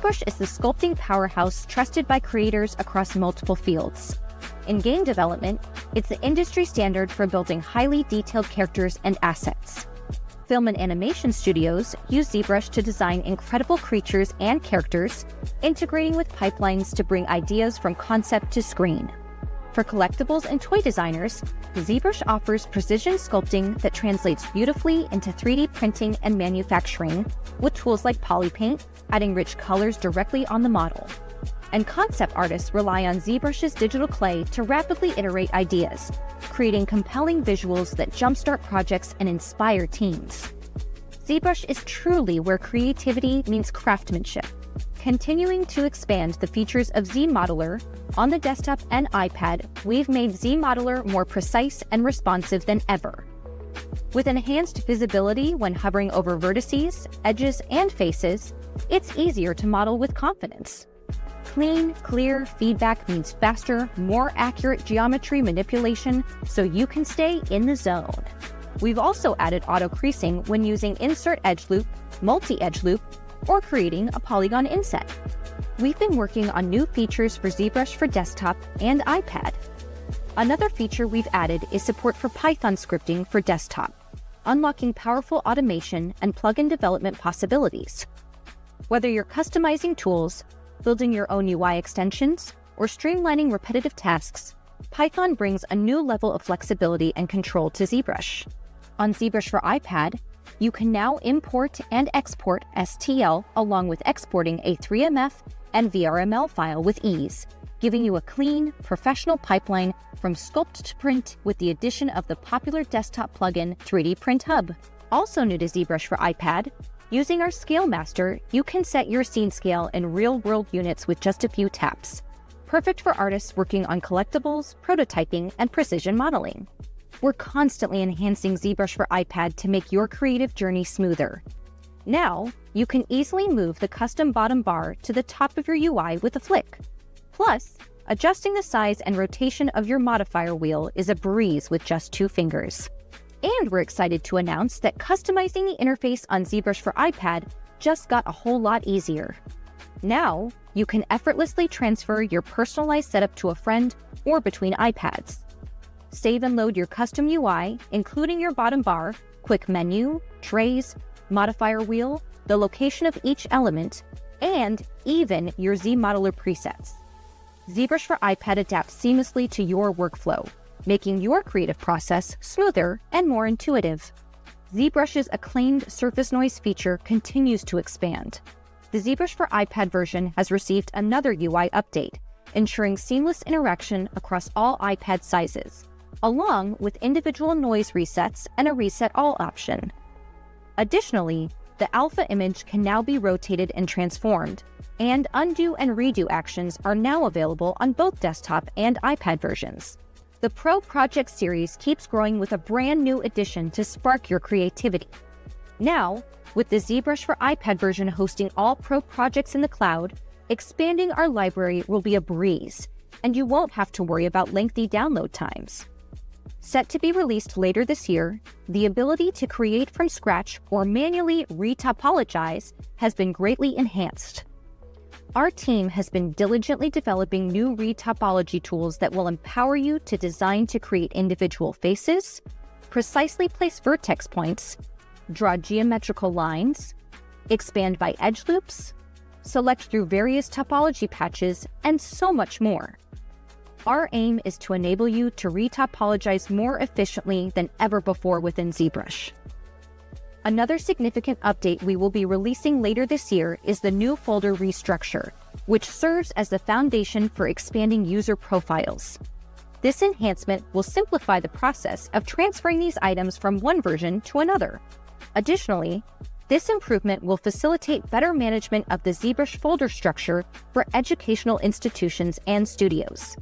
ZBrush is the sculpting powerhouse trusted by creators across multiple fields. In game development, it's the industry standard for building highly detailed characters and assets. Film and animation studios use ZBrush to design incredible creatures and characters, integrating with pipelines to bring ideas from concept to screen. For collectibles and toy designers, ZBrush offers precision sculpting that translates beautifully into 3D printing and manufacturing with tools like polypaint, adding rich colors directly on the model. And concept artists rely on ZBrush's digital clay to rapidly iterate ideas, creating compelling visuals that jumpstart projects and inspire teams. ZBrush is truly where creativity meets craftsmanship, continuing to expand the features of ZModeler. On the desktop and iPad, we've made ZModeler more precise and responsive than ever. With enhanced visibility when hovering over vertices, edges, and faces, it's easier to model with confidence. Clean, clear feedback means faster, more accurate geometry manipulation so you can stay in the zone. We've also added auto-creasing when using insert edge loop, multi-edge loop, or creating a polygon inset. We've been working on new features for ZBrush for desktop and iPad. Another feature we've added is support for Python scripting for desktop, unlocking powerful automation and plugin development possibilities. Whether you're customizing tools, building your own UI extensions, or streamlining repetitive tasks, Python brings a new level of flexibility and control to ZBrush. On ZBrush for iPad, you can now import and export STL along with exporting a 3MF and VRML file with ease, giving you a clean, professional pipeline from sculpt to print with the addition of the popular desktop plugin 3D Print Hub. Also new to ZBrush for iPad, using our Scale Master, you can set your scene scale in real-world units with just a few taps. Perfect for artists working on collectibles, prototyping, and precision modeling. We're constantly enhancing ZBrush for iPad to make your creative journey smoother. Now, you can easily move the custom bottom bar to the top of your UI with a flick. Plus, adjusting the size and rotation of your modifier wheel is a breeze with just 2 fingers. And we're excited to announce that customizing the interface on ZBrush for iPad just got a whole lot easier. Now, you can effortlessly transfer your personalized setup to a friend or between iPads. Save and load your custom UI, including your bottom bar, quick menu, trays, modifier wheel, the location of each element, and even your ZModeler presets. ZBrush for iPad adapts seamlessly to your workflow, making your creative process smoother and more intuitive. ZBrush's acclaimed surface noise feature continues to expand. The ZBrush for iPad version has received another UI update, ensuring seamless interaction across all iPad sizes, along with individual noise resets and a reset all option. Additionally, the alpha image can now be rotated and transformed, and undo and redo actions are now available on both desktop and iPad versions. The Pro Project series keeps growing with a brand new addition to spark your creativity. Now, with the ZBrush for iPad version hosting all Pro projects in the cloud, expanding our library will be a breeze, and you won't have to worry about lengthy download times. Set to be released later this year, the ability to create from scratch or manually retopologize has been greatly enhanced. Our team has been diligently developing new retopology tools that will empower you to design to create individual faces, precisely place vertex points, draw geometrical lines, expand by edge loops, select through various topology patches, and so much more. Our aim is to enable you to retopologize more efficiently than ever before within ZBrush. Another significant update we will be releasing later this year is the new folder restructure, which serves as the foundation for expanding user profiles. This enhancement will simplify the process of transferring these items from one version to another. Additionally, this improvement will facilitate better management of the ZBrush folder structure for educational institutions and studios.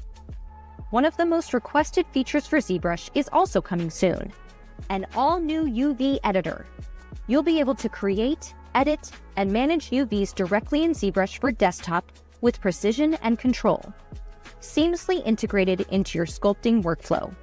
One of the most requested features for ZBrush is also coming soon, an all-new UV editor. You'll be able to create, edit, and manage UVs directly in ZBrush for desktop with precision and control, seamlessly integrated into your sculpting workflow.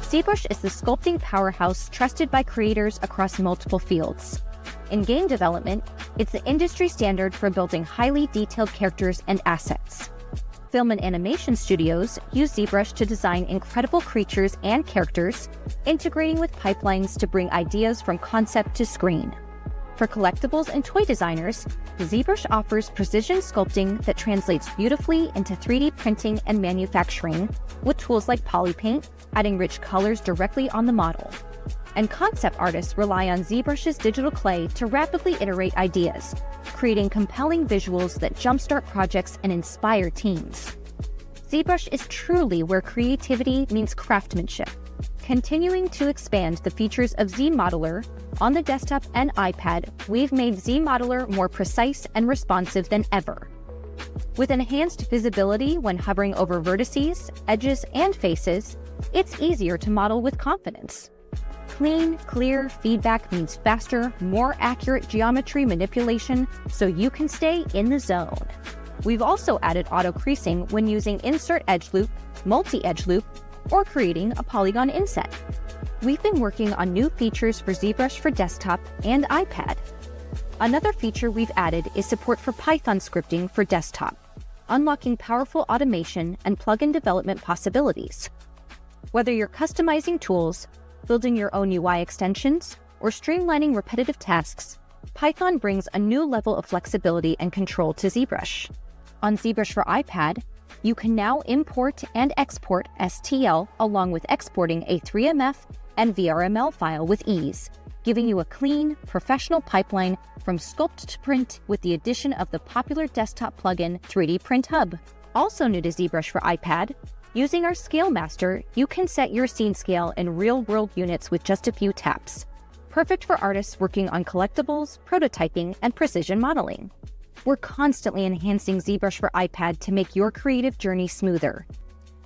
ZBrush is the sculpting powerhouse trusted by creators across multiple fields. In game development, it's the industry standard for building highly detailed characters and assets. Film and animation studios use ZBrush to design incredible creatures and characters, integrating with pipelines to bring ideas from concept to screen. For collectibles and toy designers, ZBrush offers precision sculpting that translates beautifully into 3D printing and manufacturing with tools like polypaint, adding rich colors directly on the model. And concept artists rely on ZBrush's digital clay to rapidly iterate ideas, creating compelling visuals that jumpstart projects and inspire teams. ZBrush is truly where creativity meets craftsmanship, continuing to expand the features of ZModeler. On the desktop and iPad, we've made ZModeler more precise and responsive than ever. With enhanced visibility when hovering over vertices, edges, and faces, it's easier to model with confidence. Clean, clear feedback means faster, more accurate geometry manipulation so you can stay in the zone. We've also added auto creasing when using insert edge loop, multi-edge loop, or creating a polygon inset. We've been working on new features for ZBrush for desktop and iPad. Another feature we've added is support for Python scripting for desktop, unlocking powerful automation and plugin development possibilities. Whether you're customizing tools, building your own UI extensions, or streamlining repetitive tasks, Python brings a new level of flexibility and control to ZBrush. On ZBrush for iPad, you can now import and export STL along with exporting a 3MF and VRML file with ease, giving you a clean, professional pipeline from sculpt to print with the addition of the popular desktop plugin 3D Print Hub. Also new to ZBrush for iPad, using our Scale Master, you can set your scene scale in real-world units with just a few taps. Perfect for artists working on collectibles, prototyping, and precision modeling. We're constantly enhancing ZBrush for iPad to make your creative journey smoother.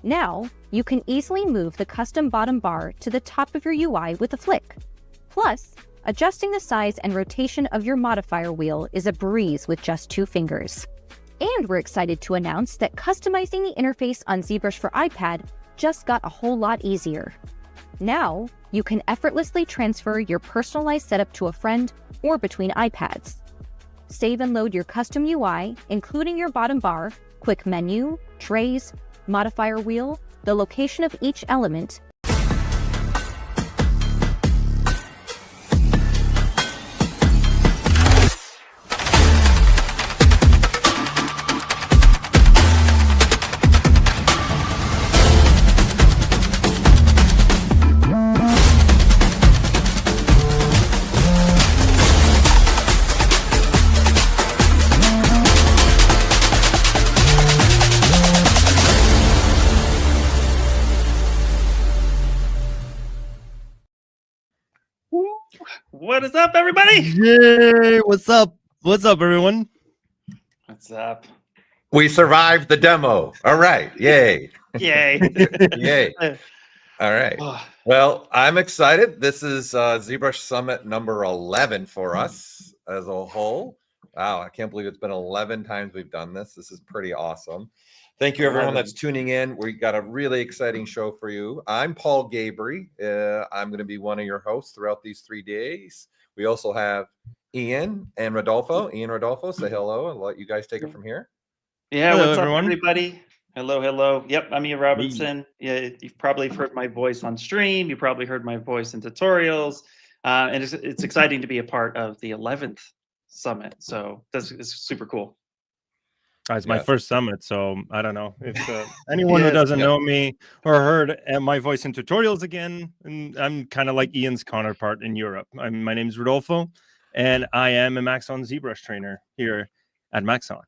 Now, you can easily move the custom bottom bar to the top of your UI with a flick. Plus, adjusting the size and rotation of your modifier wheel is a breeze with just 2 fingers. And we're excited to announce that customizing the interface on ZBrush for iPad just got a whole lot easier. Now, you can effortlessly transfer your personalized setup to a friend or between iPads. Save and load your custom UI, including your bottom bar, quick menu, trays, modifier wheel, the location of each element, What is up, everybody? Yay! What's up? What's up, everyone? What's up? We survived the demo. All right. Yay. Yay. Yay. All right. Well, I'm excited. This is ZBrush Summit number 11 for us as a whole. Wow. I can't believe it's been 11 times we've done this. This is pretty awesome. Thank you, everyone that's tuning in. We got a really exciting show for you. I'm Paul Gabry. I'm going to be one of your hosts throughout these 3 days. We also have Ian and Rodolfo. Ian, Rodolfo, say hello. I'll let you guys take it from here. Yeah, Hello, what's everyone. up, everybody? Hello, hello. Yep, I'm Ian Robinson. Yeah, you've probably heard my voice on stream. You probably heard my voice in tutorials. And it's exciting to be a part of the 11th summit. So it's super cool. It's my first summit, so I don't know if anyone who doesn't know me or heard my voice in tutorials again. And I'm kind of like Ian's counterpart in Europe. My name's Rodolfo, and I am a Maxon ZBrush trainer here at Maxon.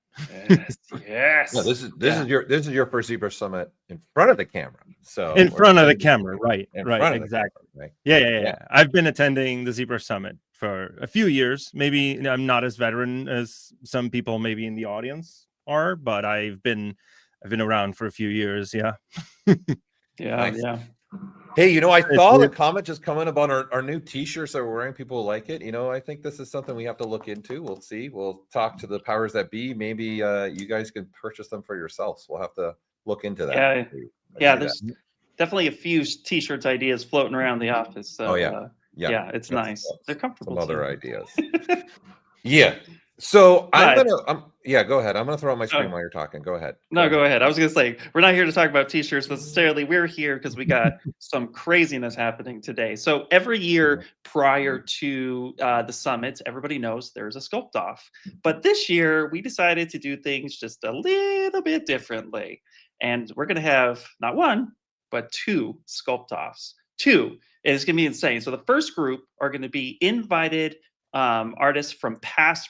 Yes. Yes. No, this is your first ZBrush Summit in front of the camera. So in front of the camera, right? Right, exactly. Camera, right? Yeah. I've been attending the ZBrush Summit for a few years. Maybe I'm not as veteran as some people maybe in the audience are, but I've been around for a few years. Yeah. Yeah. Hey, I saw the comment just come in about our new t-shirts that we're wearing. People like it. I think this is something we have to look into. We'll see. We'll talk to the powers that be. Maybe you guys can purchase them for yourselves. We'll have to look into that. Yeah. There's definitely a few t-shirts ideas floating around the office. So yeah, it's nice. They're comfortable. Some other ideas. Yeah. So yeah, go ahead. I'm gonna throw out my screen while you're talking. Go ahead. Go ahead. I was gonna say, we're not here to talk about t-shirts necessarily. We're here because we got some craziness happening today. So every year prior to the summit, everybody knows there's a Sculpt-Off. But this year we decided to do things just a little bit differently. And we're gonna have not one, but 2 Sculpt-Offs. 2. And it's gonna be insane. So the first group are gonna be invited artists from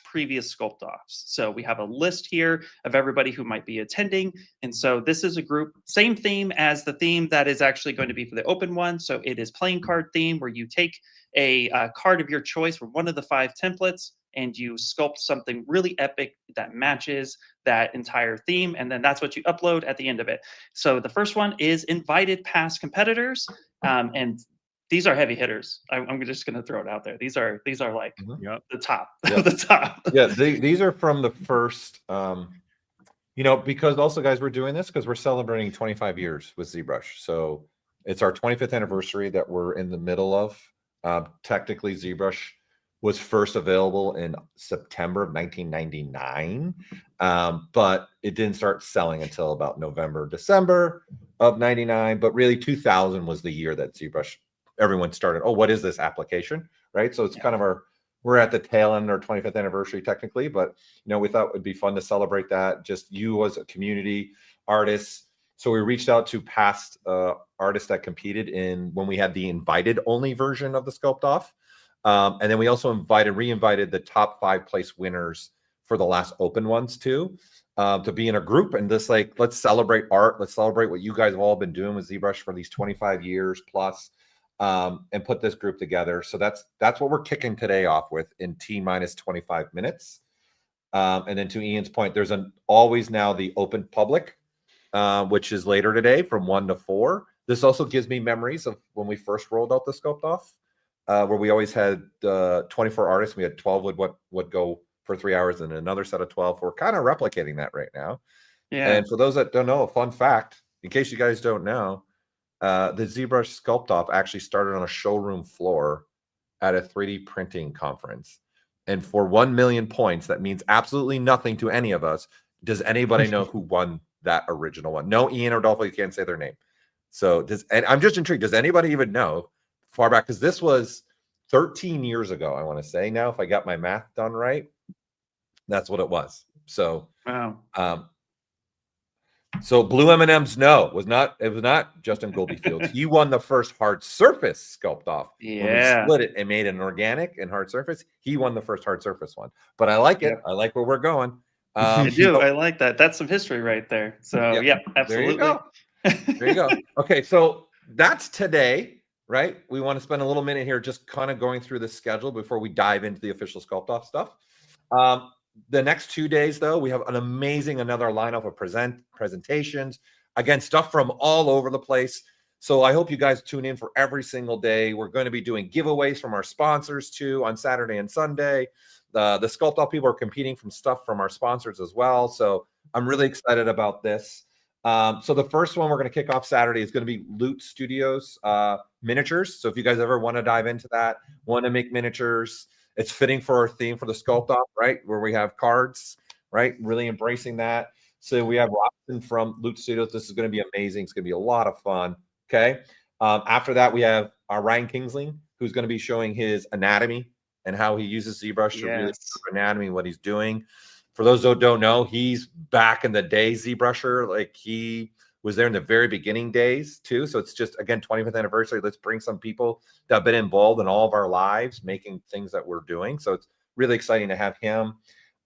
previous Sculpt-Offs. So we have a list here of everybody who might be attending. And so this is a group, same theme as the theme that is actually going to be for the open one. So it is playing card theme, where you take a card of your choice from one of the 5 templates and you sculpt something really epic that matches that entire theme. And then that's what you upload at the end of it. So the first one is invited past competitors. And these are heavy hitters. I'm just going to throw it out there. These are like the top, the top. Yeah, these are from the first, because also, guys, we're doing this because we're celebrating 25 years with ZBrush. So it's our 25th anniversary that we're in the middle of. Technically, ZBrush was first available in September of 1999, but it didn't start selling until about November, December of 99. But really, 2000 was the year that ZBrush, everyone started, what is this application, right? So it's kind of we're at the tail end of our 25th anniversary technically, but we thought it would be fun to celebrate that, just you as a community artists. So we reached out to past artists that competed when we had the invited only version of the Sculpt-Off. And then we also re-invited the top 5 place winners for the last open ones too, to be in a group and just let's celebrate art. Let's celebrate what you guys have all been doing with ZBrush for these 25 years plus. And put this group together. So that's what we're kicking today off with in T-minus 25 minutes. And then to Ian's point, there's always now the open public, which is later today from 1 to 4. This also gives me memories of when we first rolled out the Sculpt-Off, where we always had 24 artists. We had 12 would go for 3 hours and another set of 12. We're kind of replicating that right now. Yeah. And for those that don't know, a fun fact, in case you guys don't know, the ZBrush Sculpt-Off actually started on a showroom floor at a 3D printing conference. And for 1 million points, that means absolutely nothing to any of us. Does anybody know who won that original one? No, Ian or Rodolfo, you can't say their name. So and I'm just intrigued. Does anybody even know far back? Because this was 13 years ago, I want to say now, if I got my math done right. That's what it was. So, wow. So Blue M&M's it was not Justin Goldfield. He won the first hard surface Sculpt-Off. Yeah. When we split it and made an organic and hard surface, he won the first hard surface one. But I like it. I like where we're going. I do. I like that. That's some history right there. So yeah, absolutely. There you go. Okay, so that's today, right? We want to spend a little minute here just kind of going through the schedule before we dive into the official Sculpt-Off stuff. The next 2 days, though, we have another lineup of presentations. Again, stuff from all over the place. So I hope you guys tune in for every single day. We're going to be doing giveaways from our sponsors too on Saturday and Sunday. The Sculpt-Off people are competing from stuff from our sponsors as well. So I'm really excited about this. So the first one we're going to kick off Saturday is going to be Loot Studios miniatures. So if you guys ever want to dive into that, want to make miniatures, it's fitting for our theme for the Sculpt-Off, right? Where we have cards, right? Really embracing that. So we have Robinson from Loot Studios. This is going to be amazing. It's going to be a lot of fun. Okay. After that, we have Ryan Kingsley, who's going to be showing his anatomy and how he uses ZBrush to really anatomy, what he's doing. For those who don't know, he's back in the day ZBrusher. Like he was there in the very beginning days too. So it's just, again, 25th anniversary. Let's bring some people that have been involved in all of our lives, making things that we're doing. So it's really exciting to have him.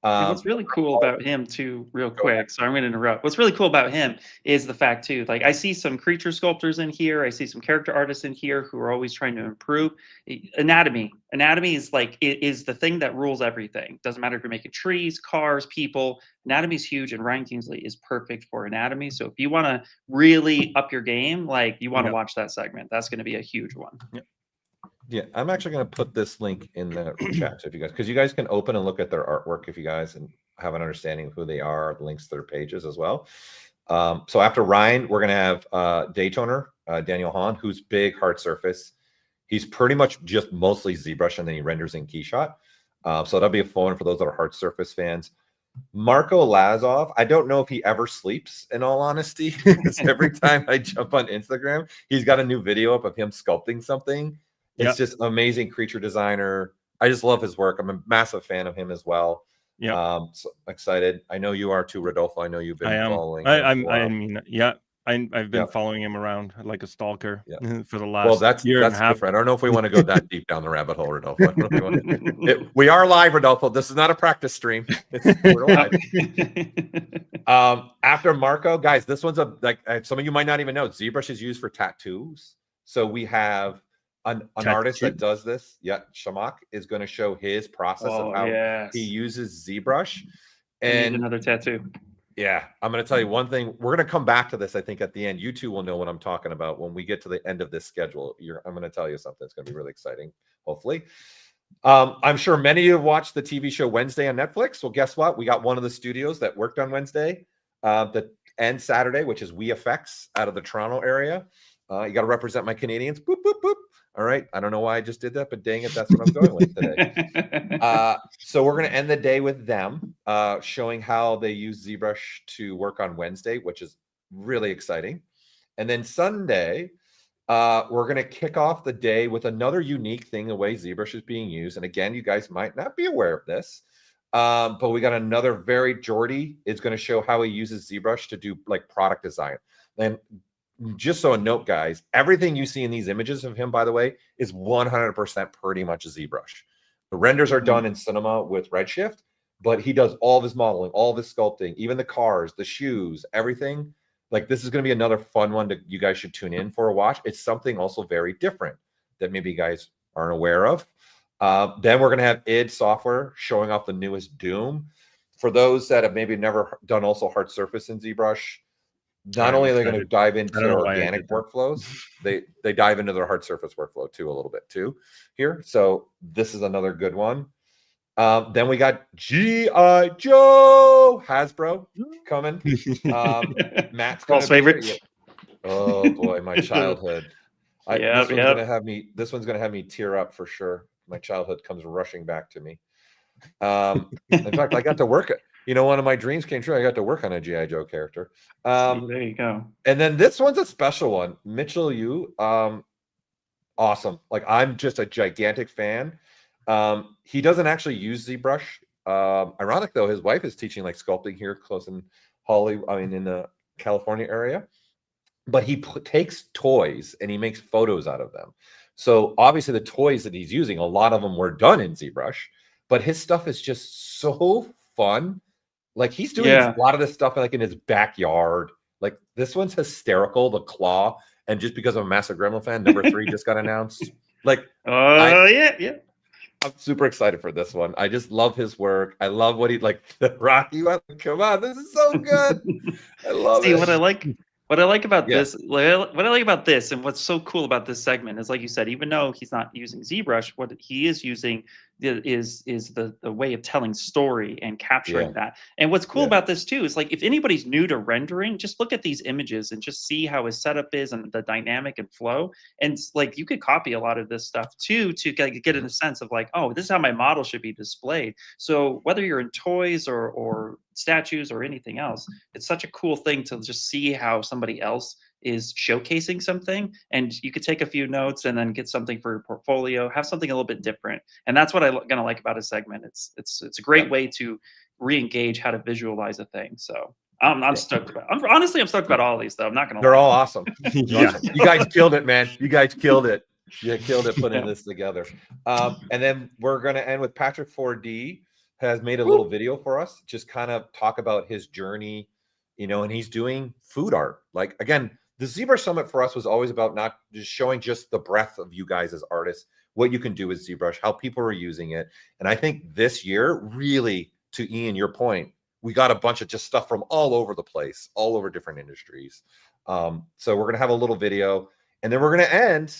What's really cool about him too, real quick, so I'm going to interrupt. What's really cool about him is the fact too, like I see some creature sculptors in here. I see some character artists in here who are always trying to improve. Anatomy is like, it is the thing that rules everything. Doesn't matter if you're making trees, cars, people. Anatomy is huge, and Ryan Kingsley is perfect for anatomy. So if you want to really up your game, like you want to watch that segment. That's going to be a huge one. Yeah, I'm actually going to put this link in the chat if you guys, because you guys can open and look at their artwork if you guys and have an understanding of who they are, links to their pages as well. So after Ryan, we're going to have Daytoner Daniel Hahn, who's big hard surface. He's pretty much just mostly ZBrush, and then he renders in Keyshot. So that'll be a fun one for those that are hard surface fans. Marco Lazov, I don't know if he ever sleeps, in all honesty. Every time I jump on Instagram, he's got a new video up of him sculpting something. It's just amazing creature designer. I just love his work. I'm a massive fan of him as well. Yeah. So excited. I know you are too, Rodolfo. I know you've been following. I mean, I've been following him around like a stalker for the last year and a half. Different. I don't know if we want to go that deep down the rabbit hole, Rodolfo. We are live, Rodolfo. This is not a practice stream. We're live. After Marco, guys, this one's some of you might not even know. ZBrush is used for tattoos. So we have an artist that does this. Yeah, Shamak is going to show his process of how he uses ZBrush. And another tattoo. Yeah, I'm going to tell you one thing. We're going to come back to this, I think, at the end. You two will know what I'm talking about when we get to the end of this schedule. I'm going to tell you something that's going to be really exciting, hopefully. I'm sure many of you have watched the TV show Wednesday on Netflix. Well, guess what? We got one of the studios that worked on Wednesday and Saturday, which is WeFX out of the Toronto area. You got to represent my Canadians. Boop, boop, boop. All right. I don't know why I just did that, but dang it, that's what I'm going with today. So we're going to end the day with them showing how they use ZBrush to work on Wednesday, which is really exciting. And then Sunday, we're going to kick off the day with another unique thing, the way ZBrush is being used. And again, you guys might not be aware of this, but we got another Jordy is going to show how he uses ZBrush to do like product design. And just so a note, guys, everything you see in these images of him, by the way, is 100% pretty much ZBrush. The renders are done in Cinema with Redshift, but he does all of his modeling, all of his sculpting, even the cars, the shoes, everything. Like, this is going to be another fun one that you guys should tune in for a watch. It's something also very different that maybe you guys aren't aware of. Then we're going to have id Software showing off the newest Doom. For those that have maybe never done also hard surface in ZBrush, not only are they going to dive into organic workflows, they dive into their hard surface workflow too a little bit too here. So this is another good one. Then we got G.I. Joe Hasbro coming. Matt's favorite. Oh boy, my childhood. This one's gonna have me tear up for sure. My childhood comes rushing back to me. In fact, I got to work it. You know, one of my dreams came true. I got to work on a G.I. Joe character. There you go. And then this one's a special one. Mitchell Yu, awesome. Like, I'm just a gigantic fan. He doesn't actually use ZBrush. Ironic though, his wife is teaching like sculpting here close in in the California area. But he takes toys and he makes photos out of them. So obviously the toys that he's using, a lot of them were done in ZBrush, but his stuff is just so fun. Like, he's doing a lot of this stuff like in his backyard. Like, this one's hysterical, the claw. And just because I'm a massive Gremlin fan, number 3 just got announced. Like, I'm super excited for this one. I just love his work. I love what he Rocky. Come on, this is so good. I love it. What I like about this, and what's so cool about this segment is, like you said, even though he's not using ZBrush, what he is using is the way of telling story and capturing that. And what's cool about this too is, like, if anybody's new to rendering, just look at these images and just see how his setup is and the dynamic and flow. And like, you could copy a lot of this stuff too to get in a sense of like, oh, this is how my model should be displayed. So whether you're in toys or statues or anything else, it's such a cool thing to just see how somebody else is showcasing something, and you could take a few notes and then get something for your portfolio, have something a little bit different. And that's what I'm gonna like about a segment. It's a great way to re-engage how to visualize a thing. So I'm stoked about it. I'm stoked about all these though. I'm not gonna They're all awesome. Awesome. You guys killed it, man. You guys killed it. You killed it putting this together. And then we're gonna end with Patrick 4D has made a little video for us, just kind of talk about his journey, and he's doing food art. Like, again, the ZBrush Summit for us was always about not just showing just the breadth of you guys as artists, what you can do with ZBrush, how people are using it. And I think this year, really, to Ian, your point, we got a bunch of just stuff from all over the place, all over different industries. So we're going to have a little video, and then we're going to end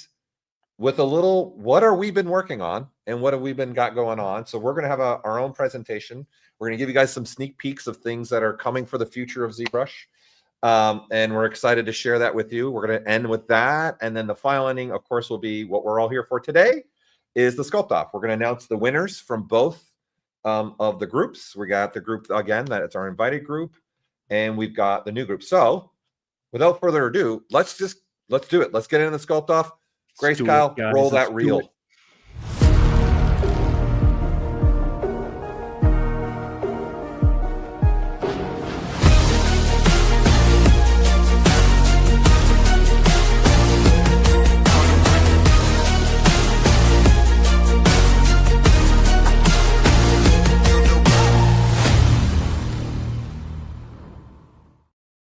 with a little, what are we been working on and what have we been got going on? So we're going to have our own presentation. We're going to give you guys some sneak peeks of things that are coming for the future of ZBrush. And we're excited to share that with you. We're going to end with that. And then the final ending, of course, will be what we're all here for today, is the Sculpt-Off. We're going to announce the winners from both of the groups. We got the group, again, that it's our invited group, and we've got the new group. So without further ado, let's do it. Let's get into the Sculpt-Off. Grace, Kyle, roll that reel.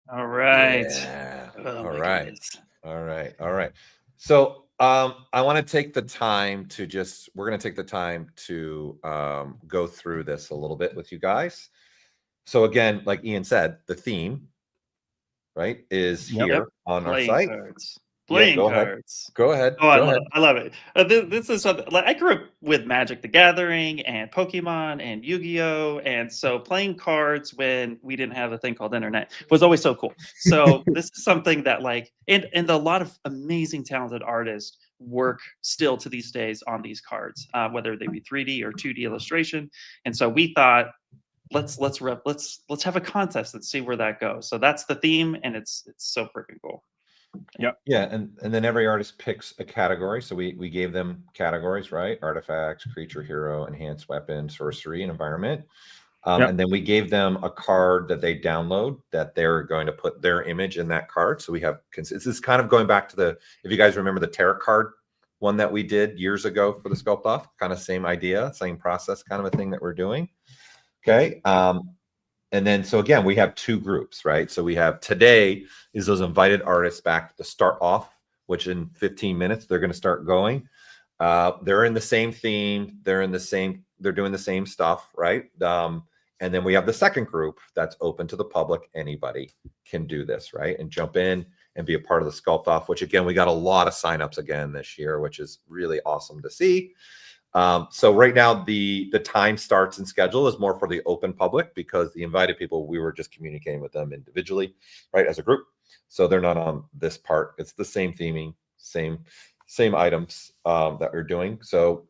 All right. Yeah. Oh, All my right. goodness. All right. All right. So I want to take the time to we're going to take the time to go through this a little bit with you guys. So again, like Ian said, the theme, right, is here on our site. Cards. Yeah, Playing go ahead. cards. Go ahead. Oh, Go ahead. I love it. This is something like I grew up with Magic the Gathering and Pokemon and Yu-Gi-Oh! And so playing cards when we didn't have a thing called internet was always so cool. So this is something that and a lot of amazing talented artists work still to these days on these cards, whether they be 3D or 2D illustration. And so we thought, let's have a contest and see where that goes. So that's the theme, and it's so freaking cool. Yeah, and then every artist picks a category. So we gave them categories, right? Artifacts, creature, hero, enhanced weapon, sorcery, and environment. And then we gave them a card that they download that they're going to put their image in that card. So we have, this is kind of going back to if you guys remember the tarot card one that we did years ago for the Sculpt-Off, kind of same idea, same process, kind of a thing that we're doing. Okay. And then, so again, we have two groups, right? So we have today is those invited artists back to start off, which in 15 minutes, they're going to start going. They're in the same theme. They're doing the same stuff, right? And then we have the second group that's open to the public. Anybody can do this, right? And jump in and be a part of the Sculpt-Off, which again, we got a lot of signups again this year, which is really awesome to see. So right now the time starts and schedule is more for the open public, because the invited people, we were just communicating with them individually, right, as a group. So they're not on this part. It's the same theming, same items that we're doing. So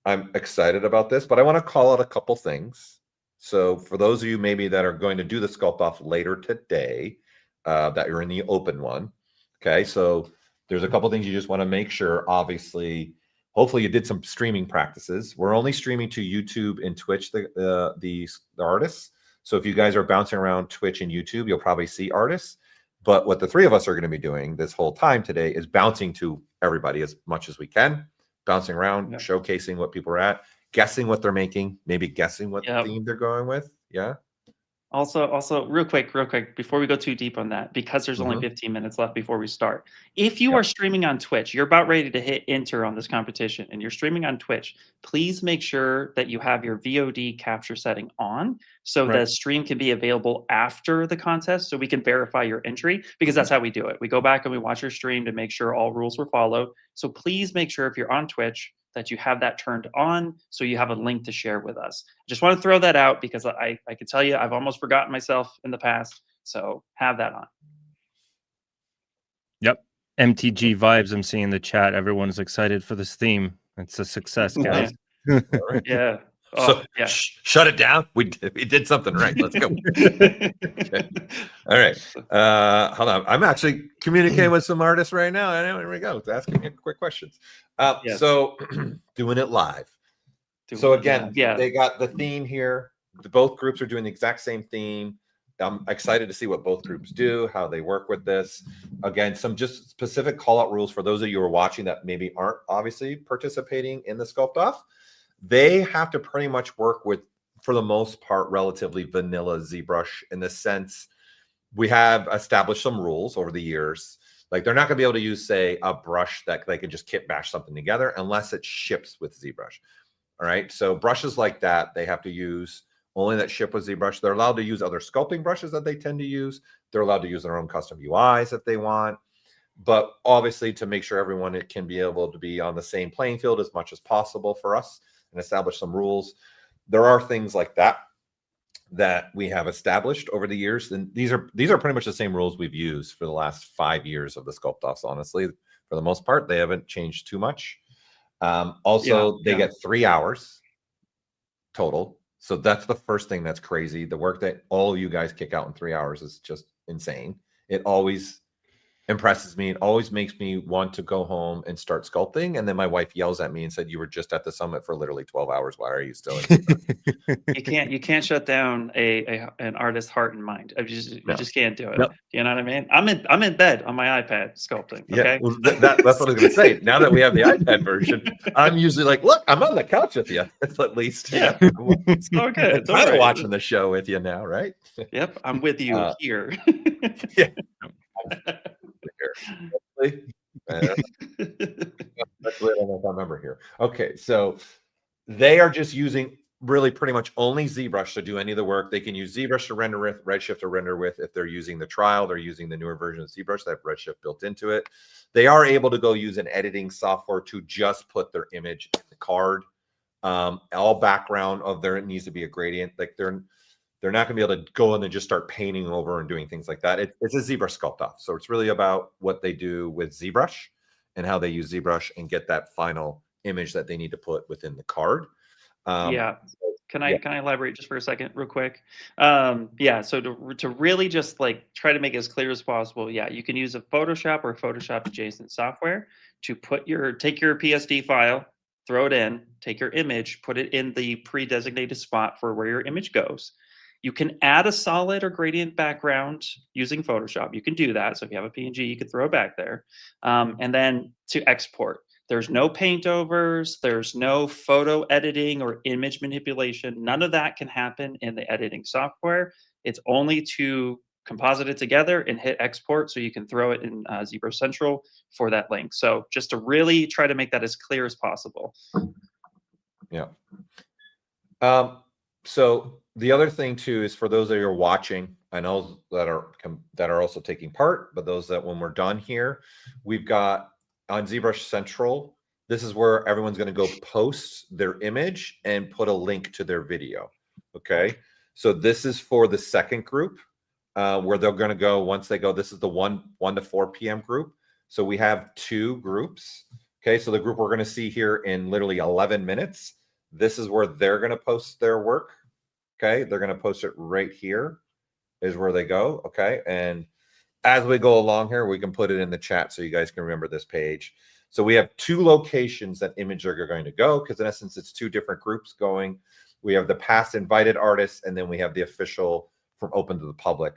I'm excited about this, but I want to call out a couple things. So for those of you maybe that are going to do the Sculpt-Off later today, that you're in the open one. Okay, so there's a couple things you just want to make sure. Obviously, hopefully you did some streaming practices. We're only streaming to YouTube and Twitch, the artists. So if you guys are bouncing around Twitch and YouTube, you'll probably see artists. But what the three of us are going to be doing this whole time today is bouncing to everybody as much as we can, bouncing around, showcasing what people are at, guessing what they're making, maybe guessing what theme they're going with. Yeah. Also, real quick, before we go too deep on that, because there's only 15 minutes left before we start. If you are streaming on Twitch, you're about ready to hit enter on this competition, and you're streaming on Twitch, please make sure that you have your VOD capture setting on, so the stream can be available after the contest, so we can verify your entry, because that's how we do it. We go back and we watch your stream to make sure all rules were followed. So please make sure if you're on Twitch that you have that turned on, so you have a link to share with us. I just want to throw that out, because I can tell you I've almost forgotten myself in the past. So have that on. Yep. MTG vibes I'm seeing in the chat. Everyone's excited for this theme. It's a success, guys. Yeah. Oh, so shut it down. We did something right. Let's go. Okay. All right. Hold on. I'm actually communicating with some artists right now. Here we go. It's asking me quick questions. So doing it live. So again, they got the theme here. Both groups are doing the exact same theme. I'm excited to see what both groups do, how they work with this. Again, some just specific call out rules for those of you who are watching that maybe aren't obviously participating in the Sculpt-Off. They have to pretty much work with, for the most part, relatively vanilla ZBrush, in the sense we have established some rules over the years. Like they're not going to be able to use, say, a brush that they can just kit bash something together unless it ships with ZBrush. All right. So brushes like that, they have to use only that ship with ZBrush. They're allowed to use other sculpting brushes that they tend to use. They're allowed to use their own custom UIs if they want. But obviously, to make sure everyone can be able to be on the same playing field as much as possible for us and establish some rules, there are things like that. that we have established over the years. And these are pretty much the same rules we've used for the last 5 years of the Sculpt-Offs. Honestly, for the most part, they haven't changed too much. They get 3 hours total. So that's the first thing that's crazy. The work that all you guys kick out in 3 hours is just insane. It always impresses me. It always makes me want to go home and start sculpting. And then my wife yells at me and said, "You were just at the summit for literally 12 hours. Why are you still in here?" You can't shut down an artist's heart and mind. You just can't do it. No. You know what I mean? I'm in bed on my iPad sculpting. Okay. Yeah, well, that's what I was going to say. Now that we have the iPad version, I'm usually like, look, I'm on the couch with you. At least, yeah, it's all good. It's all I'm right. watching the show with you now, right? Yep, I'm with you here. Yeah. That's what I don't know if I remember here. Okay, so they are just using really pretty much only ZBrush to do any of the work. They can use ZBrush to render with, Redshift to render with. If they're using the trial, they're using the newer version of ZBrush that have Redshift built into it. They are able to go use an editing software to just put their image in the card. All background of there, it needs to be a gradient. Like they're not going to be able to go in and just start painting over and doing things like that. It's a ZBrush Sculpt-Off. So it's really about what they do with ZBrush and how they use ZBrush and get that final image that they need to put within the card. Yeah. Can I elaborate just for a second real quick? Yeah. So to really just like try to make it as clear as possible. Yeah. You can use a Photoshop or Photoshop adjacent software to take your PSD file, throw it in, take your image, put it in the pre-designated spot for where your image goes. You can add a solid or gradient background using Photoshop. You can do that. So if you have a PNG, you could throw it back there. And then to export. There's no paint overs. There's no photo editing or image manipulation. None of that can happen in the editing software. It's only to composite it together and hit export so you can throw it in ZBrush Central for that link. So just to really try to make that as clear as possible. Yeah. So the other thing too is for those that are watching, I know that are also taking part, but those that when we're done here, we've got on ZBrush Central, this is where everyone's going to go post their image and put a link to their video. Okay. So this is for the second group where they're going to go once they go. This is the 1 to 4 p.m. group. So we have 2 groups. Okay. So the group we're going to see here in literally 11 minutes, this is where they're going to post their work. Okay. They're going to post it right here is where they go. Okay. And as we go along here, we can put it in the chat so you guys can remember this page. So we have 2 locations that images are going to go because in essence, it's 2 different groups going. We have the past invited artists, and then we have the official from open to the public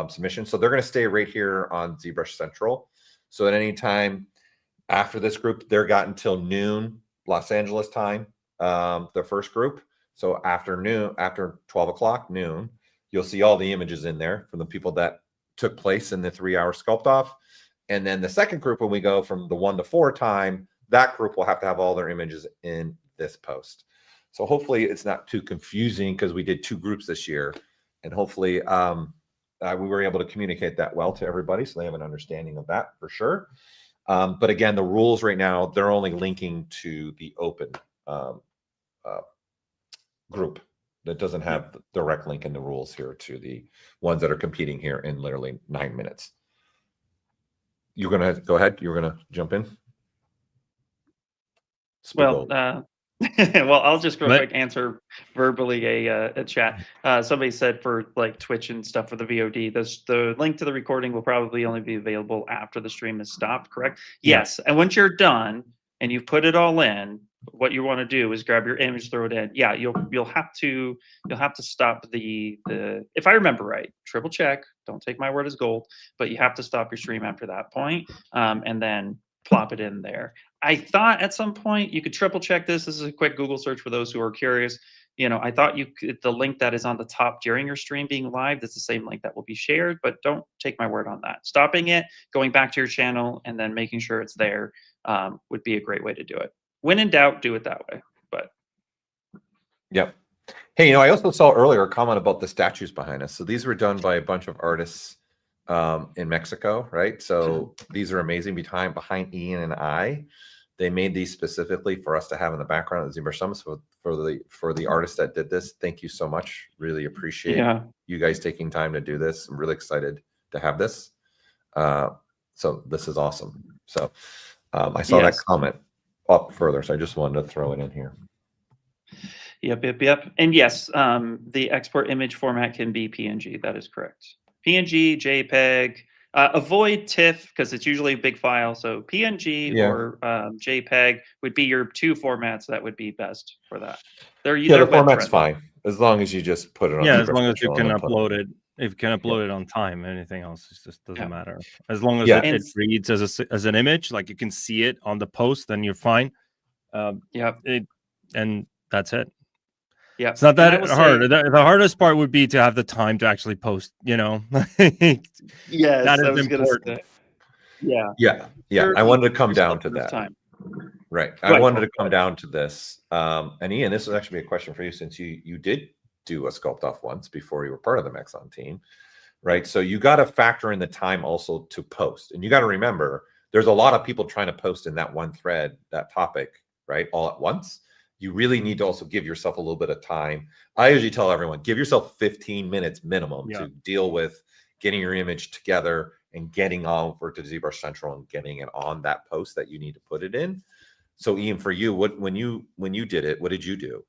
submission. So they're going to stay right here on ZBrush Central. So at any time after this group, they're got until noon Los Angeles time, the first group. So after 12 o'clock noon, you'll see all the images in there from the people that took place in the 3-hour Sculpt-Off. And then the second group, when we go from the 1 to 4 time, that group will have to have all their images in this post. So hopefully it's not too confusing because we did 2 groups this year. And hopefully we were able to communicate that well to everybody so they have an understanding of that for sure. But again, the rules right now, they're only linking to the open group. That doesn't have the direct link in the rules here to the ones that are competing here in literally 9 minutes. You're going to go ahead. You're going to jump in. Well, well, I'll just real quick answer verbally a chat. Somebody said for like Twitch and stuff for the VOD, the link to the recording will probably only be available after the stream is stopped, correct? Yeah. Yes. And once you're done and you've put it all in, what you want to do is grab your image, throw it in. Yeah, you'll have to stop the if I remember right, triple check, don't take my word as gold, but you have to stop your stream after that point, and then plop it in there. I thought at some point you could triple check this. This is a quick Google search for those who are curious. You know, I thought you could, the link that is on the top during your stream being live, that's the same link that will be shared, but don't take my word on that. Stopping it, going back to your channel, and then making sure it's there would be a great way to do it. When in doubt, do it that way. But yep. Hey, you know, I also saw earlier a comment about the statues behind us. So these were done by a bunch of artists in Mexico, right? So these are amazing behind Ian and I. They made these specifically for us to have in the background at ZBrush Summits. For the artists that did this, thank you so much. Really appreciate you guys taking time to do this. I'm really excited to have this. So this is awesome. So I saw that comment up further, so I just wanted to throw it in here. Yep. And yes, the export image format can be PNG. That is correct. PNG, JPEG. Avoid TIFF because it's usually a big file. So PNG or JPEG would be your two formats that would be best for that. The format's fine as long as you just put it on. As long as you can upload it. If you can upload it on time, anything else just doesn't matter. As long as it reads as an image, like you can see it on the post, then you're fine. And that's it. Yeah, it's not that hard. The hardest part would be to have the time to actually post. That is important. I wanted to come down to that. Time. Right. I wanted to come down to this. And Ian, this is actually a question for you since you did do a Sculpt-Off once before you were part of the Maxon team, right? So you got to factor in the time also to post. And you got to remember, there's a lot of people trying to post in that one thread, that topic, right? All at once. You really need to also give yourself a little bit of time. I usually tell everyone, give yourself 15 minutes minimum to deal with getting your image together and getting over to ZBrush Central and getting it on that post that you need to put it in. So Ian, for you, when you did it, what did you do?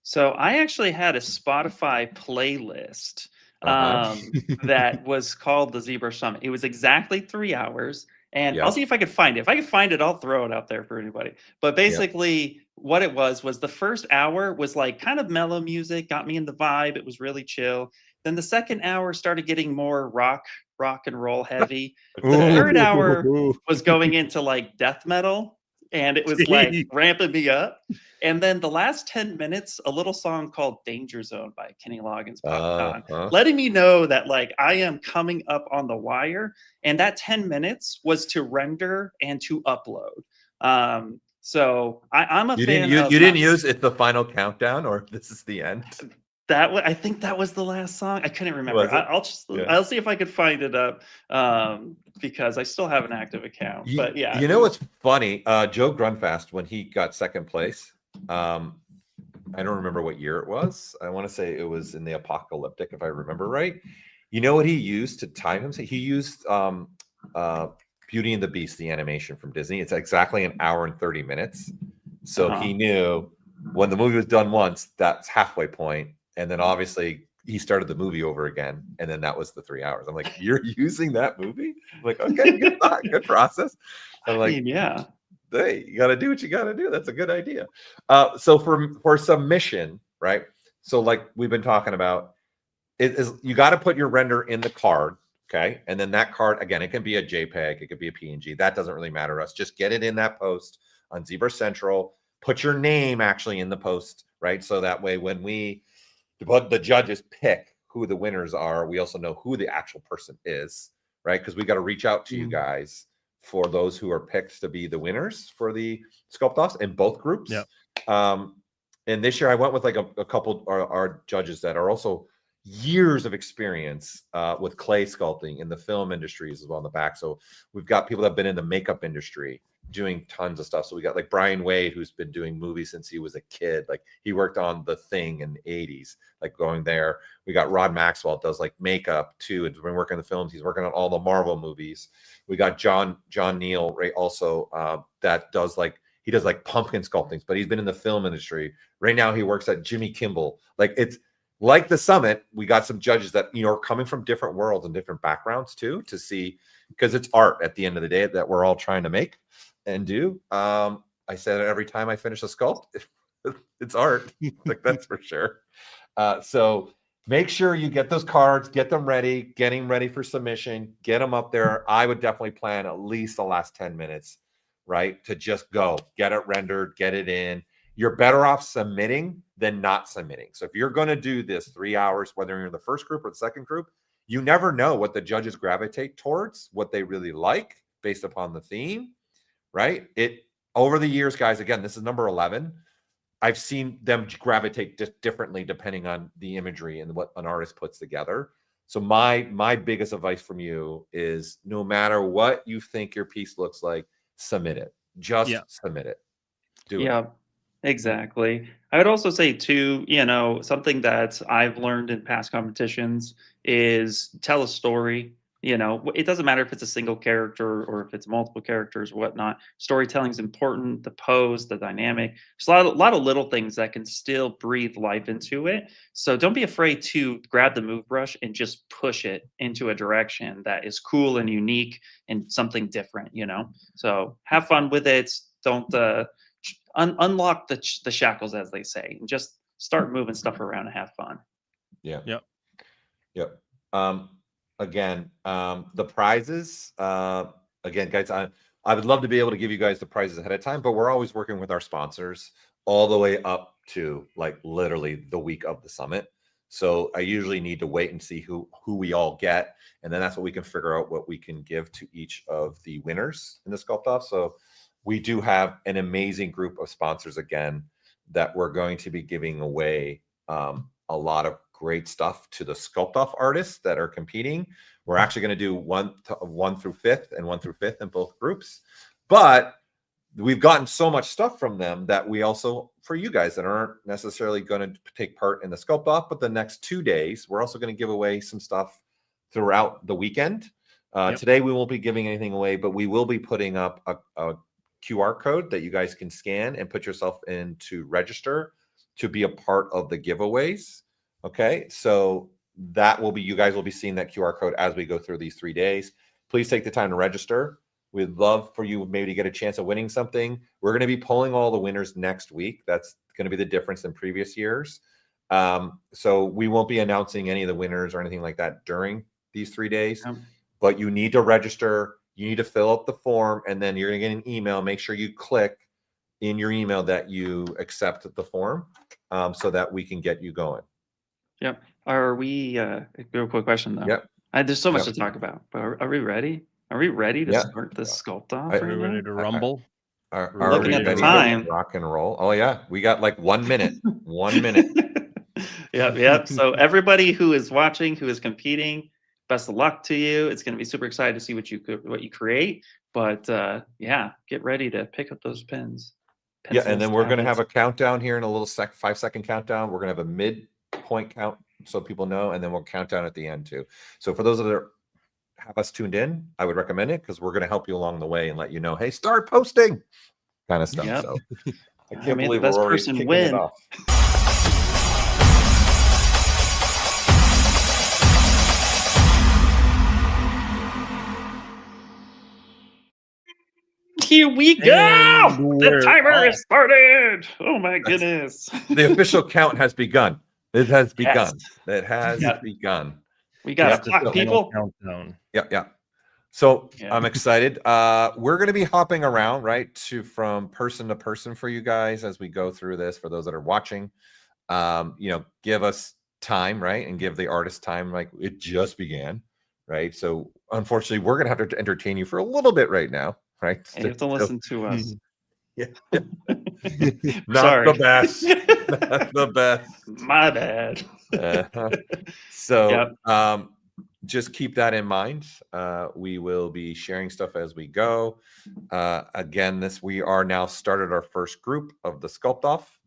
So I actually had a Spotify playlist that was called the ZBrush Summit. It was exactly 3 hours. And I'll see if I could find it. If I can find it, I'll throw it out there for anybody. But basically what it was the first hour was like kind of mellow music, got me in the vibe. It was really chill. Then the second hour started getting more rock and roll heavy. The third hour was going into like death metal. And it was like ramping me up. And then the last 10 minutes, a little song called Danger Zone by Kenny Loggins popped on, letting me know that like I am coming up on the wire. And that 10 minutes was to render and to upload. So I'm a fan of... You didn't use It's the Final Countdown or This is the End? I think that was the last song. I couldn't remember. I'll see if I could find it up because I still have an active account. But you know what's funny? Joe Grunfast, when he got second place, I don't remember what year it was. I want to say it was in the Apocalyptic, if I remember right. You know what he used to time himself? He used Beauty and the Beast, the animation from Disney. It's exactly an hour and 30 minutes. So he knew when the movie was done once, that's halfway point. And then obviously he started the movie over again. And then that was the 3 hours. I'm like, you're using that movie? I'm like, okay, good thought, good process. I'm like, hey, you got to do what you got to do. That's a good idea. So for submission, right? So like we've been talking about, you got to put your render in the card. Okay. And then that card, again, it can be a JPEG, it could be a PNG. That doesn't really matter to us. Just get it in that post on ZBrush Central. Put your name actually in the post, right? So that way when the judges pick who the winners are, we also know who the actual person is, right? Because we got to reach out to you guys for those who are picked to be the winners for the Sculpt-Offs in both groups. And this year I went with like a couple our judges that are also years of experience with clay sculpting in the film industries as well in the back. So we've got people that have been in the makeup industry doing tons of stuff. So we got like Brian Wade, who's been doing movies since he was a kid. Like he worked on The Thing in the 80s, like going there. We got Rod Maxwell, does like makeup too. And been working on the films. He's working on all the Marvel movies. We got John Neal, right? Also that does like, he does like pumpkin sculptings, but he's been in the film industry. Right now he works at Jimmy Kimmel. Like it's like the summit, we got some judges that, are coming from different worlds and different backgrounds too, to see, because it's art at the end of the day that we're all trying to make and do. I said it every time I finish a sculpt, it's art. Like that's for sure. So make sure you get those cards, get them ready, getting ready for submission, get them up there. I would definitely plan at least the last 10 minutes, right? To just go, get it rendered, get it in. You're better off submitting than not submitting. So if you're going to do this 3 hours, whether you're in the first group or the second group, you never know what the judges gravitate towards, what they really like based upon the theme, right? Over the years, guys, again, this is number 11. I've seen them gravitate differently depending on the imagery and what an artist puts together. So my biggest advice from you is no matter what you think your piece looks like, submit it. Just submit it. Do it. Yeah, exactly. I would also say too, something that I've learned in past competitions is tell a story. It doesn't matter if it's a single character or if it's multiple characters or whatnot. Storytelling is important. The pose, the dynamic. There's a lot of little things that can still breathe life into it. So don't be afraid to grab the move brush and just push it into a direction that is cool and unique and something different. So have fun with it. Don't unlock the shackles, as they say, and just start moving stuff around and have fun. Yeah. Yep. Again, the prizes, again, guys, I would love to be able to give you guys the prizes ahead of time, but we're always working with our sponsors all the way up to like literally the week of the summit. So I usually need to wait and see who we all get. And then that's what we can figure out what we can give to each of the winners in the Sculpt-Off. So we do have an amazing group of sponsors again that we're going to be giving away a lot of great stuff to the Sculpt-Off artists that are competing. We're actually going to do 1 through 5th and 1 through 5th in both groups, but we've gotten so much stuff from them that we also, for you guys that aren't necessarily going to take part in the Sculpt-Off, but the next 2 days, we're also going to give away some stuff throughout the weekend. Today, we won't be giving anything away, but we will be putting up a QR code that you guys can scan and put yourself in to register to be a part of the giveaways. Okay, so that will be, you guys will be seeing that QR code as we go through these 3 days. Please take the time to register. We'd love for you maybe to get a chance of winning something. We're going to be pulling all the winners next week. That's going to be the difference in previous years. So we won't be announcing any of the winners or anything like that during these 3 days, but you need to register. You need to fill out the form, and then you're going to get an email. Make sure you click in your email that you accept the form so that we can get you going. Yep. Are we, real quick question though. Yep. There's so much to talk about, but are we ready? Are we ready to start this Sculpt-Off? Are we ready to rumble? Are Looking we at the ready time. to rock and roll? Oh yeah, we got like 1 minute. 1 minute. Yep. So everybody who is watching, who is competing, best of luck to you. It's going to be super excited to see what you create. But yeah, get ready to pick up those pens. Yeah, and then we're going to have a countdown here in a little 5-second countdown. We're going to have a midpoint count so people know, and then we'll count down at the end too. So for those that have us tuned in, I would recommend it because we're going to help you along the way and let you know, hey, start posting kind of stuff. Yep. So I can't believe the best we're already person kicking win. it off. Here we go. The timer is started. Oh my goodness. The official count has begun. It has begun. Yes. It has begun. We got a clock, people. Countdown. Yeah. So I'm excited. We're going to be hopping around, right, from person to person for you guys as we go through this. For those that are watching, give us time, right, and give the artist time. Like it just began, right? So unfortunately, we're going to have to entertain you for a little bit right now, right? And you have to listen to us. Yeah. Not Sorry. The best. Not the best. My bad. So just keep that in mind. We will be sharing stuff as we go. Again, we are now started our first group of the Sculpt-Off.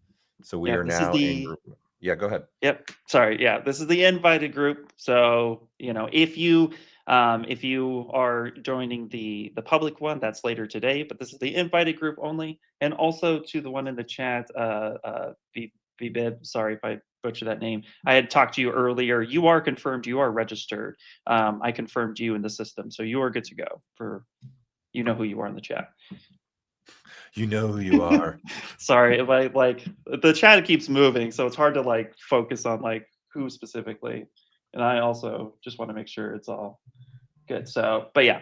So we are now in group. Yeah, go ahead. Yep. Sorry. Yeah, this is the invited group. So if you are joining the public one, that's later today, but this is the invited group only. And also to the one in the chat, Vbib, sorry if I butcher that name. I had talked to you earlier. You are confirmed. You are registered. I confirmed you in the system. So you are good to go you know who you are in the chat. You know who you are. Sorry, like the chat keeps moving, so it's hard to focus on who specifically. And I also just want to make sure it's all good. So, but yeah.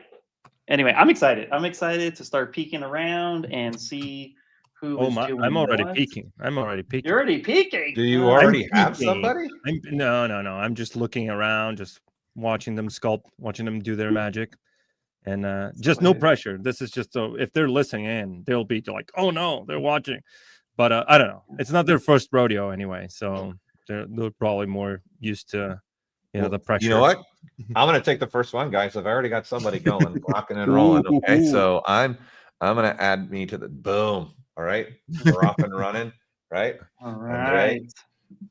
Anyway, I'm excited. I'm excited to start peeking around and see who is doing I'm already what. peeking. I'm already peeking. You're already peeking. Do you already have somebody? No. I'm just looking around, just watching them sculpt, watching them do their magic. And just no pressure. This is just if they're listening in, they'll be like, oh no, they're watching. But I don't know. It's not their first rodeo anyway. So they're probably more used to the pressure. You know what? I'm going to take the first one, guys. I've already got somebody going, rocking and rolling. Okay, so I'm I'm going to add me to the boom. All right. We're off and running. Right. All right.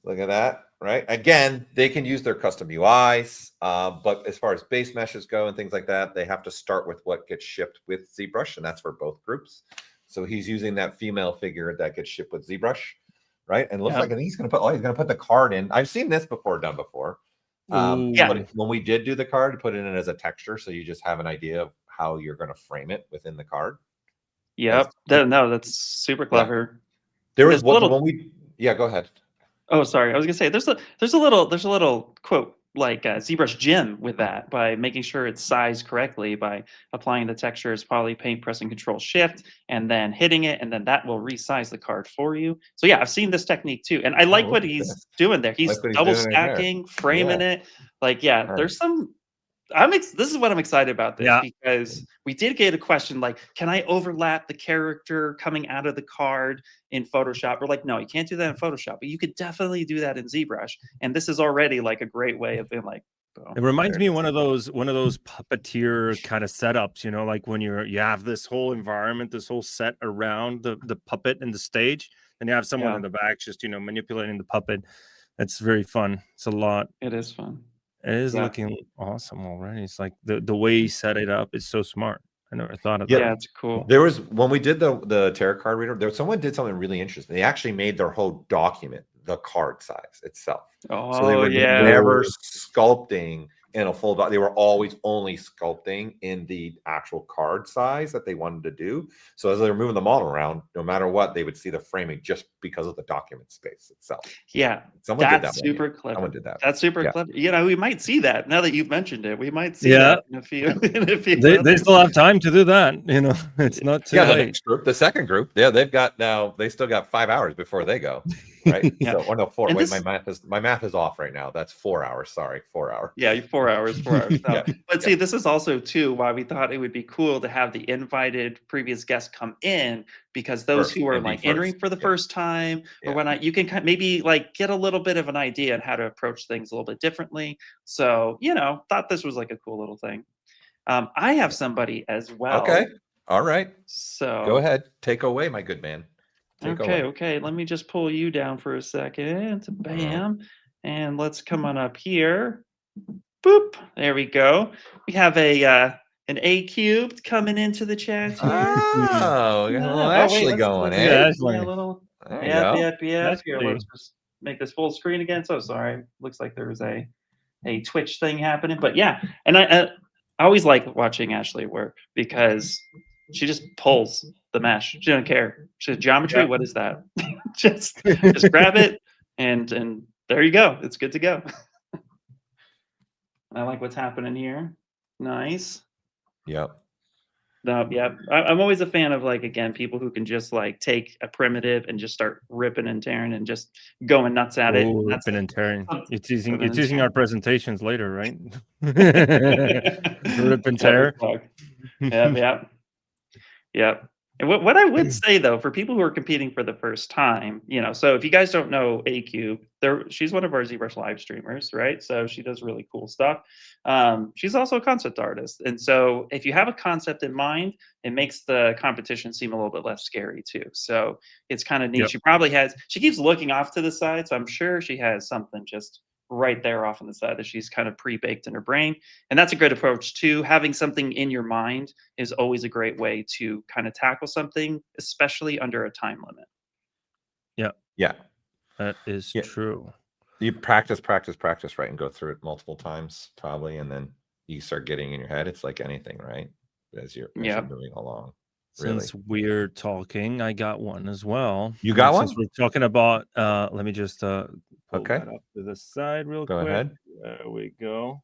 Look at that. Right. Again, they can use their custom UIs. But as far as base meshes go and things like that, they have to start with what gets shipped with ZBrush. And that's for both groups. So he's using that female figure that gets shipped with ZBrush. Right. And it looks like he's going to put the card in. I've seen this done before. But when we did do the card, put it in as a texture. So you just have an idea of how you're going to frame it within the card. Yep. No, that's super clever. Yeah. There was one when we. Yeah, go ahead. Oh, sorry. I was gonna say there's a little quote like ZBrush Gym with that by making sure it's sized correctly by applying the textures, poly paint, pressing Control Shift, and then hitting it, and then that will resize the card for you. So yeah, I've seen this technique too, and I like what he's doing there. He's double stacking, framing it. Like there's some. This is what I'm excited about this because we did get a question like, can I overlap the character coming out of the card in Photoshop? We're like, no, you can't do that in Photoshop, but you could definitely do that in ZBrush. And this is already like a great way of being like, boom. It reminds me of one of those puppeteer kind of setups, you know, like when you have this whole environment, this whole set around the puppet and the stage, and you have someone in the back just, you know, manipulating the puppet. It's very fun. It's a lot. It is fun. It is looking awesome already. It's like the way he set it up is so smart. I never thought of that. Yeah, it's cool. There was when we did the tarot card reader, someone did something really interesting. They actually made their whole document the card size itself. Oh, so they were never sculpting in a full they were always only sculpting in the actual card size that they wanted to do. So as they were moving the model around, no matter what, they would see the framing just because of the document space itself. Yeah, someone did that. Super clever. Someone did that. That's super clever. You know, we might see that now that you've mentioned it. We might see that in a few. They still have time to do that. You know, it's not too late. The next group, the second group, they still got 5 hours before they go. Right. So, or no, 4. Wait, my math is off right now. That's 4 hours. Sorry, 4 hours. Yeah, 4 hours. 4 hours. No. But see, this is also too why we thought it would be cool to have the invited previous guests come in, because those who are like entering for the first time or whatnot, you can maybe like get a little bit of an idea on how to approach things a little bit differently. So, you know, thought this was like a cool little thing. I have somebody as well. Okay. All right. So go ahead. Take away, my good man. Okay. Let me just pull you down for a second. Bam. And let's come on up here. Boop. There we go. We have an A cubed coming into the chat here. Oh, we got a little Ashley going, eh? Yep. Here, let's just make this full screen again. So sorry. Looks like there's a Twitch thing happening. But yeah, and I always like watching Ashley work because she just pulls the mesh. She don't care. She's geometry. What is that? just grab it and there you go. It's good to go. I like what's happening here. Nice. Yep. I'm always a fan of, like, again, people who can just like take a primitive and just start ripping and tearing and just going nuts at it. Ripping and tearing. It's using our presentations later, right? Rip and tear. Yep. And what I would say though, for people who are competing for the first time, you know, so if you guys don't know A-Cube, she's one of our ZBrush live streamers, right? So she does really cool stuff. She's also a concept artist. And so if you have a concept in mind, it makes the competition seem a little bit less scary too. So it's kind of neat. Yep. She keeps looking off to the side. So I'm sure she has something just right there off on the side that she's kind of pre-baked in her brain. And that's a great approach too. Having something in your mind is always a great way to kind of tackle something, especially under a time limit. Yeah. That is true. You practice, right? And go through it multiple times probably. And then you start getting in your head. It's like anything, right? As you're moving along. Really. Since we're talking, I got one as well. You got one? Since we're talking about, let me just pull that up to the side real quick. Go ahead. There we go.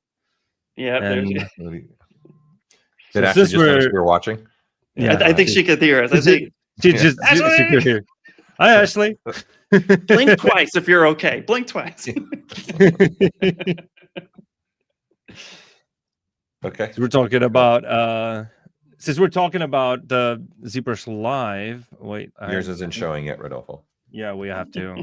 Yeah. Did Ashley just notice we were watching? Yeah, I think she could hear us. I think she could hear. Hi, Ashley. Blink twice if you're okay. Blink twice. Okay. So we're talking about since we're talking about the ZBrush Live. Wait, yours isn't showing yet, Rodolfo. Yeah, we have to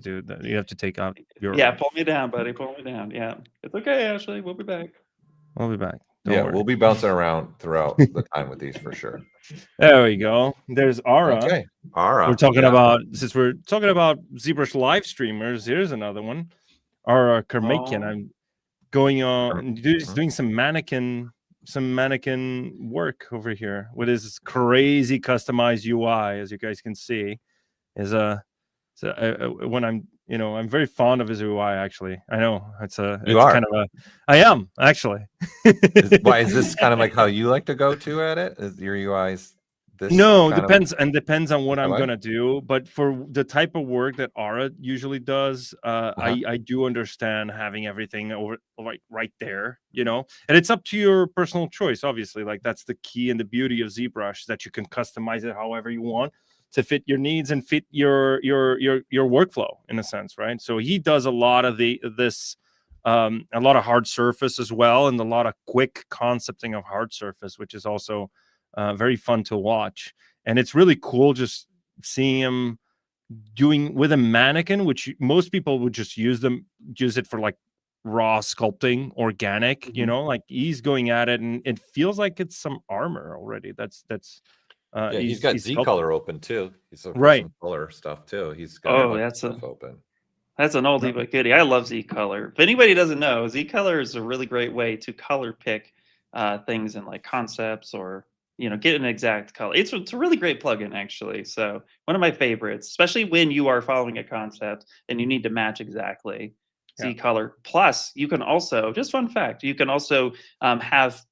do that. You have to take out your. Yeah, pull me down, buddy. Pull me down. Yeah, it's okay, Ashley. We'll be back. We'll be back. Don't worry. We'll be bouncing around throughout the time with these for sure. There we go. There's Ara. Okay, Ara. We're talking about, since we're talking about ZBrush live streamers, here's another one. Ara Kermakian. I'm going on doing some mannequin work over here with his crazy customized UI, as you guys can see. When I'm very fond of his UI. Actually, I know it's kind of a. I am actually. Why is this kind of like how you like to go to at it? Is your UI's this? No, depends on what I'm Okay. gonna do. But for the type of work that Ara usually does, I do understand having everything over like right there, and it's up to your personal choice. Obviously, like that's the key and the beauty of ZBrush, that you can customize it however you want to fit your needs and fit your workflow in a sense, right? So he does a lot of a lot of hard surface as well, and a lot of quick concepting of hard surface, which is also very fun to watch. And it's really cool just seeing him doing with a mannequin, which most people would just use it for like raw sculpting, organic, like he's going at it, and it feels like it's some armor already. He's got Z color open too. He's right some color stuff too. He's got that's stuff open. That's an oldie but goodie. I love Z color. If anybody doesn't know, Z color is a really great way to color pick things in like concepts, or get an exact color. It's a really great plugin actually. So one of my favorites, especially when you are following a concept and you need to match exactly. Z color. Plus, you can also, just fun fact, you can also have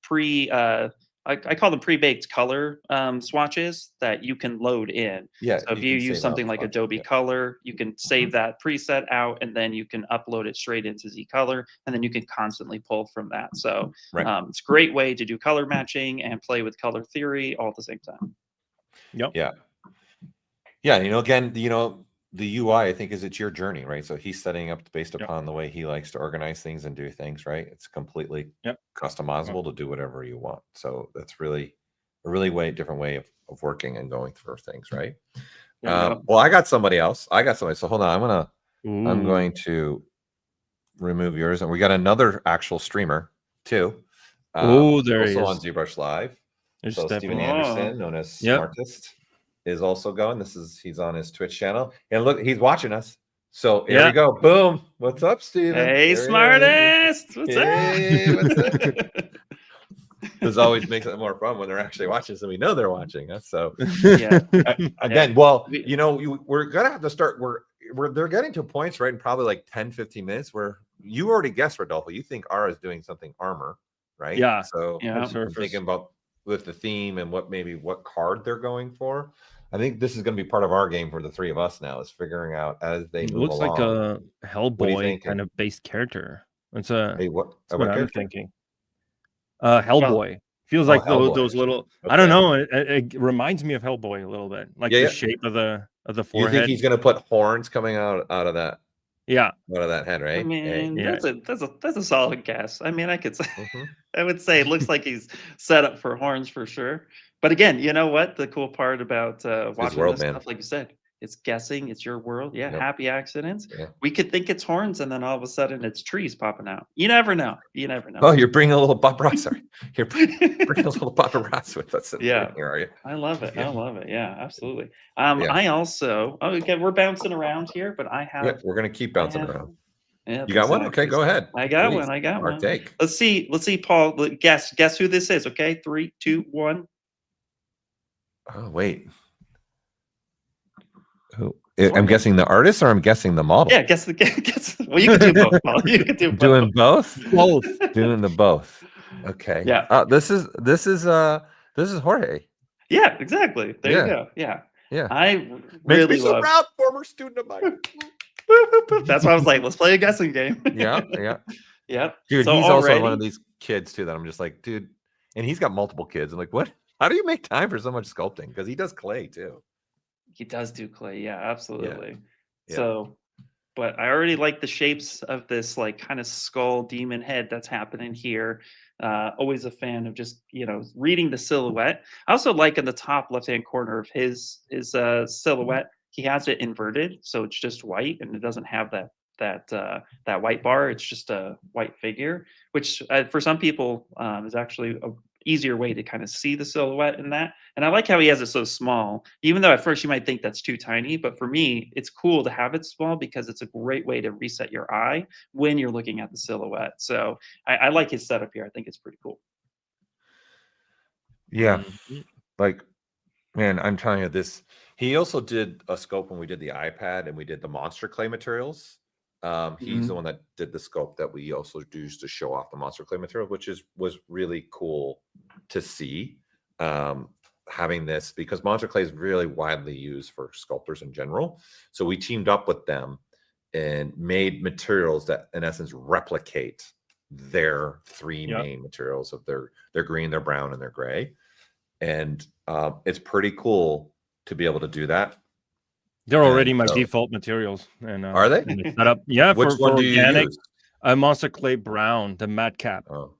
I call them pre-baked color swatches that you can load in. Yeah. So if you use something like Adobe Color, you can save that preset out, and then you can upload it straight into Z Color, and then you can constantly pull from that. So it's a great way to do color matching and play with color theory all at the same time. Yep. Yeah. Again, the UI, I think, it's your journey, right? So he's setting up based upon the way he likes to organize things and do things, right? It's completely customizable to do whatever you want. So that's really a really different way of working and going through things, right? Well, I got somebody else. So hold on, I'm going to remove yours, and we got another actual streamer too. There he is. Also on ZBrush Live. There's So Steven Anderson, known as Smartest, is also going. He's on his Twitch channel, and look, he's watching us. So here we go. Boom. What's up, Steven? Hey, Smartest. What's up? This always makes it more fun when they're actually watching, so we know they're watching us. So again, we're gonna have to start. They're getting to points right in probably like 10-15 minutes where you already guessed, Rodolfo. You think Ara is doing something armor, right? Yeah. So I'm thinking about with the theme and what card they're going for. I think this is going to be part of our game for the three of us now, is figuring out as they move looks along. like a Hellboy kind of based character. It's what I'm thinking. Hellboy feels like those little. I don't know. It reminds me of Hellboy a little bit, like the shape of the forehead. You think he's going to put horns coming out of that? Yeah, out of that head, right? I mean, that's a solid guess. I mean, I could say, I would say it looks like he's set up for horns for sure. But again, you know what? The cool part about watching this stuff, like you said, it's guessing. It's your world. Yeah, happy accidents. Yeah. We could think it's horns, and then all of a sudden it's trees popping out. You never know. You never know. Oh, you're bringing a little Bob Ross. Sorry, you're bringing a little Bob Ross with us. Yeah, here, are you? I love it. I love it. Yeah, absolutely. I also. Okay, we're bouncing around here, but I have. Yeah, we're gonna keep bouncing around. Yeah, you got one? Okay, go ahead. I got one. I got one. Take. Let's see, Paul. Guess who this is? Okay, 3, 2, 1. Oh wait. I'm guessing the artist, or I'm guessing the model. Yeah, guess. Well, you can do both, Paul. You can do both. Doing both. Doing the both. Okay. Yeah. This is Jorge. Yeah, exactly. There you go. Yeah. Yeah. I really Makes me so proud, former student of mine. That's why I was like, let's play a guessing game. Yeah. Dude, so he's also one of these kids too that I'm just like, dude, and he's got multiple kids. I'm like, what? How do you make time for so much sculpting? Because he does clay too. He does do clay. Yeah, absolutely. Yeah. So, but I already like the shapes of this like kind of skull demon head that's happening here. Always a fan of just, reading the silhouette. I also like in the top left-hand corner of his silhouette, he has it inverted. So it's just white and it doesn't have that that white bar. It's just a white figure, which for some people is actually a easier way to kind of see the silhouette in that. And I like how he has it so small, even though at first you might think that's too tiny. But for me, it's cool to have it small because it's a great way to reset your eye when you're looking at the silhouette. So I like his setup here. I think it's pretty cool. Yeah. Like, man, I'm telling you this. He also did a scope when we did the iPad and we did the monster clay materials. He's the one that did the scope that we also used to show off the monster clay material, which was really cool to see. Having this, because monster clay is really widely used for sculptors in general. So we teamed up with them and made materials that in essence replicate their three main materials of their green, their brown, and their gray. And it's pretty cool to be able to do that. They're already my default materials. And are they? Setup, yeah. Which for one do you organic, use? Monster clay brown, the madcap. Oh,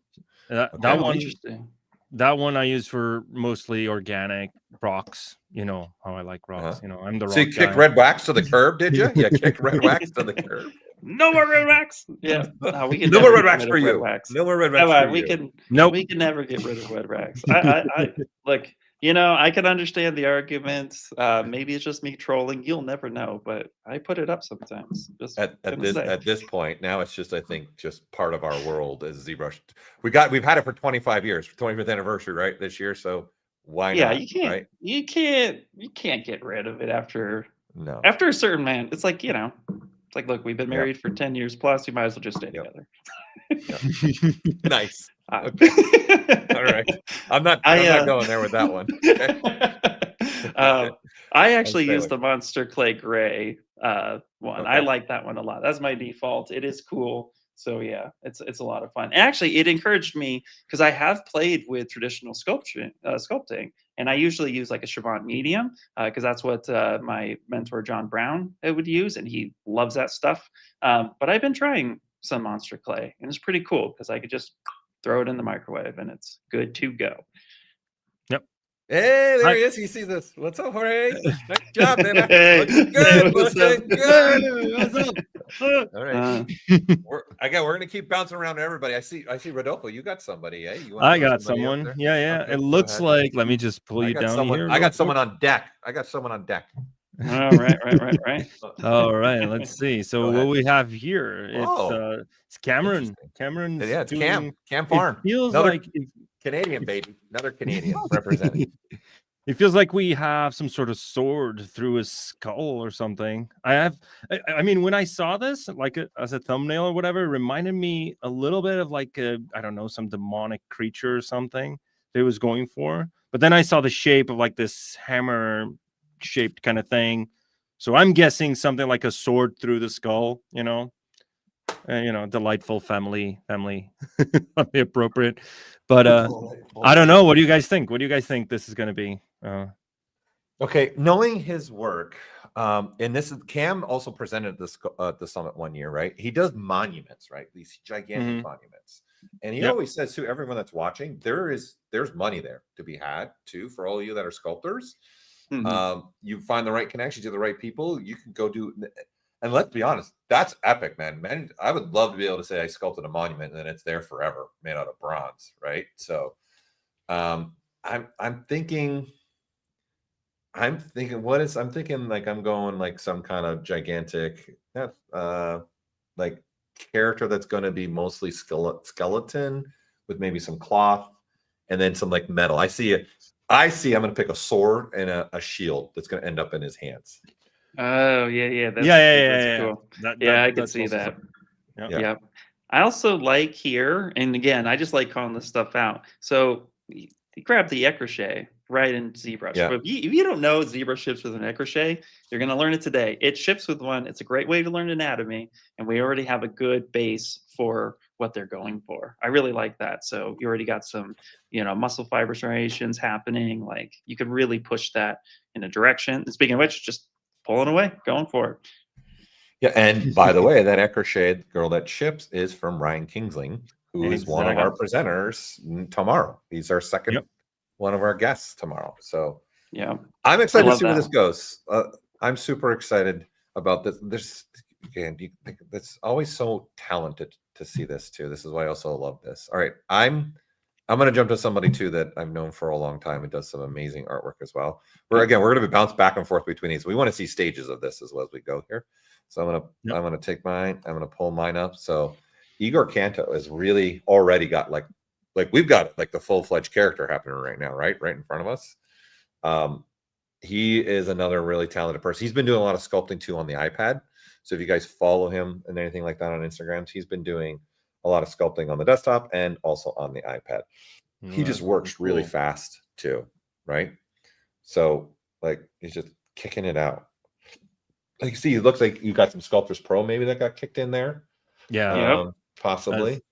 that one. Interesting. That one I use for mostly organic rocks. You know how I like rocks. You know, I'm the rock. So you kicked red wax to the curb, did you? Yeah, kicked red wax to the curb. No more red wax. Yeah, no, we can no never more red get wax rid for of red you. wax. No more red wax for We you. can. Nope. We can never get rid of red wax. I look. You know, I can understand the arguments. Maybe it's just me trolling. You'll never know, but I put it up sometimes. Just At this point, now it's just, I think, just part of our world as ZBrush. We've had it for 25 years, 25th anniversary, right, this year. So why not? You can't. Right? You can't get rid of it after a certain man. It's like, you know, it's like, look, we've been married for 10 years plus. We might as well just stay together. Nice. Okay. All right. I'm not going there with that one. Okay. I actually use the Monster Clay Gray one. Okay. I like that one a lot. That's my default. It is cool. So yeah, it's a lot of fun. Actually, it encouraged me because I have played with traditional sculpting, and I usually use like a Chavant medium because that's what my mentor John Brown would use, and he loves that stuff. But I've been trying some Monster Clay, and it's pretty cool because I could just throw it in the microwave and it's good to go. Yep. Hey, there he is. He sees this. What's up, Jorge? Nice job, man. Looking good. Looking good. What's up? All right. We're gonna keep bouncing around to everybody. I see Rodolfo. You got somebody, eh? I got someone. Yeah. Okay, it looks like. Let me just pull you down here. I got someone on deck. Oh, right. All right, let's see. So what we have here, it's Cameron. Cameron's it's Cam Farn. It feels like Canadian, baby. Another Canadian representing. It feels like we have some sort of sword through his skull or something. I mean, when I saw this, like as a thumbnail or whatever, it reminded me a little bit of like I don't know, some demonic creature or something that it was going for. But then I saw the shape of like this hammer shaped kind of thing, so I'm guessing something like a sword through the skull, delightful family appropriate, but I don't know. What do you guys think this is going to be? Okay, knowing his work, and this is Cam also presented this at the summit one year, right? He does monuments, right? These gigantic monuments, and he always says to everyone that's watching, there's money there to be had too for all of you that are sculptors. You find the right connections to the right people, you can go do, and let's be honest, that's epic, man. I would love to be able to say I sculpted a monument and then it's there forever, made out of bronze, right? So I'm thinking like I'm going like some kind of gigantic like character that's going to be mostly skeleton with maybe some cloth and then some like metal. I'm going to pick a sword and a shield that's going to end up in his hands. Oh, yeah. That's cool. I can see that. Yeah. I also like here, and again, I just like calling this stuff out. So you grab the écrochet right in ZBrush. Yeah. But if you don't know ZBrush ships with an écrochet, you're going to learn it today. It ships with one. It's a great way to learn anatomy, and we already have a good base for what they're going for. I really like that. So you already got some, muscle fiber striations happening. Like you could really push that in a direction. And speaking of which, just pulling away, going for it. Yeah, and by the way, that écrochet girl that ships is from Ryan Kingsling, who is one of our presenters tomorrow. He's our second one of our guests tomorrow. So yeah, I'm excited to see where this goes. I'm super excited about this. again, that's always so talented to see this too. This is why I also love this. All right, I'm going to jump to somebody too that I've known for a long time and does some amazing artwork as well. We're going to bounce back and forth between these. We want to see stages of this as well as we go here. So I'm going to take mine. I'm going to pull mine up. So Igor Canto has really already got like we've got like the full-fledged character happening right now, right in front of us. He is another really talented person. He's been doing a lot of sculpting too on the iPad. So if you guys follow him and anything like that on Instagram, he's been doing a lot of sculpting on the desktop and also on the iPad. He just works really fast too, right? So like he's just kicking it out. Like you see, it looks like you got some Sculptors Pro maybe that got kicked in there. Yeah, possibly.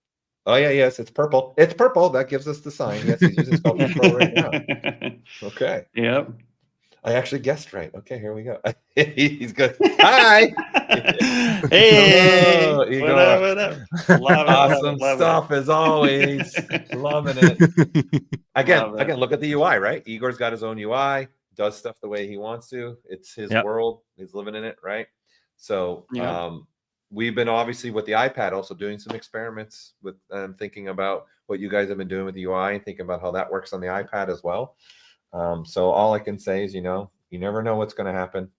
Oh yeah, yes, it's purple. It's purple. That gives us the sign. Yes, he's using Sculptors Pro right now. Okay. Yep. I actually guessed right. Okay, here we go. He's good. Hi. Hey. Hello, what up? Love awesome love stuff as always. Loving it. Again, look at the UI, right? Igor's got his own UI, does stuff the way he wants to. It's his world. He's living in it, right? So we've been obviously with the iPad also doing some experiments with thinking about what you guys have been doing with the UI and thinking about how that works on the iPad as well. So all I can say is, you never know what's going to happen,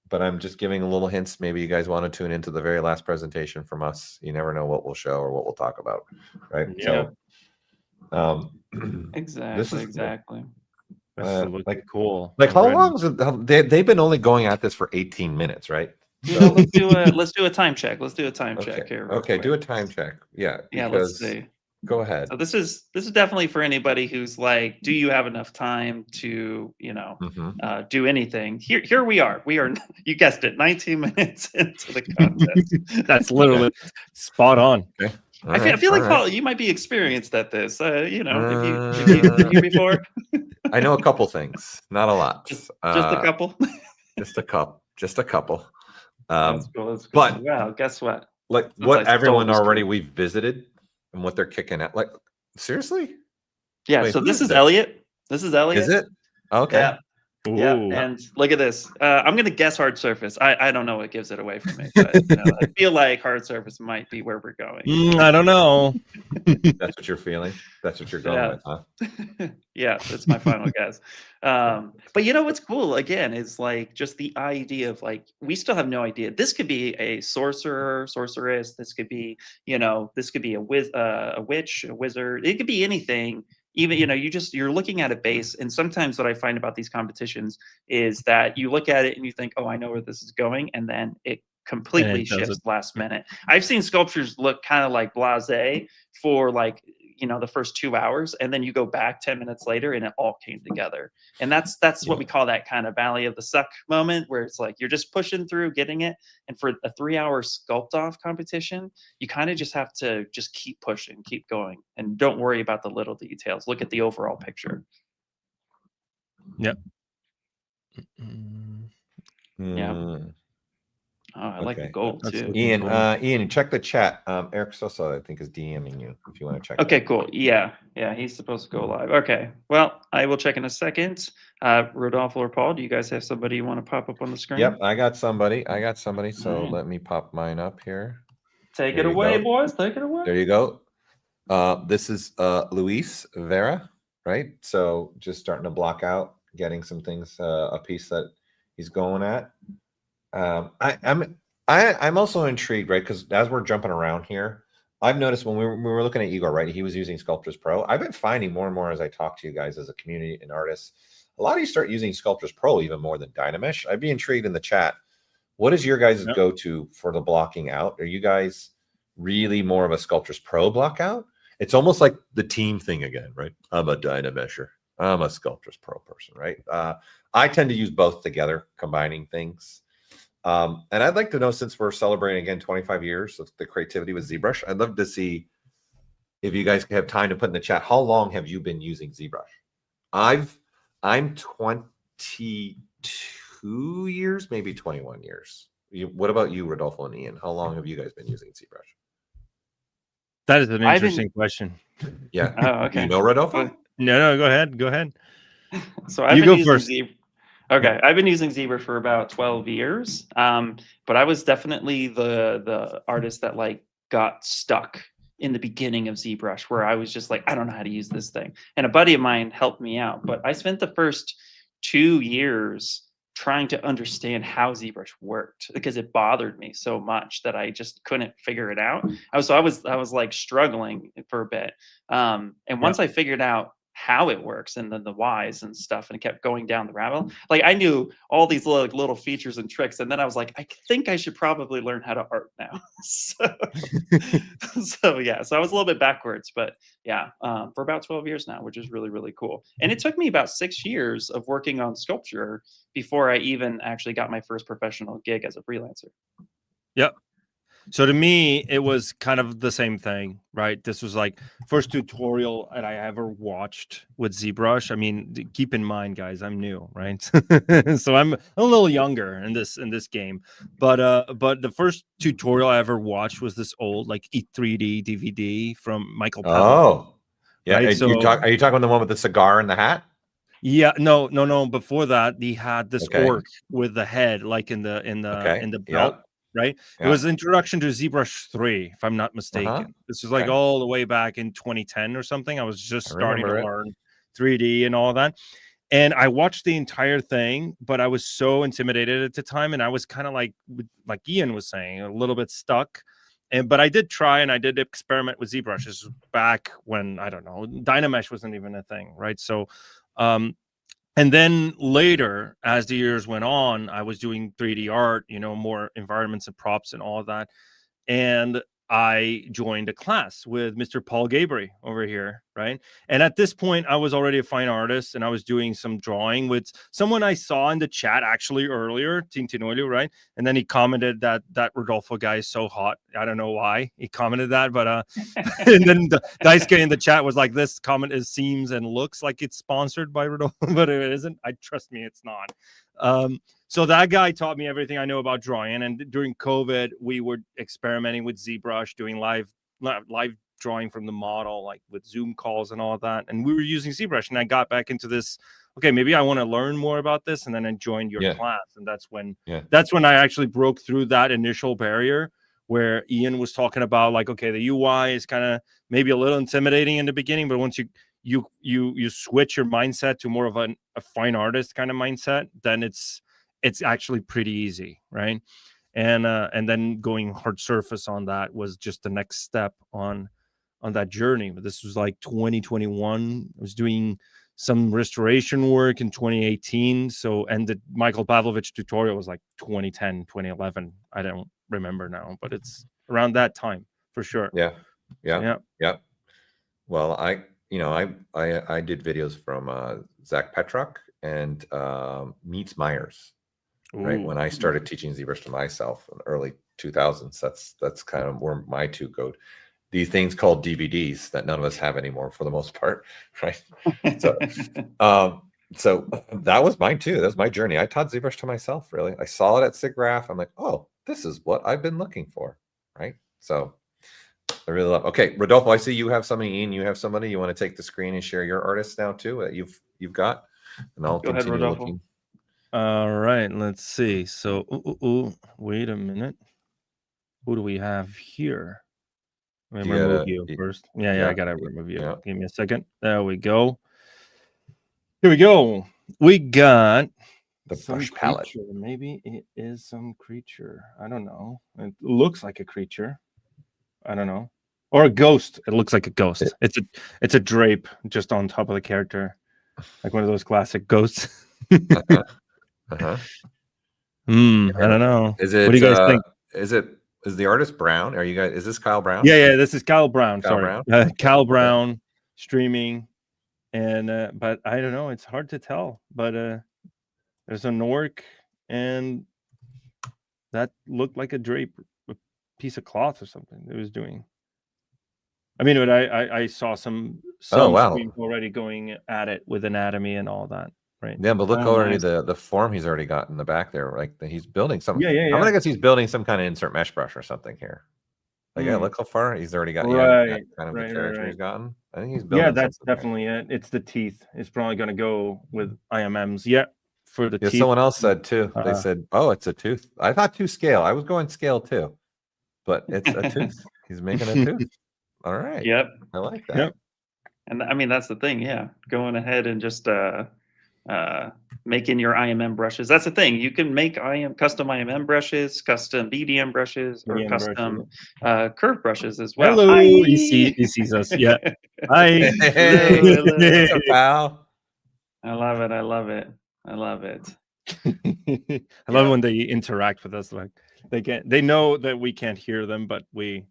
but I'm just giving a little hints. Maybe you guys want to tune into the very last presentation from us. You never know what we'll show or what we'll talk about. Right. Yeah. So, exactly. Like cool. Like how long is it? They've been only going at this for 18 minutes, right? So let's do a time check. Let's do a time check here. Okay, do a time check. Yeah. Yeah, let's see. Go ahead. So this is definitely for anybody who's like, do you have enough time to, do anything? Here we are. We are, you guessed it, 19 minutes into the contest. That's literally spot on. Okay. I feel like Paul, you might be experienced at this. If you before. I know a couple things, not a lot. Just a couple. Just a couple. That's cool. But wow, guess what? Like what everyone already we've visited and what they're kicking at. Like seriously? Yeah. Wait, so this is Elliot. This is Elliot. Is it? Okay. Yeah. Yeah, and look at this. I'm gonna guess hard surface. I don't know what gives it away for me, but I feel like hard surface might be where we're going. I don't know. That's what you're feeling. That's what you're going with, huh? Yeah, that's my final guess. But what's cool again is like just the idea of like we still have no idea. This could be a sorcerer, sorceress. This could be this could be a witch, a wizard. It could be anything. Even you're looking at a base, and sometimes what I find about these competitions is that you look at it and you think, oh, I know where this is going, and then it completely shifts last minute. I've seen sculptures look kind of like blasé for like the first 2 hours, and then you go back 10 minutes later and it all came together. And that's what we call that kind of Valley of the Suck moment, where it's like you're just pushing through, getting it. And for a 3-hour Sculpt-Off competition, you kind of just have to just keep pushing, keep going, and don't worry about the little details. Look at the overall picture. Yep. Yeah. Oh, I like the gold too. Ian, check the chat. Eric Sosa, I think, is DMing you if you want to check. Okay, cool. Yeah, he's supposed to go live. Okay, well, I will check in a second. Rodolfo or Paul, do you guys have somebody you want to pop up on the screen? Yep, I got somebody. So let me pop mine up here. Take it away, boys. Take it away. There you go. This is Luis Vera, right? So just starting to block out, getting some things, a piece that he's going at. I'm also intrigued, right? Because as we're jumping around here, I've noticed when we were looking at Igor, right? He was using Sculptors Pro. I've been finding more and more as I talk to you guys as a community and artists, a lot of you start using Sculptors Pro even more than Dynamesh. I'd be intrigued in the chat. What is your guys' go-to for the blocking out? Are you guys really more of a Sculptors Pro block out? It's almost like the team thing again, right? I'm a Dynamesher. I'm a Sculptors Pro person, right? I tend to use both together, combining things. And I'd like to know, since we're celebrating again 25 years of the creativity with ZBrush, I'd love to see if you guys have time to put in the chat, how long have you been using ZBrush? I'm 22 years, maybe 21 years. What about you, Rodolfo and Ian? How long have you guys been using ZBrush? That is an interesting question. Yeah. Oh, okay. You know Rodolfo? No, go ahead. So you go first. Okay, I've been using ZBrush for about 12 years, but I was definitely the artist that like got stuck in the beginning of ZBrush, where I was just like, I don't know how to use this thing. And a buddy of mine helped me out, but I spent the first 2 years trying to understand how ZBrush worked because it bothered me so much that I just couldn't figure it out. I was like struggling for a bit, and once I figured out how it works and then the whys and stuff and kept going down the rabbit hole, like I knew all these little features and tricks, and then I was like, I think I should probably learn how to art now. so I was a little bit backwards, but yeah, for about 12 years now, which is really, really cool. And it took me about 6 years of working on sculpture before I even actually got my first professional gig as a freelancer. Yep. So to me, it was kind of the same thing, right? This was like first tutorial that I ever watched with ZBrush. I mean, keep in mind, guys, I'm new, right? So I'm a little younger in this game. But the first tutorial I ever watched was this old like E3D DVD from Michael Pavlovich. Oh, yeah. Right? Are you talking about the one with the cigar and the hat? Yeah, no. Before that, he had this orc with the head, like in the belt. Right, it was introduction to ZBrush 3, if I'm not mistaken. This was like all the way back in 2010 or something. I was just starting to learn 3D and all that, and I watched the entire thing, but I was so intimidated at the time, and I was kind of like Ian was saying, a little bit stuck. But I did try, and I did experiment with ZBrush. This was back when, I don't know, Dynamesh wasn't even a thing, right? So and then later, as the years went on, I was doing 3D art, more environments and props and all of that. And I joined a class with Mr. Paul Gabry over here, right? And at this point, I was already a fine artist, and I was doing some drawing with someone I saw in the chat actually earlier, Tintinolio, right? And then he commented that Rodolfo guy is so hot. I don't know why he commented that, but and then the dice guy in the chat was like, this comment seems and looks like it's sponsored by Rodolfo, but it isn't. Trust me, it's not. So that guy taught me everything I know about drawing. And during COVID, we were experimenting with ZBrush, doing live drawing from the model, like with Zoom calls and all of that. And we were using ZBrush. And I got back into this. Okay, maybe I want to learn more about this. And then I joined your class. And that's when I actually broke through that initial barrier where Ian was talking about, like, okay, the UI is kind of maybe a little intimidating in the beginning, but once you switch your mindset to more of a fine artist kind of mindset, then it's actually pretty easy, right? And then going hard surface on that was just the next step on that journey. But this was like 2021. I was doing some restoration work in 2018. And the Michael Pavlovich tutorial was like 2010, 2011. I don't remember now, but it's around that time for sure. Yeah. Well, I did videos from Zach Petrock and Meets Myers. Right, when I started teaching ZBrush to myself in the early 2000s, that's kind of where my two go. These things called DVDs that none of us have anymore for the most part, right? So, so that was mine too. That was my journey. I taught ZBrush to myself. Really, I saw it at SIGGRAPH. I'm like, oh, this is what I've been looking for, right? So I really love. Okay, Rodolfo, I see you have somebody. Ian, you have somebody. You want to take the screen and share your artists now too that you've got, and I'll continue looking. All right, let's see. So, wait a minute. Who do we have here? Let me remove you first. Yeah, I gotta remove you. Yeah. Give me a second. There we go. Here we go. We got the brush palette. Maybe it is some creature. I don't know. It looks like a creature. I don't know. Or a ghost. It looks like a ghost. It's a drape just on top of the character, like one of those classic ghosts. I don't know. Is it? What do you guys think? Is the artist Brown? Are you guys? Is this Kyle Brown? Yeah. This is Kyle Brown. Brown? Kyle Brown streaming, and but I don't know. It's hard to tell. But there's an orc, and that looked like a drape, a piece of cloth or something. It was doing. I mean, but I saw some streams already going at it with anatomy and all that. Right. Yeah, but look already the form he's already got in the back there. Like he's building some. I'm gonna guess he's building some kind of insert mesh brush or something here. Like look how far he's already got. Kind of the character he's gotten. I think he's building. Yeah, that's definitely it. It's the teeth. It's probably gonna go with IMMs. Yeah, for the Yeah, teeth. someone else said too. They Uh, said, "Oh, it's a tooth." I thought 2 scale. I was going scale too, but it's a tooth. He's making a tooth. All right. Yep. I like that. Yep. And I mean, that's the thing. Yeah. Going ahead and just making your IMM brushes. That's the thing. You can make custom IMM brushes, custom BDM brushes, or BDM brushes. custom curve brushes as well. Hello. Hi. He sees us. Yeah. Hi. Hey, Hello. what's up, pal? I love it. I love it. I love it. I love when they interact with us. Like they know that we can't hear them, but we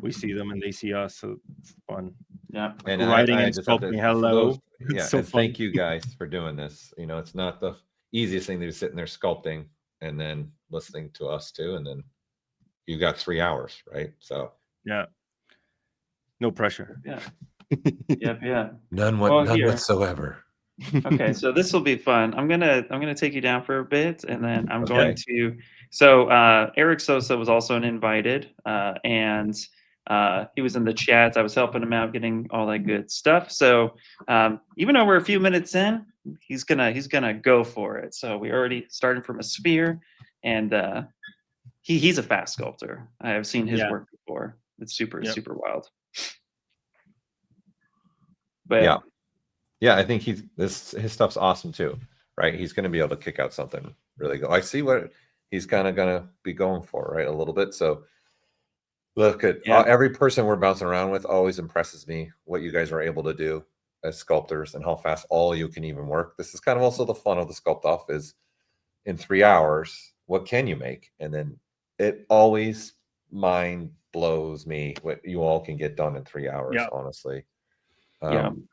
see them and they see us. So it's fun. Yeah. And Writing I and just have to, sculpting. for Hello. those- yeah, It's so and fun. thank you guys for doing this. You know, it's not the easiest thing to be sitting there sculpting and then listening to us too. And then you got 3 hours, right? So Yeah. No pressure. Yeah. Yep. Yeah. none here. whatsoever. Okay, so this will be fun. I'm gonna take you down for a bit, and then I'm Okay. going to. So Eric Sosa was also an invited, and he was in the chat. I was helping him out, getting all that good stuff. So even though we're a few minutes in, he's gonna go for it. So we already started from a sphere, and he's a fast sculptor. I have seen his work before. It's super wild. But Yeah. Yeah, I think his stuff's awesome too, right? He's going to be able to kick out something really good. I see what he's kind of going to be going for, right? A little bit. So look at every person we're bouncing around with always impresses me what you guys are able to do as sculptors and how fast all you can even work. This is kind of also the fun of the Sculpt-Off is in 3 hours, what can you make? And then it always mind blows me what you all can get done in 3 hours, honestly.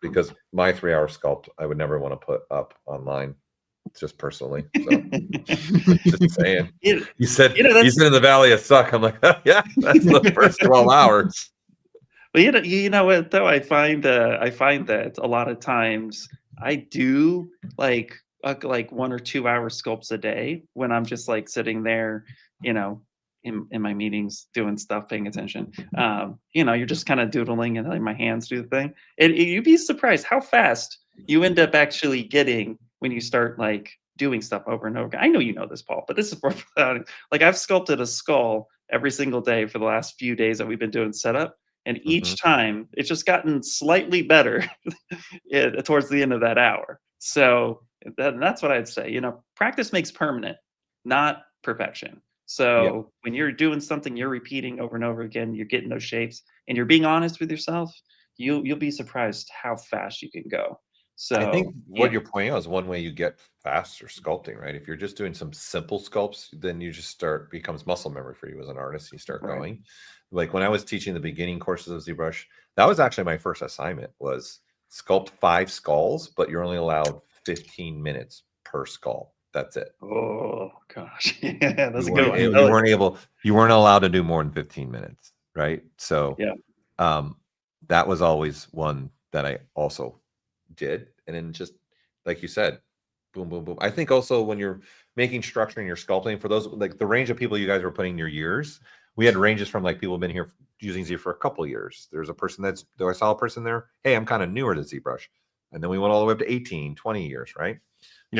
Because my 3-hour sculpt, I would never want to put up online, just personally. So just saying. You said he's in the Valley of Suck. I'm like, yeah, that's the first 12 hours. But you know what though, I find that a lot of times I do like 1 or 2 hour sculpts a day when I'm just like sitting there, you know, in my meetings doing stuff, paying attention. You know, you're just kind of doodling and letting my hands do the thing. And you'd be surprised how fast you end up actually getting when you start like doing stuff over and over again. I know you know this, Paul, but this is for like I've sculpted a skull every single day for the last few days that we've been doing setup. And each time it's just gotten slightly better towards the end of that hour. So that's what I'd say. You know, practice makes permanent, not perfection. So when you're doing something, you're repeating over and over again, you're getting those shapes and you're being honest with yourself, you'll be surprised how fast you can go. So I think what you're pointing out is one way you get faster sculpting, right? If you're just doing some simple sculpts, then you just becomes muscle memory for you as an artist. You start going. Like when I was teaching the beginning courses of ZBrush, that was actually my first assignment was sculpt 5 skulls, but you're only allowed 15 minutes per skull. That's it. Oh gosh. Yeah, that's you a good weren't one. You weren't allowed to do more than 15 minutes, right? So that was always one that I also did. And then just like you said, boom, boom, boom. I think also when you're making structure and you're sculpting, for those like the range of people you guys were putting your years, we had ranges from like people have been here using Z for a couple of years. There's a person I saw a person there, hey, I'm kind of newer to ZBrush. And then we went all the way up to 18, 20 years, right?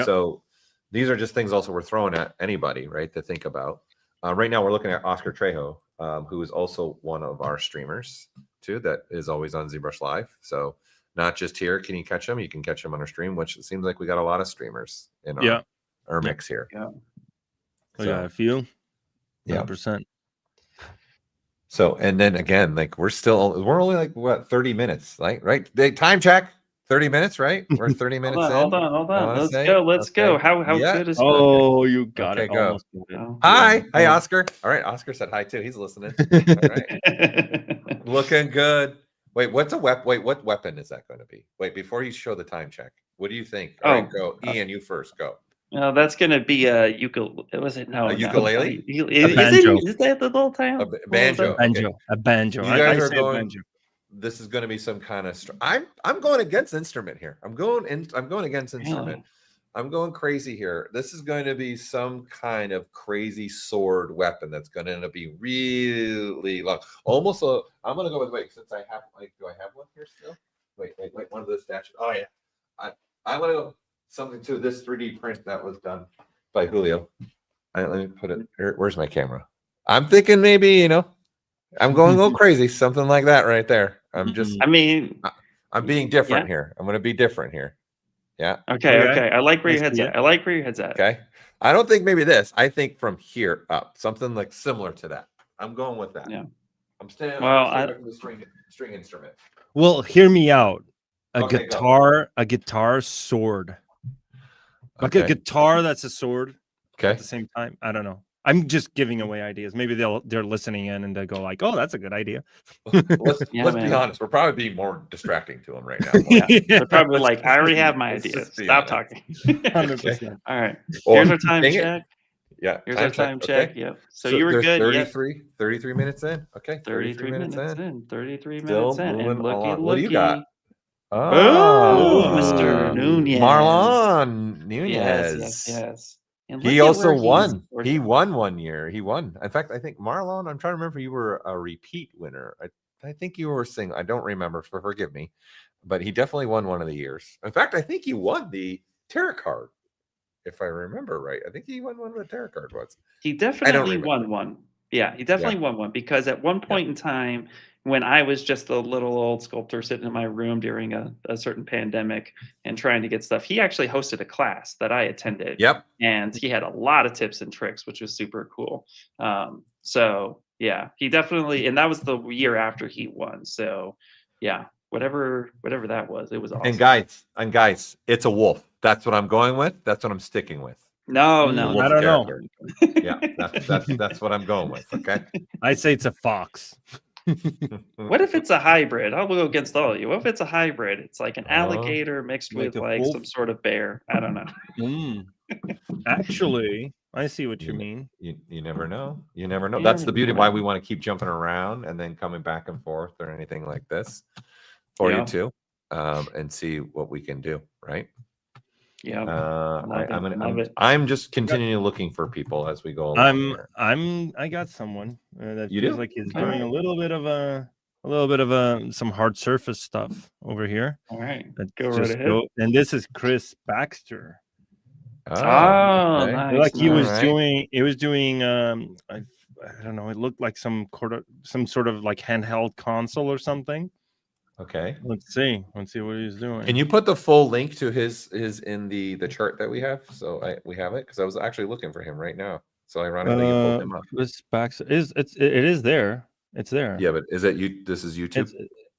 So these are just things also we're throwing at anybody, right, to think about. Right now we're looking at Oscar Trejo, who is also one of our streamers too, that is always on ZBrush Live. So not just here can you catch him, you can catch him on our stream, which it seems like we got a lot of streamers in our mix here. We got a few. 100%. So, and then again, like we're only like what 30 minutes, like right? Time check, 30 minutes, right? We're 30 minutes Hold on. Let's go. How good is you got it. Go. It. Hi, Oscar. All right, Oscar said hi too. He's listening. All right, looking good. Wait, what weapon is that going to be? Wait, before you show the time check, what do you think? All right, go, Ian. You first. Go. No, that's gonna be a ukulele. Was it no? A ukulele? A banjo. Is that the little time? A banjo. A banjo. You guys are going. Banjo. This is going to be some kind of. I'm going against instrument here. I'm going against instrument. Really? I'm going crazy here. This is going to be some kind of crazy sword weapon that's going to end up being really long. Almost a. I'm going to go with since I have do I have one here still? Wait. One of those statues. Oh yeah. I'm going to go something to this 3D print that was done by Julio. Let me put it. Where's my camera? I'm thinking maybe, you know, I'm going a little crazy, something like that right there. I'm just, I mean, I'm being different here. I'm going to be different here. Yeah. Okay. I like where your head's at. I like where your head's at. Okay. I don't think maybe this. I think from here up, something like similar to that. I'm going with that. Yeah. I'm staying. Well, I'm staying with the string instrument. Well, hear me out. A Okay, guitar sword. Like a guitar that's a sword. Okay. At the same time, I don't know. I'm just giving away ideas. Maybe they're listening in and they go like, "Oh, that's a good idea." Let's be honest. We're probably being more distracting to them right now. They're probably like, "I already have my idea. Stop talking." 100%. All right. Here's our time check. Yeah. Here's our time check. Okay. Yep. So you were good. 33 minutes in. Okay. 33 minutes in. 33 Still minutes in. And looky. What do you got? Oh, Mr. Nunez. Marlon Nunez. Yes. And He also won. He won one year. He won. In fact, I think Marlon, I'm trying to remember, you were a repeat winner. I think you were single. I don't remember, so forgive me. But he definitely won one of the years. In fact, I think he won the tarot card, if I remember right. I think he won one of the tarot card ones. He definitely won one. Yeah, he definitely won one, because at one point in time, when I was just a little old sculptor sitting in my room during a certain pandemic and trying to get stuff, he actually hosted a class that I attended. Yep. And he had a lot of tips and tricks, which was super cool. So yeah, he definitely, and that was the year after he won. So yeah, whatever that was, it was awesome. And guys, it's a wolf. That's what I'm going with. That's what I'm sticking with. No, I don't know. Yeah, that's what I'm going with. Okay. I say it's a fox. What if it's a hybrid? I'll go against all of you. What if it's a hybrid? It's like an alligator mixed with like some sort of bear. I don't know. Actually, I see what you mean. You never know. You never know. That's the beauty of why we want to keep jumping around and then coming back and forth or anything like this for you too, and see what we can do. Right. Yeah. I'm just continuing looking for people as we go along. I got someone that you feels do? like he's doing a little bit of some hard surface stuff over here. All right. Go right ahead. And this is Chris Baxter. Oh, nice. Like he was doing I don't know, it looked like some sort of like handheld console or something. Okay. Let's see what he's doing. Can you put the full link to his in the chart that we have? So we have it, because I was actually looking for him right now. So ironically, you pulled him up. This Baxter it is there. It's there. Yeah, but is it you? This is YouTube,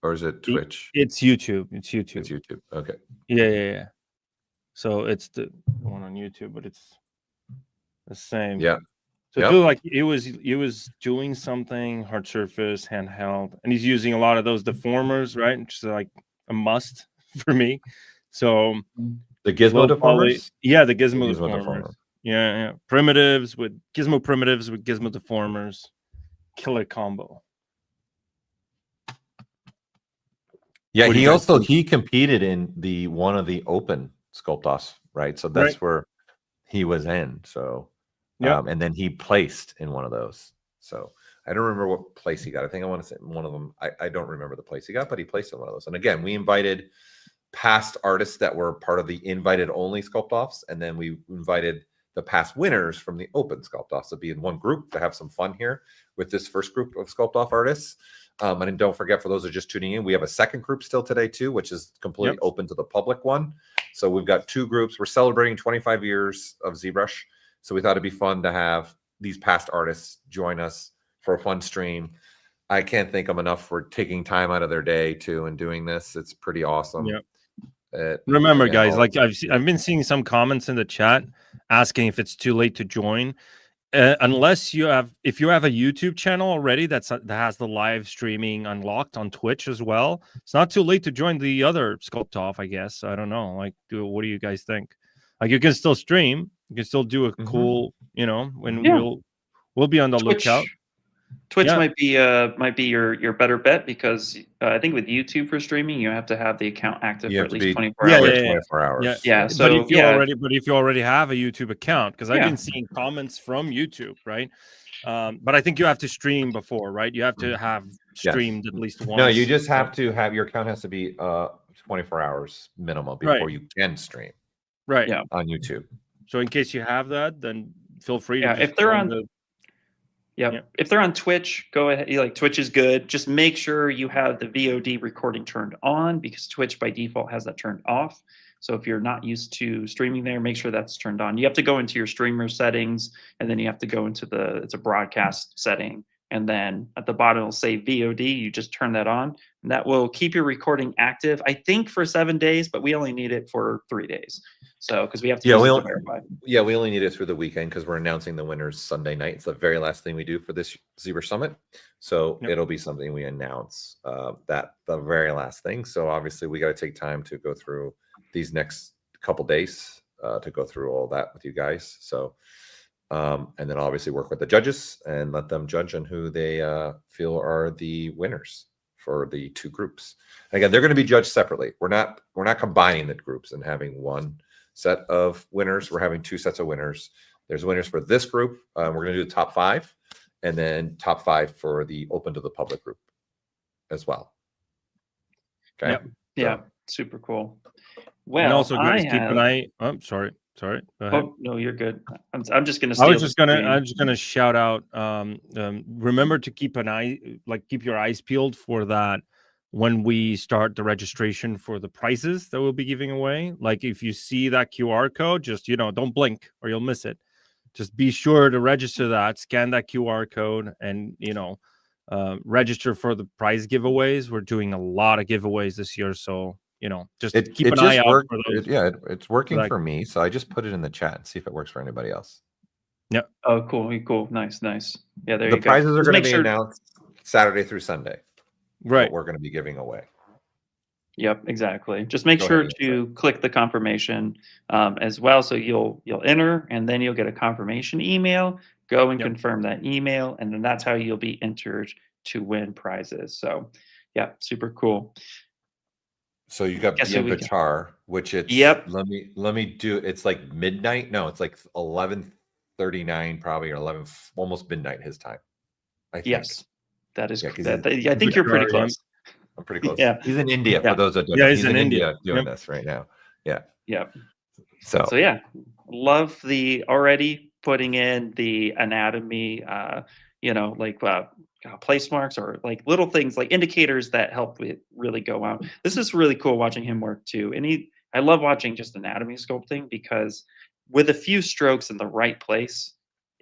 or is it Twitch? It's YouTube. It's YouTube. It's YouTube. Okay. Yeah. So it's the one on YouTube, but it's the same. Yeah. So I feel like it was doing something hard surface, handheld, and he's using a lot of those deformers, right? Which is like a must for me. So the gizmo deformers? The gizmo deformers. Yeah. Primitives with gizmo deformers. Killer combo. Yeah, he competed in one of the open Sculpt-Offs, right? So that's where he was in. So and then he placed in one of those. So I don't remember what place he got. I think I want to say one of them. I don't remember the place he got, but he placed in one of those. And again, we invited past artists that were part of the invited only Sculpt-Offs, and then we invited the past winners from the open Sculpt-Offs to be in one group to have some fun here with this first group of Sculpt-Off artists. And don't forget, for those who are just tuning in, we have a second group still today too, which is completely open to the public one. So we've got two groups. We're celebrating 25 years of ZBrush. So we thought it'd be fun to have these past artists join us for a fun stream. I can't thank them enough for taking time out of their day too and doing this. It's pretty awesome. Remember, guys, like I've been seeing some comments in the chat asking if it's too late to join. If you have a YouTube channel already that has the live streaming unlocked on Twitch as well, it's not too late to join the other Sculpt-Off, I guess. I don't know. Like, what do you guys think? Like, you can still stream. You can still do a cool, we'll be on the lookout. Twitch might be your better bet, because I think with YouTube for streaming, you have to have the account active for at least 24 hours. 24 hours. Yeah. So but if you already have a YouTube account, because I've been seeing comments from YouTube, right? But I think you have to stream before, right? You have to have streamed at least once. No, you just have to have your account has to be 24 hours minimum before you can stream. Right. Yeah. on YouTube. So in case you have that, then feel free to Yeah, just if they're go on, Yeah. if they're on Twitch, go ahead. Like Twitch is good. Just make sure you have the VOD recording turned on, because Twitch by default has that turned off. So if you're not used to streaming there, make sure that's turned on. You have to go into your streamer settings, and then you have to go into it's a broadcast setting. And then at the bottom, it'll say VOD. You just turn that on, and that will keep your recording active, I think, for 7 days, but we only need it for 3 days. So, because we have to use it to verify. Yeah, we only need it through the weekend because we're announcing the winners Sunday night. It's the very last thing we do for this ZBrush Summit. So it'll be something we announce that the very last thing. So obviously we got to take time to go through these next couple days to go through all that with you guys. So, and then obviously work with the judges and let them judge on who they feel are the winners for the 2 groups. And again, they're going to be judged separately. We're not combining the groups and having one set of winners. We're having 2 sets of winners. There's winners for this group. We're going to do the top 5, and then top 5 for the open to the public group as well. Okay. Yep. Yeah, super cool. Well, and also, guys, keep an eye. Oh, sorry. Go ahead. Oh no, you're good. I'm just gonna. I was just gonna shout out. Remember to keep an eye, keep your eyes peeled for that when we start the registration for the prizes that we'll be giving away. Like if you see that QR code, just don't blink or you'll miss it. Just be sure to register that, scan that QR code, and register for the prize giveaways. We're doing a lot of giveaways this year, so just keep an eye out for those. It's working for me, so I just put it in the chat and see if it works for anybody else. Yeah. Oh, cool. Nice. Yeah, there you go. The prizes are going to be announced Saturday through Sunday. Right. We're going to be giving away. Yep, exactly. Just make sure to click the confirmation as well. So you'll enter, and then you'll get a confirmation email. Go and confirm that email, and then that's how you'll be entered to win prizes. So, yeah, super cool. So you got the avatar, which it's let me do. It's like midnight. No, it's like 11:39 probably, or 11, almost midnight his time. I think. Yes. That is. I think you're pretty close. I'm pretty close. Yeah. He's in India for those that don't know. He's in India doing this right now. Yeah. Yeah. So yeah, love the already putting in the anatomy, place marks or like little things like indicators that help it really go out. This is really cool watching him work too. And I love watching just anatomy sculpting, because with a few strokes in the right place,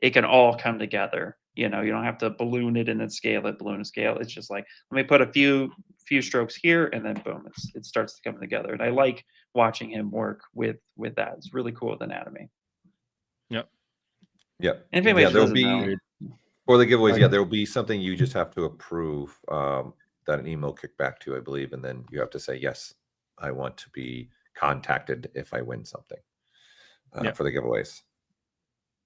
it can all come together. You don't have to balloon it and then scale it, balloon and scale. It's just like, let me put a few strokes here, and then boom, it starts to come together. And I like watching him work with that. It's really cool with anatomy. Yep. Yep. And if anybody there'll be for the giveaways. Yeah, there will be something you just have to approve that an email kick back to, I believe, and then you have to say yes, I want to be contacted if I win something for the giveaways.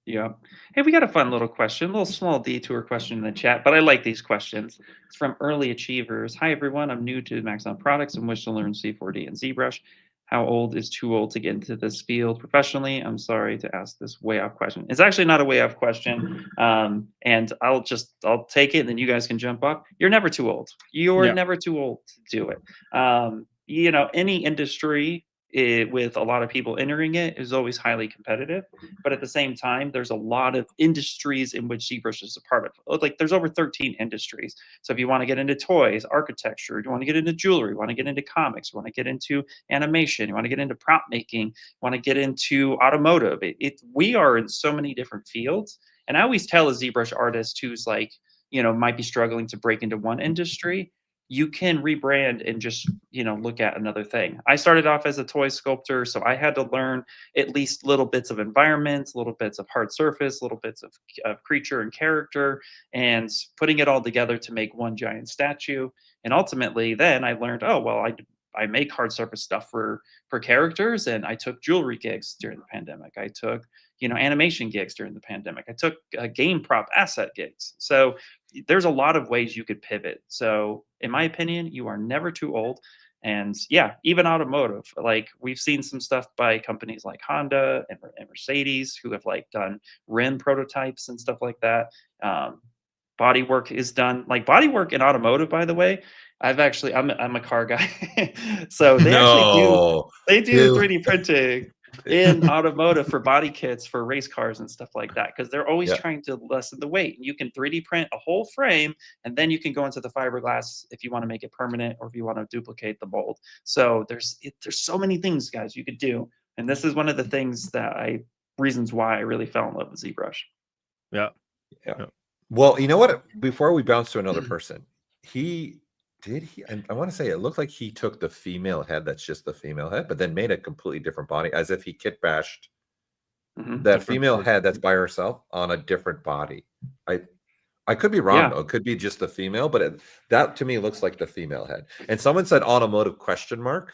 Yeah. Hey, we got a fun little question, a little small detour question in the chat, but I like these questions. It's from Early Achievers. Hi, everyone. I'm new to Maxon products and wish to learn C4D and ZBrush. How old is too old to get into this field professionally? I'm sorry to ask this way off question. It's actually not a way off question. And I'll take it, and then you guys can jump up. You're never too old. You're never too old to do it. Any industry with a lot of people entering it is always highly competitive, but at the same time, there's a lot of industries in which ZBrush is a part of. Like there's over 13 industries. So if you want to get into toys, architecture, you want to get into jewelry, you want to get into comics, you want to get into animation, you want to get into prop making, you want to get into automotive. We are in so many different fields. And I always tell a ZBrush artist who's like, might be struggling to break into one industry, you can rebrand and just, look at another thing. I started off as a toy sculptor, so I had to learn at least little bits of environments, little bits of hard surface, little bits of creature and character, and putting it all together to make one giant statue. And ultimately, then I learned, I make hard surface stuff for characters, and I took jewelry gigs during the pandemic. I took, animation gigs during the pandemic. I took game prop asset gigs. So there's a lot of ways you could pivot. So in my opinion, you are never too old. And yeah, even automotive, like we've seen some stuff by companies like Honda and Mercedes who have done rim prototypes and stuff like that. Bodywork is done, like bodywork in automotive, by the way. I'm a car guy. So they actually do 3D printing in automotive for body kits for race cars and stuff like that, because they're always Yeah. trying to lessen the weight. You can 3D print a whole frame, and then you can go into the fiberglass if you want to make it permanent or if you want to duplicate the mold. So there's so many things, guys, you could do, and this is one of the things reasons why I really fell in love with ZBrush. Yeah. Well, you know what? Before we bounce to another person, I want to say it looked like he took the female head that's just the female head, but then made a completely different body, as if he kit bashed that Different female person. head that's by herself on a different body. I could be wrong, Yeah. though. It could be just the female, but that to me looks like the female head. And someone said automotive question mark.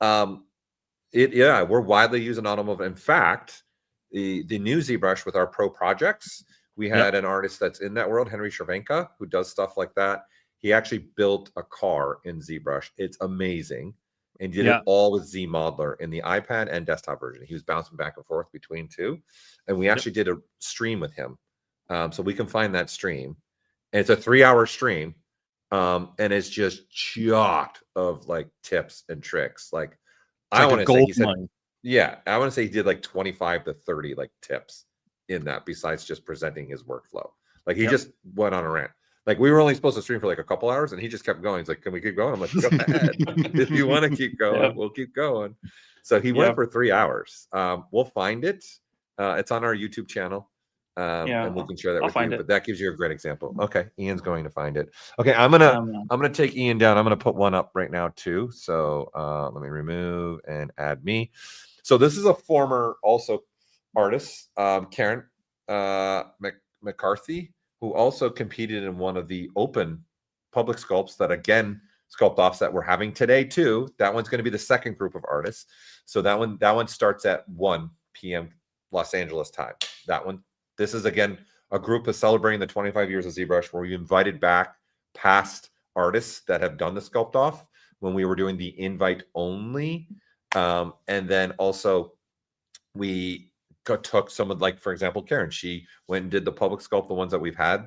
We're widely used in automotive. In fact, the new ZBrush with our pro projects, we had an artist that's in that world, Henry Cervenka, who does stuff like that. He actually built a car in ZBrush. It's amazing. And did it all with ZModeler in the iPad and desktop version. He was bouncing back and forth between two. And we actually did a stream with him. So we can find that stream. And it's a 3-hour stream. And it's just chocked of like tips and tricks. Like I want to say he said, I want to say he did like 25 to 30 like tips in that, besides just presenting his workflow. Like he just went on a rant. Like we were only supposed to stream for like a couple hours, and he just kept going. He's like, "Can we keep going?" I'm like, "Go ahead. If you want to keep going, we'll keep going." So he went for 3 hours. We'll find it. It's on our YouTube channel, and we can share that with you. But that gives you a great example. Okay, Ian's going to find it. Okay, I'm gonna take Ian down. I'm gonna put one up right now too. So let me remove and add me. So this is a former also artist, Karen McCarthy, who also competed in one of the open public sculpts that, again, Sculpt-Offs that we're having today too. That one's going to be the second group of artists. So that one starts at 1 p.m. Los Angeles time. This is, again, a group of celebrating the 25 years of ZBrush, where we invited back past artists that have done the Sculpt-Off when we were doing the invite only. And then also we took some of, like, for example, Karen, she went and did the public sculpt, the ones that we've had,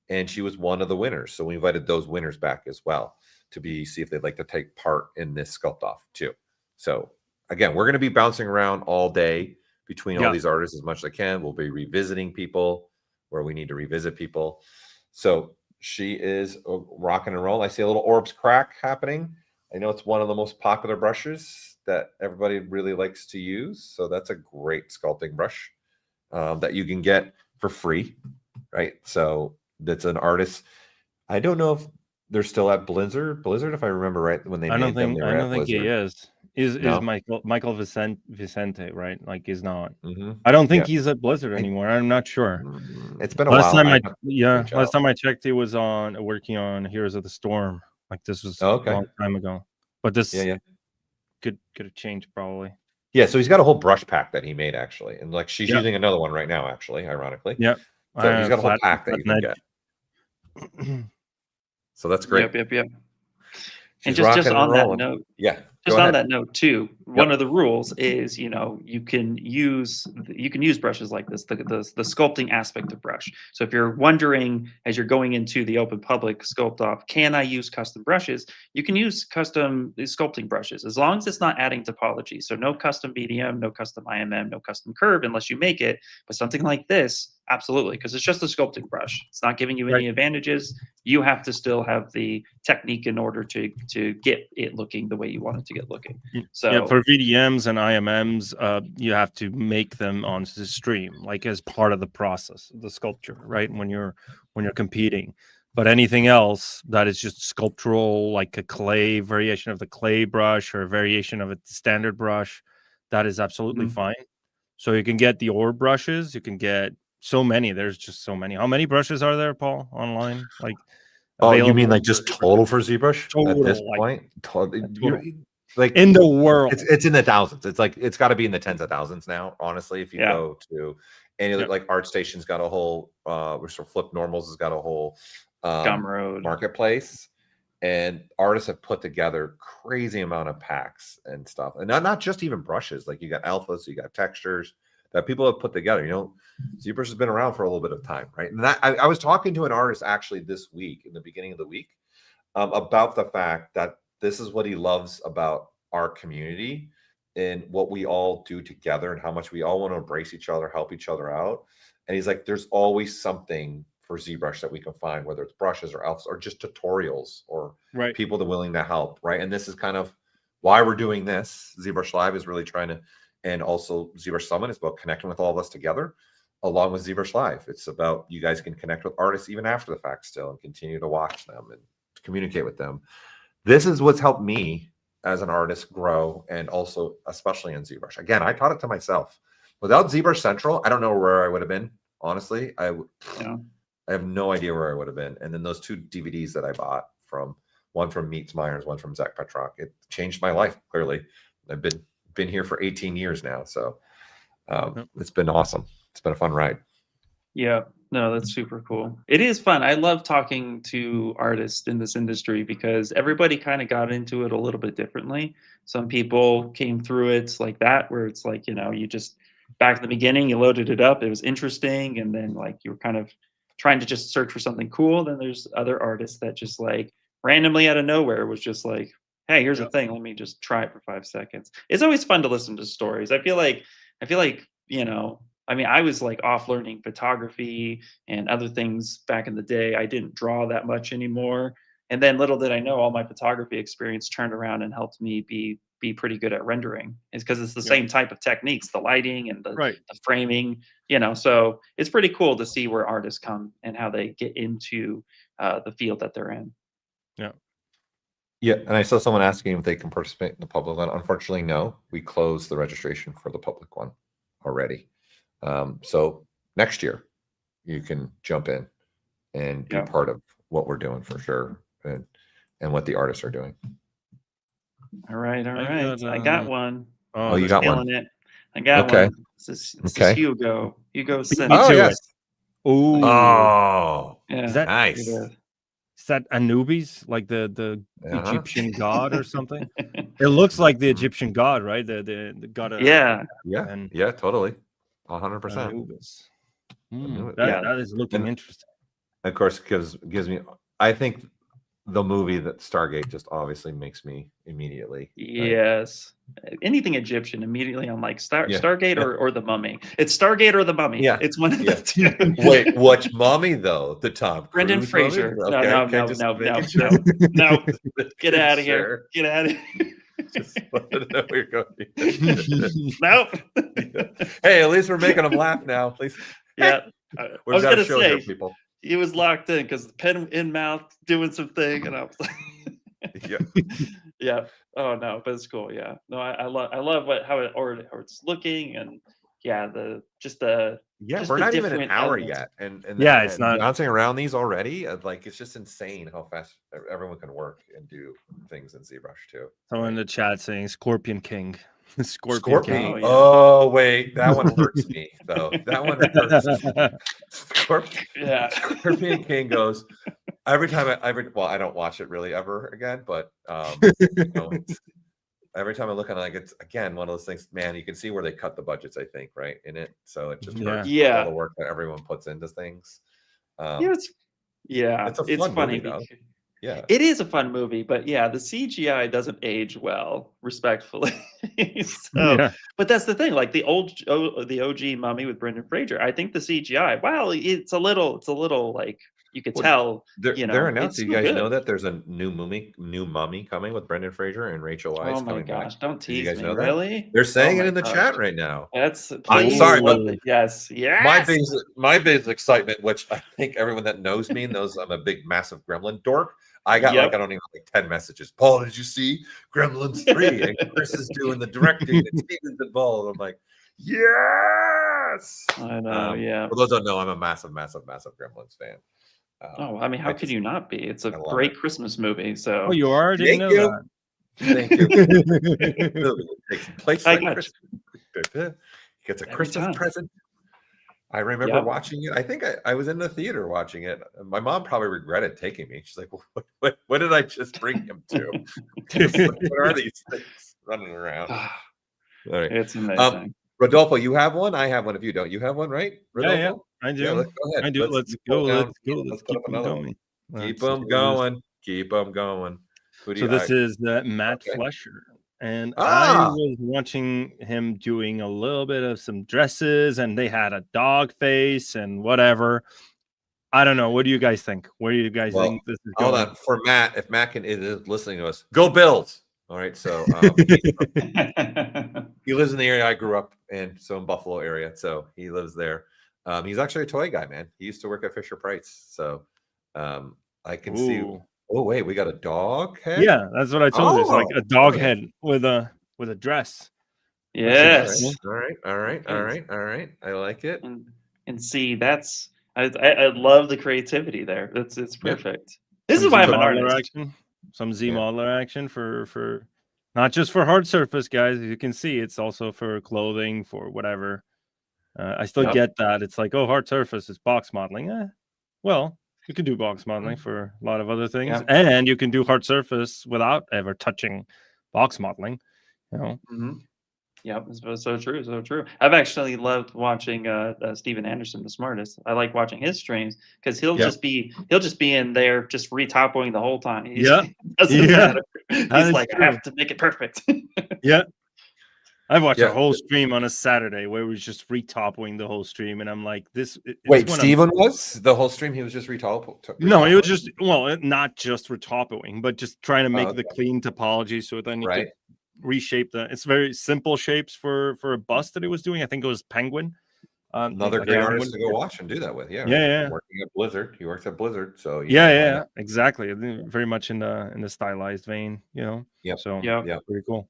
and she was one of the winners. So we invited those winners back as well to see if they'd like to take part in this Sculpt-Off too. So again, we're going to be bouncing around all day between all these artists as much as I can. We'll be revisiting people where we need to revisit people. So she is rocking and roll. I see a little orbs crack happening. I know it's one of the most popular brushes that everybody really likes to use. So that's a great sculpting brush that you can get for free, right? So that's an artist. I don't know if they're still at Blizzard, if I remember right, when they made them. I don't think he is. Is No? Michael Vicente, right? Like he's not. I don't think he's at Blizzard anymore. I'm not sure. It's been a while. Last time I checked, he was working on Heroes of the Storm. Like this was a long time ago. But this could have changed probably. Yeah, so he's got a whole brush pack that he made actually, and like she's using another one right now, actually, ironically. Yep. So he's got a whole pack that you can get. So that's great. Yep. She's and just on that note, just on that note too, one of the rules is, you can use brushes like this, the sculpting aspect of brush. So if you're wondering, as you're going into the open public Sculpt-Off, can I use custom brushes? You can use custom sculpting brushes, as long as it's not adding topology. So no custom BDM, no custom IMM, no custom curve unless you make it. But something like this, absolutely, because it's just a sculpting brush. It's not giving you any advantages. You have to still have the technique in order to get it looking the way you want it to get looking. So for VDMs and IMMs, you have to make them onto the stream, like as part of the process, the sculpture, right? When you're competing. But anything else that is just sculptural, like a clay variation of the clay brush or a variation of a standard brush, that is absolutely fine. So you can get the orb brushes. You can get so many. There's just so many. How many brushes are there, Paul, online? Like, you mean like just total for ZBrush at this point? Like in the world, it's in the thousands. It's like it's got to be in the tens of thousands now. Honestly, if you go to any like ArtStation's got a whole, Flip Normals has got a whole Gumroad marketplace, and artists have put together crazy amount of packs and stuff, and not just even brushes. Like you got alphas, you got textures that people have put together. ZBrush has been around for a little bit of time, right? And I was talking to an artist actually this week, in the beginning of the week, about the fact that this is what he loves about our community, in what we all do together and how much we all want to embrace each other, help each other out. And he's like, there's always something for ZBrush that we can find, whether it's brushes or else or just tutorials or people that are willing to help, right? And this is kind of why we're doing this. ZBrush Live is really trying to, and also ZBrush Summit is about connecting with all of us together, along with ZBrush Live. It's about you guys can connect with artists even after the fact still and continue to watch them and communicate with them. This is what's helped me as an artist grow, and also especially in ZBrush. Again, I taught it to myself. Without ZBrush Central, I don't know where I would have been. Honestly, I have no idea where I would have been. And then those 2 DVDs that I bought, from one from Meets Myers, one from Zach Petrock, it changed my life. Clearly, I've been here for 18 years now, so it's been awesome. It's been a fun ride. Yeah, no, that's super cool. It is fun. I love talking to artists in this industry because everybody kind of got into it a little bit differently. Some people came through it like that, where it's like, you know, you just back in the beginning, you loaded it up, it was interesting, and then like you were kind of trying to just search for something cool. Then there's other artists that just like randomly out of nowhere was just like, hey, here's a thing, let me just try it for 5 seconds. It's always fun to listen to stories. I feel like, you know, I mean, I was like off learning photography and other things back in the day. I didn't draw that much anymore. And then little did I know, all my photography experience turned around and helped me be pretty good at rendering. It's because it's the same type of techniques, the lighting and the framing, you know. So it's pretty cool to see where artists come and how they get into the field that they're in. Yeah, and I saw someone asking if they can participate in the public one. Unfortunately, no. We closed the registration for the public one already. So next year, you can jump in and be part of what we're doing for sure, and what the artists are doing. All right. I got one. Oh, you got one. It. I got one. This is Hugo. Hugo sent it. Yes. Oh, yeah. Is that nice? Is that Anubis, like the Egyptian god or something? It looks like the Egyptian god, right? The god of yeah, totally, 100%. Anubis. That is looking interesting. Of course, gives me. I think the movie that Stargate just obviously makes me immediately. Yes, anything Egyptian immediately. I'm like Stargate or the Mummy. It's Stargate or the Mummy. Yeah, it's one of the two. Wait, which Mummy though? The Tom Brendan Cruise Fraser. Movie? No. Get out of here. Get out of here. Just wanted to know where you're going. Nope. Hey, at least we're making them laugh now. At least. Yeah. I was gonna say people. He was locked in because the pen in mouth doing something, and I was like, yeah. Oh no, but it's cool. Yeah. No, I love how it's looking, and we're not even an hour yet, and it's not bouncing around these already. Like, it's just insane how fast everyone can work and do things in ZBrush too. Someone in the chat saying Scorpion King. Scorpion King. Oh wait, that one hurts me though. That one hurts. Scorpion King goes every time. Well, I don't watch it really ever again, but every time I look at it, like, it's again one of those things. Man, you can see where they cut the budgets. I think in it, so it just hurts all the work that everyone puts into things. It's funny. Movie, yeah, it is a fun movie, but the CGI doesn't age well, respectfully. But that's the thing. Like the OG Mummy with Brendan Fraser, I think the CGI, it's a little like you could tell. They're announcing. You guys know that there's a new Mummy coming with Brendan Fraser and Rachel Weisz. Oh my gosh! Back. Don't tease you guys me. Know that? Really? They're saying it in the chat right now. I'm sorry, but yes. My biggest excitement, which I think everyone that knows me knows, I'm a big, massive Gremlin dork. I got I don't even 10 messages. Paul, did you see Gremlins 3? And Chris is doing the directing and Steven's involved. I'm like, yes. I know. For those who don't know, I'm a massive Gremlins fan. I mean, how could you not be? It's a great Christmas movie. So you already know that. Thank you. It takes place like Christmas. He gets a Christmas present. I remember watching it. I think I was in the theater watching it. My mom probably regretted taking me. She's like, what did I just bring him to? What are these things running around? Right. It's amazing. Rodolfo, you have one? I have one if you don't. You have one, right? Rodolfo? Yeah, I do. Let's go ahead. I do. Let's go. Let's keep them going. Keep them going. Keep them going. So this is Matt Flesher. and I was watching him doing a little bit of some dresses, and they had a dog face and whatever. I don't know. What do you guys think? Where do you guys think this is going? Hold on. For Matt, if Matt is listening to us, go Bills. All right. So he lives in the area I grew up in, so in Buffalo area. So he lives there. He's actually a toy guy, man. He used to work at Fisher Price. So I can see. Oh, wait, we got a dog head? Yeah, that's what I told you. It's like a dog head with a dress. Yes. All right. I like it. And see, that's I love the creativity there. It's perfect. This is why I'm an artist. Some Z modeler action for not just for hard surface, guys. As you can see, it's also for clothing, for whatever. I still get that. It's like, oh, hard surface is box modeling. Well, you can do box modeling for a lot of other things, and you can do hard surface without ever touching box modeling. You know. Yep, so true, so true. I've actually loved watching Steven Anderson, the smartest. I like watching his streams because he'll just be in there just retopping the whole time. Doesn't matter. He's like, I have to make it perfect. I've watched a whole stream on a Saturday where he was just retopping the whole stream, and I'm like, Wait, Steven was the whole stream? He was just retopping? No, he was just not just retopping, but just trying to make the clean topology so then you could reshape it's very simple shapes for a bust that he was doing. I think it was Penguin. Another great artist to go watch and do that with. Working at Blizzard. He works at Blizzard, so exactly. Very much in the stylized vein, you know. So pretty cool.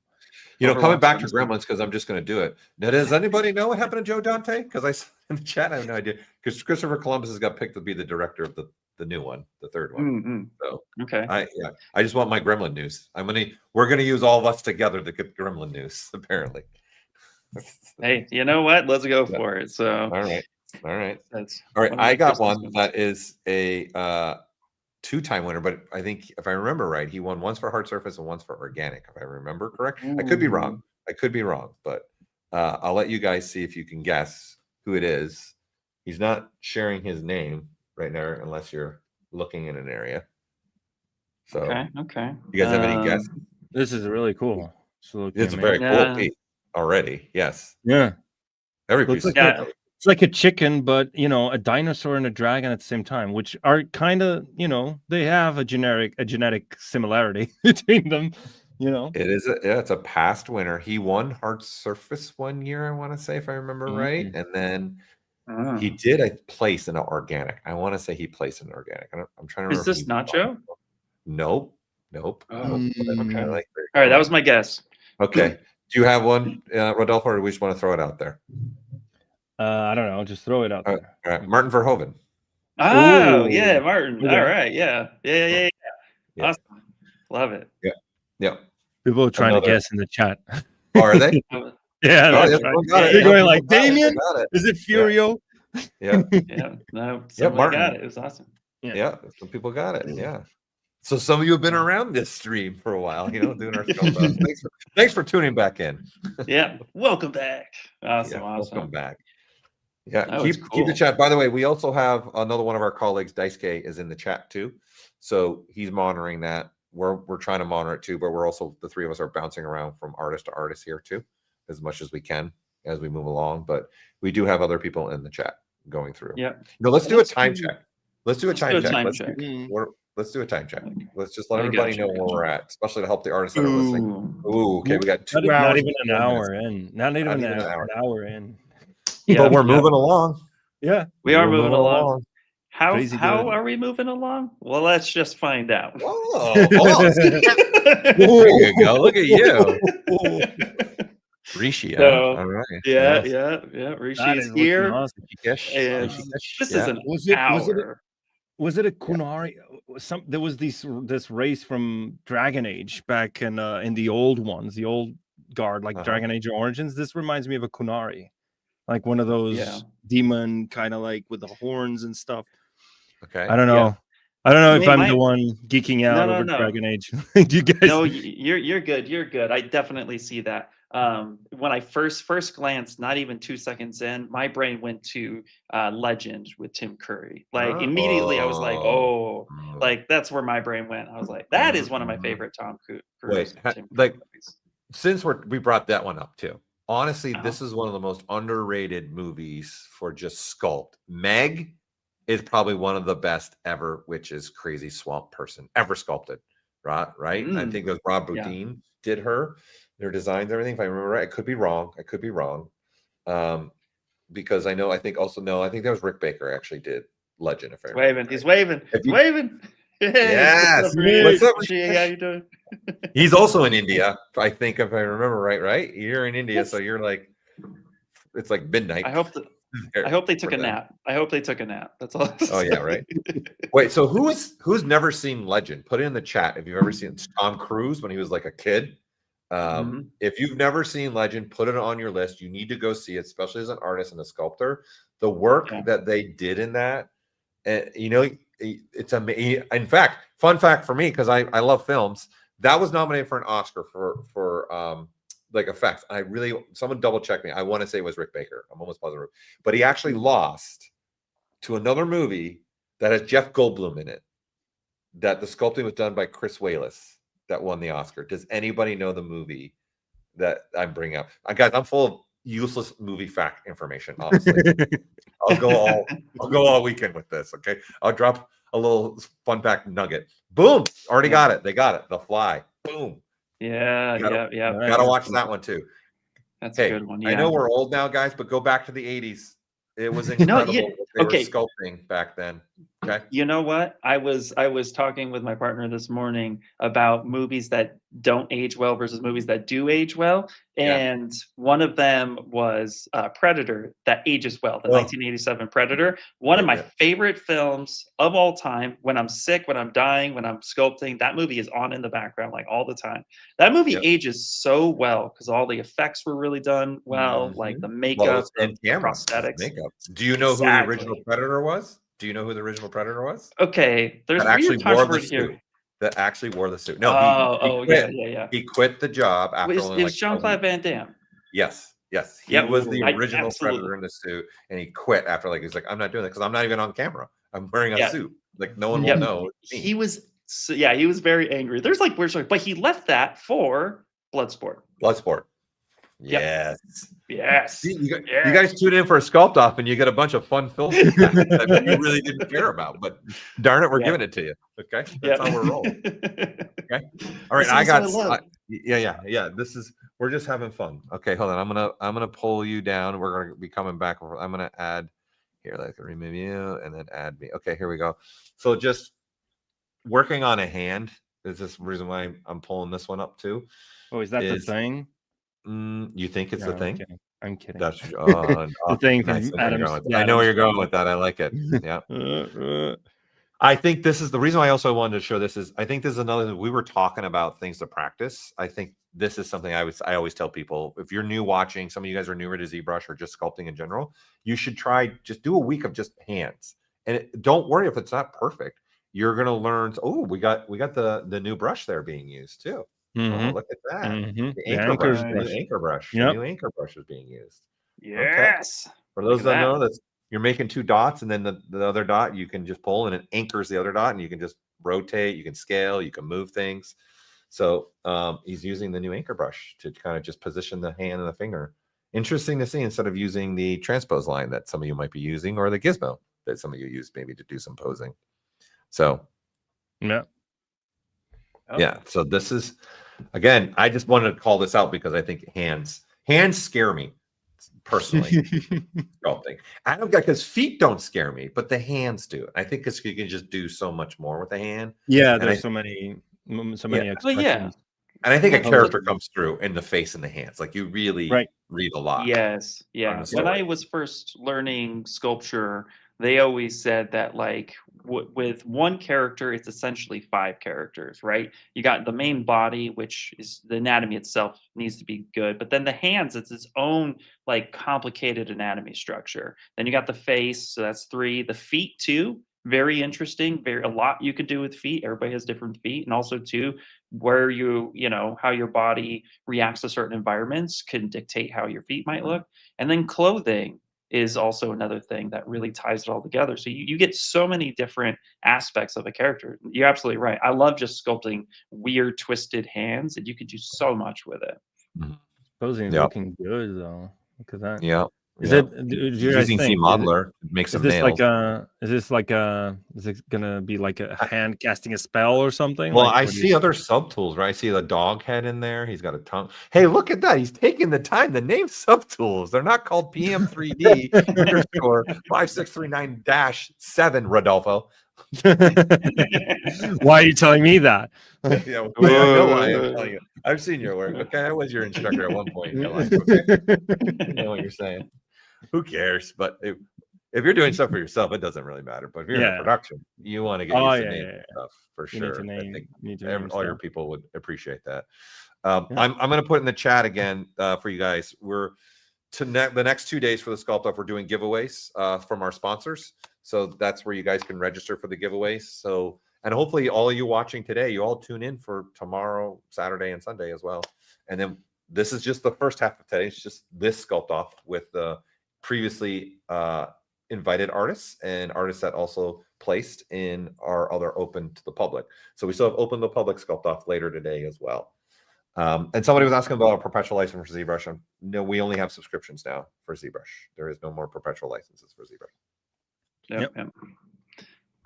You know, coming back to Gremlins, because I'm just going to do it. Now, does anybody know what happened to Joe Dante? Because I saw in the chat, I have no idea. Because Christopher Columbus has got picked to be the director of the new one, the third one. So I just want my Gremlin news. We're gonna use all of us together to get Gremlin news. Apparently. Hey, you know what? Let's go for it. So all right. I got one that is a two-time winner, but I think if I remember right, he won once for hard surface and once for organic. If I remember correct, I could be wrong. But I'll let you guys see if you can guess who it is. He's not sharing his name right now unless you're looking in an area. So okay. You guys have any guesses? This is really cool. It's a very cool piece already. Yes. Yeah. Every piece. It's like a chicken, but a dinosaur and a dragon at the same time, which are kind of, they have a genetic similarity between them. It is it's a past winner. He won hard surface one year, I want to say, if I remember right, and then he did a place in an organic. I want to say he placed in an organic. I'm trying to remember. Is this Nacho? Nope. Oh, okay. All right, that was my guess. Okay. Do you have one, Rodolfo, or do we just want to throw it out there? I don't know. Just throw it out there. All right. Martin Verhoeven. Oh, yeah, Martin. Okay. All right. Yeah. Awesome. Love it. Yeah. People are trying to guess in the chat. Are they? Yeah. They're going like, Damien? Is it Furio? Yeah. No. Martin got it. It was awesome. Yeah. Some people got it. Yeah. So some of you have been around this stream for a while, doing our stuff. Thanks for tuning back in. Yeah. Welcome back. Awesome. Welcome back. Yeah, keep the chat. By the way, we also have another one of our colleagues, Daisuke, is in the chat too. So he's monitoring that. We're trying to monitor it too, but we're also, the three of us are bouncing around from artist to artist here too, as much as we can as we move along. But we do have other people in the chat going through. Yeah. Let's do a time check. Let's do a time check. Let's do a time check. Let's just let everybody know where we're at, especially to help the artists that are listening. Okay, we got 2 hours. Not even an hour in. Not even an hour in. But we're moving along. Yeah, we are moving along. How are we moving along? Well, let's just find out. There you go. Look at you. Rishi. All right. Yeah. Rishi is here. Awesome. This is an hour. Was it a Kunari? There was this race from Dragon Age back in the old ones, the old guard, like Dragon Age Origins. This reminds me of a Kunari. Like one of those demon kind of like with the horns and stuff. Okay. I don't know. Yeah. I don't know if I'm the one geeking out over Dragon Age. Do you guys? No, you're good. You're good. I definitely see that. When I first glanced, not even 2 seconds in, my brain went to Legend with Tim Curry. Like immediately, I was like, "Oh, like that's where my brain went." I was like, "That is one of my favorite Tom Cruise." since we brought that one up too, honestly, this is one of the most underrated movies for just sculpt. Meg is probably one of the best ever, which is Crazy Swamp Person ever sculpted. Right? I think it was Rob Boudin did their designs, everything. If I remember right, I could be wrong. Because I think that was Rick Baker actually did Legend. If I remember right. He's waving. Yes. What's up? How you doing? He's also in India, I think, if I remember right? You're in India, so you're like, it's like midnight. I hope they took a nap. That's all. Oh yeah, right. Wait, so who's never seen Legend? Put it in the chat if you've ever seen Tom Cruise when he was like a kid. If you've never seen Legend, put it on your list. You need to go see it, especially as an artist and a sculptor. The work that they did in that, it's amazing. In fact, fun fact for me, because I love films, that was nominated for an Oscar for like effects. Someone double check me. I want to say it was Rick Baker. I'm almost positive, but he actually lost to another movie that has Jeff Goldblum in it. That the sculpting was done by Chris Wallace. That won the Oscar. Does anybody know the movie that I'm bringing up? Guys, I'm full of useless movie fact information. Honestly, I'll go all weekend with this. Okay, I'll drop a little fun fact nugget. Boom! Already got it. They got it. The Fly. Boom. Yeah. Gotta watch that one too. That's a good one. Yeah. I know we're old now, guys, but go back to the 80s. It was incredible. They were sculpting back then. Okay. You know what? I was talking with my partner this morning about movies that don't age well versus movies that do age well. And one of them was Predator, that ages well, the 1987 Predator. One of my favorite films of all time. When I'm sick, when I'm dying, when I'm sculpting, that movie is on in the background like all the time. That movie ages so well because all the effects were really done well, like the makeup and prosthetics. Do you know who the original Predator was? Okay, there's that actually wore the suit. That actually wore the suit. No, he quit the job after only like Jean-Claude Van Damme. Yes. He was the original Predator in the suit, and he quit after he's like, I'm not doing that because I'm not even on camera. I'm wearing a suit. Like no one will know. He was very angry. There's like weird story, but he left that for Bloodsport. Yes. See, you guys tune in for a Sculpt-Off and you get a bunch of fun films that you really didn't care about, but darn it, we're giving it to you. Okay, that's how we're rolling. Okay, all right. We're just having fun. Okay, hold on. I'm gonna pull you down. We're gonna be coming back. I'm gonna add here. Like remove you and then add me. Okay, here we go. So just working on a hand is this reason why I'm pulling this one up too. Oh, is that the thing? You think it's the thing? I'm kidding. That's the thing. Nice. I know where you're going with that. I like it. Yeah. I think this is the reason I also wanted to show this is I think this is another thing. We were talking about things to practice. I think this is something I always tell people, if you're new watching, some of you guys are newer to ZBrush or just sculpting in general, you should just do a week of just hands. And don't worry if it's not perfect. You're gonna learn. Oh, we got the new brush there being used too. Oh, look at that. The anchor brush. The new anchor brush is being used. Yes. Okay. For those that know, that's you're making two dots, and then the other dot you can just pull, and it anchors the other dot, and you can just rotate, you can scale, you can move things. So he's using the new anchor brush to kind of just position the hand and the finger. Interesting to see instead of using the transpose line that some of you might be using, or the gizmo that some of you use maybe to do some posing. So yeah. So this is. Again, I just wanted to call this out because I think hands scare me personally. Sculpting. I don't get because feet don't scare me, but the hands do. I think because you can just do so much more with the hand. Yeah, there's so many expressions. And I think a character comes through in the face and the hands. Like you really read a lot. Yes. Yeah. When I was first learning sculpture, they always said that with one character, it's essentially 5 characters, right? You got the main body, which is the anatomy itself needs to be good, but then the hands, it's its own complicated anatomy structure. Then you got the face, so that's 3. The feet too, very interesting. A lot you could do with feet. Everybody has different feet, and also too, where how your body reacts to certain environments can dictate how your feet might look. And then clothing is also another thing that really ties it all together. So you get so many different aspects of a character. You're absolutely right. I love just sculpting weird, twisted hands, and you could do so much with it. Supposedly Yep. looking good though. Look at that. Yeah. Is yeah. it? Do you guys Using think? C-Modeler makes Is some this nails. like a? Is this like a? Is it gonna be like a hand casting a spell or something? Well, like, I what do see you- other subtools, right? I see the dog head in there. He's got a tongue. Hey, look at that. He's taking the time to name subtools. They're not called PM3D underscore 5639-7, Rodolfo. Why are you telling me that? Yeah, well, I know why I'm telling you. I've seen your work. Okay, I was your instructor at one point in your life. Okay, I know what you're saying. Who cares? But if you're doing stuff for yourself, it doesn't really matter. But if you're in a production, you want to get used to naming stuff for sure. I think all your people would appreciate that. I'm going to put in the chat again for you guys. We're the next 2 days for the Sculpt-Off, we're doing giveaways from our sponsors. So that's where you guys can register for the giveaways. So, and hopefully all of you watching today, you all tune in for tomorrow, Saturday, and Sunday as well. And then this is just the first half of today. It's just this Sculpt-Off with the previously invited artists and artists that also placed in our other open to the public. So we still have open to the public Sculpt-Off later today as well. And somebody was asking about a perpetual license for ZBrush. No, we only have subscriptions now for ZBrush. There is no more perpetual licenses for ZBrush. Yep.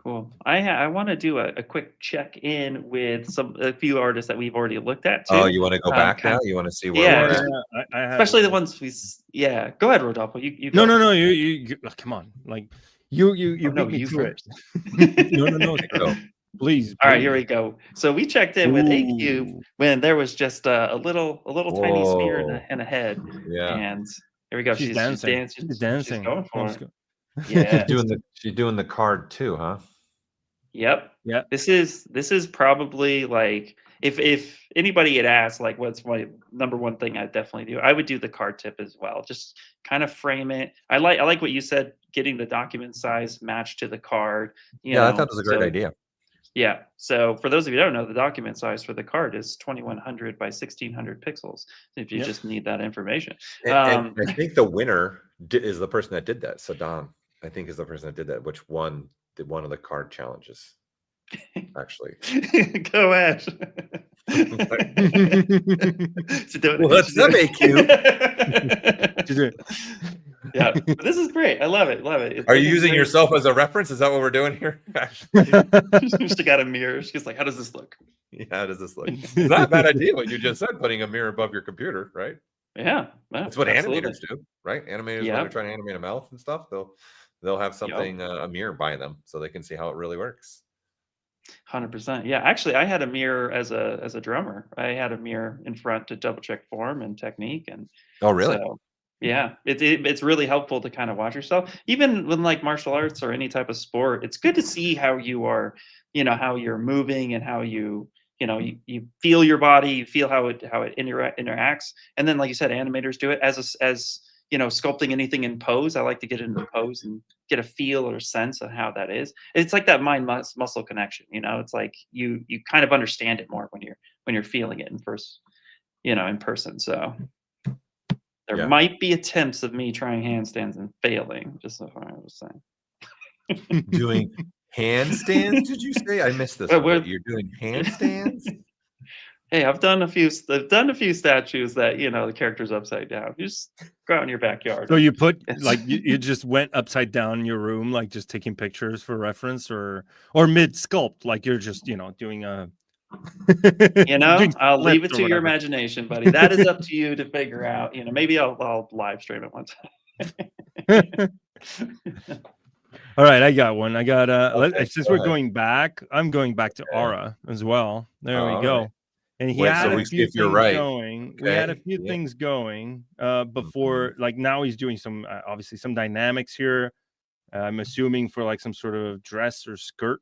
Cool. I want to do a quick check in with a few artists that we've already looked at too. Oh, you want to go back now? You want to see where we're at? Especially the ones we. Yeah, go ahead, Rodolfo. You no, go. you come on, like you beat me to it. No. Please. All right, here we go. So we checked in with A-Cube when there was just a little tiny smear in a head. Yeah. And here we go. She's dancing. She's dancing. She's going for it. Yeah. She's doing the card too, huh? Yep. Yeah. This is probably like if anybody had asked like what's my number one thing I'd definitely do, I would do the card tip as well. Just kind of frame it. I like what you said, getting the document size matched to the card. I thought that was a great idea. Yeah. So for those of you who don't know, the document size for the card is 2100 by 1600 pixels. If you just need that information. And I think the winner is the person that did that. Saddam, I think, is the person that did that, which did one of the card challenges. Actually, go ahead. Well, that's them, A-Cube. Yeah, but this is great. I love it. Are you using yourself as a reference? Is that what we're doing here? She got a mirror. She's like, how does this look? Yeah, how does this look? It's not a bad idea what you just said, putting a mirror above your computer, right? Yeah. That's what animators do, right? Animators, when they're trying to animate a mouth and stuff, they'll have something, a mirror by them so they can see how it really works. 100%. Yeah, actually, I had a mirror as a drummer. I had a mirror in front to double check form and technique. And oh, really? So, yeah, it's really helpful to kind of watch yourself, even with like martial arts or any type of sport. It's good to see how you are, how you're moving and how you feel your body, you feel how it interacts. And then, like you said, animators do it as sculpting anything in pose. I like to get into pose and get a feel or a sense of how that is. It's like that mind muscle connection. It's like you kind of understand it more when you're feeling it in person. So there might be attempts of me trying handstands and failing. Just so I was saying. Doing handstands? Did you say? I missed this. You're doing handstands? Hey, I've done a few statues that the character's upside down. You just go out in your backyard. So you put like you just went upside down in your room, like just taking pictures for reference, or mid sculpt, like you're just doing a. I'll leave it to your imagination, buddy. That is up to you to figure out. Maybe I'll live stream it one time. All right, I got one. I got since we're going back, I'm going back to Aura as well. There we go. Right. And he had a few things going. Okay. We had a few things going before. Like now, he's doing some obviously some dynamics here. I'm assuming for like some sort of dress or skirt.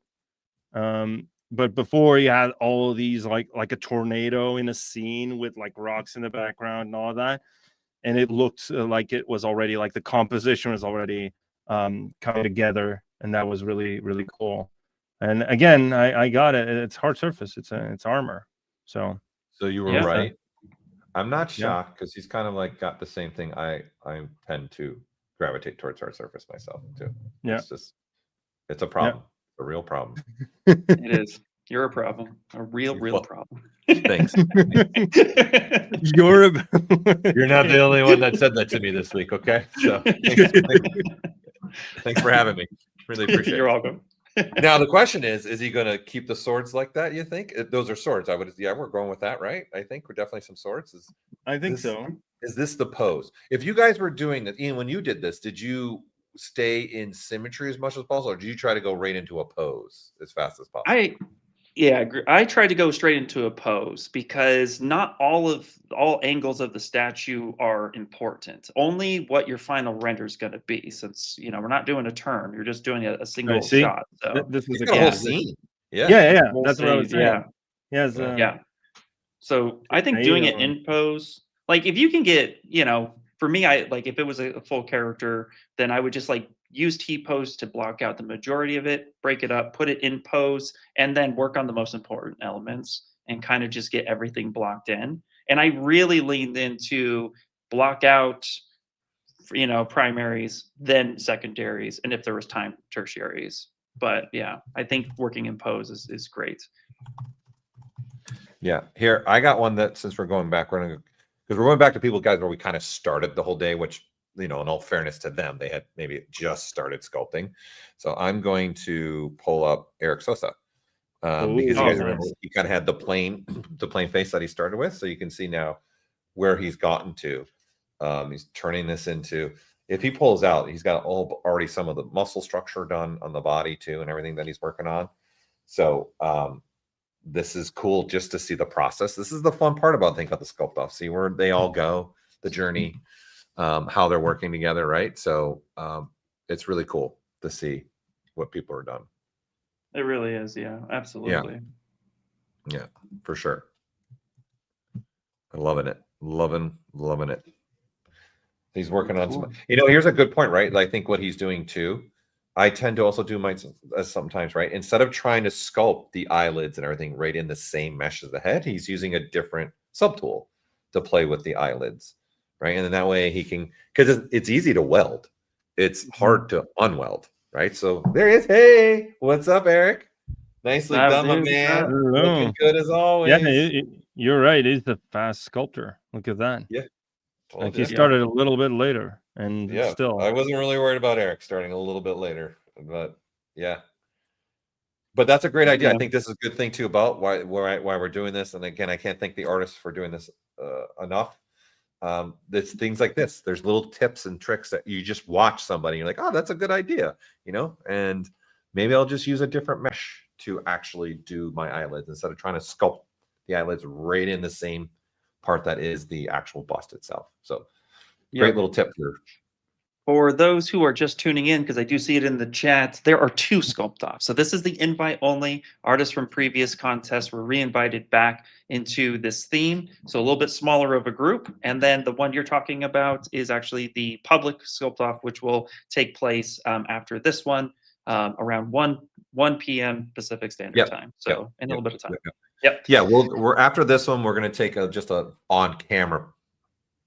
But before, he had all of these like a tornado in a scene with like rocks in the background and all that, and it looked like it was already like the composition was already coming together, and that was really, really cool. And again, I got it. It's hard surface. It's armor. So you were right. I'm not shocked because he's kind of like got the same thing. I tend to gravitate towards hard surface myself too. Yeah, it's a problem. A real problem. It is. You're a problem. A real Well, problem. Thanks. You're You're not the only one that said that to me this week. Okay, so thanks for having me. Really appreciate You're it. welcome. Now the question is he going to keep the swords like that? You think those are swords? Yeah, we're going with that, right? I think we're definitely some swords. I think so. Is this the pose? If you guys were doing this, Ian, when you did this, did you stay in symmetry as much as possible, or did you try to go right into a pose as fast as possible? I try to go straight into a pose because not all angles of the statue are important. Only what your final render is going to be, since we're not doing a turn. You're just doing a single shot. So This is a whole scene. Yeah. That's what I was saying. Yeah. So I think doing it in pose, like if you can get, for me, if it was a full character, then I would just use T-pose to block out the majority of it, break it up, put it in pose, and then work on the most important elements and kind of just get everything blocked in. And I really leaned into block out, primaries, then secondaries, and if there was time, tertiaries. But yeah, I think working in pose is great. Yeah, here I got one that, since we're going back, because we're going back to people, guys, where we kind of started the whole day, which, in all fairness to them, they had maybe just started sculpting. So I'm going to pull up Eric Sosa, because you guys remember he kind of had the plain face that he started with. So you can see now where he's gotten to. He's turning this into, if he pulls out, he's got already some of the muscle structure done on the body too, and everything that he's working on. So this is cool just to see the process. This is the fun part about the Sculpt-Off. See where they all go, the journey, how they're working together, right? So it's really cool to see what people are done. It really is. Yeah, absolutely. Yeah, for sure. I'm loving it. Loving it. He's working on some, here's a good point, right? I think what he's doing too, I tend to also do mine sometimes, right? Instead of trying to sculpt the eyelids and everything right in the same mesh as the head, he's using a different subtool to play with the eyelids, right? And then that way he can, because it's easy to weld. It's hard to unweld, right? So there he is. Hey, what's up, Eric? Nicely done, my man. Looking good as always. Yeah, you're right. He's a fast sculptor. Look at that. Yeah. He started a little bit later, and still. I wasn't really worried about Eric starting a little bit later, but yeah. But that's a great idea. I think this is a good thing too about why we're doing this. And again, I can't thank the artists for doing this enough. There's things like this. There's little tips and tricks that you just watch somebody. You're like, oh, that's a good idea, and maybe I'll just use a different mesh to actually do my eyelids instead of trying to sculpt the eyelids right in the same part that is the actual bust itself. So great little tip here. For those who are just tuning in, because I do see it in the chat, there are 2 Sculpt-Offs. So this is the invite only. Artists from previous contests were re-invited back into this theme. So a little bit smaller of a group. And then the one you're talking about is actually the public Sculpt-Off, which will take place after this one, around 1 p.m. Pacific Standard Time. So in a little bit of time. Yeah, we're after this one, we're going to take just a on camera.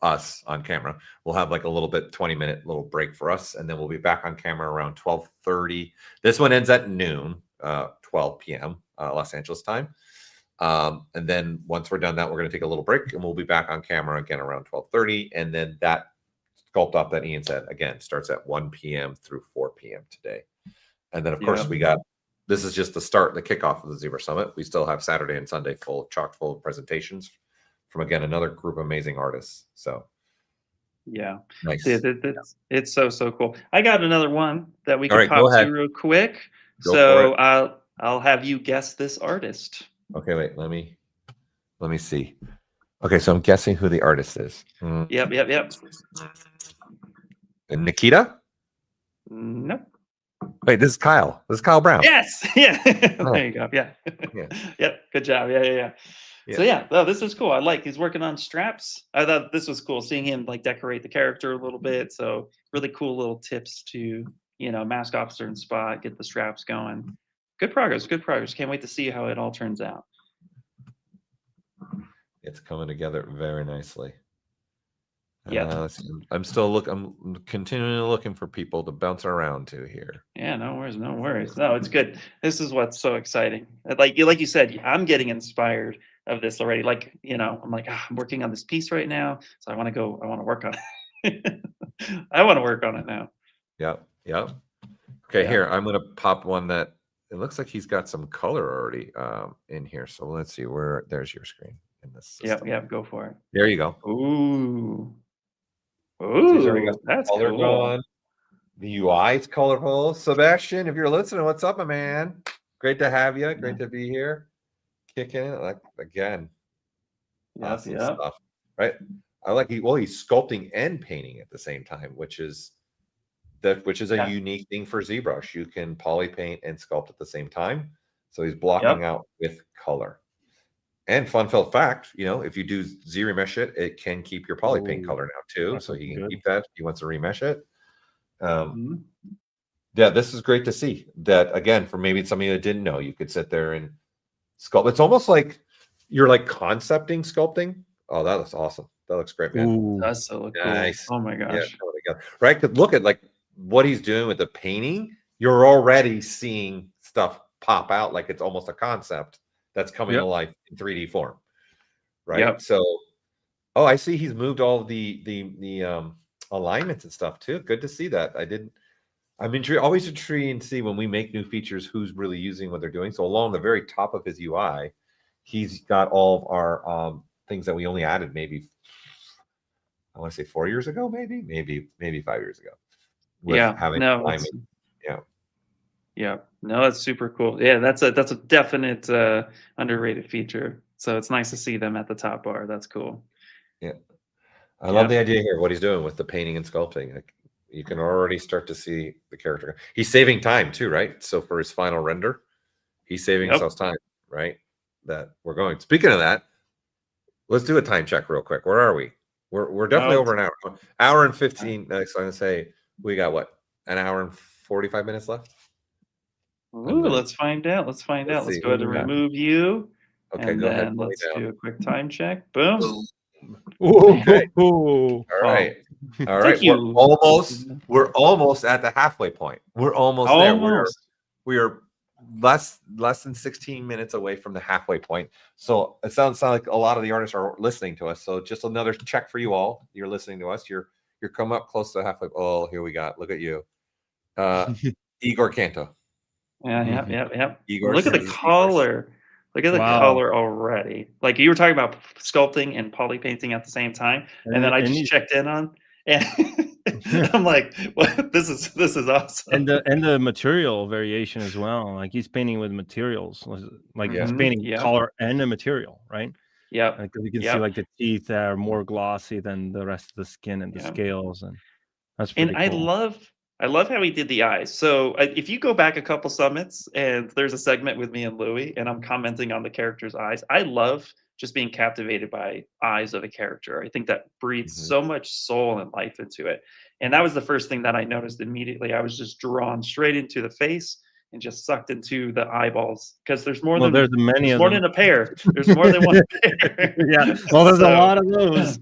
We'll have a little bit 20-minute little break for us, and then we'll be back on camera around 12:30. This one ends at noon, 12 p.m. Los Angeles time, and then once we're done that, we're going to take a little break, and we'll be back on camera again around 12:30, and then that Sculpt-Off that Ian said again starts at 1 p.m. through 4 p.m. today, and then of course we got. This is just the start, the kickoff of the ZBrush Summit. We still have Saturday and Sunday chock full of presentations from, again, another group of amazing artists. So, nice. It's so cool. I got another one that we can pop to real quick. So I'll have you guess this artist. Okay, wait. Let me see. Okay, so I'm guessing who the artist is. Yep. Nikita? Nope. Wait, this is Kyle. This is Kyle Brown. Yes. Yeah. There you go. Yeah. Yep. Good job. Yeah. So this is cool. He's working on straps. I thought this was cool, seeing him decorate the character a little bit. So really cool little tips to, mask off a certain spot, get the straps going. Good progress. Can't wait to see how it all turns out. It's coming together very nicely. Yeah. I'm still I'm continually looking for people to bounce around to here. Yeah, no worries, no worries. No, it's good. This is what's so exciting. Like you said, I'm getting inspired of this already. Like, I'm like, I'm working on this piece right now, so I want to work on it. I want to work on it now. Yep. Okay, Yeah. here I'm gonna pop one that it looks like he's got some color already in here. So let's see where there's your screen in this system. Yeah, go for it. There you go. Ooh, So he's already got some that's color cool. going. The UI is colorful. Sebastian, if you're listening, what's up, my man? Great to have you. Great to be here. Kicking it like again. Awesome stuff, right? I like he's sculpting and painting at the same time, which is a unique thing for ZBrush. You can poly paint and sculpt at the same time. So he's blocking out with color. And fun fact, if you do Z-remesh it, it can keep your poly paint color now too. So he can keep that if he wants to remesh it. Yeah, this is great to see that again, for maybe somebody that didn't know, you could sit there and sculpt. It's almost like you're like concepting sculpting. Oh, that looks awesome. That looks great, man. Ooh. That's so cool. Nice. Oh my gosh. Yeah, right. Because look at like what he's doing with the painting. You're already seeing stuff pop out like it's almost a concept that's coming to life in 3D form. Right. Yep. So, I see he's moved all the alignments and stuff too. Good to see that. I'm always intrigued to see when we make new features who's really using what they're doing. So along the very top of his UI, he's got all of our things that we only added maybe I want to say 4 years ago, maybe 5 years ago. No, that's super cool. Yeah, that's a definite underrated feature. So it's nice to see them at the top bar. That's cool. Yeah. I love the idea here, what he's doing with the painting and sculpting. Like, you can already start to see the character. He's saving time too, right? So for his final render, he's saving himself time, right? That we're going. Speaking of that, let's do a time check real quick. Where are we? We're definitely over an hour. Hour and 15. Next, I'm gonna say we got what? An hour and 45 minutes left. Ooh, let's find out. Let's go ahead and remove you. Okay, and go then ahead. Let's do a quick time check. Boom. Okay. Ooh. All right. All right. We're almost at the halfway point. We're almost there. We are less than 16 minutes away from the halfway point. So it sounds like a lot of the artists are listening to us. So just another check for you all. You're listening to us. You're come up close to halfway. Oh, here we got. Look at you. Igor Canto. Yeah. Igor, look at the color. Look at the color already. Like you were talking about sculpting and poly painting at the same time, and then I just checked in on, and I'm like, "What? This is awesome." And the material variation as well. Like he's painting with materials, like he's painting color and the material, right? Yeah. Like you can see like the teeth are more glossy than the rest of the skin and the scales, and that's pretty cool. I love how he did the eyes. So if you go back a couple summits and there's a segment with me and Louie and I'm commenting on the character's eyes, I love just being captivated by eyes of a character. I think that breathes so much soul and life into it. And that was the first thing that I noticed immediately. I was just drawn straight into the face and just sucked into the eyeballs because there's more than a pair. There's more than one pair. Yeah. Well, there's a lot of those.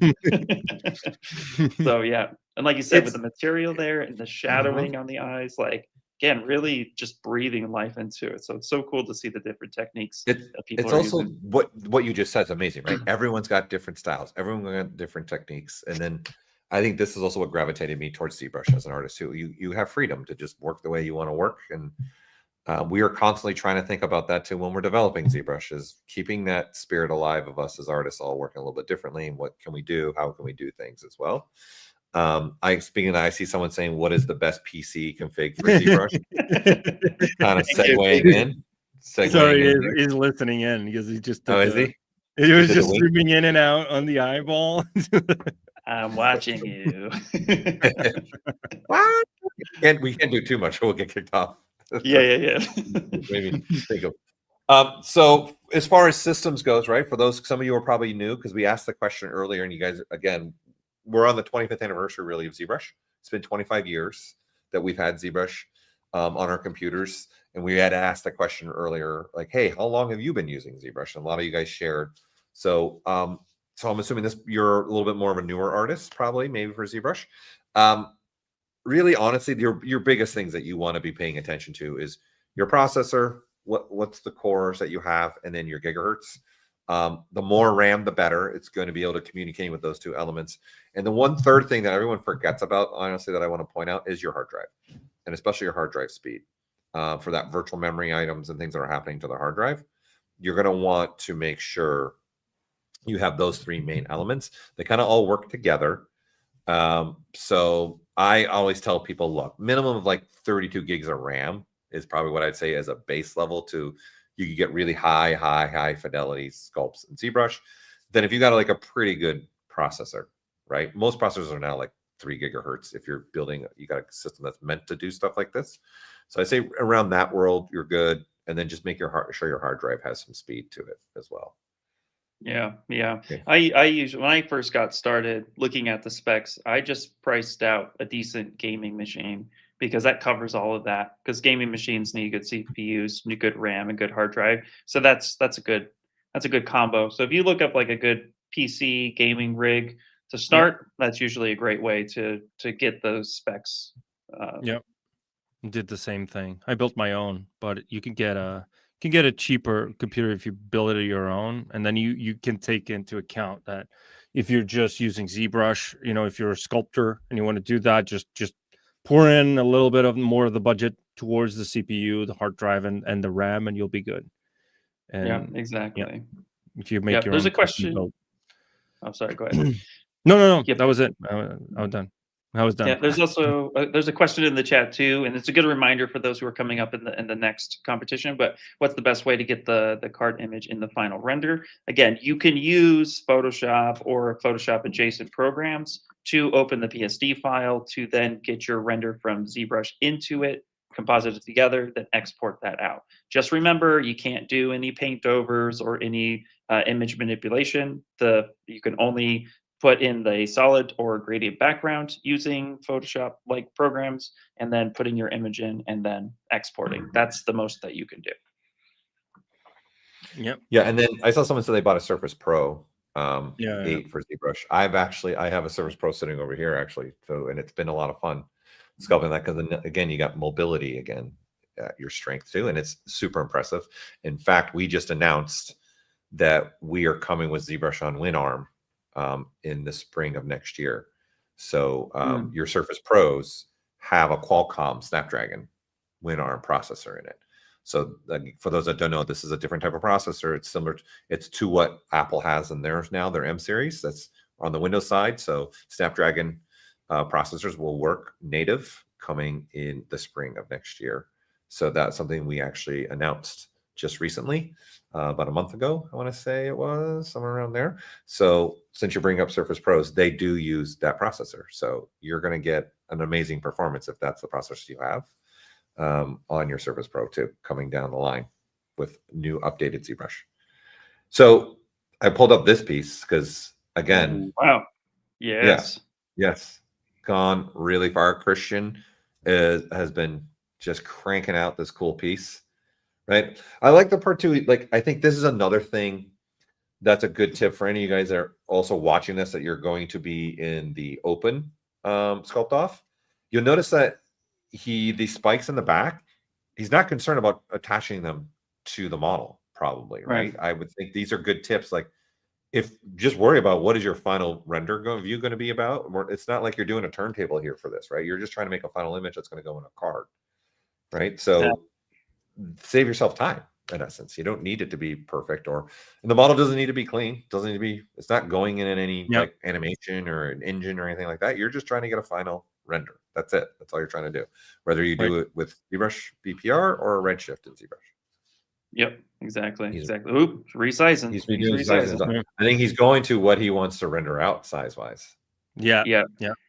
So yeah. And like you said, with the material there and the shadowing on the eyes, like again, really just breathing life into it. So it's so cool to see the different techniques that people are using. What you just said is amazing, right? Everyone's got different styles. Everyone's got different techniques. And then I think this is also what gravitated me towards ZBrush as an artist too. You have freedom to just work the way you want to work. And we are constantly trying to think about that too when we're developing ZBrush, is keeping that spirit alive of us as artists all working a little bit differently. And what can we do? How can we do things as well? I see someone saying, what is the best PC config for ZBrush? Kind of segueing in. Sorry, he's listening in because he just is he? He was just zooming in and out on the eyeball. I'm watching you. What? We can't do too much or we'll get kicked off. Yeah. Maybe think of. So as far as systems goes, right? For some of you are probably new because we asked the question earlier, and you guys, again, we're on the 25th anniversary really of ZBrush. It's been 25 years that we've had ZBrush on our computers, and we had asked the question earlier, like, hey, how long have you been using ZBrush? And a lot of you guys shared. So so I'm assuming you're a little bit more of a newer artist, probably maybe for ZBrush. Really, honestly, your biggest things that you want to be paying attention to is your processor, what's the cores that you have, and then your gigahertz. The more RAM, the better. It's going to be able to communicate with those two elements. And the one third thing that everyone forgets about, honestly, that I want to point out is your hard drive, and especially your hard drive speed. For that virtual memory items and things that are happening to the hard drive, you're going to want to make sure you have those three main elements. They kind of all work together. So I always tell people, look, minimum of like 32 gigs of RAM is probably what I'd say as a base level to you can get really high fidelity sculpts in ZBrush. Then if you got like a pretty good processor, right? Most processors are now like 3 gigahertz. If you're building, you got a system that's meant to do stuff like this. So I say around that world, you're good. And then just make sure your hard drive has some speed to it as well. Yeah. Okay. I usually, when I first got started looking at the specs, I just priced out a decent gaming machine because that covers all of that. Because gaming machines need good CPUs, need good RAM, and good hard drive. So that's a good combo. So if you look up like a good PC gaming rig to start, that's usually a great way to get those specs. Yep. Did the same thing. I built my own, but you can get a cheaper computer if you build it your own, and then you can take into account that if you're just using ZBrush, if you're a sculptor and you want to do that, just pour in a little bit of more of the budget towards the CPU, the hard drive, and the RAM, and you'll be good. And Yeah, exactly. if you make your there's own a question. build. I'm sorry, go ahead. No. Yep. That was it. I was done. Yeah, there's also there's a question in the chat too, and it's a good reminder for those who are coming up in the next competition. But what's the best way to get the card image in the final render? Again, you can use Photoshop or Photoshop adjacent programs to open the PSD file to then get your render from ZBrush into it, composite it together, then export that out. Just remember, you can't do any paint overs or any image manipulation. You can only put in the solid or gradient background using Photoshop-like programs, and then putting your image in and then exporting. That's the most that you can do. Yep. Yeah, and then I saw someone say they bought a Surface Pro 8 for ZBrush. I have a Surface Pro sitting over here actually, and it's been a lot of fun sculpting that because then again you got mobility again, your strength too, and it's super impressive. In fact, we just announced that we are coming with ZBrush on WinArm in the spring of next year. So your Surface Pros have a Qualcomm Snapdragon WinArm processor in it. So for those that don't know, this is a different type of processor. It's similar. It's to what Apple has in theirs now, their M series. That's on the Windows side. So Snapdragon processors will work native coming in the spring of next year. So that's something we actually announced just recently, about a month ago, I want to say it was somewhere around there. So since you bring up Surface Pros, they do use that processor. So you're going to get an amazing performance if that's the processor you have on your Surface Pro too, coming down the line with new updated ZBrush. So I pulled up this piece because again, wow, yes, gone really far. Christian has been just cranking out this cool piece. Right. I like the part too. Like, I think this is another thing that's a good tip for any of you guys that are also watching this, that you're going to be in the open Sculpt-Off. You'll notice that the spikes in the back, he's not concerned about attaching them to the model, probably. Right. I would think these are good tips. Like, if just worry about what is your final render view going to be about. It's not like you're doing a turntable here for this, right? You're just trying to make a final image that's going to go in a card. Right. So save yourself time in essence. You don't need it to be perfect, and the model doesn't need to be clean. Doesn't need to be, it's not going in any like animation or an engine or anything like that. You're just trying to get a final render. That's it. That's all you're trying to do. Whether you do it with ZBrush BPR or Redshift in ZBrush. Yep, exactly. Oop, resizing. He's resizing. I think he's going to what he wants to render out size-wise. Yeah.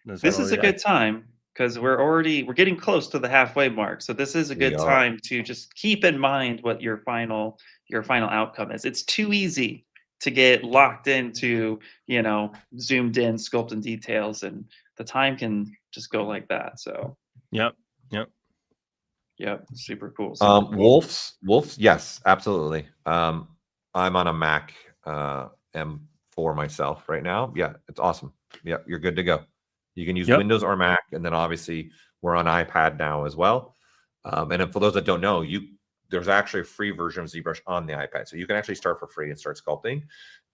This is a good time, because we're getting close to the halfway mark. So this is a good time to just keep in mind what your final outcome is. It's too easy to get locked into, zoomed in sculpting details, and the time can just go like that. So Yep. Super cool. Wolves, yes, absolutely. I'm on a Mac M4 for myself right now. Yeah, it's awesome. Yeah, you're good to go. You can use Yep. Windows or Mac, and then obviously we're on iPad now as well. And for those that don't know, there's actually a free version of ZBrush on the iPad, so you can actually start for free and start sculpting.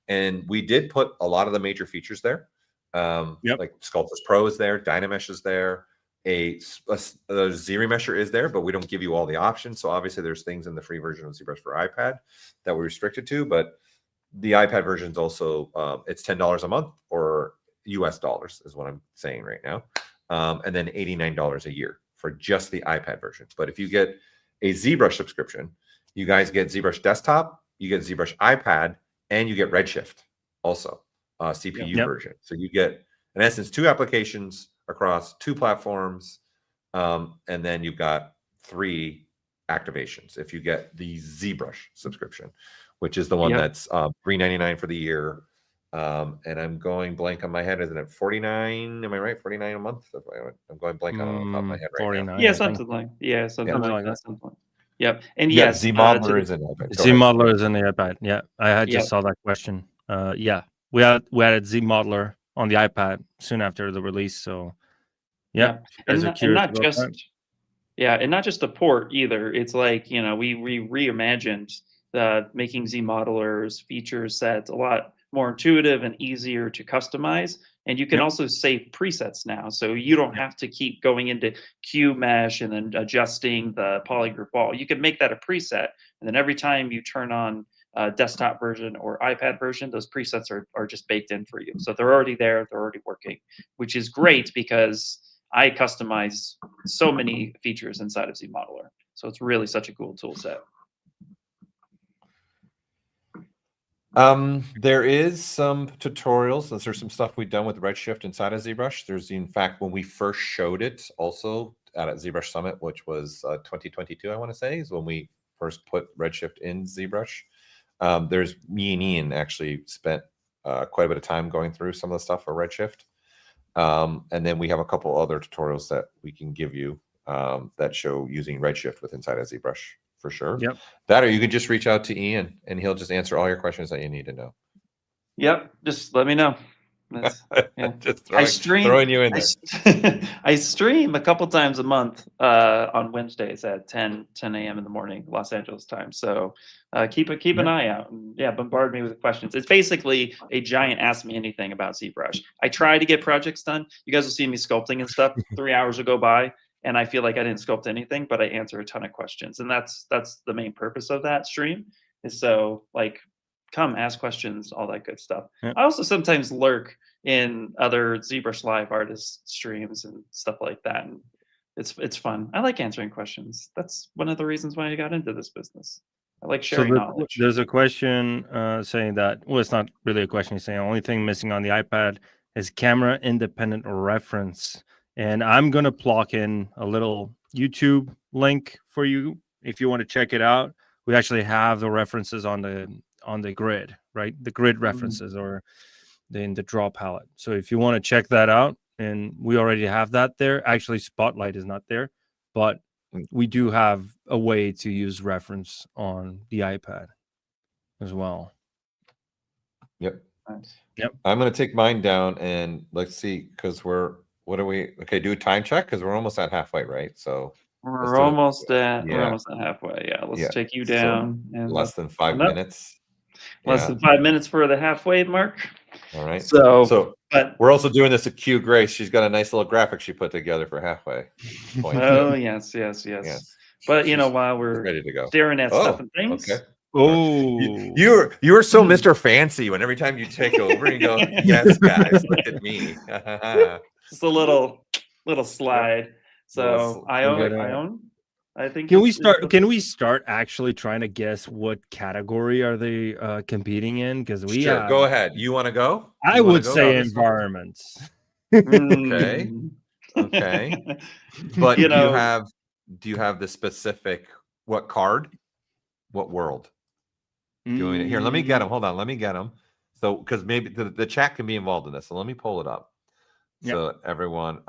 And we did put a lot of the major features there. Like Sculptors Pro is there, Dynamesh is there, a ZRemesher is there, but we don't give you all the options. So obviously there's things in the free version of ZBrush for iPad that we're restricted to, but the iPad version is also it's $10 a month, or US dollars is what I'm saying right now, and then $89 a year for just the iPad version. But if you get a ZBrush subscription, you guys get ZBrush Desktop, you get ZBrush iPad, and you get Redshift also, CPU version. So you get, in essence, 2 applications across 2 platforms, and then you've got 3 activations if you get the ZBrush subscription, which is the one that's $3.99 for the year. And I'm going blank on my head. Isn't it 49? Am I right? 49 a month? I'm going blank on the top of my head right 49, now. Yeah, something like something like that. Yep. And Yeah, yes, ZModeler is in iPad. ZModeler is in the iPad. Yeah, I just saw that question. Yeah, we added ZModeler on the iPad soon after the release. So and not just the port either. It's like, we reimagined making ZModeler's feature sets a lot more intuitive and easier to customize. And you can also save presets now, so you don't have to keep going into QMesh and then adjusting the polygroup wall. You can make that a preset, and then every time you turn on desktop version or iPad version, those presets are just baked in for you. So they're already there, they're already working, which is great because I customize so many features inside of ZModeler. So it's really such a cool tool set. There is some tutorials. There's some stuff we've done with Redshift inside of ZBrush. There's, in fact, when we first showed it also at ZBrush Summit, which was 2022, I want to say, is when we first put Redshift in ZBrush. There's me and Ian actually spent quite a bit of time going through some of the stuff for Redshift. And then we have a couple other tutorials that we can give you that show using Redshift with inside of ZBrush. For sure. Yep. That, or you could just reach out to Ian and he'll just answer all your questions that you need to know. Yep. Just let me know. Just throwing you in there. I stream a couple times a month on Wednesdays at 10 a.m. in the morning, Los Angeles time. So keep an eye out and bombard me with questions. It's basically a giant Ask Me Anything about ZBrush. I try to get projects done. You guys will see me sculpting and stuff. 3 hours will go by and I feel like I didn't sculpt anything, but I answer a ton of questions. And that's the main purpose of that stream, is so like, come ask questions, all that good stuff. I also sometimes lurk in other ZBrush Live artist streams and stuff like that. And it's fun. I like answering questions. That's one of the reasons why I got into this business. I like sharing knowledge. There's a question saying that, well, it's not really a question. It's saying the only thing missing on the iPad is camera independent reference. And I'm going to plug in a little YouTube link for you if you want to check it out. We actually have the references on the grid, right? The grid references or in the draw palette. So if you want to check that out, and we already have that there. Actually, Spotlight is not there, but we do have a way to use reference on the iPad as well. Yep. Nice. Yep. I'm going to take mine down and let's see, because okay, do a time check because we're almost at halfway, right? So we're almost at halfway. Yeah, let's take you down. So and less than 5 minutes. Less than 5 minutes for the halfway mark. All right. So but we're also doing this at Q Grace. She's got a nice little graphic she put together for halfway point. Oh, yes. But while we're ready to go, staring at stuff and things. Okay. Oh, you are so Mr. Fancy when every time you take over you go, yes, guys, look at me. Just a little slide. So I think. Can we start actually trying to guess what category are they competing in? Because go ahead. You want to go? I would say environments. Okay. But do you have the specific what card? What world? Doing it here. Let me get them. Hold on. Let me get them. So, because maybe the chat can be involved in this. So let me pull it up so everyone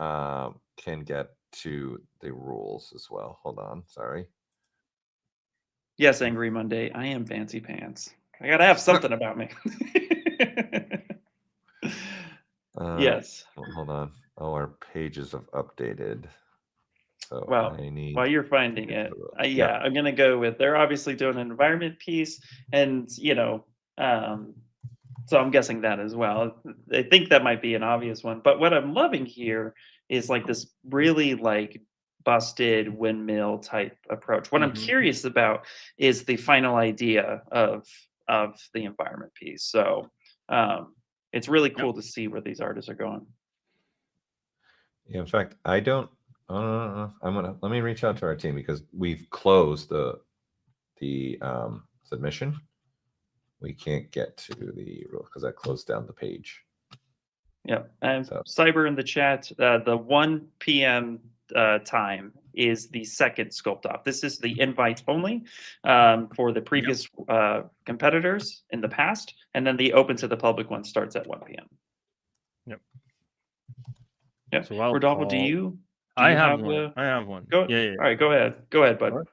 can get to the rules as well. Hold on. Sorry. Yes, Angry Monday. I am fancy pants. I gotta have something about me. Yes. Hold on. Oh, our pages have updated. So Well, I need. while you're finding it, Yeah. I'm going to go with, they're obviously doing an environment piece, and so I'm guessing that as well. I think that might be an obvious one, but what I'm loving here is like this really like busted windmill type approach. What I'm curious about is the final idea of the environment piece. So it's really cool to see where these artists are going. Yeah, in fact, I don't. Let me reach out to our team because we've closed the submission. We can't get to the rule because I closed down the page. Yep. And Cyber in the chat, the 1 p.m. Time is the second Sculpt-Off. This is the invite only for the previous competitors in the past, and then the open to the public one starts at 1 p.m. Yep. So Rodolfo, do you I have one. I have one. Go, yeah. All right, go ahead, bud. Right.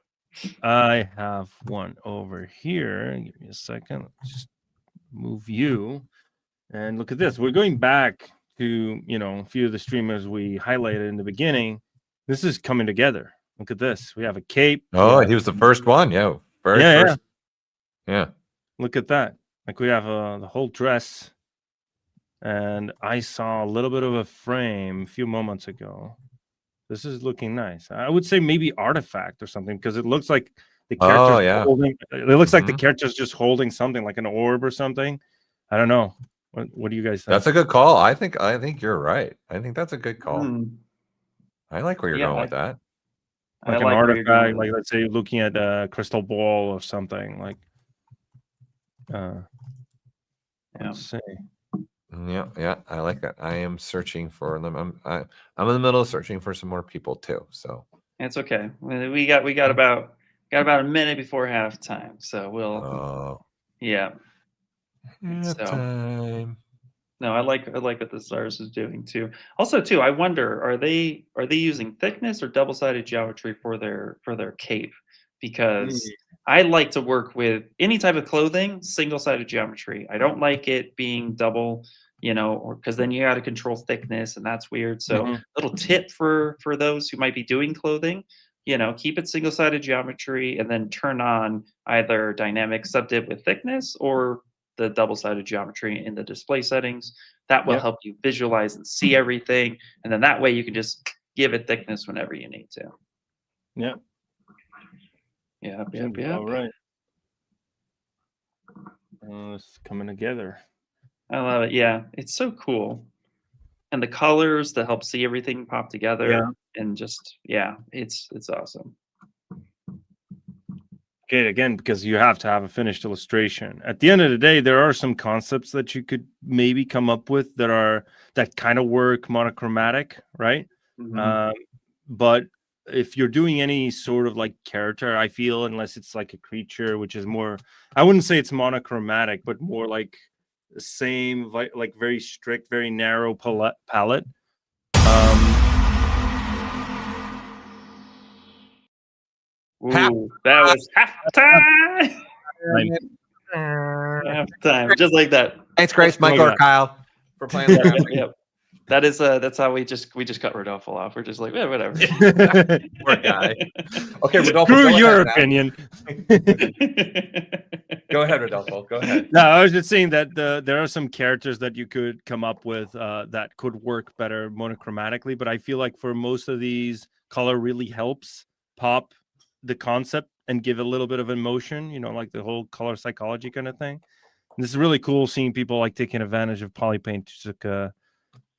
I have one over here. Give me a second. Let's just move you. And look at this. We're going back to, a few of the streamers we highlighted in the beginning. This is coming together. Look at this. We have a cape. Oh, he was the first one. Yeah. First. Yeah. Look at that. Like we have the whole dress. And I saw a little bit of a frame a few moments ago. This is looking nice. I would say maybe artifact or something because it looks like the character's holding. It looks like the character's just holding something like an orb or something. I don't know. What do you guys think? That's a good call. I think you're right. I think that's a good call. I like where you're going with that. Like an artifact, like let's say looking at a crystal ball or something. Like, let's see. Yeah, I like that. I am searching for them. I'm in the middle of searching for some more people too. So it's okay. We got about a minute before halftime, so we'll halftime. No, I like what the stars is doing too. Also, too, I wonder are they using thickness or double-sided geometry for their cape? Because I like to work with any type of clothing, single-sided geometry. I don't like it being double, or because then you got to control thickness, and that's weird. So, little tip for those who might be doing clothing, keep it single-sided geometry, and then turn on either dynamic subdiv with thickness or the double-sided geometry in the display settings. That will help you visualize and see everything, and then that way you can just give it thickness whenever you need to. Yeah. All right. It's coming together. I love it. Yeah, it's so cool, and the colors that help see everything pop together, and just it's awesome. Okay, again, because you have to have a finished illustration. At the end of the day, there are some concepts that you could maybe come up with that kind of work monochromatic, right? But if you're doing any sort of like character, I feel, unless it's like a creature, which is more, I wouldn't say it's monochromatic, but more like the same, like very strict, very narrow palette. Ooh, that was halftime. Halftime, just like that. Thanks, Grace, Michael, or Kyle, for playing. Yep. That is that's how we just cut Rodolfo off. We're just like, whatever. Poor guy. Okay, Rodolfo. Screw your opinion. Go ahead, Rodolfo. Go ahead. No, I was just saying that there are some characters that you could come up with that could work better monochromatically, but I feel like for most of these, color really helps pop the concept and give a little bit of emotion, like the whole color psychology kind of thing. And this is really cool seeing people like taking advantage of polypaint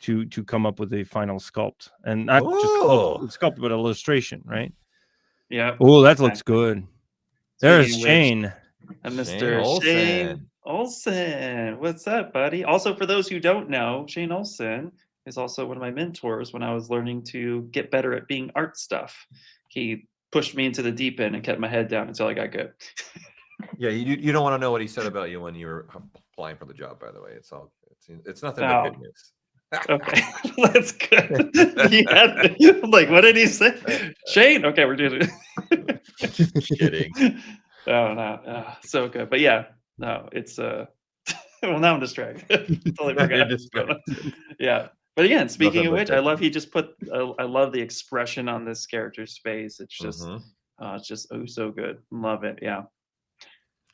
to come up with a final sculpt, and not just sculpt but illustration, right? Yeah. Oh, that looks good. There's Shane. And Mr. Shane Olsen. What's up, buddy? Also, for those who don't know, Shane Olsen is also one of my mentors when I was learning to get better at being art stuff. He pushed me into the deep end and kept my head down until I got good. Yeah, you don't want to know what he said about you when you were applying for the job, by the way. It's nothing but good news. Okay, that's good. I'm like, what did he say? Shane? Okay, we're doing it. Kidding. Oh, no. So good. But yeah, no, it's Well, now I'm distracted. Totally You're forgot. distracted. Yeah. But again, speaking Nothing of but which, I good. love he just put. I love the expression on this character's face. It's just, Mhm. it's just oh so good. Love it. Yeah.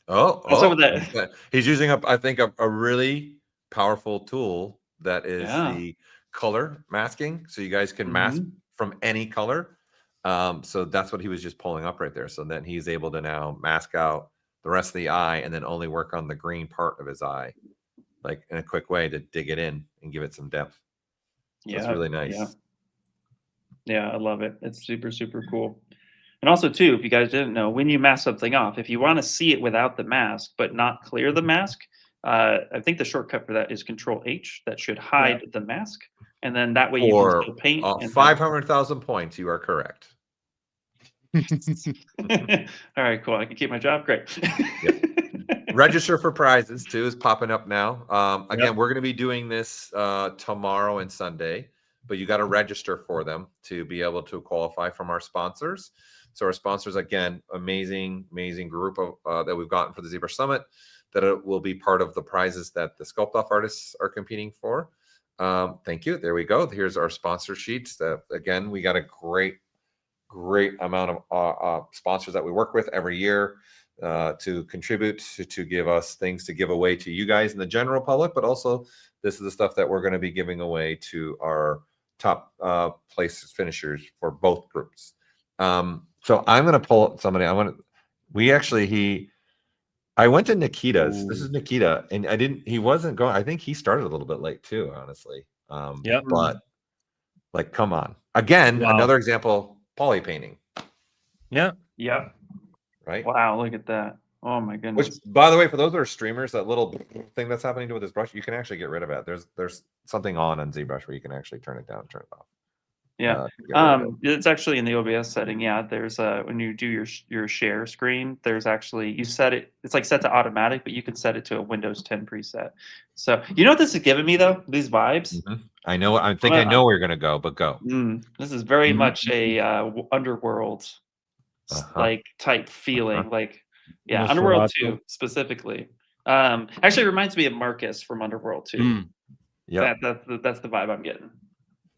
Also with Oh, that, he's using I think a really powerful tool that is yeah. the color masking, so you guys can mask Mhm. from any color. So that's what he was just pulling up right there. So then he's able to now mask out the rest of the eye and then only work on the green part of his eye, like in a quick way to dig it in and give it some depth. So it's Yeah. really Yeah. nice. Yeah. I love it. It's super super cool. And also too, if you guys didn't know, when you mask something off, if you want to see it without the mask but not clear the mask, I think the shortcut for that is Control H. That should Yeah. hide the mask, and then that way you can For still paint and have. 500,000 points, you are correct. All right, cool. I can keep my job. Great. Register for prizes too is popping up now. Again, Yep. we're going to be doing this tomorrow and Sunday, but you got to register for them to be able to qualify from our sponsors. So our sponsors, again, amazing group of that we've gotten for the ZBrush Summit, that it will be part of the prizes that the Sculpt-Off artists are competing for. Thank you. There we go. Here's our sponsor sheets. That again, we got a great amount of sponsors that we work with every year to contribute to give us things to give away to you guys in the general public, but also this is the stuff that we're going to be giving away to our top place finishers for both groups. So I'm going to pull up somebody. I went to Nikita's. This is Nikita, and he wasn't going. I think he started a little bit late too, honestly. Yep. But like, come on. Again, Wow. another example, poly painting, Yeah. Yep. right? Wow, look at that. Oh my Which, goodness. by the way, for those that are streamers, that little thing that's happening to with this brush, you can actually get rid of it. There's something on ZBrush where you can actually turn it down, turn it off. Yeah. To get rid of it. It's actually in the OBS setting. Yeah, there's when you do your share screen, there's actually you set it. It's like set to automatic, but you can set it to a Windows 10 preset. So you know what this is giving me though? These vibes. Mhm. I know. I think I know where you're gonna go, but go. This is very Mhm. much a underworld like type feeling. Like yeah, Underworld 2 specifically. Actually reminds me of Marcus from Underworld 2. Yeah. That's the vibe I'm getting.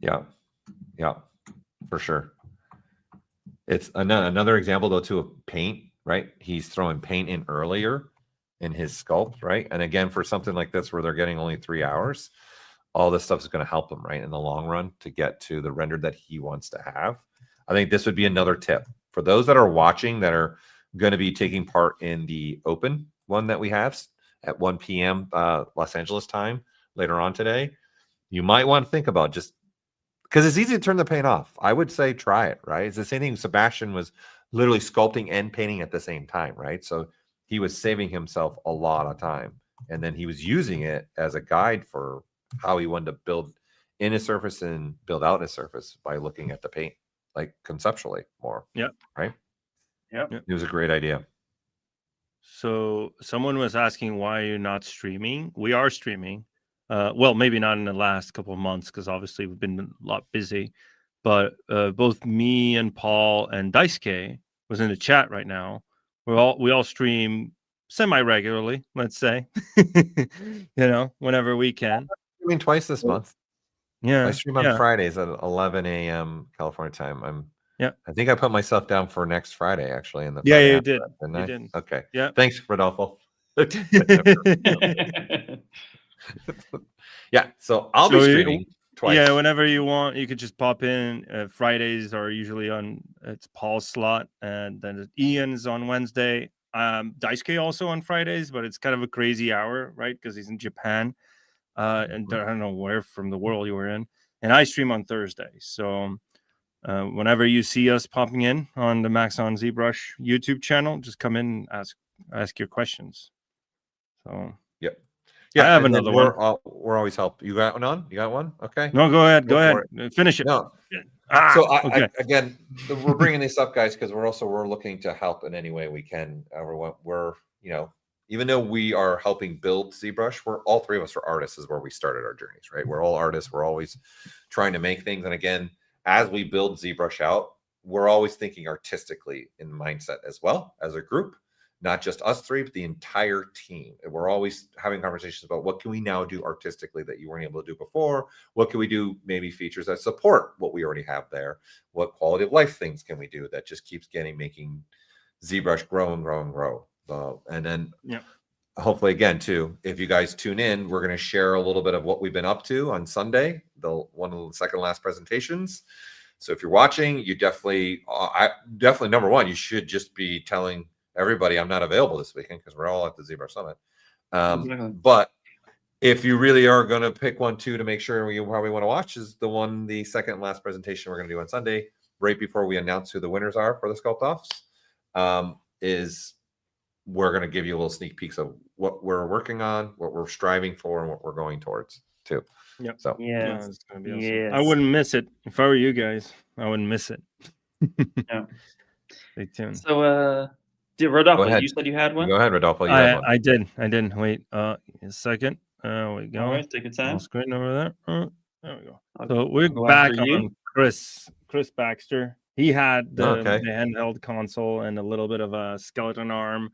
Yeah, for sure. It's another example though too of paint, right? He's throwing paint in earlier in his sculpt, right? And again, for something like this where they're getting only 3 hours, all this stuff is going to help him, right, in the long run to get to the render that he wants to have. I think this would be another tip for those that are watching that are going to be taking part in the open one that we have at 1 p.m. Los Angeles time later on today. You might want to think about just because it's easy to turn the paint off. I would say try it, right? It's the same thing. Sebastian was literally sculpting and painting at the same time, right? So he was saving himself a lot of time. And then he was using it as a guide for how he wanted to build in his surface and build out his surface by looking at the paint, like conceptually more. Yep. Right? Yep. It was a great idea. So someone was asking why you're not streaming. We are streaming. Well, maybe not in the last couple of months because obviously we've been a lot busy. But both me and Paul and Daisuke was in the chat right now. We all stream semi-regularly, let's say. Whenever we can. I mean, twice this month. Yeah. I stream on Fridays at 11 a.m. California time. I think I put myself down for next Friday, actually. In the you did. You did. Okay. Yeah. Thanks, Rodolfo. Yeah. So I'll be streaming twice. Yeah, whenever you want, you could just pop in. Fridays are usually it's Paul's slot, and then Ian's on Wednesday. Daisuke also on Fridays, but it's kind of a crazy hour, right? Because he's in Japan, and I don't know where from the world you were in. And I stream on Thursday, so whenever you see us popping in on the Maxon ZBrush YouTube channel, just come in and ask your questions. So yep. Yeah, I have another one. We're always help. You got one on? You got one? Okay. No, go ahead. Finish it. No. So again, we're bringing this up, guys, because we're looking to help in any way we can. We're even though we are helping build ZBrush, all three of us are artists. Is where we started our journeys, right? We're all artists. We're always trying to make things, and again, as we build ZBrush out, we're always thinking artistically in mindset as well as a group, not just us three, but the entire team. And we're always having conversations about what can we now do artistically that you weren't able to do before? What can we do, maybe features that support what we already have there? What quality of life things can we do that just keeps making ZBrush grow and grow and grow? And then hopefully, again, too, if you guys tune in, we're going to share a little bit of what we've been up to on Sunday, one of the second last presentations. So if you're watching, you definitely, number one, you should just be telling everybody I'm not available this weekend because we're all at the ZBrush Summit. But if you really are going to pick one, too, to make sure you probably want to watch, is the second last presentation we're going to do on Sunday, right before we announce who the winners are for the Sculpt-Offs, is we're going to give you a little sneak peeks of what we're working on, what we're striving for, and what we're going towards, too. Yep. So yeah, it's gonna be awesome. I wouldn't miss it if I were you guys. I wouldn't miss it. Stay tuned. So, Rodolfo, you said you had one. Go ahead, Rodolfo. You had one. I did. Wait, a second. We go. All right, take your time. Screen over there. There we go. So we're back on Chris Baxter. He had the handheld console and a little bit of a skeleton arm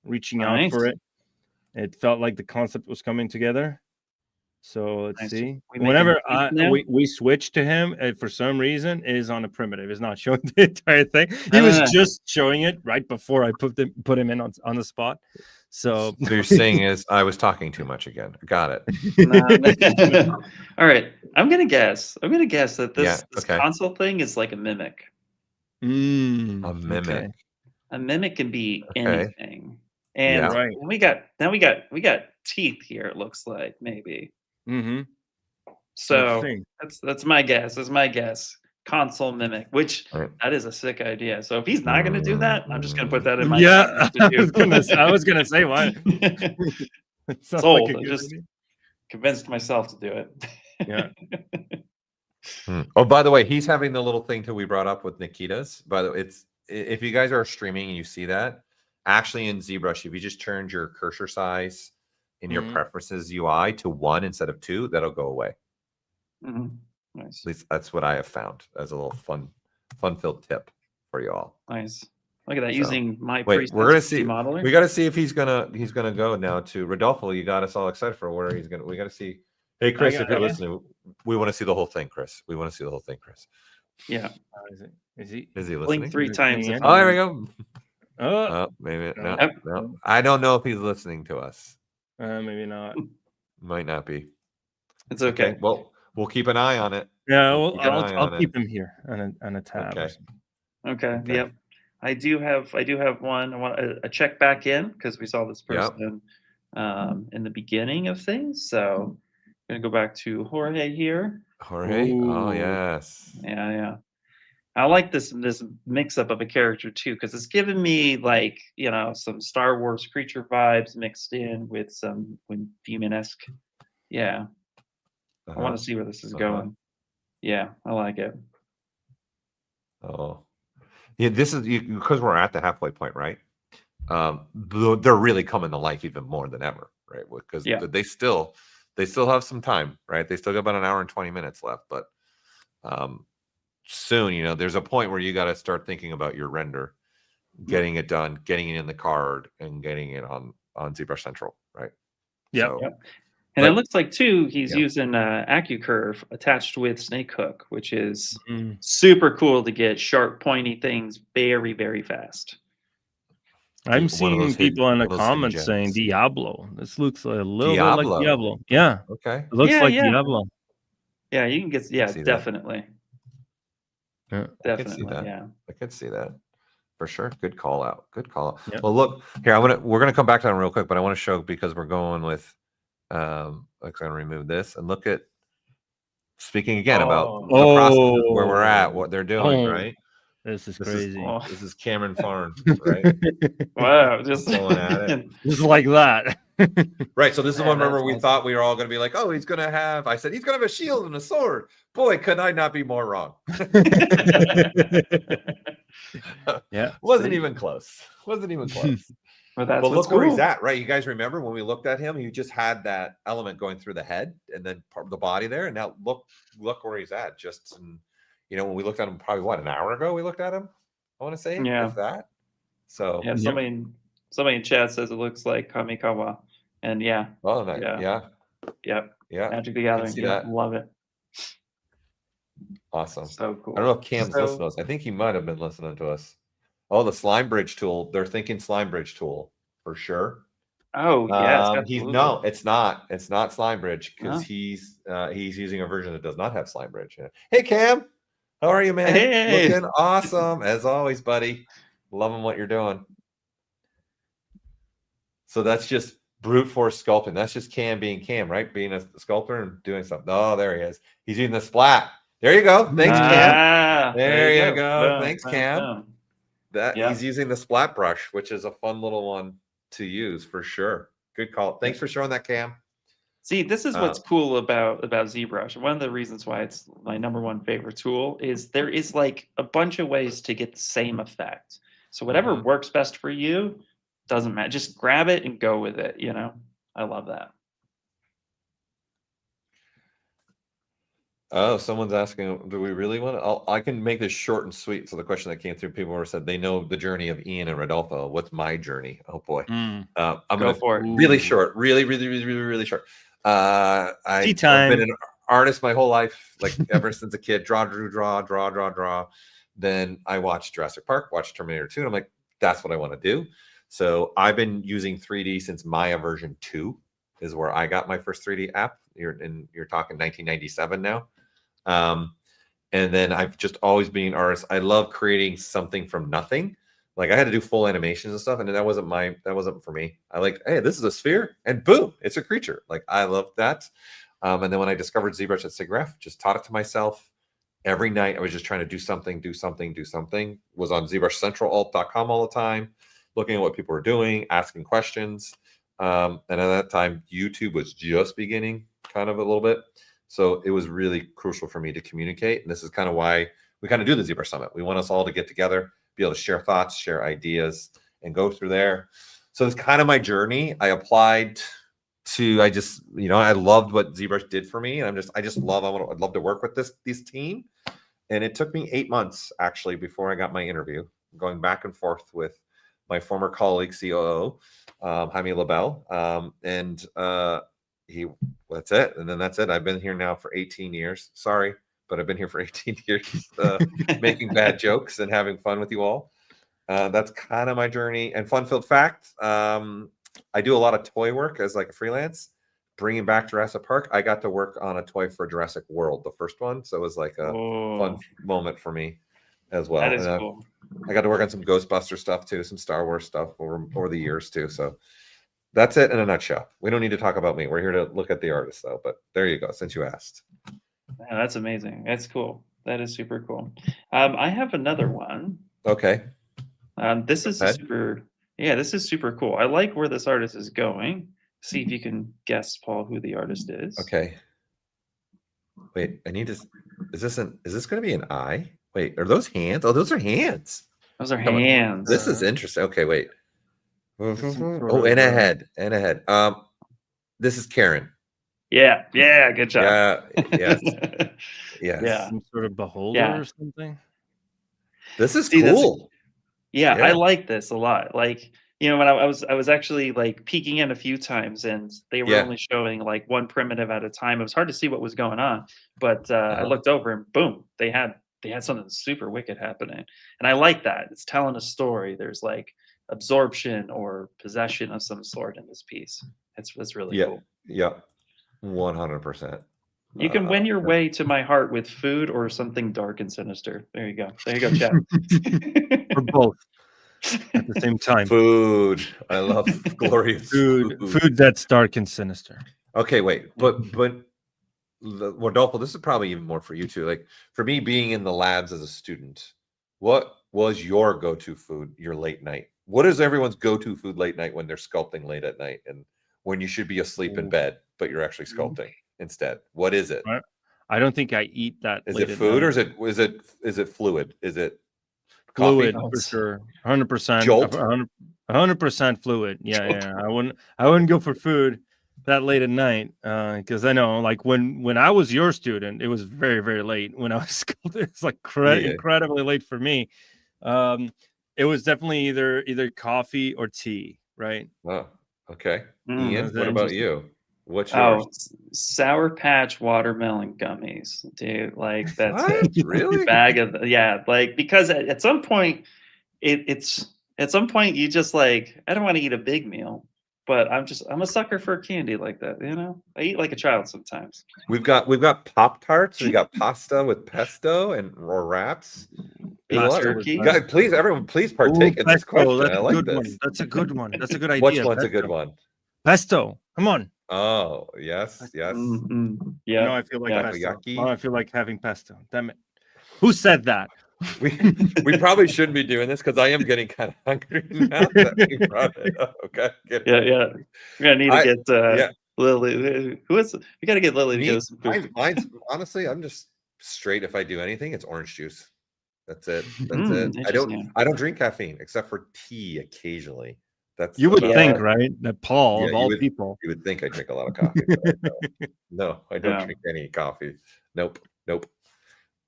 reaching out for it. It felt like the concept was coming together. So let's see. Whenever we switched to him, for some reason, it is on a primitive. It's not showing the entire thing. He was just showing it right before I put him in on the spot. So you're saying is I was talking too much again. Got it. All right. I'm gonna guess that this console thing is like a mimic. A mimic. Okay. A mimic can be anything. And we got teeth here, it looks like, maybe. So that's my guess. That's my guess. Console mimic, which that is a sick idea. So if he's not going to do that, I'm just going to put that in my I was going to say why. Sold. I just convinced myself to do it. Yeah. Oh, by the way, he's having the little thing we brought up with Nikita's. By the way, if you guys are streaming and you see that, actually in ZBrush, if you just turned your cursor size in your preferences UI to 1 instead of 2, that'll go away. Nice. At least that's what I have found as a little fun-filled tip for you all. Nice. Look at that. Using my we're gonna see. modeler. We got to see if he's gonna go now to Rodolfo. You got us all excited for where he's gonna. We got to see. Hey, Chris, if you're listening, we want to see the whole thing, Chris. We want to see the whole thing, Chris. Yeah. Is he listening? Blink 3 times. Oh, there we go. Maybe no. I don't know if he's listening to us. Maybe not. Might not be. It's okay. Well, we'll keep an eye on it. Yeah, I'll keep him here on a tab. Okay. Yep. I do have one. I want a check back in because we saw this person in the beginning of things. So I'm gonna go back to Jorge here. Jorge. Ooh. Oh yes. Yeah. I like this mix up of a character too, because it's giving me like, some Star Wars creature vibes mixed in with some demon-esque. Yeah. I want to see where this is going. Yeah, I like it. Oh. Yeah, this is because we're at the halfway point, right? They're really coming to life even more than ever, right? Because they still have some time, right? They still got about an hour and 20 minutes left, but soon, there's a point where you got to start thinking about your render, getting it done, getting it in the card, and getting it on ZBrush Central, right? Yeah. And it looks like too he's using AccuCurve attached with Snakehook, which is super cool to get sharp, pointy things very, very fast. I'm seeing people in the comments saying Diablo. This looks a little bit like Diablo. Yeah. Okay. It looks like Diablo. Yeah, you can get. Yeah, definitely. Yeah, definitely. I could see that for sure. Good call out. Yep. Well, look here. We're gonna come back to that real quick, but I want to show because we're going with. I'm gonna remove this and look at. Speaking again about the process where we're at, what they're doing, right? This is crazy. This is Cameron Farn, right? Wow, just going at it. Just like that. Right. So this is one. Remember, we thought we were all going to be like, "Oh, he's going to have." I said he's going to have a shield and a sword. Boy, could I not be more wrong? Yeah. Wasn't even close. But look where he's at, right? You guys remember when we looked at him? He just had that element going through the head and then part of the body there. And now look where he's at. Just when we looked at him, probably an hour ago, we looked at him. I want to say, if that. So somebody Somebody in chat says it looks like Kamikawa. And yeah. Oh, nice. Yep. Yeah. Magic the I can Gathering. see Yeah, that. love it. Awesome. So cool. I don't know if Cam's So- listening to us. I think he might have been listening to us. Oh, the Slime Bridge tool. They're thinking Slime Bridge tool for sure. Oh yes, He's absolutely. no, it's not. It's not Slime Bridge because Huh? he's using a version that does not have Slime Bridge. Hey Cam, how are you, man? Hey. Looking awesome as always, buddy. Loving what you're doing. So that's just brute force sculpting. That's just Cam being Cam, right? Being a sculptor and doing something. Oh, there he is. He's using the splat. There you go. Thanks, Cam. Ah, There you go. Boom, Thanks, boom, Cam. boom. That Yeah. he's using the splat brush, which is a fun little one to use for sure. Good call. Thanks for showing that, Cam. See, this is what's cool about ZBrush. One of the reasons why it's my #1 favorite tool is there is like a bunch of ways to get the same effect. So whatever works best for you, doesn't matter. Just grab it and go with it, you know? I love that. Oh, someone's asking, do we really want to? I can make this short and sweet. So the question that came through, people were said they know the journey of Ian and Rodolfo. What's my journey? Oh boy. I'm Go gonna for it. really short, really short. I've time. been an artist my whole life, like ever since a kid. Draw. Then I watched Jurassic Park, watched Terminator 2, and I'm like, that's what I want to do. So I've been using 3D since Maya version 2 is where I got my first 3D app. You're talking 1997 now. And then I've just always been an artist. I love creating something from nothing. Like I had to do full animations and stuff, and that wasn't for me. I like, hey, this is a sphere, and boom, it's a creature. Like I love that. And then when I discovered ZBrush at SIGGRAPH, just taught it to myself. Every night I was just trying to do something. Was on ZBrushCentralAlt.com all the time, looking at what people were doing, asking questions. And at that time, YouTube was just beginning kind of a little bit. So it was really crucial for me to communicate. And this is kind of why we kind of do the ZBrush Summit. We want us all to get together, be able to share thoughts, share ideas, and go through there. So it's kind of my journey. I applied to, I loved what ZBrush did for me. And I'd love to work with this team. And it took me 8 months actually before I got my interview, going back and forth with my former colleague, COO, Jaime LaBelle. That's it. And then that's it. I've been here now for 18 years. Sorry, but I've been here for 18 years, making bad jokes and having fun with you all. That's kind of my journey. And fun-filled fact, I do a lot of toy work as like a freelance. Bringing back Jurassic Park, I got to work on a toy for Jurassic World, the first one. So it was like a fun moment for me as well. That is cool. I got to work on some Ghostbuster stuff too, some Star Wars stuff over the years too. So that's it in a nutshell. We don't need to talk about me. We're here to look at the artist though. But there you go, since you asked. Yeah, that's amazing. That's cool. That is super cool. I have another one. Okay. This is super cool. I like where this artist is going. See if you can guess, Paul, who the artist is. Okay. Wait, I need to. Is this going to be an eye? Wait, are those hands? Oh, those are hands. Those are hands. This is interesting. Okay, wait. Oh, and a head. This is Karen. Yeah. Good job. Yeah. Yes. Yes. Yeah. Some sort of beholder or something. This is cool. Yeah, I like this a lot. Like, you know, when I was actually like peeking in a few times, and they were only showing like one primitive at a time. It was hard to see what was going on, but I looked over and boom, they had something super wicked happening, and I like that. It's telling a story. There's like absorption or possession of some sort in this piece. It's really cool. Yeah, 100%. You can win your way to my heart with food or something dark and sinister. There you go, Chad. Or both at the same time. Food. I love glorious food that's dark and sinister. Okay, wait, but Rodolfo, this is probably even more for you too. Like for me, being in the labs as a student, what was your go-to food your late night? What is everyone's go-to food late night when they're sculpting late at night and when you should be asleep in bed, but you're actually sculpting instead? What is it? I don't think I eat that. Is it food or is it fluid? Is it fluid coffee? For sure? 100%. Jolt? 100% fluid. Yeah. I wouldn't go for food that late at night because I know, like when I was your student, it was very, very late. When I was sculpting, it's like incredibly late for me. It was definitely either coffee or tea, right? Oh, okay. Mm, Ian, that's what about interesting. you? What's yours? Oh, Sour Patch watermelon gummies, dude. Like that's What? a Really? bag of, yeah. Like because at some point it's at some point you just like, I don't want to eat a big meal, but I'm a sucker for candy like that. You know, I eat like a child sometimes. We've got Pop-Tarts, we got pasta with pesto and or wraps. There's a Beef lot. jerky. Guys, please, everyone, please Ooh, partake in this pesto. question. That's I a like good this. one. That's a good one. That's a good idea. Which one's a Pesto. good one? Pesto. Come on. Oh, yes, yes. Yeah. Now I feel like Yeah. pesto. Takoyaki. Now I feel like having pesto. Damn it. Who said that? We probably shouldn't be doing this because I am getting kind of hungry now that we brought it up. Okay. Yeah. We're gonna need to get yeah. Lily. Who is? We gotta get Lily to get us some food. Mine's honestly, I'm just straight. If I do anything, it's orange juice. That's it. That's it. Interesting. I don't drink caffeine except for tea occasionally. That's You would Yeah. think, right? That Paul, Yeah, of all people. You would think I drink a lot of coffee. But I don't. No, I don't Yeah. drink any coffee. Nope.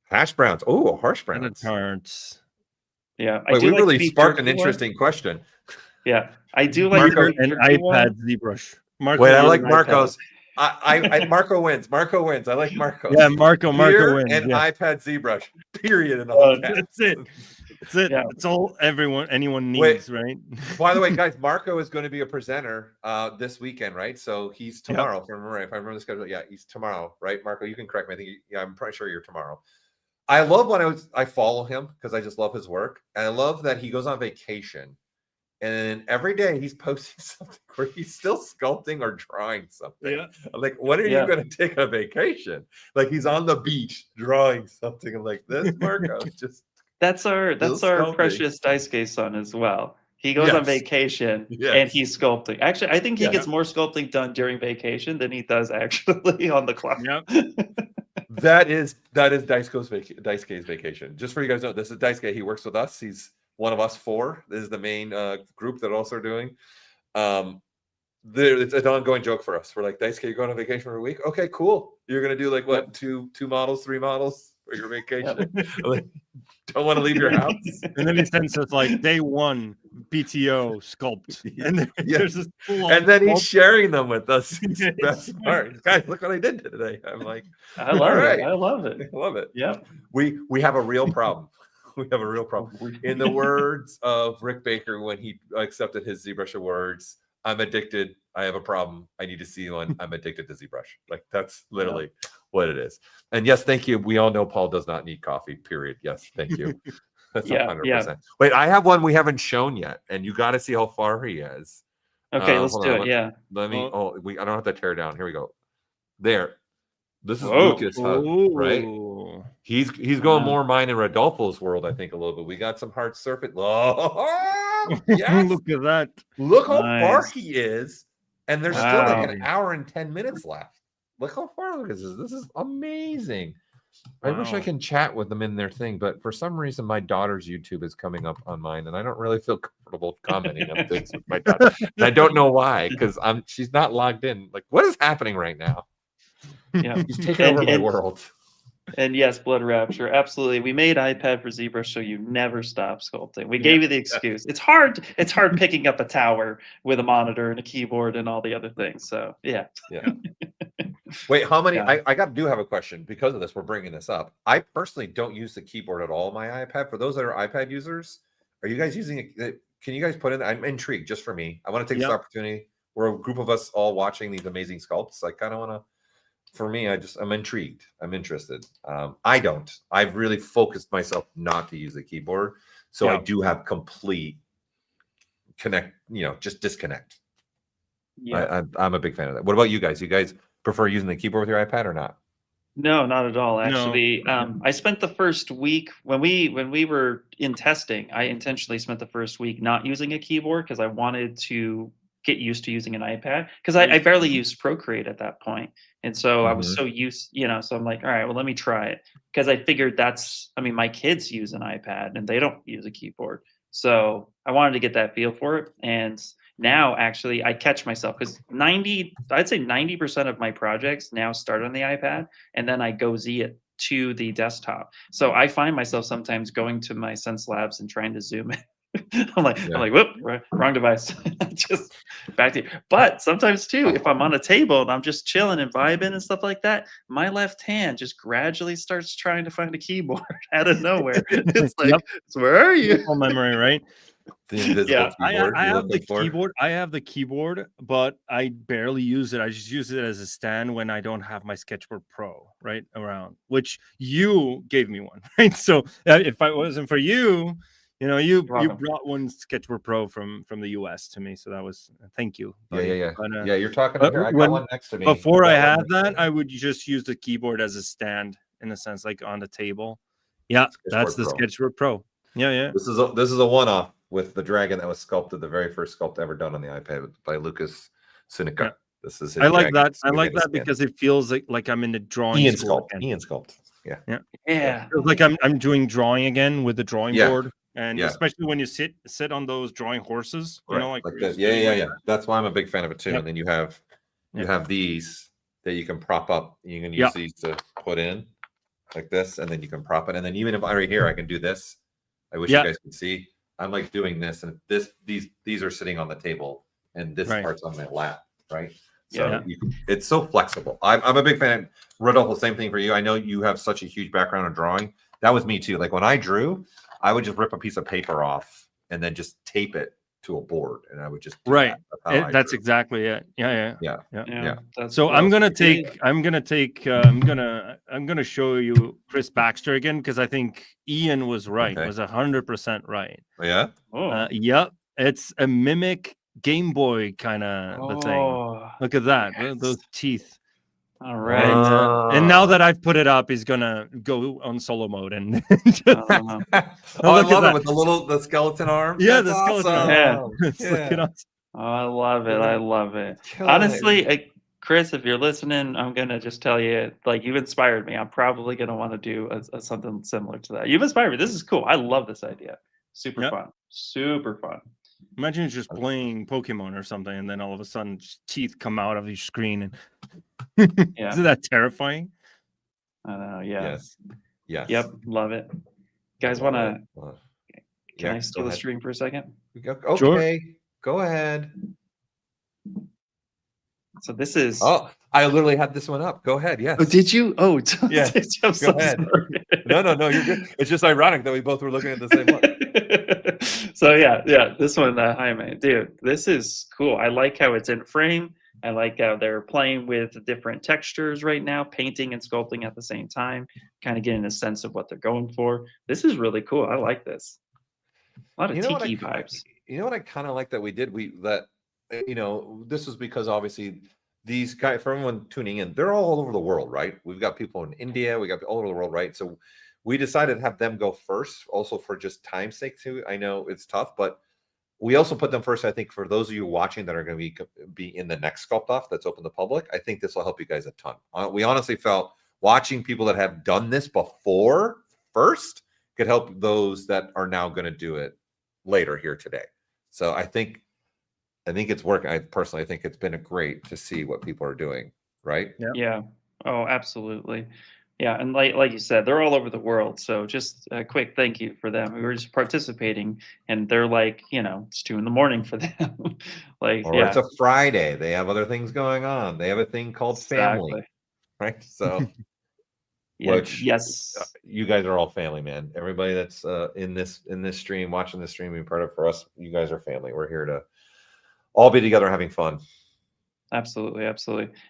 Hash browns. Oh, hash browns. Tarts. Yeah. I Wait, do we like really beef sparked an jerky one. interesting question. Yeah, I do like Marco the beef and jerky one. iPad ZBrush. Marco, Wait, I you're like an iPad. Marco's. Marco wins. Marco wins. I like Marco. Yeah, Marco Beer wins. and Yeah. iPad ZBrush. Period. In all caps. That's it. That's it. Yeah. That's all anyone Wait. needs, right? By the way, guys, Marco is going to be a presenter this weekend, right? So he's tomorrow. If I remember the schedule, yeah, he's tomorrow, right? Marco, you can correct me. I think I'm pretty sure you're tomorrow. I love when I follow him because I just love his work, and I love that he goes on vacation, and every day he's posting something where he's still sculpting or drawing something. Yeah. I'm like, when are you going to take a vacation? Like he's on the beach drawing something. I'm like, this Marco just. That's our sculpting. precious Daisuke son as well. He goes on vacation and he's sculpting. Actually, I think he gets more sculpting done during vacation than he does actually on the clock. Yep. That is Daisuke's vacation. Just for you guys to know, this is Daisuke. He works with us. He's one of us four. This is the main group that also are doing. It's an ongoing joke for us. We're like, Daisuke, you're going on vacation for a week? Okay, cool. You're gonna do like what, two models, 3 models for your vacation? Like, don't want to leave your house. And then he sends us like day 1 PTO sculpt. And then there's this and then he's sharing them with us. Best part. Guys, look what I did today. I'm like, I love it. I love it. I love it. Yeah. We have a real problem. We have a real problem. In the words of Rick Baker when he accepted his ZBrush awards, I'm addicted. I have a problem. I need to see one. I'm addicted to ZBrush. Like that's literally what it is. And yes, thank you. We all know Paul does not need coffee, period. Yes, thank you. That's 100%. Wait, I have one we haven't shown yet, and you got to see how far he is. Okay, let's do it. Yeah. Let me. I don't have to tear down. Here we go. There. This is Lucas, right? He's going more mine in Rodolfo's world, I think, a little bit. We got some hard surface. Oh, yes. Look at that. Look how far he is. And there's still like an hour and 10 minutes left. Look how far Lucas is. This is amazing. I wish I can chat with them in their thing, but for some reason, my daughter's YouTube is coming up on mine, and I don't really feel comfortable commenting on things with my daughter. And I don't know why, because she's not logged in. Like, what is happening right now? Yeah, he's taking over my world. And yes, Blood Rapture, absolutely. We made iPad for ZBrush so you never stop sculpting. We gave you the excuse. It's hard picking up a tower with a monitor and a keyboard and all the other things. So yeah. Wait, how many? Yeah. I do have a question because of this. We're bringing this up. I personally don't use the keyboard at all on my iPad. For those that are iPad users, are you guys using it? Can you guys put in? I'm intrigued just for me. I want to take this opportunity. We're a group of us all watching these amazing sculpts. I kind of want to. For me, I'm intrigued. I'm interested. I don't. I've really focused myself not to use the keyboard. So I do have complete connect, just disconnect. Yeah. I'm a big fan of that. What about you guys? You guys prefer using the keyboard with your iPad or not? No, not at all. Actually, I spent the first week when we were in testing, I intentionally spent the first week not using a keyboard because I wanted to get used to using an iPad because I barely used Procreate at that point. And so I was so used, so I'm like, all right, well, let me try it because I figured my kids use an iPad and they don't use a keyboard. So I wanted to get that feel for it. And now actually I catch myself because I'd say 90% of my projects now start on the iPad and then I go Z it to the desktop. So I find myself sometimes going to my Sense Labs and trying to zoom in I'm like, whoop, wrong device. Just back to you. But sometimes too, if I'm on a table and I'm just chilling and vibing and stuff like that, my left hand just gradually starts trying to find a keyboard out of nowhere. It's like, where are you? Muscle memory, right? The invisible keyboard. I have the keyboard. I have the keyboard, but I barely use it. I just use it as a stand when I don't have my Sketchbook Pro right around, which you gave me one, right? So if it wasn't for you, you brought one Sketchbook Pro from the US to me, so that was thank you. Buddy. Yeah. But, yeah, you're talking here. I got one next to me. Before I had that, I would just use the keyboard as a stand in a sense, like on the table. Yeah, that's the Sketchbook Pro. Yeah. This is a one-off with the dragon that was sculpted, the very first sculpt ever done on the iPad by Lucas Sinica. Yeah. This is I like that. I like that because it feels like I'm in the drawing. Ian Sculpt. Yeah. It feels like I'm doing drawing again with the drawing board. And especially when you sit on those drawing horses, like this. Yeah. That's why I'm a big fan of it too. And then you have these that you can prop up. You can use these to put in like this, and then you can prop it. And then even if I'm right here, I can do this. I wish you guys could see. I'm like doing this, and these are sitting on the table, and this part's on my lap, right? So it's so flexible. I'm a big fan. Rodolfo, same thing for you. I know you have such a huge background in drawing. That was me too. Like when I drew, I would just rip a piece of paper off and then just tape it to a board, and I would just That's exactly it. Yeah. So cool. I'm gonna show you Chris Baxter again because I think Ian was right. Was 100% right. Yeah. It's a mimic Game Boy kind of thing. Look at that. Those teeth. All right. And now that I've put it up, he's gonna go on solo mode and I love it with the skeleton arm. Yeah, the skeleton arm. I love it. Honestly, Chris, if you're listening, I'm gonna just tell you, like, you've inspired me. I'm probably gonna want to do something similar to that. You've inspired me. This is cool. I love this idea. Super fun. Imagine just playing Pokemon or something, and then all of a sudden, teeth come out of your screen, and isn't that terrifying? I know. Yeah. Yes. Yep. Love it. Guys, wanna? Can I steal the stream for a second? Okay. Sure. Go ahead. So this is. Oh, I literally had this one up. Go ahead. Yes. Oh, did you? Oh, yeah. I'm so Go ahead. sorry. No, you're good. It's just ironic that we both were looking at the same one. So yeah. This one, Jaime, dude, this is cool. I like how it's in frame. I like how they're playing with different textures right now, painting and sculpting at the same time, kind of getting a sense of what they're going for. This is really cool. I like this. A lot of tiki vibes. You know what I kind of like that we did? This was because obviously these guys, for everyone tuning in, they're all over the world, right? We've got people in India, we got all over the world, right? So we decided to have them go first, also for just time's sake too. I know it's tough, but we also put them first, I think, for those of you watching that are going to be in the next Sculpt-Off that's open to the public. I think this will help you guys a ton. We honestly felt watching people that have done this before first could help those that are now going to do it later here today. So I think it's working. I personally think it's been great to see what people are doing, right? Yeah. Oh, absolutely. Yeah, and like you said, they're all over the world. So just a quick thank you for them who are just participating, and they're like, it's 2 a.m. for them. It's a Friday. They have other things going on. They have a thing called family, right? So, yes, you guys are all family, man. Everybody that's in this stream, watching this stream, being part of, for us, you guys are family. We're here to all be together having fun. Absolutely.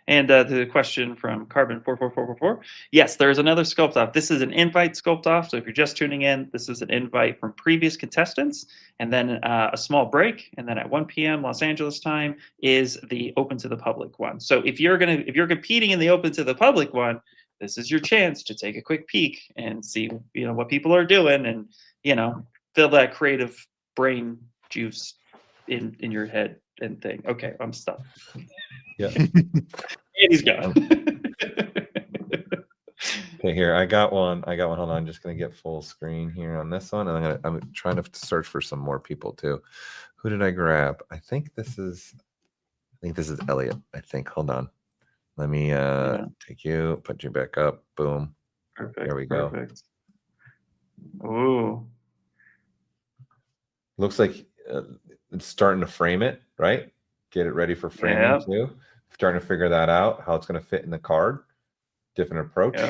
And the question from Carbon 44444. Yes, there is another Sculpt-Off. This is an invite Sculpt-Off. So if you're just tuning in, this is an invite from previous contestants, and then a small break, and then at 1 p.m. Los Angeles time is the open to the public one. So if you're competing in the open to the public one, this is your chance to take a quick peek and see what people are doing, and fill that creative brain juice in your head and thing. Okay, I'm stuck. Yeah. And he's gone. Okay, here I got one. Hold on, I'm just gonna get full screen here on this one, and I'm trying to search for some more people too. Who did I grab? I think this is Elliot. I think. Hold on. Let me take you, put you back up. Boom. Perfect. There we go. Perfect. Ooh. Looks like it's starting to frame it, right? Get it ready for framing Yep. too. Starting to figure that out, how it's going to fit in the card. Different approach.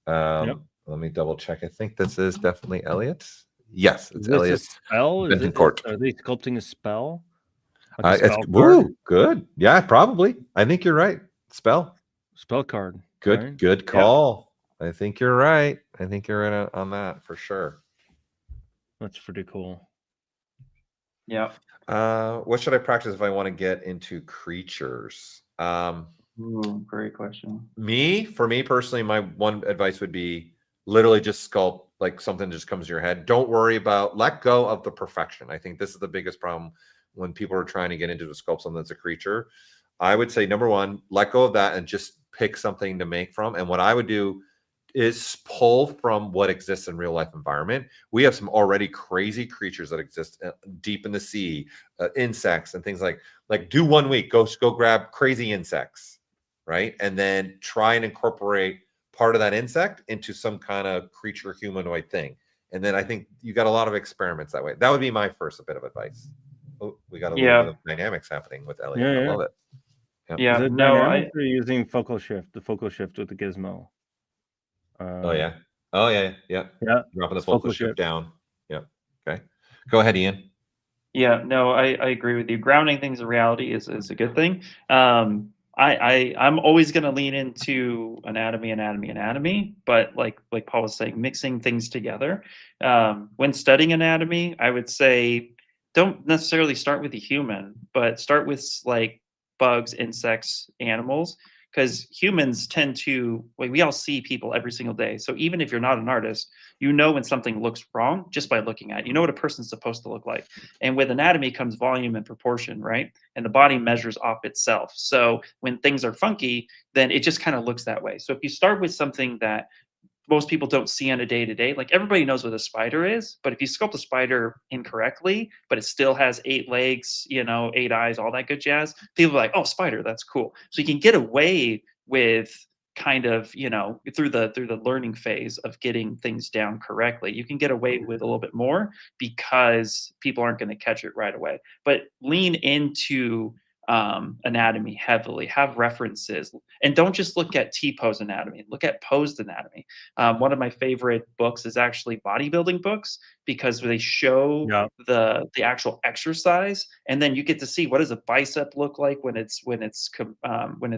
Yep. Let me double check. I think this is definitely Elliot's. Yes, it's Is this Elliot. a spell? Is it, Betancourt. are they sculpting a spell? Like a It's spell card? woo, good. Yeah, probably. I think you're right. Spell. Spell card. Good, right? good call. I think you're right. I think you're right on that for sure. That's pretty cool. Yeah. What should I practice if I want to get into creatures? Ooh, great question. For me personally, my one advice would be literally just sculpt like something just comes to your head. Don't worry about, let go of the perfection. I think this is the biggest problem when people are trying to get into the sculpt something that's a creature. I would say number one, let go of that and just pick something to make from. And what I would do is pull from what exists in real life environment. We have some already crazy creatures that exist deep in the sea, insects and things like do 1 week, go grab crazy insects, right? And then try and incorporate part of that insect into some kind of creature humanoid thing. And then I think you got a lot of experiments that way. That would be my first bit of advice. Oh, we got a little bit of dynamics happening with Elliot. I love it. Yeah. Is it No, dynamic or using focal shift? The focal shift with the gizmo. Oh yeah. Dropping the focal shift down. Yeah. Okay. Go ahead, Ian. Yeah, no, I agree with you. Grounding things in reality is a good thing. I'm always going to lean into anatomy, but like Paul was saying, mixing things together. When studying anatomy, I would say don't necessarily start with the human, but start with like bugs, insects, animals, because humans tend to, like, we all see people every single day. So even if you're not an artist, you know when something looks wrong just by looking at it. You know what a person's supposed to look like. And with anatomy comes volume and proportion, right? And the body measures off itself. So when things are funky, then it just kind of looks that way. So if you start with something that most people don't see on a day-to-day, like everybody knows what a spider is, but if you sculpt a spider incorrectly, but it still has 8 legs, 8 eyes, all that good jazz, people are like, oh, spider, that's cool. So you can get away with kind of, through the learning phase of getting things down correctly, you can get away with a little bit more because people aren't going to catch it right away. But lean into anatomy heavily, have references, and don't just look at T-pose anatomy, look at posed anatomy. One of my favorite books is actually bodybuilding books, because they show the actual exercise, and then you get to see what does a bicep look like when it's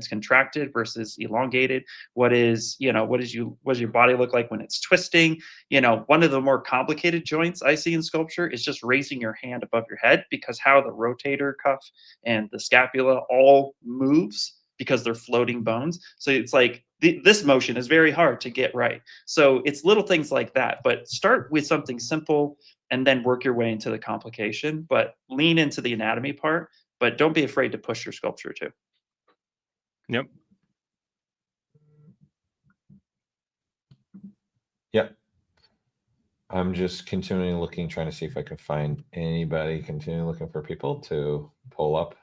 contracted versus elongated. What does your body look like when it's twisting? One of the more complicated joints I see in sculpture is just raising your hand above your head, because how the rotator cuff and the scapula all moves because they're floating bones. So it's like this motion is very hard to get right. So it's little things like that, but start with something simple and then work your way into the complication, but lean into the anatomy part, but don't be afraid to push your sculpture too. Yep. Yep. I'm just continuing looking, trying to see if I can find anybody, continuing looking for people to pull up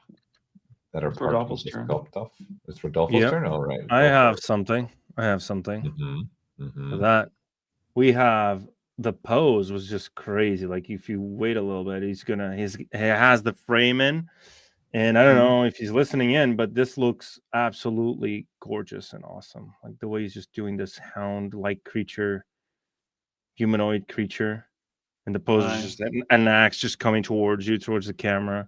that are part of the Sculpt-Off. It's Rodolfo's turn? All right. I have something. For that, we have the pose was just crazy. Like if you wait a little bit, he has the frame in, and I don't know if he's listening in, but this looks absolutely gorgeous and awesome. Like the way he's just doing this hound-like creature, humanoid creature, and the pose is just an axe just coming towards you, towards the camera.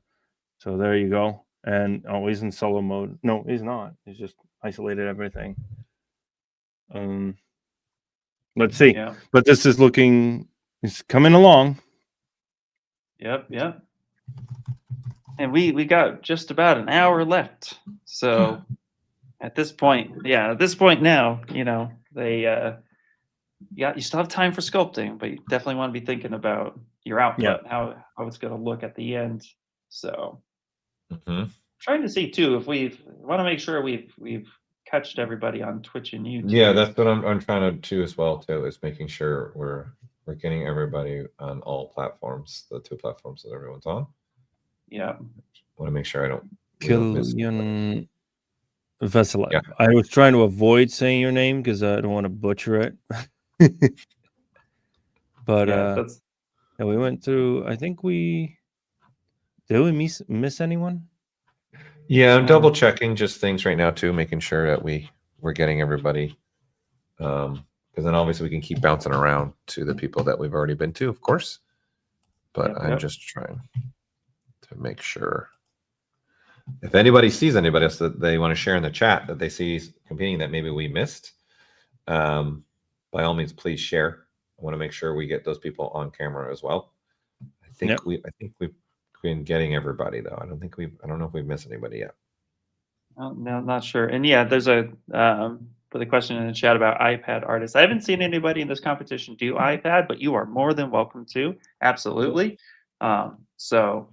So there you go. And he's in solo mode. No, he's not. He's just isolated everything. Let's see. Yeah. But this is it's coming along. Yep. And we got just about an hour left. So at this point now, they you still have time for sculpting, but you definitely want to be thinking about your output, how it's going to look at the end. So trying to see too if we want to make sure we've catched everybody on Twitch and YouTube. Yeah, that's what I'm trying to do as well too, is making sure we're getting everybody on all platforms, the 2 platforms that everyone's on. Yeah. Want to make sure I don't Kilian Veselev. Yeah. I was trying to avoid saying your name because I don't want to butcher it. But Yeah, we went through. I think did we miss anyone? Yeah, I'm double checking just things right now too, making sure that we're getting everybody. Because then obviously we can keep bouncing around to the people that we've already been to, of course. But I'm just trying to make sure. If anybody sees anybody else that they want to share in the chat that they see competing that maybe we missed, by all means, please share. I want to make sure we get those people on camera as well. I think we've been getting everybody though. I don't know if we've missed anybody yet. Oh, no, not sure. And yeah, there's a for the question in the chat about iPad artists. I haven't seen anybody in this competition do iPad, but you are more than welcome to. Absolutely. So,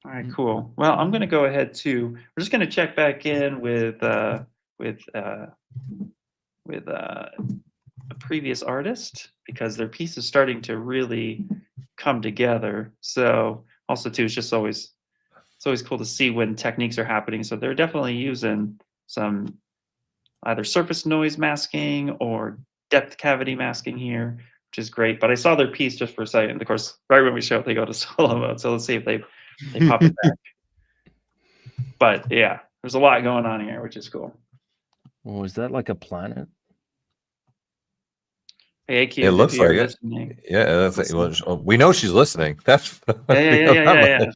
all right, cool. Well, I'm going to go ahead to. We're just going to check back in with a previous artist because their piece is starting to really come together. So, also too, it's always cool to see when techniques are happening. So they're definitely using some either surface noise masking or depth cavity masking here, which is great. But I saw their piece just for a second. Of course, right when we show it, they go to solo mode. So let's see if they pop it back. But yeah, there's a lot going on here, which is cool. Oh, is that like a planet? Hey, AQ, it looks like it. Yeah, that's we know she's listening. That's yeah.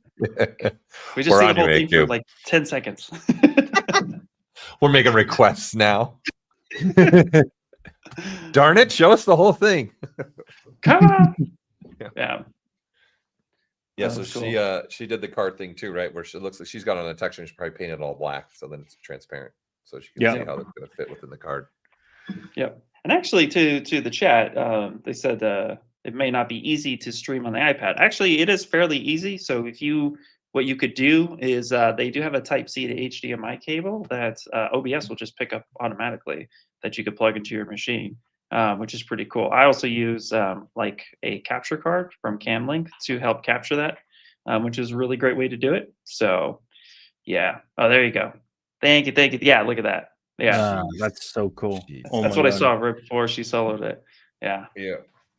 We just see the whole thing for like 10 seconds. We're making requests now. Darn it, show us the whole thing. Come on. Yeah. Yeah, so cool. She did the card thing too, right? Where she looks like she's got on a texture and she probably painted it all black, so then it's transparent. So she can see how it's gonna fit within the card. Yep. And actually to the chat, they said it may not be easy to stream on the iPad. Actually, it is fairly easy. So what you could do is they do have a Type-C to HDMI cable that OBS will just pick up automatically that you could plug into your machine, which is pretty cool. I also use like a capture card from CamLink to help capture that, which is a really great way to do it. So yeah. Oh, there you go. Thank you. Yeah, look at that. Yeah, that's so cool. That's what I saw right before she soloed it. Yeah.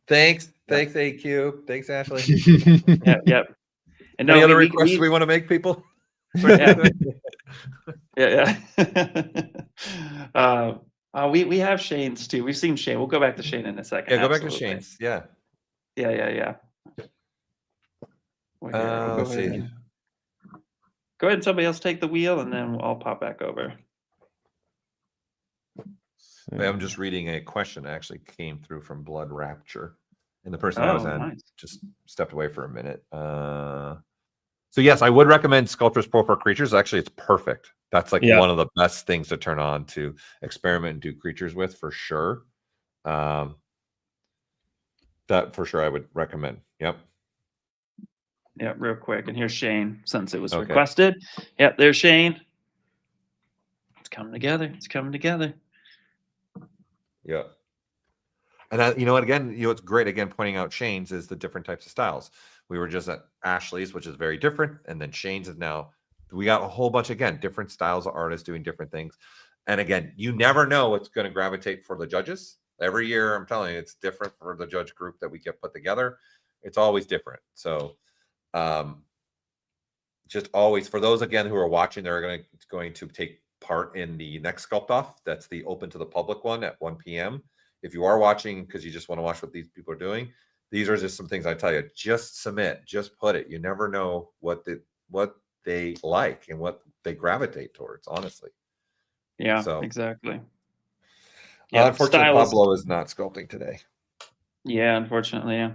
Thanks AQ. Thanks Ashley. Yep. And any other requests we want to make, people? Yeah. We have Shane's too. We've seen Shane. We'll go back to Shane in a second. Yeah, go back to Shane's. Yeah. Let's see. Go ahead and somebody else take the wheel, and then I'll pop back over. I'm just reading a question that actually came through from Blood Rapture, and the person I was on just stepped away for a minute. So yes, I would recommend Sculptors Pro for creatures. Actually, it's perfect. That's like one of the best things to turn on to experiment and do creatures with for sure. That for sure I would recommend. Yep. Yeah, real quick. And here's Shane, since it was requested. Yep, there's Shane. It's coming together. Yeah. And you know what, again, what's great, again, pointing out Shane's is the different types of styles. We were just at Ashley's, which is very different. And then Shane's is now, we got a whole bunch, again, different styles of artists doing different things. And again, you never know what's going to gravitate for the judges. Every year, I'm telling you, it's different for the judge group that we get put together. It's always different. So just always, for those, again, who are watching, they're going to take part in the next Sculpt-Off. That's the open to the public one at 1 p.m. If you are watching because you just want to watch what these people are doing, these are just some things I tell you. Just submit, just put it. You never know what they like and what they gravitate towards, honestly. Yeah, so exactly. Yeah, unfortunately, Pablo is not sculpting today. Yeah, unfortunately, yeah.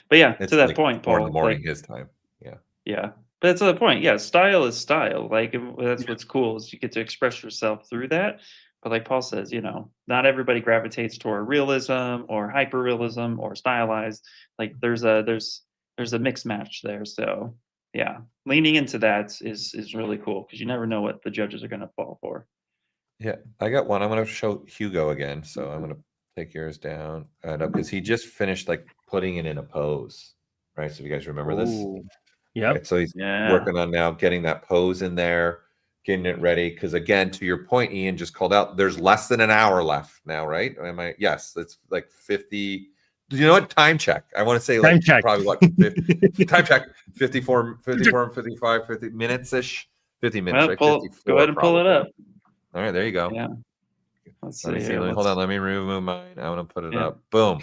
But yeah, it's to that like point, Paul. 4 in the morning, his time. Yeah. Yeah. But to the point, yeah, style is style. Like, that's what's cool is you get to express yourself through that. But like Paul says, not everybody gravitates toward realism or hyper-realism or stylized. Like there's a mixed match there. So yeah, leaning into that is really cool because you never know what the judges are going to fall for. Yeah, I got one. I'm going to show Hugo again. So I'm going to take yours down because he just finished like putting it in a pose, right? So if you guys remember this. Yeah. Right, so he's working on now getting that pose in there, getting it ready. Because again, to your point, Ian just called out, there's less than an hour left now, right? Yes, it's like 52 you know what? Time check. I want to say Time like check. probably what 50, time check 54, 55, 50 minutes ish. 50 minutes, Well, right? go 54 ahead and pull it probably. up. All right, there you go. Yeah. Let's Let me see. see. Here. Hold on. Let me remove mine. I want to put it Yeah. up. Boom.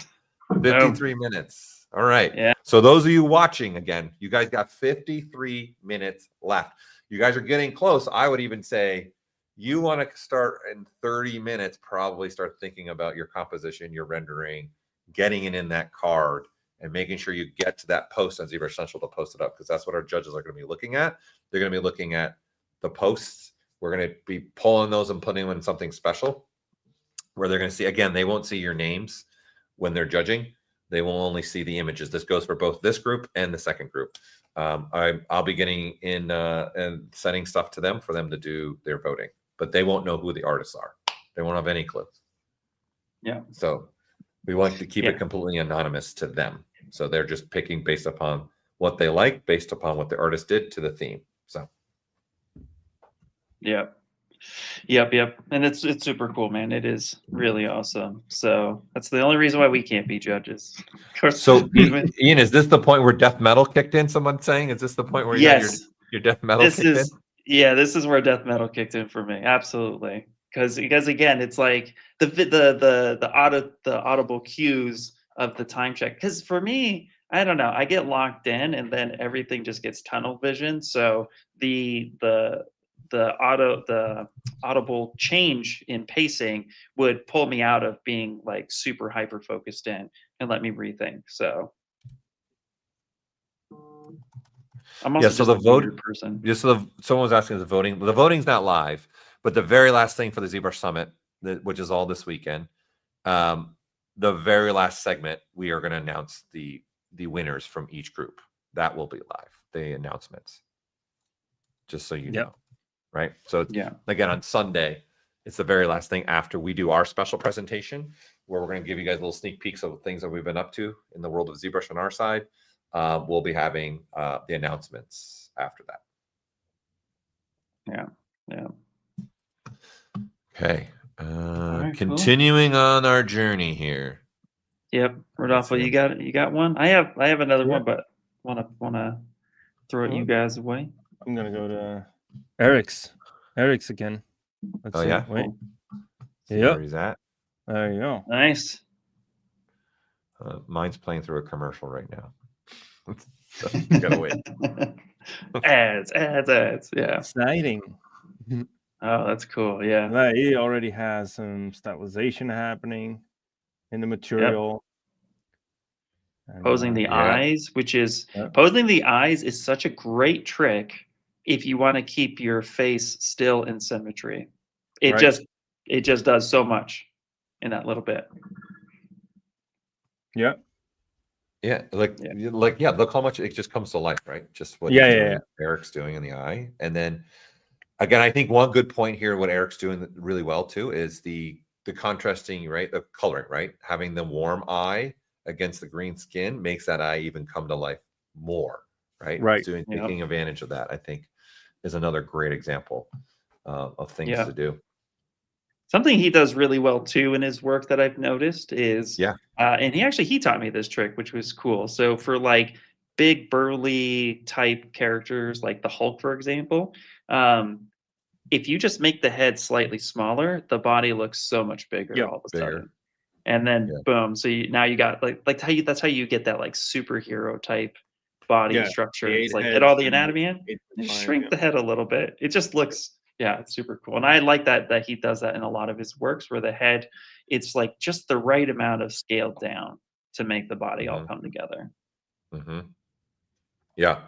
53 minutes. All right. Yeah. So those of you watching again, you guys got 53 minutes left. You guys are getting close. I would even say you want to start in 30 minutes, probably start thinking about your composition, your rendering, getting it in that card, and making sure you get to that post on ZBrush Central to post it up, because that's what our judges are going to be looking at. They're going to be looking at the posts. We're going to be pulling those and putting them in something special where they're going to see, again, they won't see your names when they're judging. They will only see the images. This goes for both this group and the second group. I'll be getting in and sending stuff to them for them to do their voting, but they won't know who the artists are. They won't have any clue. Yeah. So we want to keep it completely anonymous to them. So they're just picking based upon what they like, based upon what the artist did to the theme. So. Yep. And it's super cool, man. It is really awesome. So that's the only reason why we can't be judges. Of course. So Ian, is this the point where death metal kicked in? Someone's saying, is this the point where you got your death metal kicked in? Yeah, this is where death metal kicked in for me. Absolutely. Because again, it's like the audible cues of the time check. Because for me, I don't know, I get locked in and then everything just gets tunnel vision. So the audible change in pacing would pull me out of being like super hyper focused in and let me rethink. So I'm also so just the a weird person. Just so someone was asking, the voting's not live, but the very last thing for the ZBrush Summit, which is all this weekend, the very last segment, we are going to announce the winners from each group. That will be live, the announcements, just so you know. Right. So again, on Sunday, it's the very last thing after we do our special presentation, where we're going to give you guys little sneak peeks of things that we've been up to in the world of ZBrush on our side. We'll be having the announcements after that. Yeah. Okay. Right, continuing on our journey here. Yep. Rodolfo, you got one? I have another one, but wanna throw it you guys away. I'm gonna go to Eric's again. Let's see. Yeah. Wait. Where he's at. There you go. Nice. Mine's playing through a commercial right now. So you gotta wait. ads. Yeah. Exciting. Oh, that's cool. Yeah. He already has some stylization happening in the material. And, posing the eyes, which is posing the eyes is such a great trick if you want to keep your face still in symmetry. It just does so much in that little bit. Yeah. Look how much it just comes to life, right? Just what Eric's doing in the eye. And then again, I think one good point here, what Eric's doing really well too, is the contrasting, right? The coloring, right? Having the warm eye against the green skin makes that eye even come to life more, right? Taking advantage of that, I think, is another great example of things to do. Something he does really well too in his work that I've noticed is, and he taught me this trick, which was cool. So for like big burly type characters like the Hulk, for example, if you just make the head slightly smaller, the body looks so much bigger all of a sudden. And then boom, so now you got that's how you get that like superhero type body structure. It's like get all the anatomy in, you shrink the head a little bit. It just looks it's super cool. And I like that he does that in a lot of his works, where the head, it's like just the right amount of scaled down to make the body all come together. Yeah.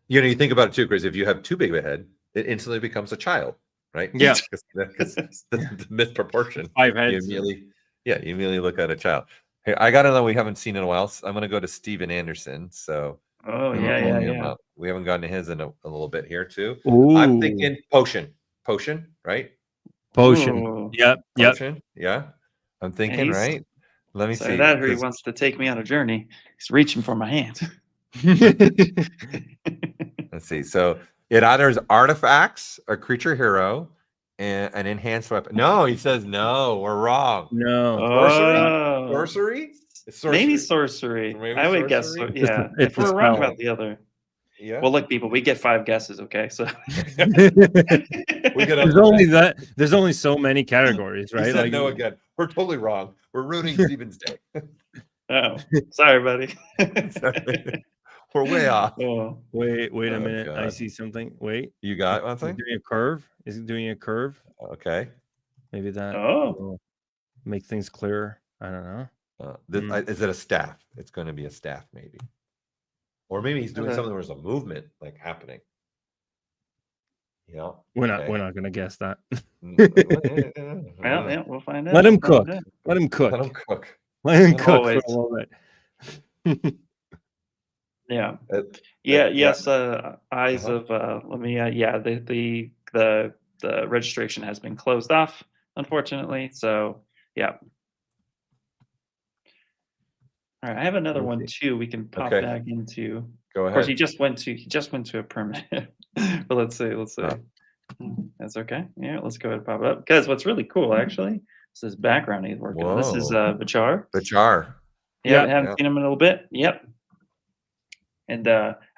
You think about it too, Chris. If you have too big of a head, it instantly becomes a child, right? Yeah. Because the misproportion. 5 heads. You immediately look at a child. Hey, I got another we haven't seen in a while. So I'm going to go to Steven Anderson. So we haven't gotten to his in a little bit here too. Ooh. I'm thinking potion, right? Potion. Ooh. Yep. Potion. Yeah. I'm thinking, right? Let me see. That he wants to take me on a journey. He's reaching for my hand. Let's see. So it either is artifacts, a creature hero, and an enhanced weapon. No, he says no. We're wrong. No. Sorcery? It's Maybe sorcery. sorcery. Maybe I would guess so. sorcery? Yeah. It's If a we're wrong spell. about the other. Yeah. Well, look, people, we get 5 guesses, okay? So We get There's only that. There's only so many categories, He right? said no again. We're totally wrong. We're ruining Steven's day. Oh, sorry, buddy. We're way off. Oh. Wait a Oh, minute. I God. see something. Wait, You got one is it thing? doing a curve? Is it doing a curve? Okay. Maybe that Oh. will make things clearer. I don't know. Is it a staff? It's going to be a staff, maybe. Or maybe he's doing Okay. something where there's a movement like happening. Yeah. We're okay. not gonna guess that. Well, yeah, we'll find out. Let him We'll cook. find out. Let him cook. Let him cook. Let him cook for Always. a little bit. Yeah. It- Yeah. yeah. Yes. Eyes Uh-huh. of. Let me. Yeah. The registration has been closed off, unfortunately. So yeah. All right. I have another Let's one too. We can pop Okay. back into. Go Of course, ahead. he just went to a permanent. But let's see. That's okay. Yeah. Let's go ahead and pop it up. Because what's really cool, actually, is this background he's working on. This is Whoa. Vichar. The jar. Yeah, Yeah. haven't Yeah. seen him in a little bit. Yep. And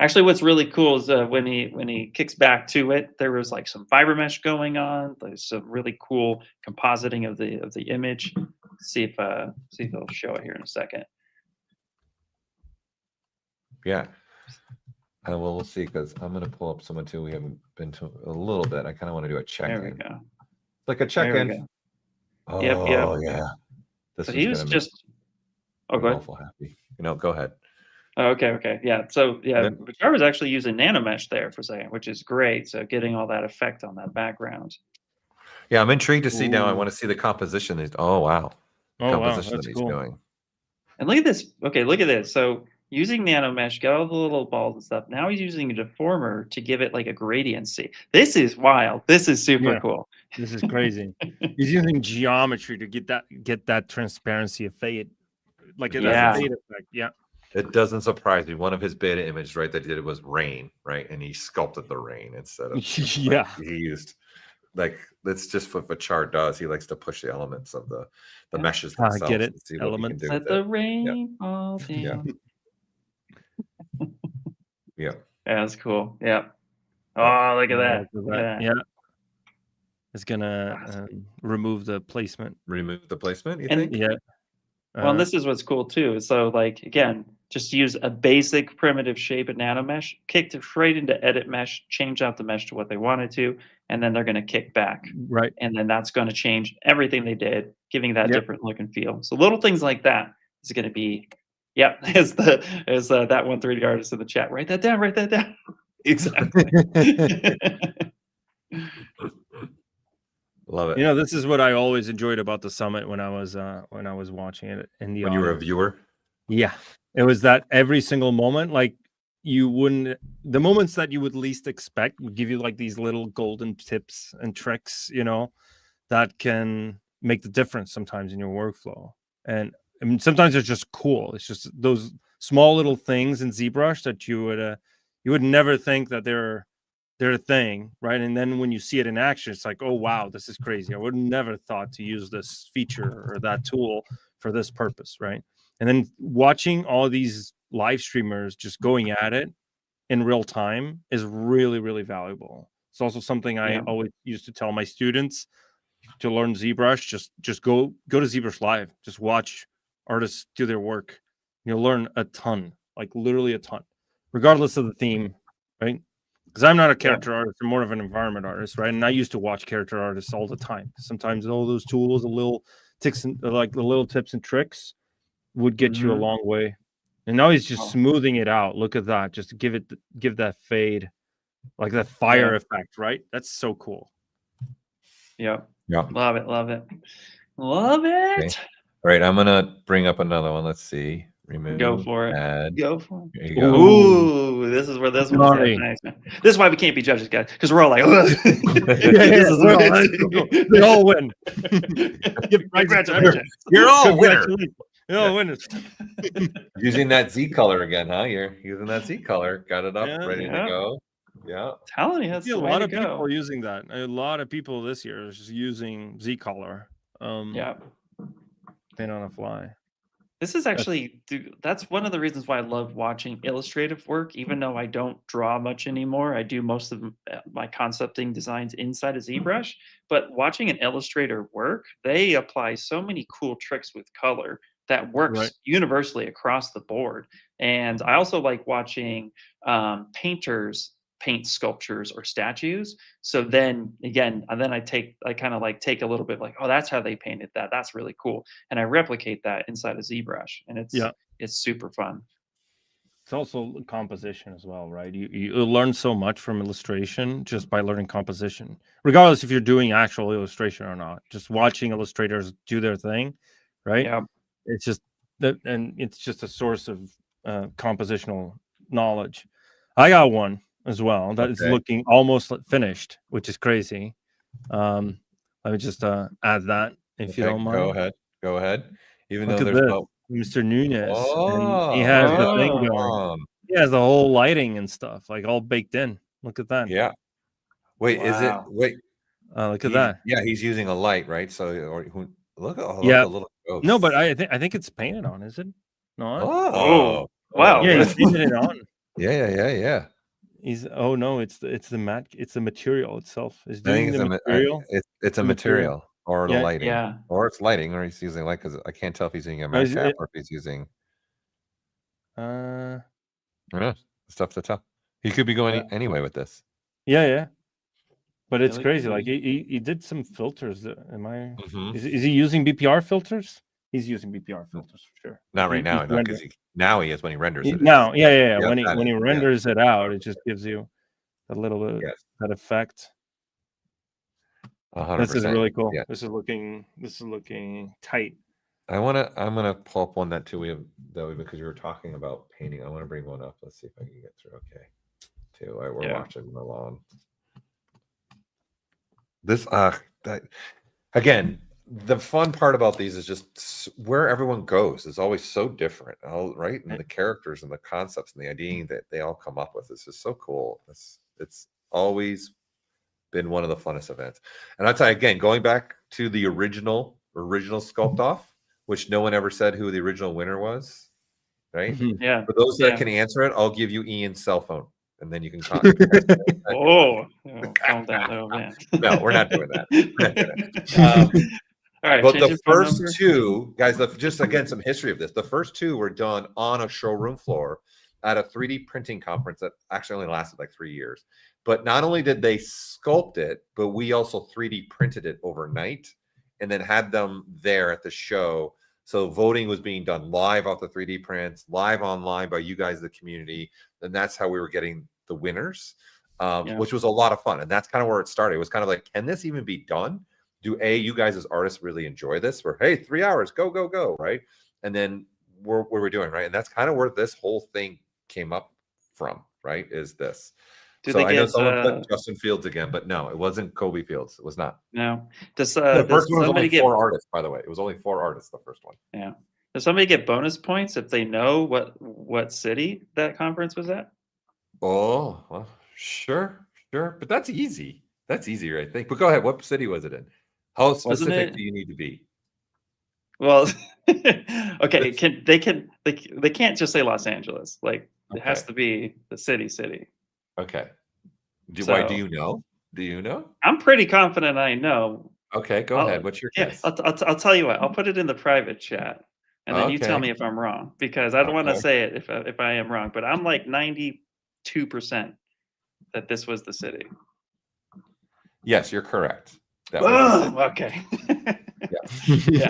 actually, what's really cool is when he kicks back to it, there was like some fiber mesh going on. There's some really cool compositing of the image. See if they'll show it here in a second. Yeah. We'll see, because I'm going to pull up someone too. We haven't been to a little bit. I kind of want to do a There we check-in. go. Like a There we check-in. go. Oh, Yep. yeah. This So is he going was to make just. Oh, go ahead. awful happy. Go ahead. Oh, okay. Yeah. So yeah, Yep. Vichar was actually using nanomesh there for a second, which is great. So getting all that effect on that background. Yeah, I'm intrigued to see now. I Ooh. want to see the composition. Oh, wow. Oh wow, Composition that's that he's cool. doing. And look at this. Okay, look at this. So using nanomesh, got all the little balls and stuff. Now he's using a deformer to give it like a gradiency. This is wild. This is super Yeah. cool. This is crazy. He's using geometry to get that transparency of fade, like It that doesn't- fade effect. Yeah. It doesn't surprise me. One of his beta images, right, that he did was rain, right? And he sculpted the rain instead of Yeah. he used that's just what Vichar does. He likes to push the elements of the meshes I themselves. get it. And see what he can Elements. do Let with the it. rain fall Yeah. down. Yeah. That's cool. Yeah. Oh, look at that. Look Look at at that. Yeah. It's gonna remove the placement. Remove the placement, you And- think? Yeah. Well, and this is what's cool too. So, like, again, just use a basic primitive shape of nanomesh, kicked it straight into edit mesh, change out the mesh to what they wanted to, and then they're going to kick back. Right. And then that's going to change everything they did, giving that Yep. different look and feel. So little things like that is going to be, yeah, as that one 3D artist in the chat. Write that down. Exactly. Love it. You know, this is what I always enjoyed about the summit when I was watching it in the When you were a audience. viewer. Yeah, it was that every single moment, like the moments that you would least expect would give you like these little golden tips and tricks, that can make the difference sometimes in your workflow. And I mean, sometimes it's just cool. It's just those small little things in ZBrush that you would never think that they're a thing, right? And then when you see it in action, it's like, oh wow, this is crazy. I would never thought to use this feature or that tool for this purpose, right? And then watching all these live streamers just going at it in real time is really, really valuable. It's also something I always used to tell my students to learn ZBrush. Just go to ZBrush Live. Just watch artists do their work. You'll learn a ton, like literally a ton, regardless of the theme, right? Because I'm not a character artist, I'm more of an environment artist, right? And I used to watch character artists all the time. Sometimes all those tools, the little tips and tricks would get you a long way. And now he's just smoothing it out. Look at that. Just give that fade, like that fire effect, right? That's so cool. Yeah. Yeah. Love it. Okay. All right, I'm gonna bring up another one. Let's see. Remove. Go for it. Add. Go for it. There you go. Ooh, this is where this one's at. Nice, man. This is why we can't be judges, guys, because we're all like, this is amazing. They all win. Congratulations. You're all winners. You're all winners. Using that Z color again, huh? You're using that Z color. Got it up, ready to go. Yeah. Telling you, that's I see the a way lot to of go. people are using that. A lot of people this year is just using Z color. Yeah. Paint on a fly. This is actually, that's one of the reasons why I love watching illustrative work, even though I don't draw much anymore. I do most of my concepting designs inside of ZBrush, but watching an illustrator work, they apply so many cool tricks with color that Right. works universally across the board. And I also like watching painters paint sculptures or statues. So then again, and then I kind of like take a little bit like, oh, that's how they painted that. That's really cool. And I replicate that inside of ZBrush, and Yeah. it's super fun. It's also composition as well, right? You learn so much from illustration just by learning composition, regardless if you're doing actual illustration or not. Just watching illustrators do their thing, right? Yeah. It's just that, and it's just a source of compositional knowledge. I got one as well that is looking almost finished, which is crazy. Let me just add that if you don't mind. Go ahead. Even Look though at there's this, no Mr. Nunez, Oh, and he has the thing oh. going. He has the whole lighting and stuff like all baked in. Look at that. Yeah. Wait, is it? Wow. Wait, Look at that. Yeah, he's using a light, right? So, or look at Yeah. the little ghosts. No, but I think it's painted on. Is it not? Oh, wow. Yeah, he's painted it on. Yeah. He's no, it's the material itself. Is I doing think the material. it's a The material. material or the Yeah, lighting. Yeah. Or it's lighting, or he's using light because I can't tell if he's using a is matte cap it- or if he's using. Uh, I don't know. It's tough to tell. He could be going Yeah. anyway with this. yeah. But it's Really crazy. cool. Like he did some filters. Am I? Mhm. Is he using BPR filters? He's using BPR filters for sure. Not right now, he's no, rendering. because now he is when he renders it. Now, yeah. Yeah, When that he is, yeah. renders it out, it just gives you a little bit Yes. that effect. 100%. This is really cool. Yeah. This is looking tight. I'm gonna pull up one that too. We have though because you were talking about painting. I want to bring one up. Let's see if I can get through. Okay, too. We're Yeah. watching along. This again, the fun part about these is just where everyone goes is always so different, right? And the characters and the concepts and the idea that they all come up with is just so cool. It's always been one of the funnest events. And I'll tell you again, going back to the original Sculpt-Off, which no one ever said who the original winner was, right? Yeah. For those that Yeah. can answer it, I'll give you Ian's cell phone, and then you can call. Oh, calm down. Oh, man. No, we're not doing that. We're not doing it. All right. But change the your phone first number. two, guys, just again, some history of this. The first two were done on a showroom floor at a 3D printing conference that actually only lasted like 3 years. But not only did they sculpt it, but we also 3D printed it overnight and then had them there at the show. So voting was being done live off the 3D prints, live online by you guys, the community. And that's how we were getting the winners, which was a lot of fun. And that's kind of where it started. It was kind of like, can this even be done? Do you guys as artists really enjoy this? Or, hey, 3 hours, go, right? And then what we're doing, right? And that's kind of where this whole thing came up from, right? Is this. Do So they I know get, someone put Justin Fields again, but no, it wasn't Kobe Fields. It was not. No. Does The first one was somebody only get 4 artists, by the way. It was only 4 artists, the first one. Yeah. Does somebody get bonus points if they know what city that conference was at? Oh, well, sure. But that's easy. That's easier, I think. But go ahead. What city was it in? How specific do you need to be? Well, okay. They can't just say Los Angeles. Like it has to be the city. Okay. Why do you know? Do you know? I'm pretty confident I know. Okay, go ahead. What's your guess? I'll tell you what. I'll put it in the private chat, and then you tell me if I'm wrong, because I don't want to say it if I am wrong. But I'm like 92% that this was the city. Yes, you're correct. That was okay. Yeah.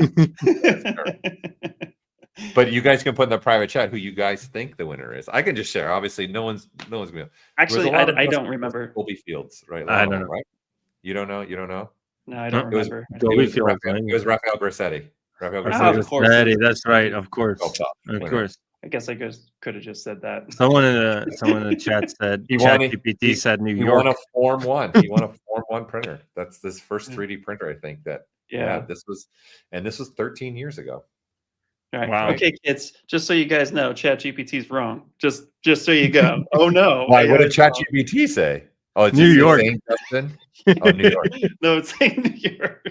But you guys can put in the private chat who you guys think the winner is. I can just share. Obviously, no one's gonna. Actually, I don't remember. Kobe Fields, right? I don't know. Right? You don't know? No, I don't remember. It was Raphael Grassetti. Of course. That's right. Of course. Of course. I guess I could have just said that. Someone in the chat said ChatGPT said New York. He won a Form 1. He won a Form 1 printer. That's this first 3D printer, I think. This was 13 years ago. All right. Wow. Okay, kids. Just so you guys know, ChatGPT's wrong. Just so you go. Oh no. Why? What did ChatGPT say? Oh, it's New York. Justin? Oh, New York. No, it's saying New York.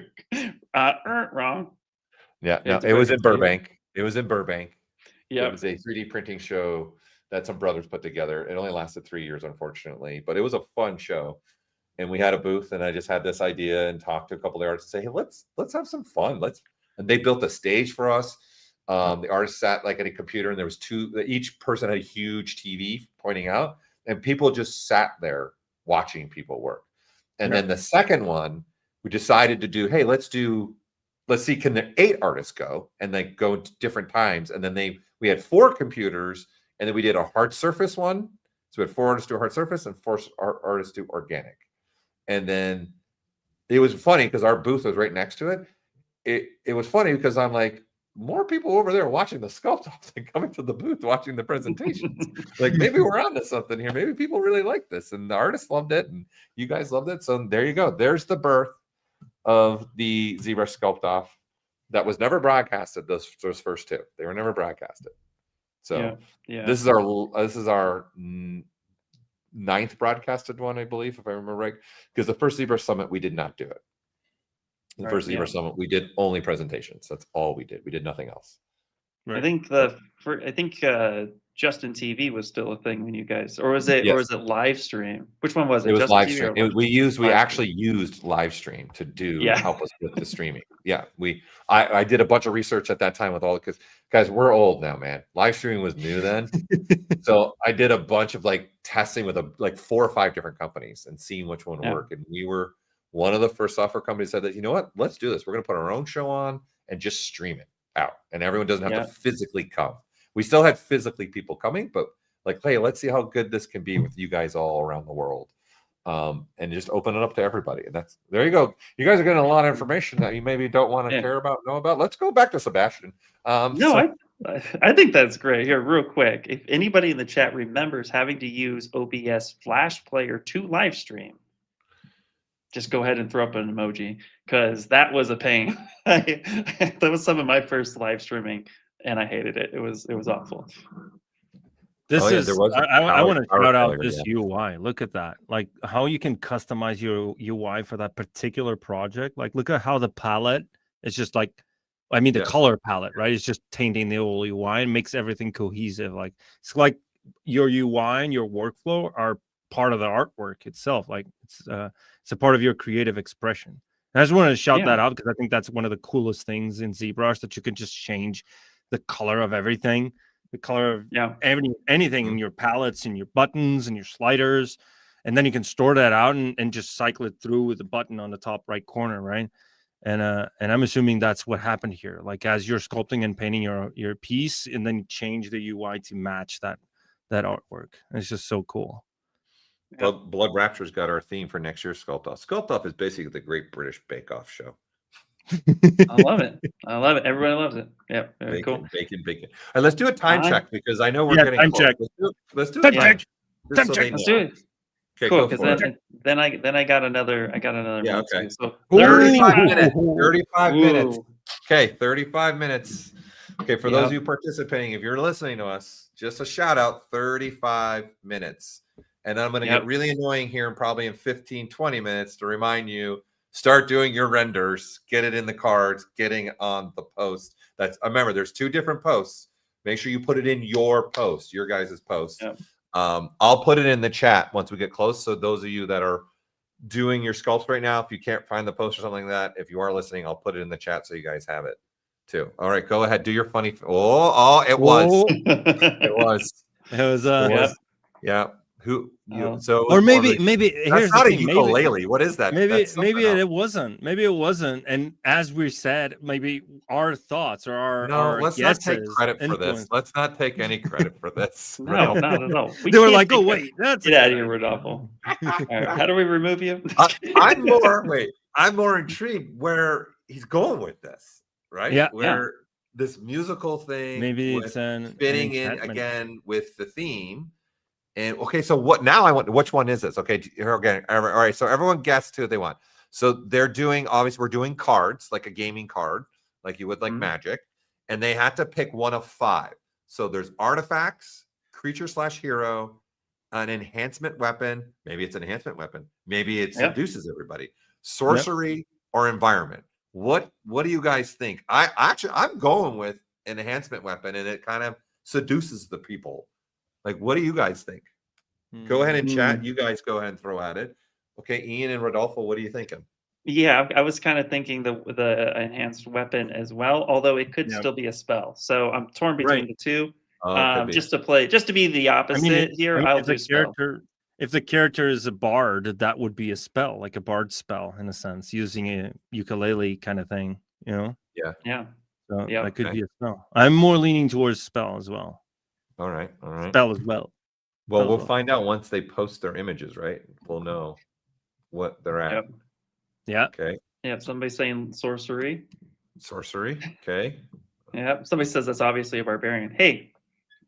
Wrong. Yeah, no, it was in Burbank. It was in Burbank. Yeah. It was a 3D printing show that some brothers put together. It only lasted 3 years, unfortunately, but it was a fun show. And we had a booth, and I just had this idea and talked to a couple of artists and say, hey, let's have some fun. And they built a stage for us. The artist sat like at a computer, and there was each person had a huge TV pointing out, and people just sat there watching people work. And then the second one, we decided to do, hey, let's see, can the 8 artists go? And they go to different times. And then we had 4 computers, and then we did a hard surface one. So we had 4 artists do a hard surface and 4 artists do organic. And then it was funny because our booth was right next to it. It was funny because I'm like, more people over there watching the Sculpt-Off than coming to the booth watching the presentations. Like, maybe we're onto something here. Maybe people really like this, and the artists loved it, and you guys loved it. So there you go. There's the birth of the ZBrush Sculpt-Off that was never broadcasted. Those first 2, they were never broadcasted. So this is our 9th broadcasted one, I believe, if I remember right, because the first ZBrush Summit we did not do it. The first ZBrush Summit we did only presentations. That's all we did. We did nothing else. Right. I think Justin TV was still a thing when you guys, or was it live stream? Which one was it? It was Justin live TV stream. We actually used live stream to help us with the streaming. Yeah, I did a bunch of research at that time with all, because guys, we're old now, man. Live streaming was new then. So I did a bunch of testing with 4 or 5 different companies and seeing which one worked. And we were one of the first software companies that said that, you know what, let's do this. We're going to put our own show on and just stream it out, and everyone doesn't have to physically come. We still had physically people coming, but hey, let's see how good this can be with you guys all around the world, and just open it up to everybody. And there you go. You guys are getting a lot of information that you maybe don't want to know about. Let's go back to Sebastian. I think that's great. Here, real quick, if anybody in the chat remembers having to use OBS Flash Player to live stream, just go ahead and throw up an emoji, because that was a pain. That was some of my first live streaming, and I hated it. It was awful. I want to shout out this UI. Look at that. Like, how you can customize your UI for that particular project. Like, look at how the palette is just the color palette, right? It's just tainting the whole UI and makes everything cohesive. Like, it's like your UI and your workflow are part of the artwork itself. Like, it's a part of your creative expression. And I just wanted to shout that out, because I think that's one of the coolest things in ZBrush, that you can just change the color of everything, the color of anything in your palettes and your buttons and your sliders, and then you can store that out and just cycle it through with the button on the top right corner, right? And I'm assuming that's what happened here. Like, as you're sculpting and painting your piece, and then you change the UI to match that artwork. It's just so cool. Well, Blood Rapture's got our theme for next year's Sculpt-Off. Sculpt-Off is basically the Great British Bake Off show. I love it. Everybody loves it. Yeah, very cool. Bacon. All right, let's do a time check, because I know we're getting time close. check. Let's do a time check. Let's do it. Okay, cool. Because then I got another. Yeah. Okay. So 35 minutes. 35 minutes. Okay, 35 minutes. Okay, for those of you participating, if you're listening to us, just a shout out: 35 minutes. And then I'm going to get really annoying here, and probably in 15, 20 minutes, to remind you, start doing your renders, get it in the cards, getting on the post. Remember, there's 2 different posts. Make sure you put it in your post, your guys' post. Yep. I'll put it in the chat once we get close. So those of you that are doing your sculpts right now, if you can't find the post or something like that, if you are listening, I'll put it in the chat so you guys have it too. All right, go ahead. Do your funny. It was. It was. Yeah. Or maybe that's not a ukulele. What is that? Maybe it wasn't. And as we said, maybe our thoughts or our let's not take credit for this. Let's not take any credit for this. No, not at all. They were like, "Oh wait, get out of here, Rodolfo." All right, how do we remove you? I'm more intrigued where he's going with this, right? Yeah. Where this musical thing, maybe it's fitting in again with the theme. And okay, so what now? Which one is this? Okay, here again. All right, so everyone guess who they want. So they're doing, obviously, we're doing cards, like a gaming card, like you would like Magic, and they had to pick one of 5. So there's artifacts, creature/hero, an enhancement weapon. Maybe it's an enhancement weapon. Maybe it seduces everybody. Sorcery or environment. What do you guys think? I'm going with enhancement weapon, and it kind of seduces the people. Like, what do you guys think? Go ahead and chat. You guys go ahead and throw at it. Okay, Ian and Rodolfo, what are you thinking? Yeah, I was kind of thinking the enhanced weapon as well, although it could still be a spell. So I'm torn between the two. Just to be the opposite here, I'll do spell. If the character is a bard, that would be a spell, like a bard spell in a sense, using a ukulele kind of thing, you know? Yeah. So that could be a spell. I'm more leaning towards spell as well. All right. Spell as well. Well, we'll find out once they post their images, right? We'll know what they're at. Yeah. Okay. Yeah. Somebody's saying sorcery. Okay. Yeah. Somebody says that's obviously a barbarian. Hey,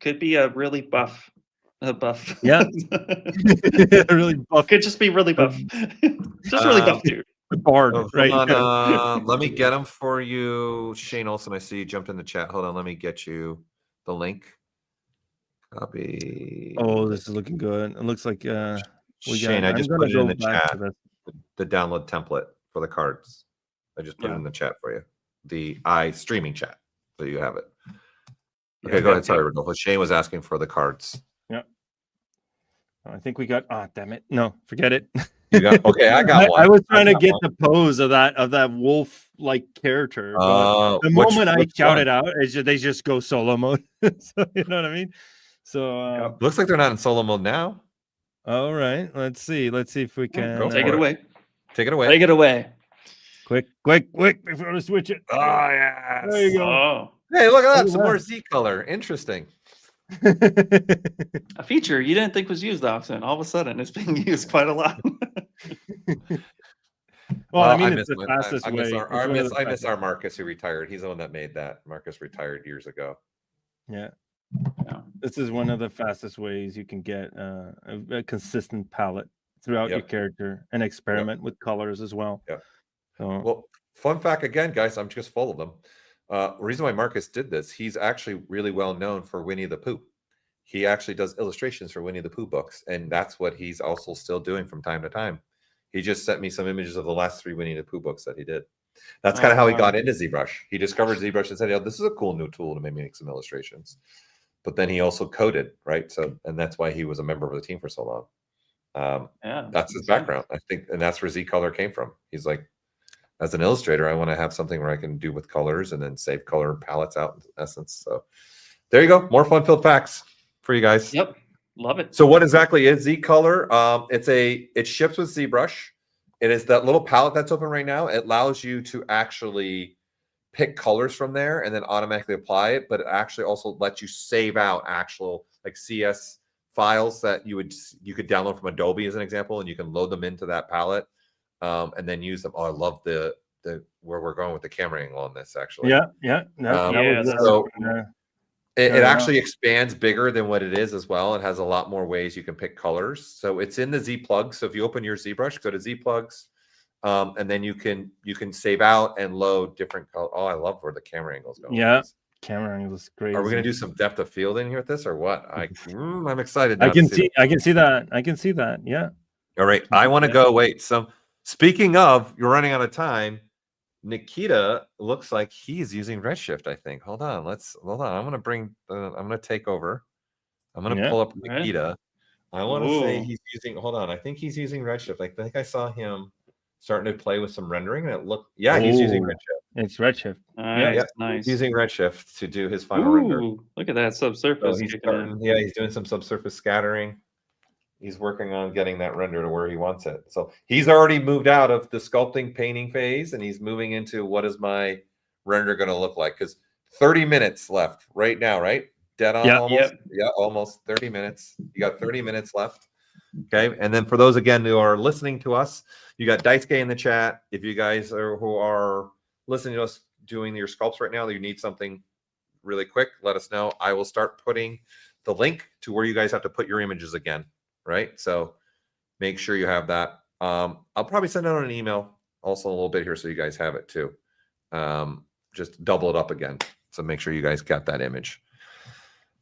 could be a really buff. Yeah. Really buff. Could just be really buff. Just really buff dude. Bard, right? Let me get them for you. Shane Olson, I see you jumped in the chat. Hold on. Let me get you the link. Copy. Oh, this is looking good. It looks like Shane, I just put it in the chat. The download template for the cards. I just put it in the chat for you. The streaming chat. So you have it. Okay, go ahead. Sorry, Rodolfo. Shane was asking for the cards. Yeah. I think we got damn it. No, forget it. You got I got one. I was trying to get the pose of that wolf-like character. But the moment I shout it out, they just go solo mode. So, you know what I mean? So looks like they're not in solo mode now. All right, let's see if we can take it away. Take it away. Take it away. Quick before I switch it. Oh yeah, there you go. Oh. Hey, look at that! Some more Z color. Interesting. A feature you didn't think was used often, all of a sudden it's being used quite a lot. Well, I mean, it's the fastest way. I miss our Marcus who retired. He's the one that made that. Marcus retired years ago. Yeah. This is one of the fastest ways you can get a consistent palette throughout your character and experiment with colors as well. Yeah. So, well, fun fact again, guys, I'm just full of them. Reason why Marcus did this, he's actually really well known for Winnie the Pooh. He actually does illustrations for Winnie the Pooh books, and that's what he's also still doing from time to time. He just sent me some images of the last 3 Winnie the Pooh books that he did. That's kind of how he got into ZBrush. He discovered ZBrush and said, "Oh, this is a cool new tool to make some illustrations." But then he also coded, right? So, and that's why he was a member of the team for so long. That's his background, I think, and that's where Z Color came from. He's like, as an illustrator, I want to have something where I can do with colors and then save color palettes out in essence. So there you go. More fun-filled facts for you guys. Yep. Love it. So what exactly is Z Color? It ships with ZBrush. It is that little palette that's open right now. It allows you to actually pick colors from there and then automatically apply it, but it actually also lets you save out actual like CS files that you could download from Adobe as an example, and you can load them into that palette. And then use them. Oh, I love the where we're going with the camera angle on this actually. Yeah. So it actually expands bigger than what it is as well. It has a lot more ways you can pick colors. So it's in the Z plugs. So if you open your ZBrush, go to Z plugs, and then you can save out and load different colors. Oh, I love where the camera angle is going. Yeah, camera angle is great. Are we gonna do some depth of field in here with this or what? I'm excited. I can see that. Yeah. All right. I want to go. Wait. Speaking of, you're running out of time. Nikita looks like he's using Redshift, I think. Hold on. I'm going to take over. I'm going to pull up Nikita. I want to say he's using, hold on. I think he's using Redshift. I think I saw him starting to play with some rendering and it looked, he's using Redshift. It's Redshift. Nice. He's using Redshift to do his final render. Look at that subsurface. So he's doing some subsurface scattering. He's working on getting that render to where he wants it. So he's already moved out of the sculpting painting phase and he's moving into what is my render going to look like? Because 30 minutes left right now, right? Dead on almost. Yeah, almost 30 minutes. You got 30 minutes left. Okay. And then for those, again, who are listening to us, you got Daisuke in the chat. If you guys who are listening to us doing your sculpts right now, you need something really quick, let us know. I will start putting the link to where you guys have to put your images again. Right. So make sure you have that. I'll probably send out an email also a little bit here so you guys have it too. Just double it up again. So make sure you guys got that image.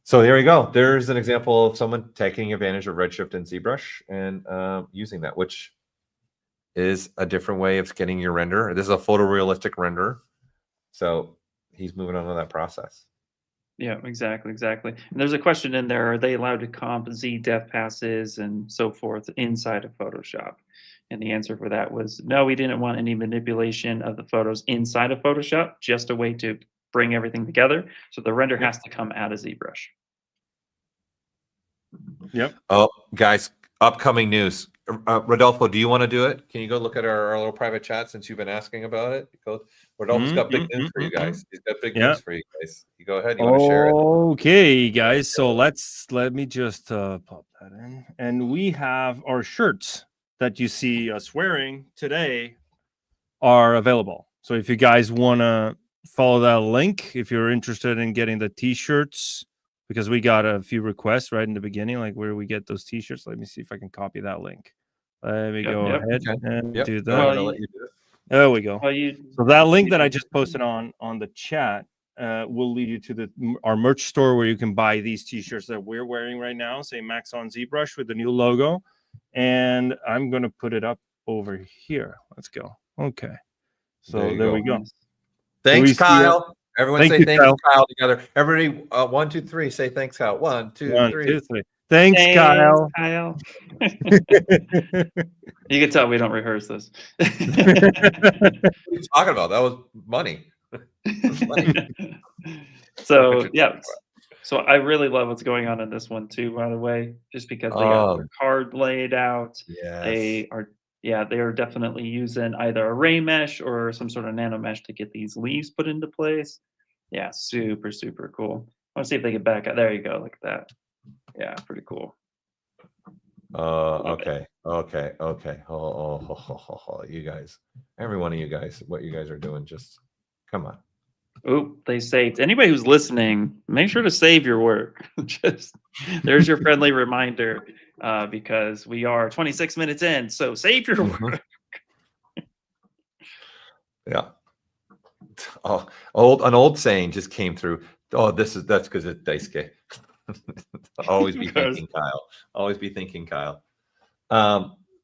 So there you go. There's an example of someone taking advantage of Redshift and ZBrush and using that, which is a different way of getting your render. This is a photorealistic render. So he's moving on to that process. Yeah, exactly. And there's a question in there: are they allowed to comp Z def passes and so forth inside of Photoshop? And the answer for that was no. We didn't want any manipulation of the photos inside of Photoshop. Just a way to bring everything together. So the render has to come out of ZBrush. Yep. Oh, guys, upcoming news. Rodolfo, do you want to do it? Can you go look at our little private chat since you've been asking about it? Rodolfo's got big news for you guys. He's got big news for you guys. You go ahead. You want to share it? Okay, guys. So let me just pop that in. And we have our shirts that you see us wearing today are available. So if you guys want to follow that link, if you're interested in getting the t-shirts, because we got a few requests right in the beginning, like where do we get those t-shirts? Let me see if I can copy that link. Let me go ahead and do that. Well, there we go. Well, so that link that I just posted on the chat will lead you to our merch store where you can buy these t-shirts that we're wearing right now, say Maxon ZBrush with the new logo. And I'm going to put it up over here. Let's go. Okay. So there we go. Thanks, Kyle. Everyone say thanks, Kyle together. Everybody, 1, 2, 3. Say thanks, Kyle. 1, 2, 3. Thanks, Kyle. You can tell we don't rehearse this. What are you talking about? That was money. So yeah. So I really love what's going on in this one too, by the way, just because they got their card laid out. Yes. They are definitely using either a ray mesh or some sort of nano mesh to get these leaves put into place. Yeah, super, super cool. I want to see if they get back. There you go. Look at that. Yeah, pretty cool. Okay. You guys, every one of you guys, what you guys are doing, just come on. Oh, they saved. Anybody who's listening, make sure to save your work. Just there's your friendly reminder, because we are 26 minutes in. So save your work. Yeah. Oh, an old saying just came through. Oh, that's because it's Daisuke. Always be thinking, Kyle. Always be thinking, Kyle.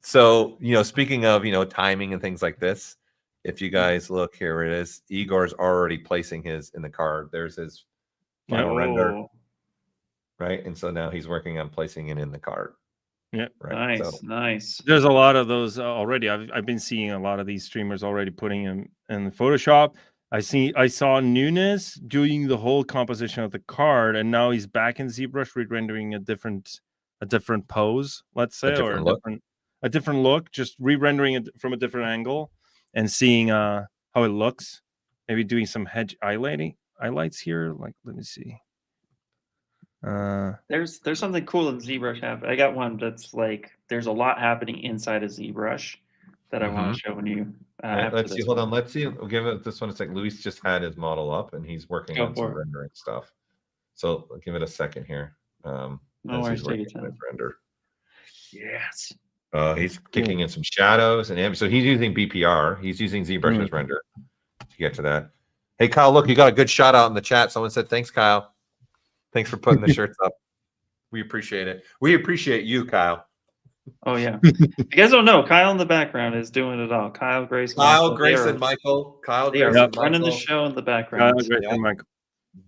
So speaking of timing and things like this. If you guys look, here it is. Igor's already placing his in the card. There's his final render, right? And so now he's working on placing it in the card. Yeah, right. Nice. There's a lot of those already. I've been seeing a lot of these streamers already putting him in Photoshop. I saw Nunes doing the whole composition of the card, and now he's back in ZBrush re-rendering a different pose, let's say, a different look, just re-rendering it from a different angle. And seeing how it looks, maybe doing some hedge highlights here. Like, let me see. There's something cool in ZBrush happening. I got one that's like there's a lot happening inside of ZBrush that I want to show you. Let's see. Hold on. Let's see. We'll give it this one a second. Luis just had his model up, and he's working on some rendering stuff. So I'll give it a second here. As he's working on his render. Yes. He's kicking in some shadows, and so he's using BPR. He's using ZBrush's render to get to that. Hey, Kyle, look, you got a good shout out in the chat. Someone said, thanks, Kyle. Thanks for putting the shirts up. We appreciate it. We appreciate you, Kyle. Oh, yeah. If you guys don't know, Kyle in the background is doing it all. Kyle, Grace, Michael. They are running the show in the background. Michael.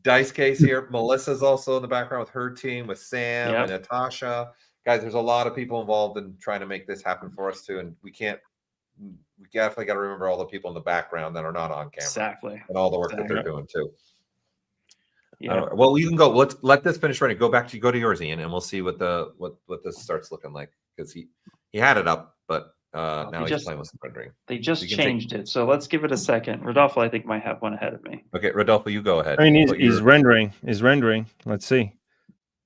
Dice Case here. Melissa's also in the background with her team, with Sam and Natasha. Guys, there's a lot of people involved in trying to make this happen for us too, and we definitely got to remember all the people in the background that are not on camera, exactly, and all the work that they're doing too. Yeah. Well, you can go. Let's let this finish running. Go to yours, Ian, and we'll see what this starts looking like, because he had it up, but now he's playing with some rendering. They just changed it, so let's give it a second. Rodolfo, I think, might have one ahead of me. Okay, Rodolfo, you go ahead. I mean, he's rendering. Let's see.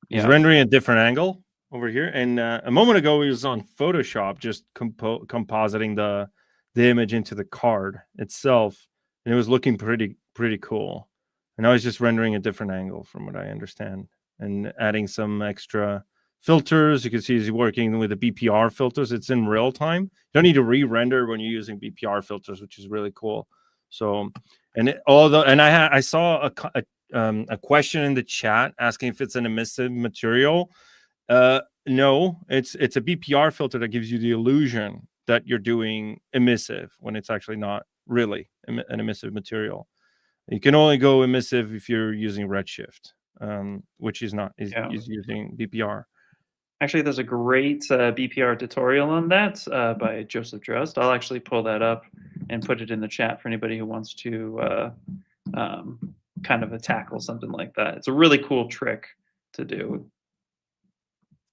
He's rendering a different angle over here, and a moment ago he was on Photoshop just compositing the image into the card itself, and it was looking pretty cool. And now he's just rendering a different angle, from what I understand, and adding some extra filters. You can see he's working with the BPR filters. It's in real time. You don't need to re-render when you're using BPR filters, which is really cool. So, I saw a question in the chat asking if it's an emissive material. No, it's a BPR filter that gives you the illusion that you're doing emissive when it's actually not really an emissive material. You can only go emissive if you're using Redshift. which he's not. He's using BPR. Actually, there's a great BPR tutorial on that by Joseph Drust. I'll actually pull that up and put it in the chat for anybody who wants to kind of tackle something like that. It's a really cool trick to do.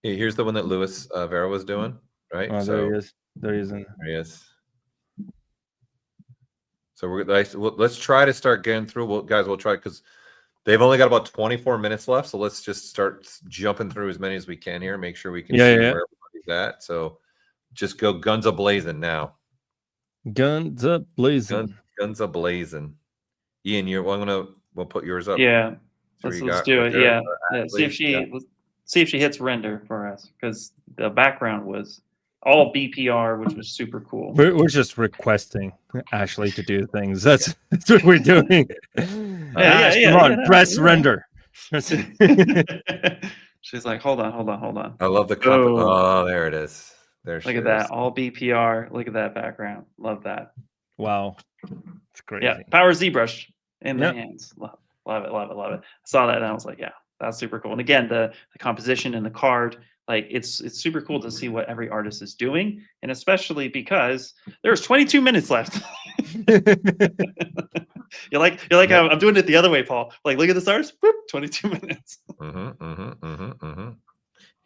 Here's the one that Luis Vera was doing, right? Oh, there he is. There he is. There he is. So let's try to start getting through. Guys, we'll try because they've only got about 24 minutes left. So let's just start jumping through as many as we can here. Make sure we can see where everybody's at. So just go guns a-blazing now. Guns a-blazing. Guns a-blazing. Ian, we'll put yours up. Yeah. Let's do it. Yeah. See if she hits render for us, because the background was all BPR, which was super cool. We're just requesting Ashley to do things. That's what we're doing. Come on, press render. She's like, hold on. I love the oh, there it is. There. Look at that, all BPR. Look at that background. Love that. Wow, it's crazy. Yeah, power ZBrush in the hands. Love it. I saw that and I was like, yeah, that's super cool. And again, the composition and the card, like it's super cool to see what every artist is doing, and especially because there's 22 minutes left. You're like I'm doing it the other way, Paul. Like, look at the stars. Whoop, 22 minutes.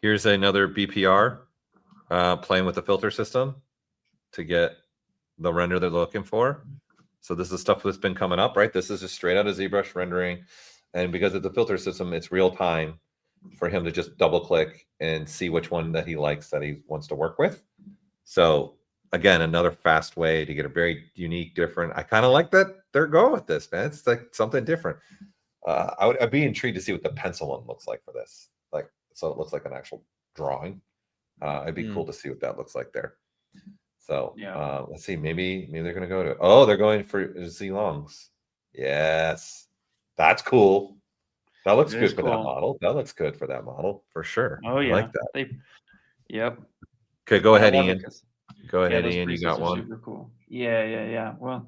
Here's another BPR playing with the filter system to get the render they're looking for. So this is stuff that's been coming up, right? This is just straight out of ZBrush rendering, and because it's a filter system, it's real time for him to just double click and see which one that he likes that he wants to work with. So again, another fast way to get a very unique, different. I kind of like that they're going with this, man. It's like something different. I'd be intrigued to see what the pencil one looks like for this. Like, so it looks like an actual drawing. It'd be cool to see what that looks like there. So let's see. Maybe they're going to go to. Oh, they're going for Z longs. Yes, that's cool. That looks good for that model. That looks good for that model for sure. Oh yeah, I like that. Yep. Okay, go ahead, Ian. Go ahead, Ian. You got one. Super cool. Yeah. Well,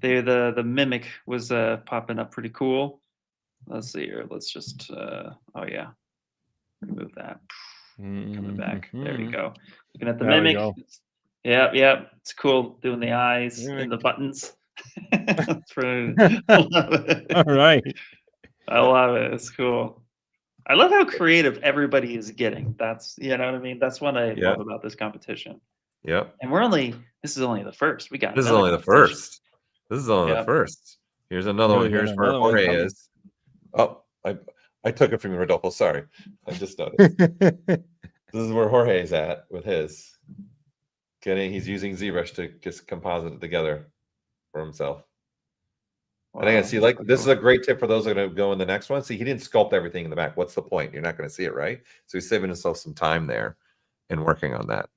the mimic was popping up pretty cool. Let's see here. Let's just remove that. Coming back. There you go. Looking at the mimic. Yeah. It's cool doing the eyes and the buttons. All right. I love it. It's cool. I love how creative everybody is getting. That's, you know what I mean? That's what I love about this competition. Yep. And this is only the first. This is only the first. Here's another one. Here's where Jorge is. Oh, I took it from you, Rodolfo. Sorry. I just noticed. This is where Jorge is at with his. He's using ZBrush to just composite it together for himself. Wow, and again, see, like this is a great tip for those that are going to go in the next one. See, he didn't sculpt everything in the back. What's the point? You're not going to see it, right? So he's saving himself some time there and working on that.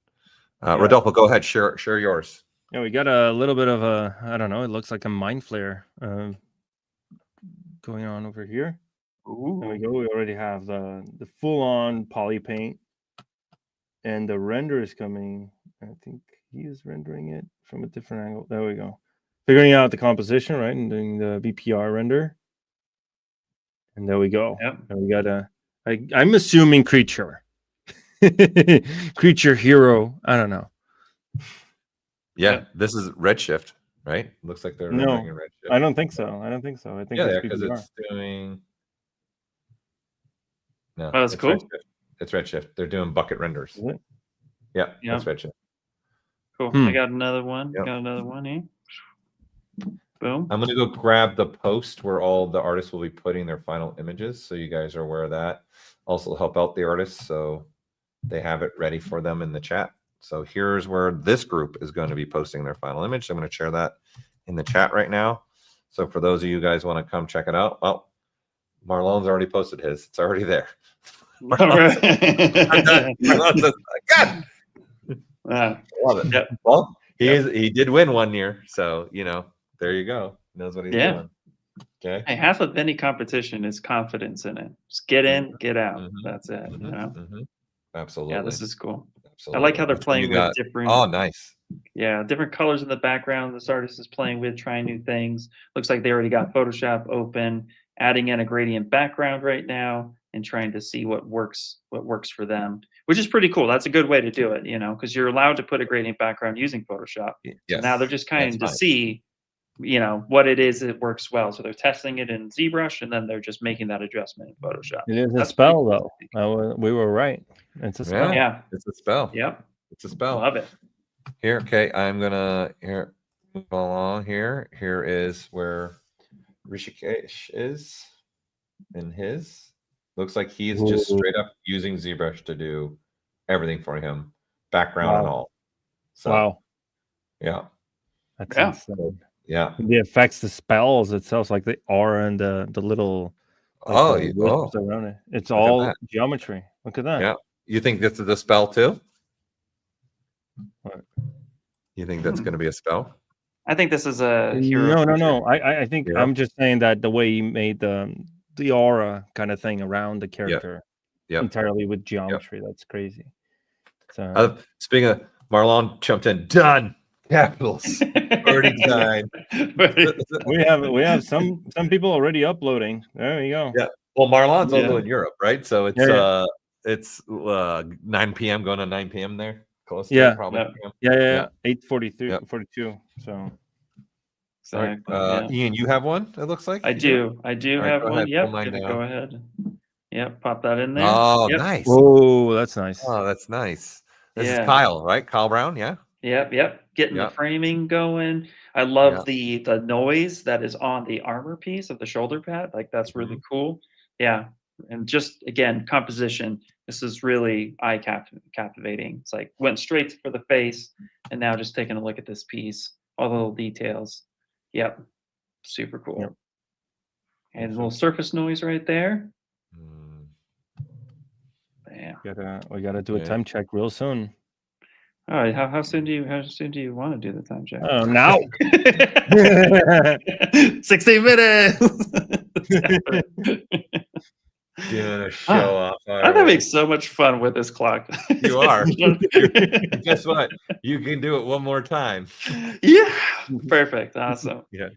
Rodolfo, go ahead. Share yours. Yeah, we got a little bit of a, I don't know, it looks like a mind flare going on over here. Ooh. There we go. We already have the full-on poly paint, and the render is coming. I think he is rendering it from a different angle. There we go. Figuring out the composition, right, and doing the BPR render. And there we go. Yep. And we got I'm assuming creature. Creature hero. I don't know. Yeah, this is Redshift, right? Looks like they're rendering in Redshift. I don't think so. I think because it's doing. No, that's cool. Redshift. It's Redshift. They're doing bucket renders. Is it? Yeah, that's Redshift. Cool. I got another one. Got another one here. Boom. I'm gonna go grab the post where all the artists will be putting their final images, so you guys are aware of that. Also help out the artists so they have it ready for them in the chat. So here's where this group is going to be posting their final image. I'm going to share that in the chat right now. So for those of you guys want to come check it out, well, Marlone's already posted his. It's already there. Marlone says, God. Love it. Yep. Well, he did win one year, so there you go. Knows what he's doing. Okay. Hey, half of any competition is confidence in it. Just get in, get out. That's it. Absolutely. Yeah, this is cool. Absolutely. I like how they're playing with different. Oh, nice. Yeah, different colors in the background. This artist is playing with, trying new things. Looks like they already got Photoshop open, adding in a gradient background right now and trying to see what works for them, which is pretty cool. That's a good way to do it, because you're allowed to put a gradient background using Photoshop. So now they're just kind of to see, what it is that works well. So they're testing it in ZBrush, and then they're just making that adjustment in Photoshop. It is a spell, though. We were right. It's a spell. Yeah, it's a spell. Yep, it's a spell. Love it. Here, okay, I'm gonna move along here. Here is where Rishikesh is in his. Looks like he's just straight up using ZBrush to do everything for him, background and all. So, wow. Yeah. That's insane. Yeah. The effects, the spells itself, like the aura and the little wisps around it. It's all geometry. Look at that. Yeah. You think this is a spell too? What? You think that's going to be a spell? I think this is a hero. No. I think I'm just saying that the way he made the aura kind of thing around the character entirely with geometry. That's crazy. So speaking of, Marlon jumped in. Done. Capitals. Already done. we have some people already uploading. There you go. Yeah. Well, Marlon's also in Europe, right? So it's 9 p.m. going to 9 p.m. there. Close to probably. Yeah. 8:43, 42. So. Exactly. Ian, you have one? It looks like I do. I do have one. Yep. Go ahead. Yep. Pop that in there. Oh, nice. Oh, that's nice. Oh, that's nice. This is Kyle, right? Kyle Brown. Yeah. Yep. Getting the framing going. I love the noise that is on the armor piece of the shoulder pad. Like that's really cool. Yeah. And just again, composition. This is really eye captivating. It's like went straight for the face, and now just taking a look at this piece, all the little details. Yep. Super cool. Yep. And a little surface noise right there. Bam. We gotta do a time check real soon. All right. How soon do you want to do the time check? Oh, now. 16 minutes. Doing a show off. I'm having so much fun with this clock. You are. Guess what? You can do it one more time. Yeah. Perfect. Awesome. Yeah.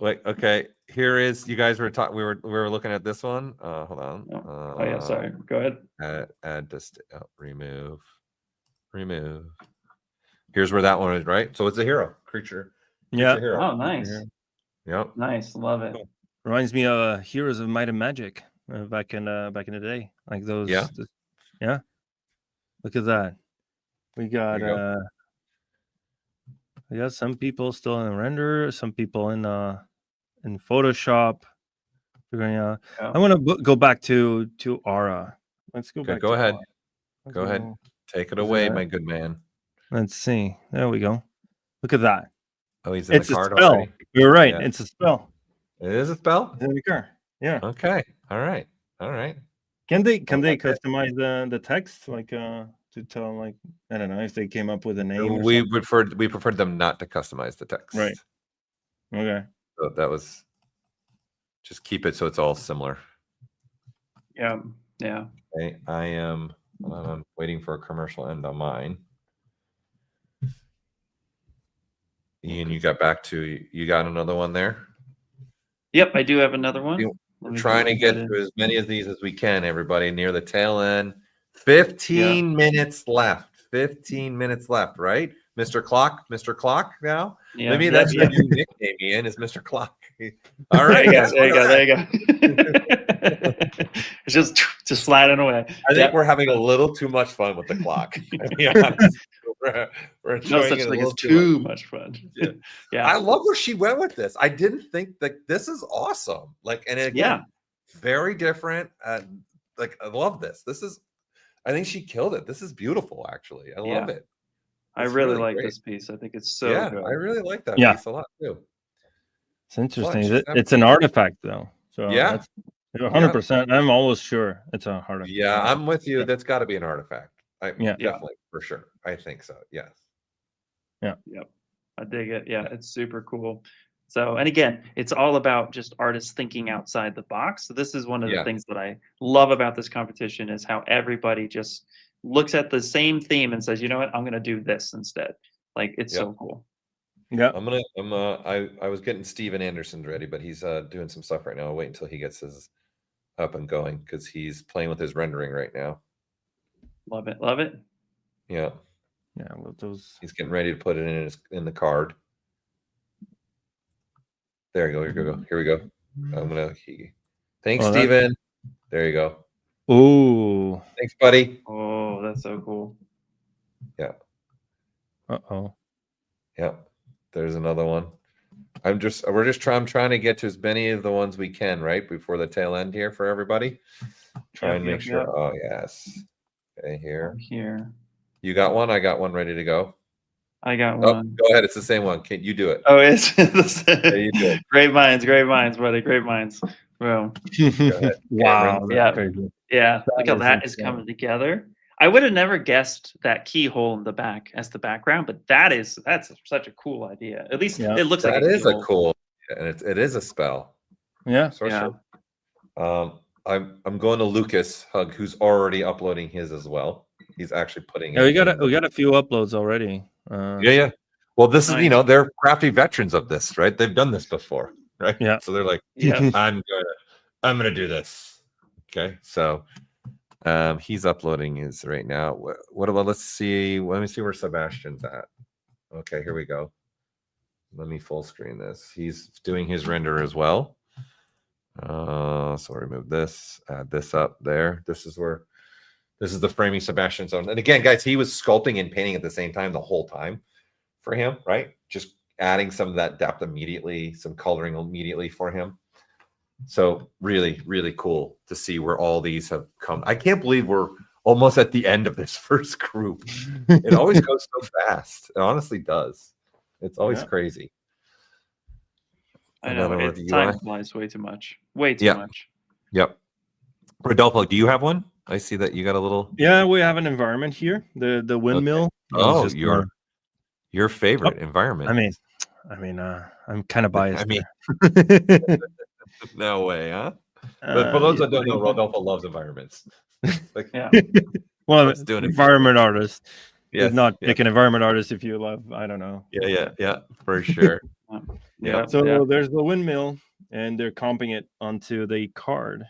Wait. Okay. Here is. You guys were talking. We were looking at this one. Hold on. Oh yeah. Sorry. Go ahead. Add this. Remove. Here's where that one is. Right. So it's a hero creature. Yeah. A hero. Oh, nice. Yep. Nice. Love it. Reminds me of Heroes of Might and Magic back in the day, like those. Yeah. Look at that. We got some people still in render, some people in Photoshop. Figuring out. I want to go back to aura. Let's go back. Go ahead. Aura. Go ahead. Take it away, my good man. Let's see. There we go. Look at that. Oh, he's in the card spell. already. You're right. Yeah. It's a spell. It is a spell? It's in the car. Yeah. Okay. All right. Can they customize the text to tell, like, I don't know if they came up with a name? We preferred them not to customize the text. Right. Okay. So that was just keep it so it's all similar. Yeah. Okay. I'm waiting for a commercial end on mine. Ian, you got another one there? Yep, I do have another one. We're trying to get to as many of these as we can, everybody, near the tail end. 15 minutes left. 15 minutes left, right? Mr. Clock now? Yeah, maybe that's your new nickname, Ian, is Mr. Clock. All right. There you go. It's just sliding away. I think we're having a little too much fun with the clock. To be honest. We're no such thing as too much fun. Yeah. I love where she went with this. I didn't think that this is awesome. Like, and again, very different. Like, I love this. I think she killed it. This is beautiful, actually. I love it. I really like this piece. I think it's so good. I really like that piece a lot too. It's interesting. It's an artifact, though. So that's 100%. I'm almost sure it's an artifact. Yeah, I'm with you. That's got to be an artifact. Definitely, for sure. I think so. Yes. Yeah. Yep. I dig it. Yeah, it's super cool. So, and again, it's all about just artists thinking outside the box. So this is one of the things that I love about this competition is how everybody just looks at the same theme and says, you know what, I'm going to do this instead. Like, it's so cool. Yeah. I was getting Steven Anderson's ready, but he's doing some stuff right now. I'll wait until he gets his up and going because he's playing with his rendering right now. Love it. Love it. Yeah. Yeah. Well, those. He's getting ready to put it in the card. There you go. Here we go. Thanks, Steven. There you go. Ooh. Thanks, buddy. Oh, that's so cool. Yeah. Uh-oh. Yeah. There's another one. I'm trying to get to as many of the ones we can, right? Before the tail end here for everybody. Try and make sure. Oh, yes. Okay, here. Here. You got one? I got one ready to go. I got Oh, one. go ahead. It's the same one. Can you do it? Oh, it's the same. Yeah, you do it. Great minds, buddy. Great minds. Well, Wow. Yeah. Crazy. Yeah. Look how that is insane. coming together. I would have never guessed that keyhole in the back as the background, but that's such a cool idea. At least it looks like that is a keyhole. cool, and it is a spell. Yeah. Sure. I'm going to Lucas Hug, who's already uploading his as well. He's actually putting. Yeah, we got a few uploads already. Yeah. Well, this is they're crafty veterans of this, right? They've done this before, right? Yeah. So they're like, Yeah. I'm gonna do this. Okay, so he's uploading his right now. What about? Let me see where Sebastian's at. Okay, here we go. Let me full screen this. He's doing his render as well. So remove this, add this up there. This is the framing Sebastian zone. And again, guys, he was sculpting and painting at the same time the whole time for him, right? Just adding some of that depth immediately, some coloring immediately for him. So really, really cool to see where all these have come. I can't believe we're almost at the end of this first group. It always goes so fast. It honestly does. It's always crazy. I know. Time flies way too much. Way too much. Yep. Rodolfo, do you have one? I see that you got a little. Yeah, we have an environment here. The windmill. Okay. Oh, your favorite environment. I mean, I'm kind of biased. No way, huh? But for those that don't know, Rodolfo loves environments. Well, environment artist. Yeah, not pick an environment artist if you love. I don't know. Yeah, for sure. So there's the windmill, and they're comping it onto the card.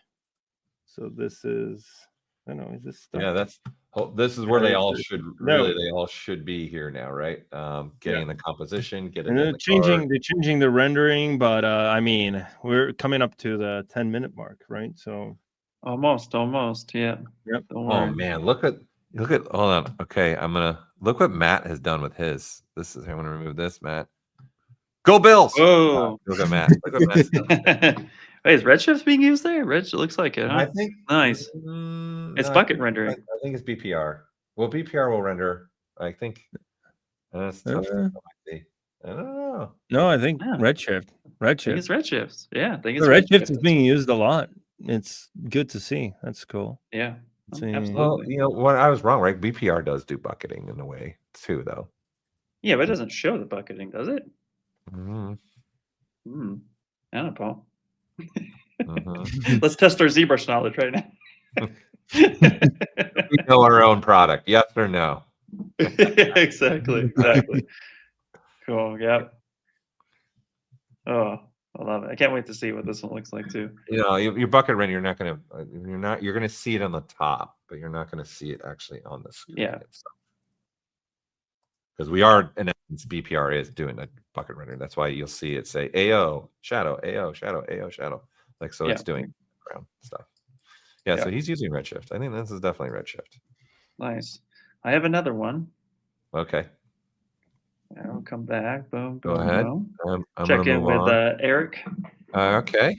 So this is, I don't know, is this stuff? Yeah, this is where they all should be here now, right? Getting the composition, they're changing the rendering, but we're coming up to the 10-minute mark, right? So almost, yeah. Yep. Oh man, look at hold on. Okay, I'm gonna look what Matt has done with his. I'm gonna remove this, Matt. Go Bills! Oh, look at Matt. Look at Matt's done. Wait, is Redshift being used there? It looks like it, huh? I think nice. It's bucket rendering. I think it's BPR. Well, BPR will render. I think. That's tough to see. I don't know. No, I think Redshift. I think it's Redshift. Yeah, I think it's Redshift is being used a lot. It's good to see. That's cool. Yeah, absolutely. Well, what I was wrong, right? BPR does do bucketing in a way too, though. Yeah, but it doesn't show the bucketing, does it? Mm-hmm. I don't know, Paul. Let's test our ZBrush knowledge right now. We know our own product, yes or no? Exactly. Cool. Yep. Oh, I love it. I can't wait to see what this one looks like too. Your bucket render, you're gonna see it on the top, but you're not gonna see it actually on the screen. Yeah. Because we are, in essence, BPR is doing a bucket render. That's why you'll see it say AO shadow, AO shadow, AO shadow. Like so, it's doing background stuff. Yeah, so he's using Redshift. I think this is definitely Redshift. Nice. I have another one. Okay. I'll come back. Boom. Go ahead. I'm check in with Eric. Okay.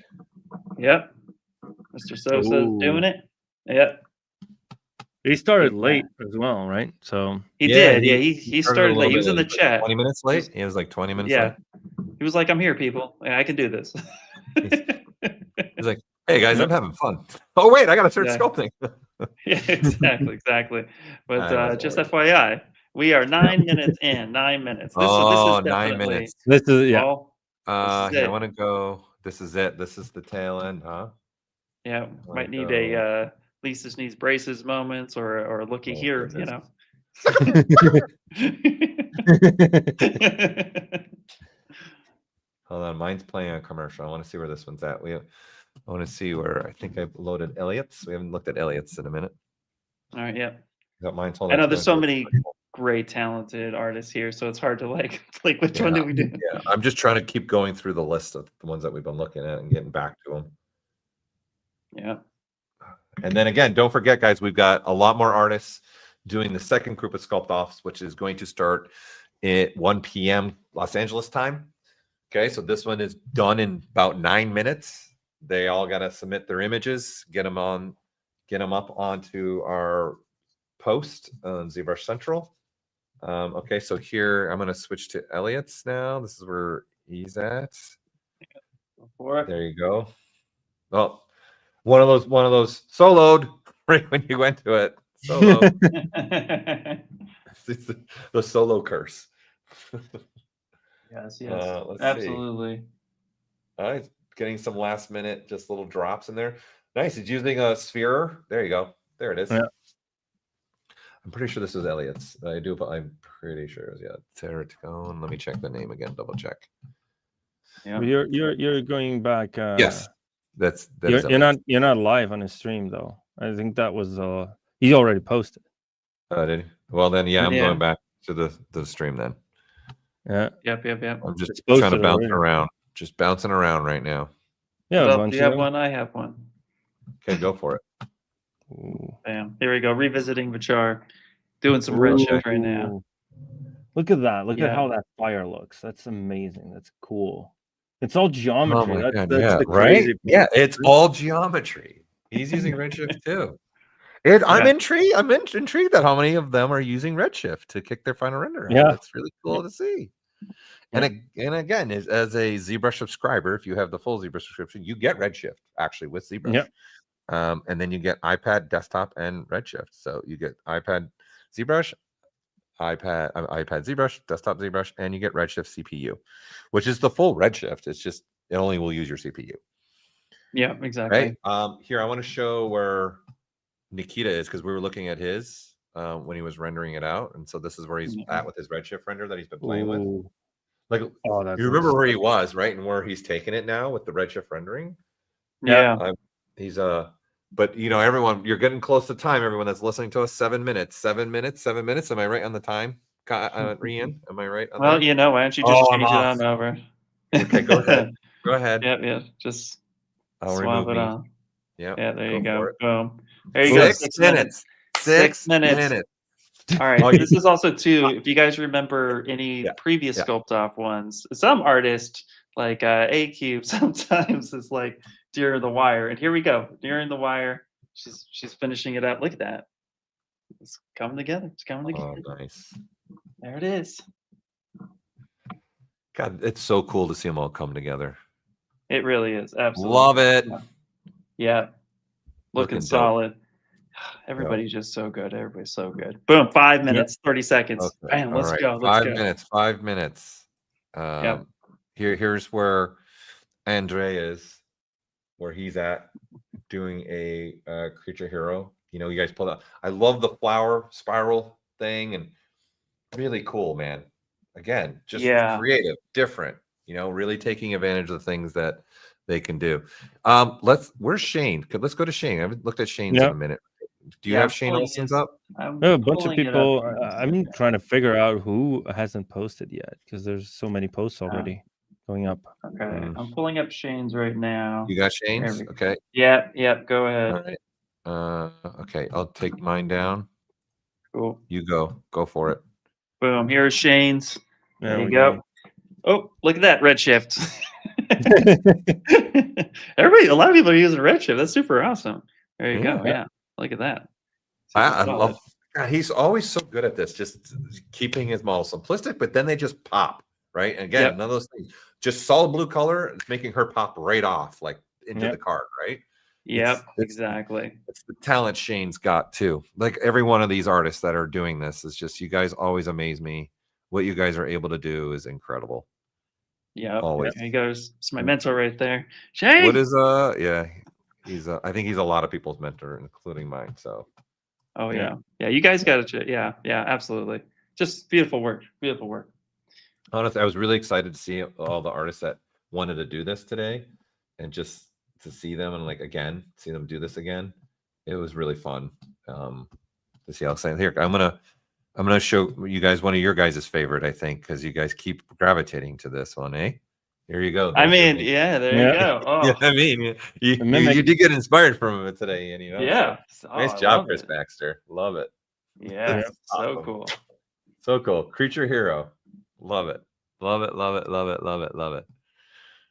Yep. Mr. Sosa's doing it. Yep. He started late as well, right? So he did. Yeah, he started late. He was in the chat. 20 minutes late. He was like 20 minutes late. He was like, "I'm here, people. I can do this." He's like, "Hey guys, I'm having fun." Oh wait, I gotta start sculpting. Yeah, exactly. But just FYI, we are 9 minutes in. 9 minutes. This is 9 minutes. This is here, I want to go. This is it. This is the tail end, huh? Yeah, might need a Lisa's needs braces moments or looky here, Hold on, mine's playing a commercial. I want to see where this one's at. I want to see where I think I've loaded Elliot's. We haven't looked at Elliot's in a minute. All right, yeah. Got mine. Hold I on, know it's there's going so to many great, talented artists here, so it's hard to like which one Yeah, do we do? yeah. I'm just trying to keep going through the list of the ones that we've been looking at and getting back to them. Yeah. And then again, don't forget, guys, we've got a lot more artists doing the second group of Sculpt-Offs, which is going to start at 1 p.m. Los Angeles time. Okay, so this one is done in about 9 minutes. They all got to submit their images, get them up onto our post on ZBrush Central. Okay, so here I'm going to switch to Elliot's now. This is where he's at. Go for it. There you go. Oh, one of those soloed right when you went to it. Solo. The solo curse. Yes, Let's absolutely. See. Getting some last minute, just little drops in there. Nice. He's using a sphere. There you go. There it is. Yeah. I'm pretty sure this is Elliot's. I do, but I'm pretty sure it was, yeah. Terratone. Let me check the name again. Double check. Yeah. You're going back. Yes, you're not live on his stream though. I think that was he already posted. Did he? Well then, yeah, I'm Yeah. going back to the stream then. Yeah. Yep. I'm just It's trying to posted bounce already. around. Just bouncing around right now. Yeah. Well, do you have one? I have one. Okay, go for it. Ooh. Bam. Here we go. Revisiting Vichar. Doing some redshift right now. Ooh. Look at that. Look Yeah. at how that fire looks. That's amazing. That's cool. It's all geometry. Oh my God, that's yeah, the right? crazy Yeah, part. it's all geometry. He's using Redshift too. I'm intrigued. I'm intrigued at how many of them are using Redshift to kick their final render out. Yeah. That's really cool to see. And again, as a ZBrush subscriber, if you have the full ZBrush subscription, you get Redshift actually with ZBrush. Yeah. And then you get iPad, desktop, and Redshift. So you get iPad ZBrush, iPad ZBrush, desktop ZBrush, and you get Redshift CPU, which is the full Redshift. It's just it only will use your CPU. Yeah, exactly. Right. Here I want to show where Nikita is because we were looking at his when he was rendering it out, and so this is where he's at with his Redshift render that he's been playing with. Like, you remember where he was, right, and where he's taking it now with the Redshift rendering. Yeah. He's but you know, everyone, you're getting close to time. Everyone that's listening to us, 7 minutes. Am I right on the time? Rian, am I right? Well, there? you know, why don't you just change it on over? Okay, go ahead. Go ahead. Yeah. Just I'll swap remove it me. on. Yeah. Yeah, there you for go. it. Boom. There you go. 6 minutes. 6 minutes. All right. This is also too, if you guys remember any previous Sculpt-Off ones, some artist like A-Cube sometimes is like during the wire. And here we go. During the wire. She's finishing it up. Look at that. It's coming together. It's coming together. Oh, nice. There it is. God, it's so cool to see them all come together. It really is. Absolutely. Love it. Yeah. Looking dope. solid. Everybody's just so good. Everybody's so good. Boom. 5 minutes, 30 seconds. Okay. Bam. Let's All right. go. 5 minutes. Here's where Andre is, where he's at doing a creature hero. You know, you guys pulled out. I love the flower spiral thing and really cool, man. Again, just creative, different, you know, really taking advantage of the things that they can do. Where's Shane? Let's go to Shane. I haven't looked at Shane's in a minute. Do you have Shane Olsen's up? A bunch of people. I'm trying to figure out who hasn't posted yet because there's so many posts already going up. Okay. I'm pulling up Shane's right now. You got Shane's? Okay. Yep. Go ahead. All right. Okay. I'll take mine down. Cool. You go for it. Boom. Here's Shane's. There you go. Oh, look at that Redshift. A lot of people are using Redshift. That's super awesome. There you go. Yeah. Look at that. I love. God, he's always so good at this, just keeping his model simplistic, but then they just pop, right? And again, none of those things. Just solid blue color, it's making her pop right off, like into the card, right? Yep, exactly. It's the talent Shane's got too. Like every one of these artists that are doing this is just, you guys always amaze me. What you guys are able to do is incredible. Yeah, always. There he goes. It's my mentor right there. Shane. What is he's I think he's a lot of people's mentor, including mine. So. Oh yeah. You guys got it. Yeah, absolutely. Just beautiful work. Beautiful work. Honestly, I was really excited to see all the artists that wanted to do this today, and just to see them and like again, see them do this again, it was really fun. To see how excited. Here, I'm gonna show you guys one of your guys' favorite, I think, because you guys keep gravitating to this one, eh? Here you go. I There's your mean, meme. yeah, there you go. Oh, Yeah, I mean, you did get inspired from it today, and yeah. so, Oh, nice I job, love Chris it. Baxter. Love it. Yeah, That's so awesome. cool. So cool. Creature hero. Love it. Love it. Love it. Love it. Love it. Love it.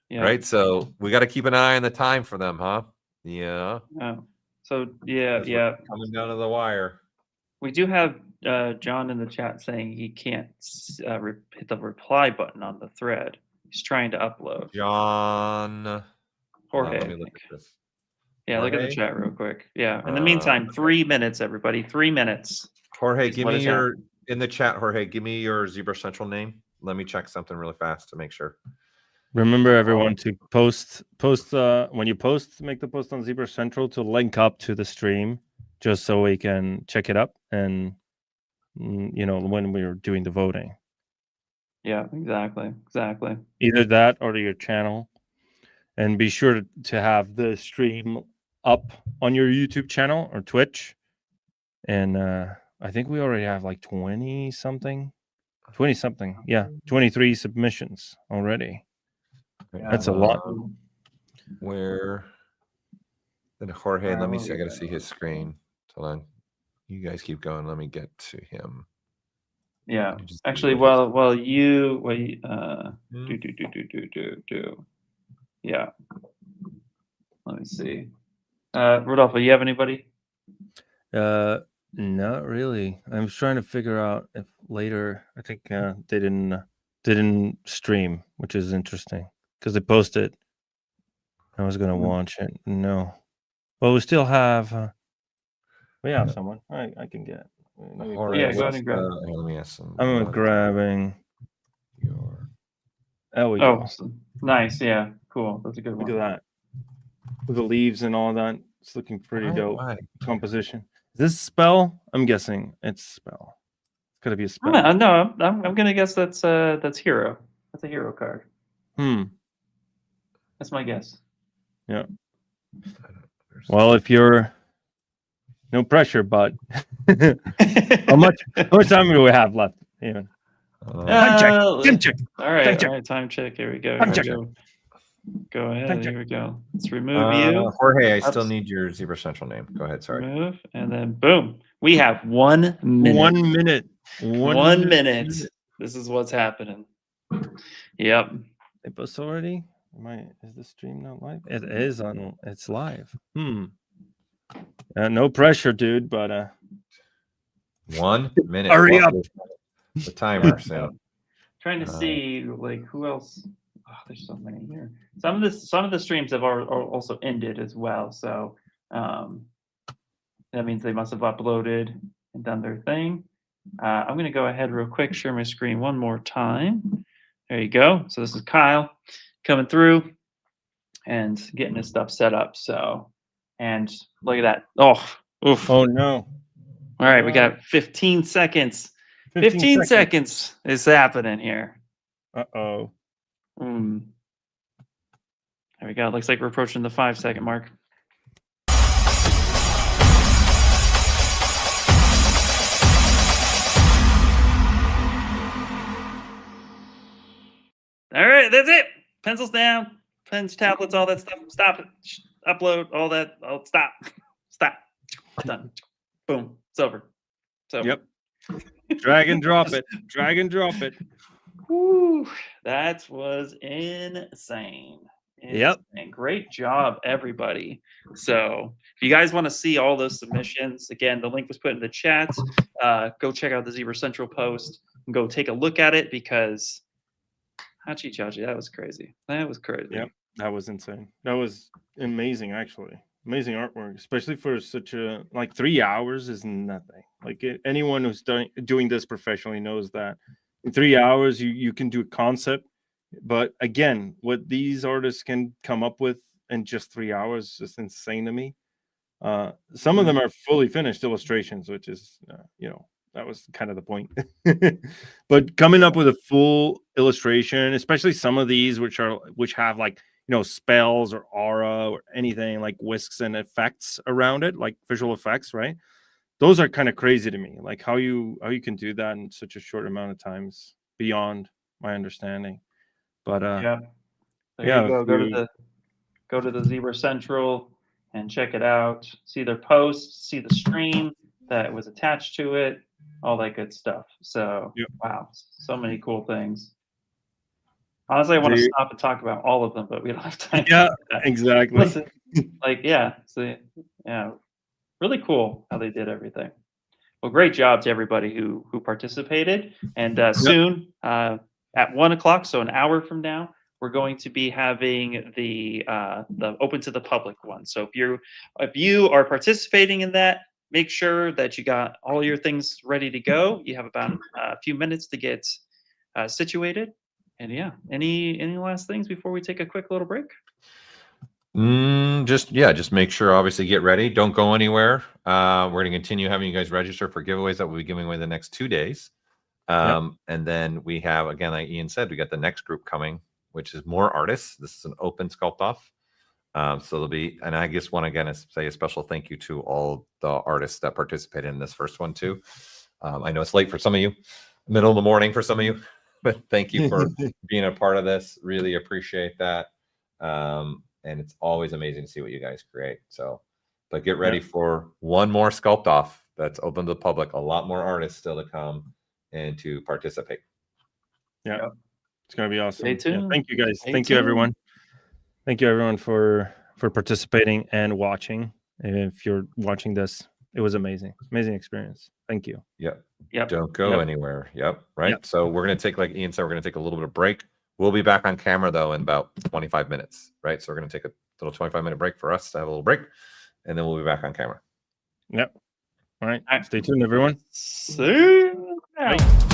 Yeah. Right. So we got to keep an eye on the time for them, huh? Yeah. Oh. So yeah, 'Cause we're yeah. coming down to the wire. We do have John in the chat saying he can't hit the reply button on the thread. He's trying to upload. John. Hold on, Jorge, let me I look think. at this. Yeah, look at the Jorge? chat real quick. Yeah. In the meantime, Okay. 3 minutes, everybody. 3 minutes. Jorge, is give what me is your in the chat. Jorge, give me your ZBrush Central name. Let me check something really fast to make sure. Remember, everyone, to post when you post, make the post on ZBrush Central to link up to the stream, just so we can check it up and when we're doing the voting. Yeah, exactly. Either that or your channel, and be sure to have the stream up on your YouTube channel or Twitch. And I think we already have like 20 something, yeah, 23 submissions already. That's a lot. Where then Jorge, let me see. I gotta see his screen. Hold on. You guys keep going. Let me get to him. Yeah. Actually, while you wait, yeah. Let me see. Rodolfo, you have anybody? Not really. I was trying to figure out if later. I think they didn't stream, which is interesting because they posted. I was gonna watch it. No. Well, we still have. We have someone. I can get. Yeah, go ahead and grab. Let me ask some. I'm grabbing. There we Oh, go. nice. Yeah, cool. That's a good one. Look at that. With the leaves and all that. It's looking pretty dope. Composition. Is this spell? I'm guessing it's spell. It's gotta be a spell. No, I'm gonna guess that's hero. That's a hero card. That's my guess. Yeah. Well, if you're no pressure, but how much time do we have left? Even time check. All right, time check. Here we go. Go ahead. Here we go. Let's remove you. Jorge, I still need your ZBrush Central name. Go ahead. Sorry. Remove, and then boom. We have 1 minute. 1 minute. 1 minute. This is what's happening. Yep. They post already? Is the stream not live? It is on. It's live. No pressure, dude. But 1 minute. Hurry up. The timer. So trying to see like who else. Oh, there's so many here. Some of the streams have also ended as well. So that means they must have uploaded and done their thing. I'm going to go ahead real quick, share my screen one more time. There you go. So this is Kyle coming through and getting his stuff set up. So, and look at that. Oh, oof. Oh no. All right, we got 15 seconds. 15 seconds is happening here. Uh-oh. There we go. Looks like we're approaching the 5-second mark. All right, that's it. Pencils down, pens, tablets, all that stuff. Stop it. Upload, all that. Oh, stop. Stop. Done. Boom. It's over. So. Yep. Drag and drop it. Drag and drop it. Woo, that was insane. Yep. And great job, everybody. So if you guys want to see all those submissions, again, the link was put in the chat. Go check out the ZBrush Central post and go take a look at it because Hachi Chachi, that was crazy. That was crazy. Yep. That was insane. That was amazing, actually. Amazing artwork, especially for such a 3 hours is nothing. Like anyone who's doing this professionally knows that in 3 hours you can do a concept, but again, what these artists can come up with in just 3 hours is insane to me. Some of them are fully finished illustrations, which is That was kind of the point. But coming up with a full illustration, especially some of these which have like, you know, spells or aura or anything like whisks and effects around it, like visual effects, right? Those are kind of crazy to me. Like how you can do that in such a short amount of times, beyond my understanding. But yeah, there yeah, you go. Go to the ZBrush Central and check it out. See their posts, see the stream that was attached to it, all that good stuff. So Yep. wow, so many cool things. Honestly, I want to stop and talk about all of them, but we don't have time. Yeah, exactly. Listen, like, yeah, so, yeah, really cool how they did everything. Well, great job to everybody who participated. And soon, at 1 o'clock, so an hour from now, we're going to be having the open to the public one. So if you are participating in that, make sure that you got all your things ready to go. You have about a few minutes to get situated. And yeah, any last things before we take a quick little break? Just make sure, obviously, get ready. Don't go anywhere. We're going to continue having you guys register for giveaways that we'll be giving away the next 2 days. And then we have, again, like Ian said, we got the next group coming, which is more artists. This is an open Sculpt-Off. So there'll be, and I just want to again say a special thank you to all the artists that participated in this first one too. I know it's late for some of you, middle of the morning for some of you, but thank you for being a part of this. Really appreciate that. And it's always amazing to see what you guys create. So, but get ready for one more Sculpt-Off that's open to the public. A lot more artists still to come and to participate. Yeah, it's gonna be awesome. Stay tuned. Yeah, thank you guys. Stay Thank you tuned. everyone. Thank you everyone for participating and watching. And if you're watching this, it was amazing experience. Thank you. Yep. Yep. Don't go anywhere. Yep. Right. Yep. So we're going to take, like Ian said, we're going to take a little bit of break. We'll be back on camera though in about 25 minutes. Right. So we're going to take a little 25-minute break for us to have a little break, and then we'll be back on camera. Yep. All right. Stay tuned, everyone. See you now. Bye.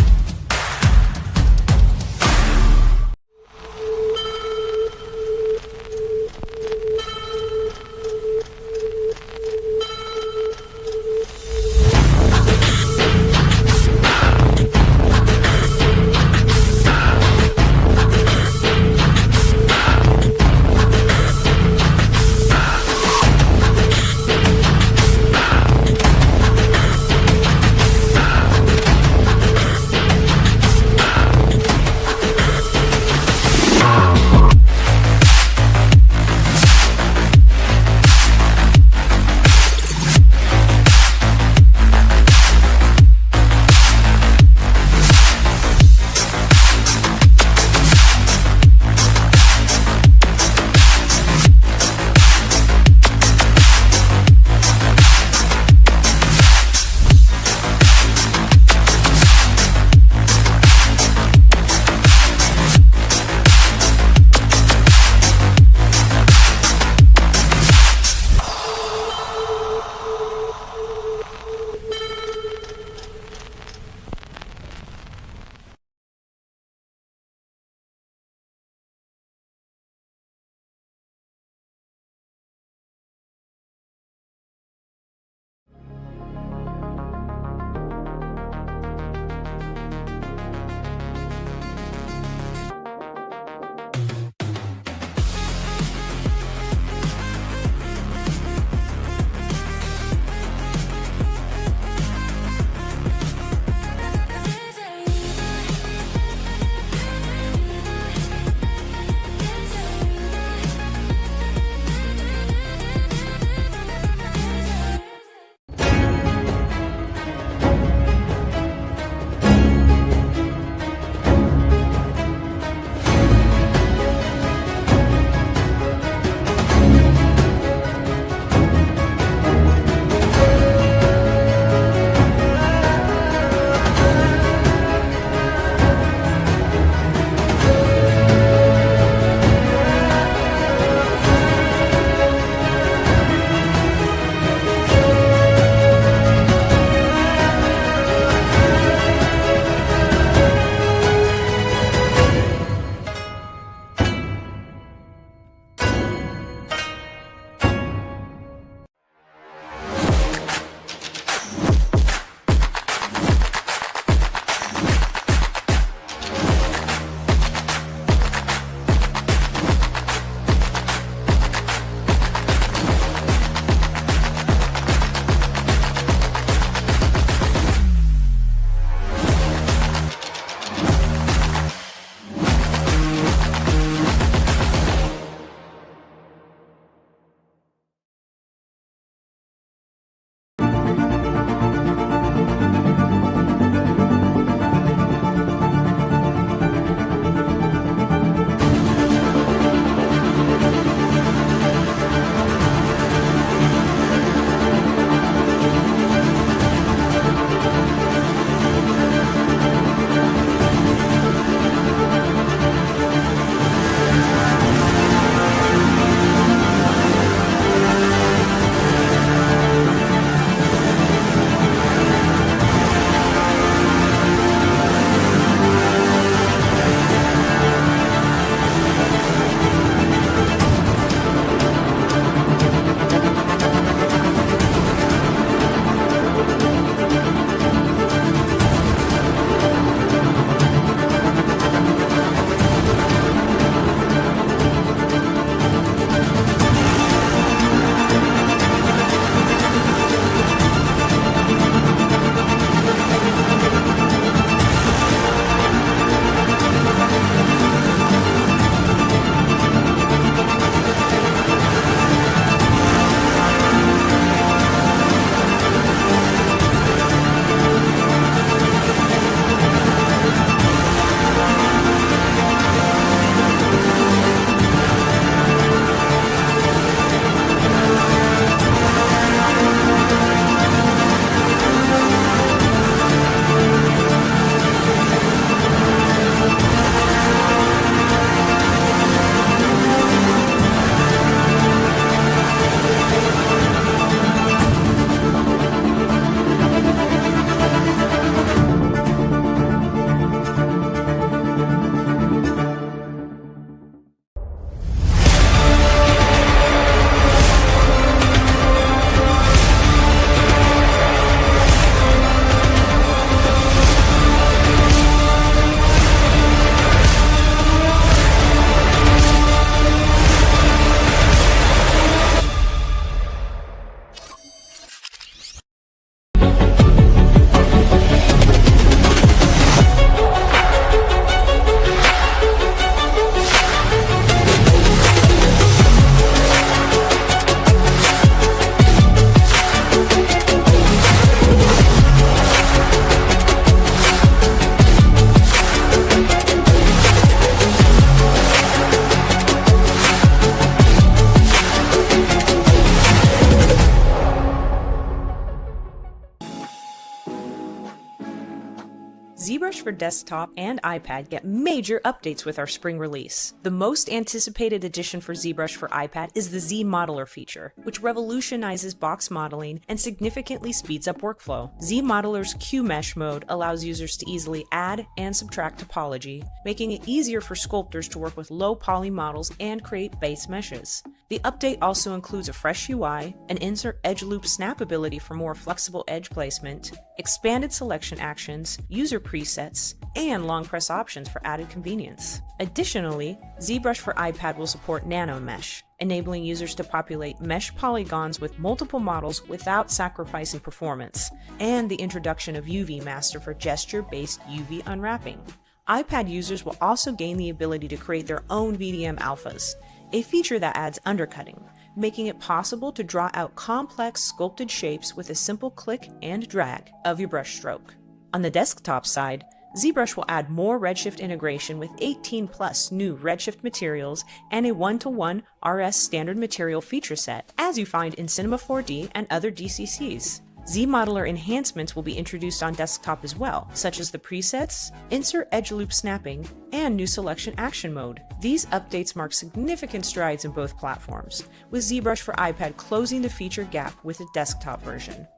for desktop and iPad get major updates with our spring release. The most anticipated addition for ZBrush for iPad is the Z Modeler feature, which revolutionizes box modeling and significantly speeds up workflow. Z Modeler's Q-Mesh mode allows users to easily add and subtract topology, making it easier for sculptors to work with low-poly models and create base meshes. The update also includes a fresh UI, an insert edge loop snap ability for more flexible edge placement, expanded selection actions, user presets, and long press options for added convenience. Additionally, ZBrush for iPad will support Nano Mesh, enabling users to populate mesh polygons with multiple models without sacrificing performance, and the introduction of UV Master for gesture-based UV unwrapping. iPad users will also gain the ability to create their own VDM alphas, a feature that adds undercutting, making it possible to draw out complex sculpted shapes with a simple click and drag of your brush stroke. On the desktop side, ZBrush will add more Redshift integration with 18 plus new Redshift materials and a 1-to-1 RS standard material feature set, as you find in Cinema 4D and other DCCs. Z-Modeler enhancements will be introduced on desktop as well, such as the presets, insert edge loop snapping, and new selection action mode. These updates mark significant strides in both platforms, with ZBrush for iPad closing the feature gap with the desktop version.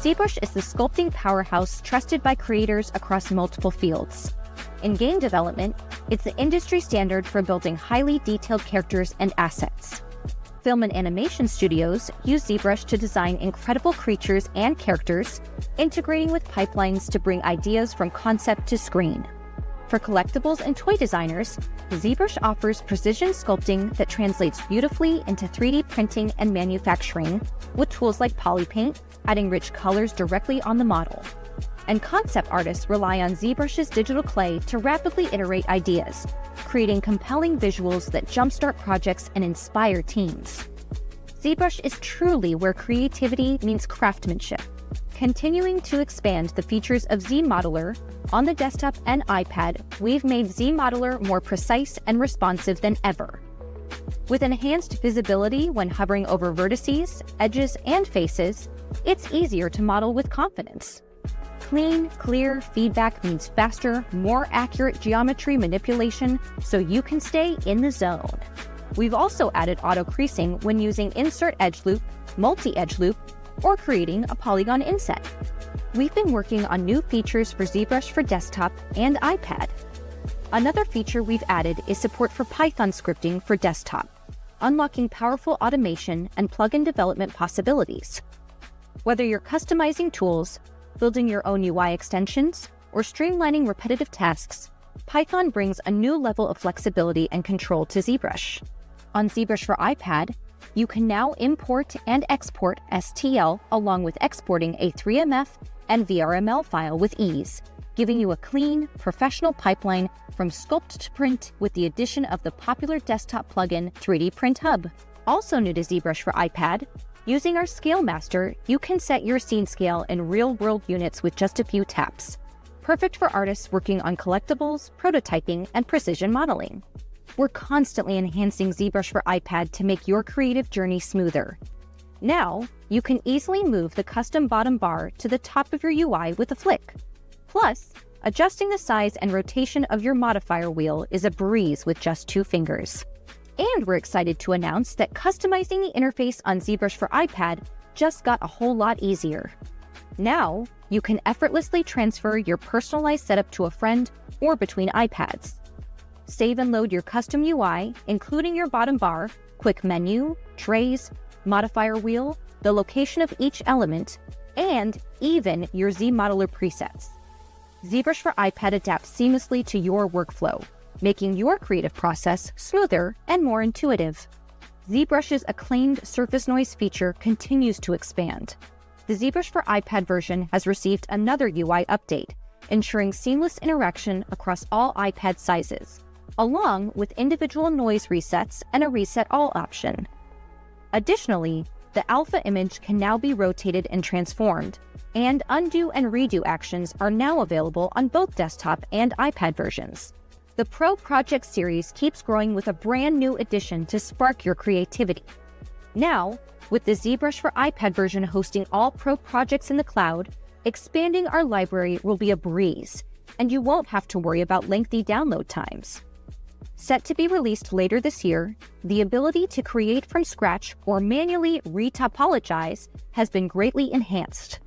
ZBrush is the sculpting powerhouse trusted by creators across multiple fields. In game development, it's the industry standard for building highly detailed characters and assets. Film and animation studios use ZBrush to design incredible creatures and characters, integrating with pipelines to bring ideas from concept to screen. For collectibles and toy designers, ZBrush offers precision sculpting that translates beautifully into 3D printing and manufacturing with tools like polypaint, adding rich colors directly on the model. And concept artists rely on ZBrush's digital clay to rapidly iterate ideas, creating compelling visuals that jumpstart projects and inspire teams. ZBrush is truly where creativity meets craftsmanship, continuing to expand the features of ZModeler. On the desktop and iPad, we've made ZModeler more precise and responsive than ever. With enhanced visibility when hovering over vertices, edges, and faces, it's easier to model with confidence. Clean, clear feedback means faster, more accurate geometry manipulation so you can stay in the zone. We've also added auto creasing when using insert edge loop, multi-edge loop, or creating a polygon inset. We've been working on new features for ZBrush for desktop and iPad. Another feature we've added is support for Python scripting for desktop, unlocking powerful automation and plugin development possibilities. Whether you're customizing tools, building your own UI extensions, or streamlining repetitive tasks, Python brings a new level of flexibility and control to ZBrush. On ZBrush for iPad, you can now import and export STL along with exporting a 3MF and VRML file with ease, giving you a clean, professional pipeline from sculpt to print with the addition of the popular desktop plugin 3D Print Hub. Also new to ZBrush for iPad, using our Scale Master, you can set your scene scale in real-world units with just a few taps. Perfect for artists working on collectibles, prototyping, and precision modeling. We're constantly enhancing ZBrush for iPad to make your creative journey smoother. Now, you can easily move the custom bottom bar to the top of your UI with a flick. Plus, adjusting the size and rotation of your modifier wheel is a breeze with just 2 fingers. And we're excited to announce that customizing the interface on ZBrush for iPad just got a whole lot easier. Now, you can effortlessly transfer your personalized setup to a friend or between iPads. Save and load your custom UI, including your bottom bar, quick menu, trays, modifier wheel, the location of each element, and even your ZModeler presets. ZBrush for iPad adapts seamlessly to your workflow, making your creative process smoother and more intuitive. ZBrush's acclaimed surface noise feature continues to expand. The ZBrush for iPad version has received another UI update, ensuring seamless interaction across all iPad sizes, along with individual noise resets and a reset all option. Additionally, the alpha image can now be rotated and transformed, and undo and redo actions are now available on both desktop and iPad versions. The Pro Project series keeps growing with a brand new addition to spark your creativity. Now, with the ZBrush for iPad version hosting all Pro projects in the cloud, expanding our library will be a breeze, and you won't have to worry about lengthy download times. Set to be released later this year, the ability to create from scratch or manually retopologize has been greatly enhanced.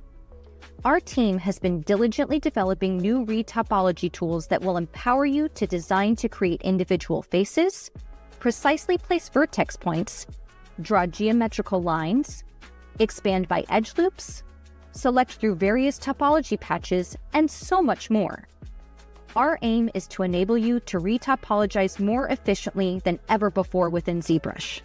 Our team has been diligently developing new retopology tools that will empower you to design to create individual faces, precisely place vertex points, draw geometrical lines, expand by edge loops, select through various topology patches, and so much more. Our aim is to enable you to retopologize more efficiently than ever before within ZBrush.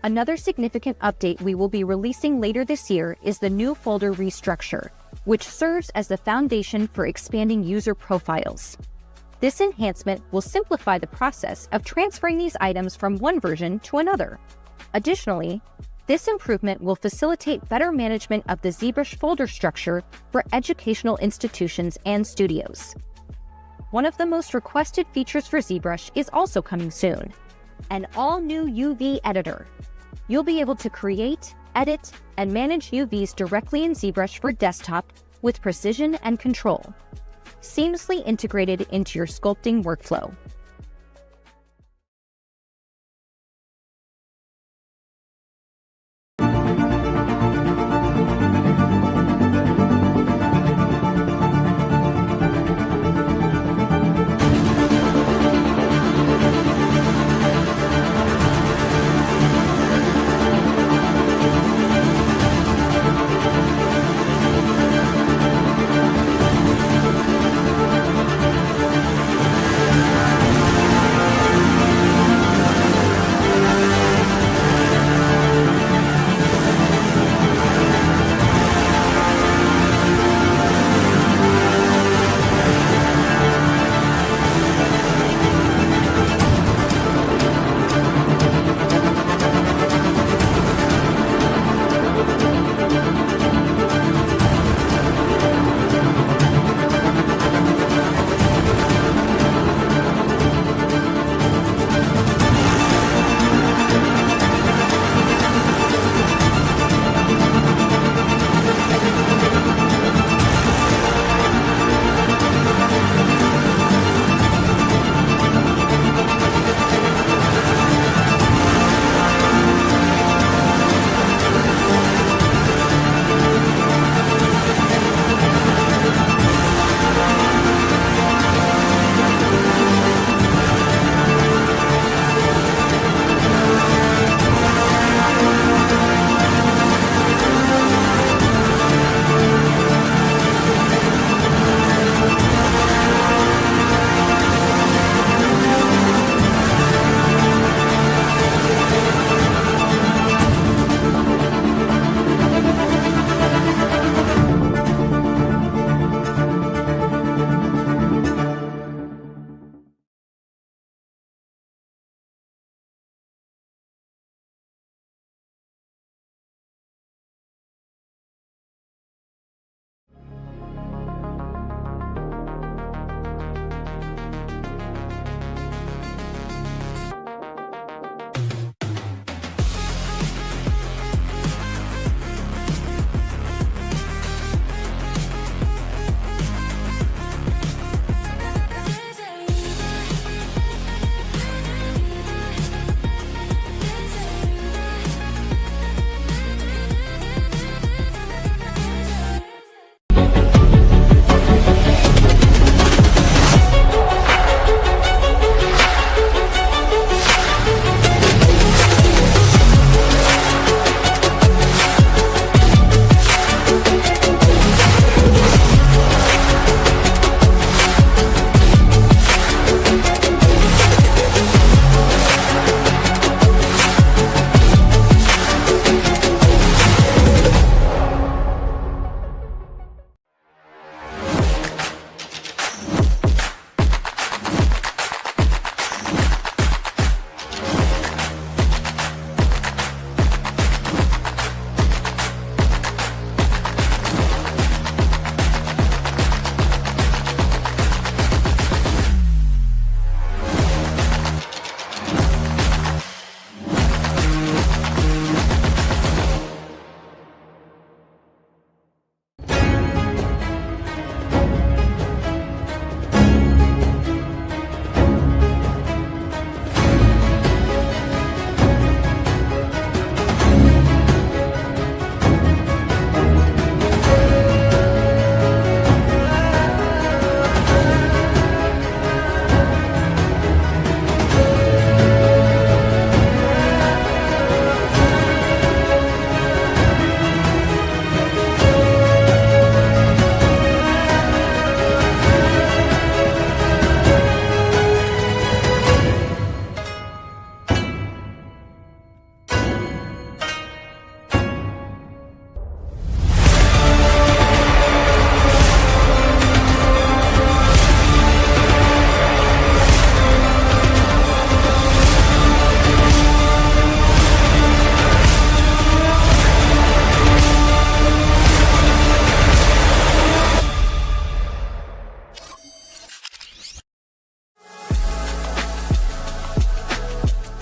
Another significant update we will be releasing later this year is the new folder restructure, which serves as the foundation for expanding user profiles. This enhancement will simplify the process of transferring these items from one version to another. Additionally, this improvement will facilitate better management of the ZBrush folder structure for educational institutions and studios. One of the most requested features for ZBrush is also coming soon, an all-new UV editor. You'll be able to create, edit, and manage UVs directly in ZBrush for desktop with precision and control, seamlessly integrated into your sculpting workflow.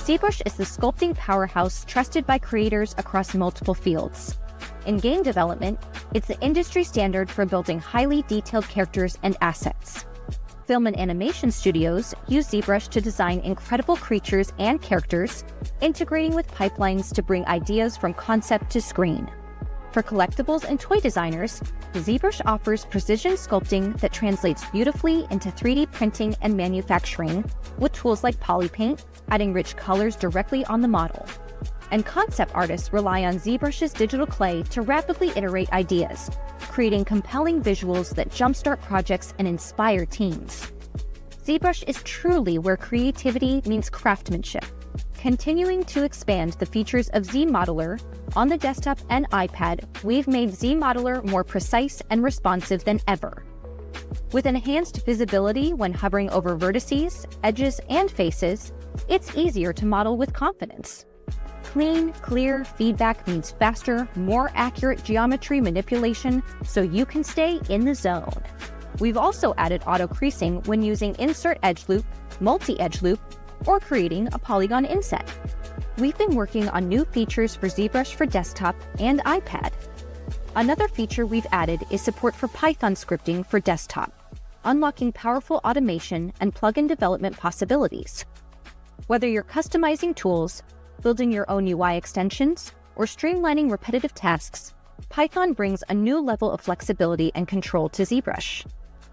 ZBrush is the sculpting powerhouse trusted by creators across multiple fields. In game development, it's the industry standard for building highly detailed characters and assets. Film and animation studios use ZBrush to design incredible creatures and characters, integrating with pipelines to bring ideas from concept to screen. For collectibles and toy designers, ZBrush offers precision sculpting that translates beautifully into 3D printing and manufacturing with tools like polypaint, adding rich colors directly on the model. And concept artists rely on ZBrush's digital clay to rapidly iterate ideas, creating compelling visuals that jumpstart projects and inspire teams. ZBrush is truly where creativity meets craftsmanship, continuing to expand the features of ZModeler. On the desktop and iPad, we've made ZModeler more precise and responsive than ever. With enhanced visibility when hovering over vertices, edges, and faces, it's easier to model with confidence. Clean, clear feedback means faster, more accurate geometry manipulation so you can stay in the zone. We've also added auto creasing when using insert edge loop, multi-edge loop, or creating a polygon inset. We've been working on new features for ZBrush for desktop and iPad. Another feature we've added is support for Python scripting for desktop, unlocking powerful automation and plugin development possibilities. Whether you're customizing tools, building your own UI extensions, or streamlining repetitive tasks, Python brings a new level of flexibility and control to ZBrush.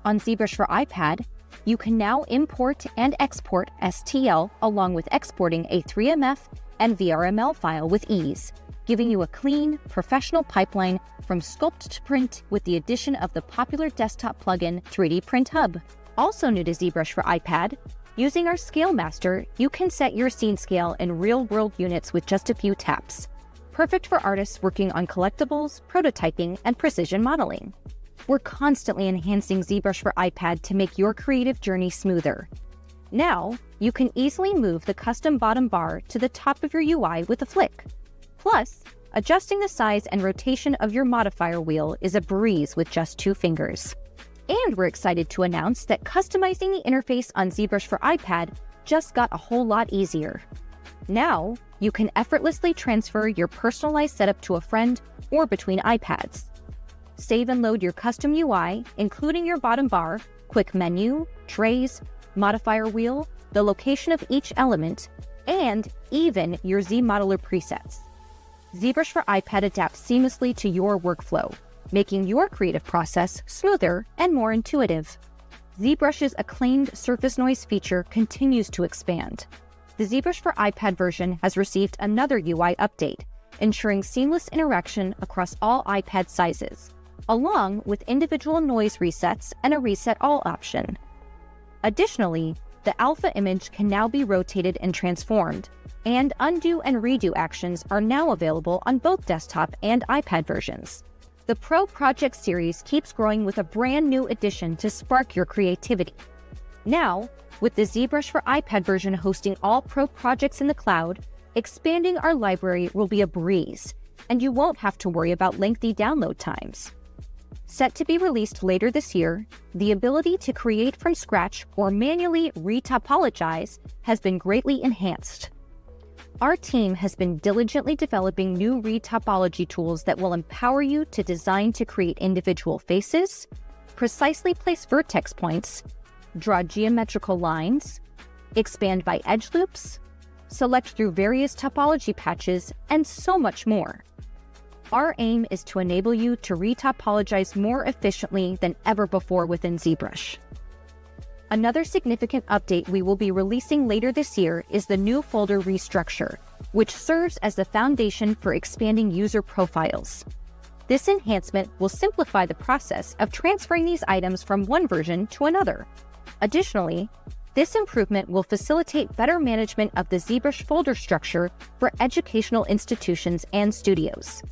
On ZBrush for iPad, you can now import and export STL along with exporting a 3MF and VRML file with ease, giving you a clean, professional pipeline from sculpt to print with the addition of the popular desktop plugin 3D Print Hub. Also new to ZBrush for iPad, using our Scale Master, you can set your scene scale in real-world units with just a few taps. Perfect for artists working on collectibles, prototyping, and precision modeling. We're constantly enhancing ZBrush for iPad to make your creative journey smoother. Now, you can easily move the custom bottom bar to the top of your UI with a flick. Plus, adjusting the size and rotation of your modifier wheel is a breeze with just 2 fingers. And we're excited to announce that customizing the interface on ZBrush for iPad just got a whole lot easier. Now, you can effortlessly transfer your personalized setup to a friend or between iPads. Save and load your custom UI, including your bottom bar, quick menu, trays, modifier wheel, the location of each element, and even your ZModeler presets. ZBrush for iPad adapts seamlessly to your workflow, making your creative process smoother and more intuitive. ZBrush's acclaimed surface noise feature continues to expand. The ZBrush for iPad version has received another UI update, ensuring seamless interaction across all iPad sizes, along with individual noise resets and a reset all option. Additionally, the alpha image can now be rotated and transformed, and undo and redo actions are now available on both desktop and iPad versions. The Pro Project series keeps growing with a brand new addition to spark your creativity. Now, with the ZBrush for iPad version hosting all Pro projects in the cloud, expanding our library will be a breeze, and you won't have to worry about lengthy download times. Set to be released later this year, the ability to create from scratch or manually retopologize has been greatly enhanced. Our team has been diligently developing new retopology tools that will empower you to design to create individual faces, precisely place vertex points, draw geometrical lines, expand by edge loops, select through various topology patches, and so much more. Our aim is to enable you to retopologize more efficiently than ever before within ZBrush. Another significant update we will be releasing later this year is the new folder restructure, which serves as the foundation for expanding user profiles. This enhancement will simplify the process of transferring these items from one version to another. Additionally, this improvement will facilitate better management of the ZBrush folder structure for educational institutions and studios.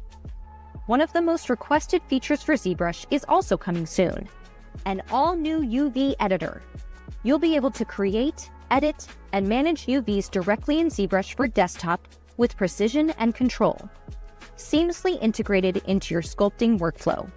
One of the most requested features for ZBrush is also coming soon: an all-new UV editor. You'll be able to create, edit, and manage UVs directly in ZBrush for desktop with precision and control, seamlessly integrated into your sculpting workflow.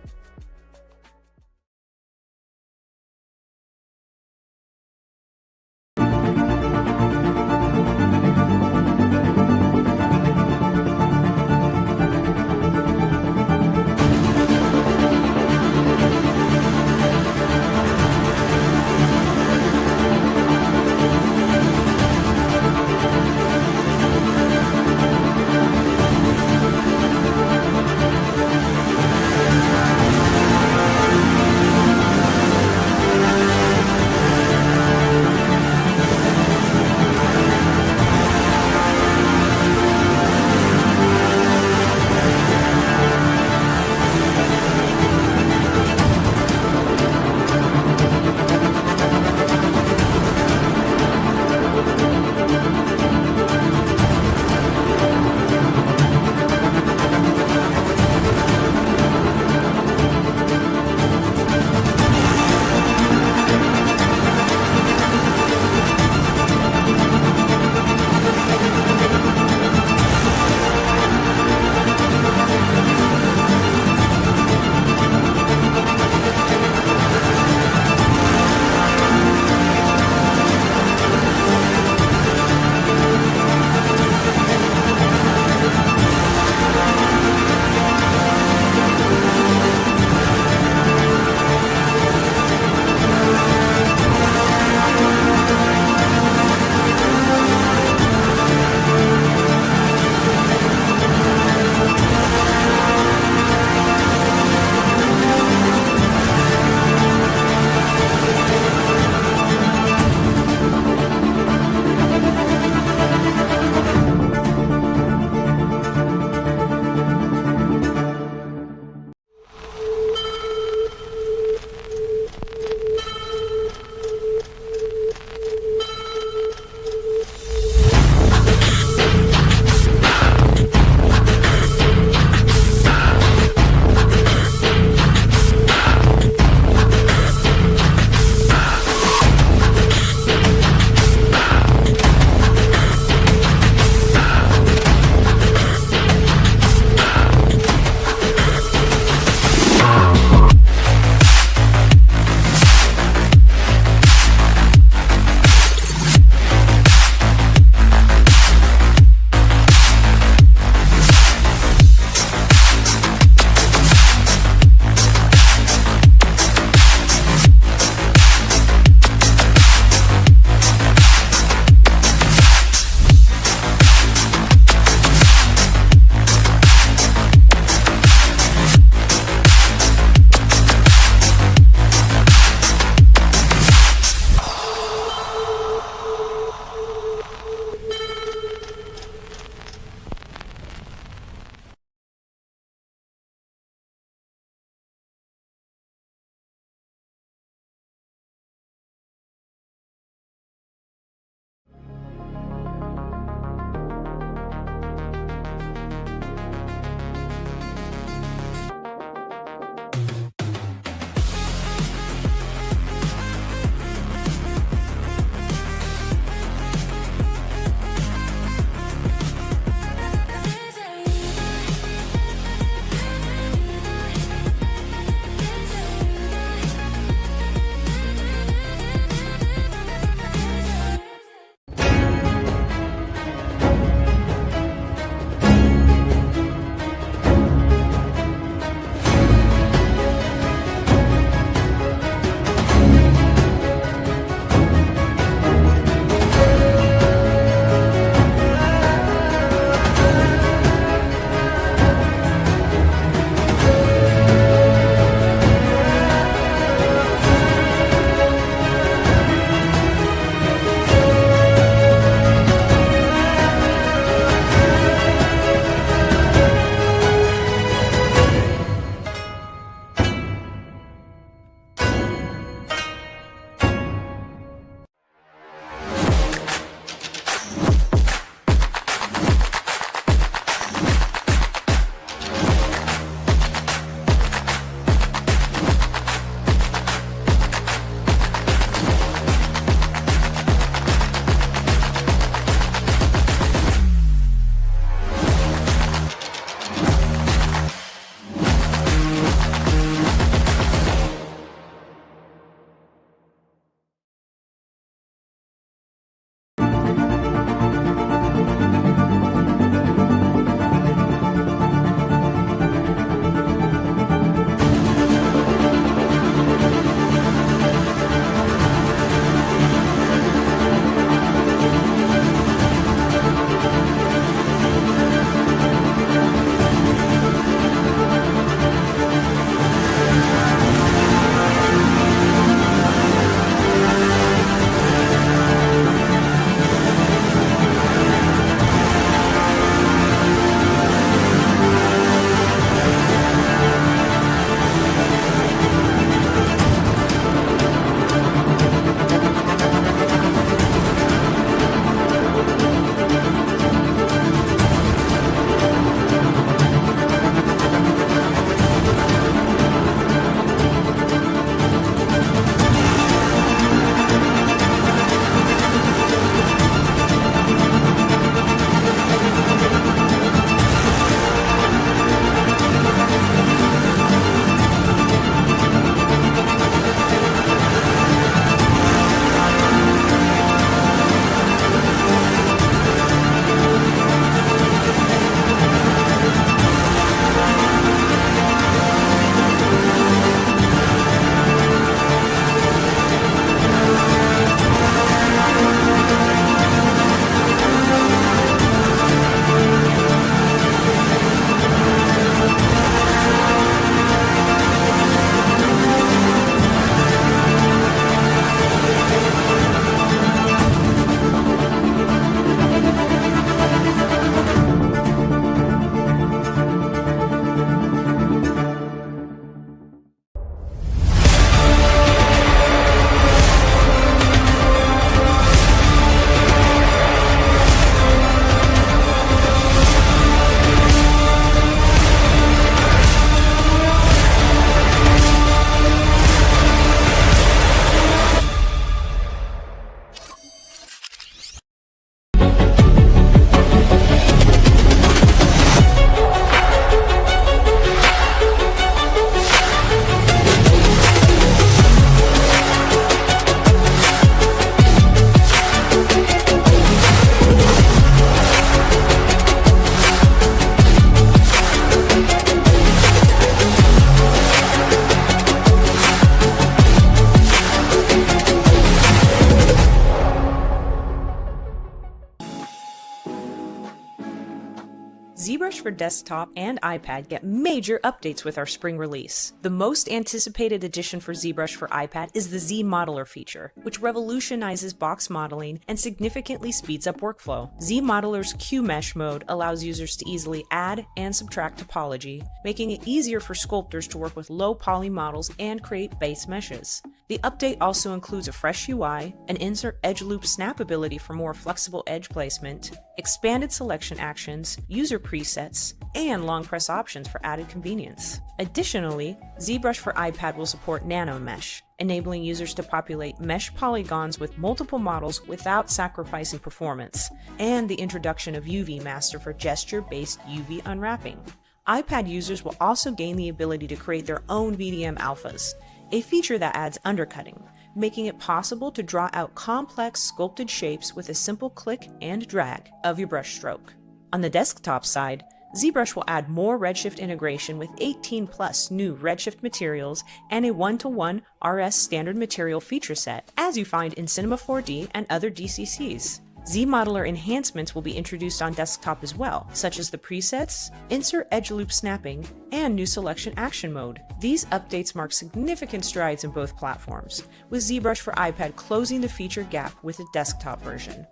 ZBrush for desktop and iPad get major updates with our spring release. The most anticipated addition for ZBrush for iPad is the Z Modeler feature, which revolutionizes box modeling and significantly speeds up workflow. Z Modeler's Q-Mesh mode allows users to easily add and subtract topology, making it easier for sculptors to work with low poly models and create base meshes. The update also includes a fresh UI, an insert edge loop snap ability for more flexible edge placement, expanded selection actions, user presets, and long press options for added convenience. Additionally, ZBrush for iPad will support Nano Mesh, enabling users to populate mesh polygons with multiple models without sacrificing performance, and the introduction of UV Master for gesture-based UV unwrapping. iPad users will also gain the ability to create their own VDM alphas, a feature that adds undercutting, making it possible to draw out complex sculpted shapes with a simple click and drag of your brush stroke. On the desktop side, ZBrush will add more Redshift integration with 18 plus new Redshift materials and a 1-to-1 RS standard material feature set, as you find in Cinema 4D and other DCCs. Z-Modeler enhancements will be introduced on desktop as well, such as the presets, insert edge loop snapping, and new selection action mode. These updates mark significant strides in both platforms, with ZBrush for iPad closing the feature gap with the desktop version.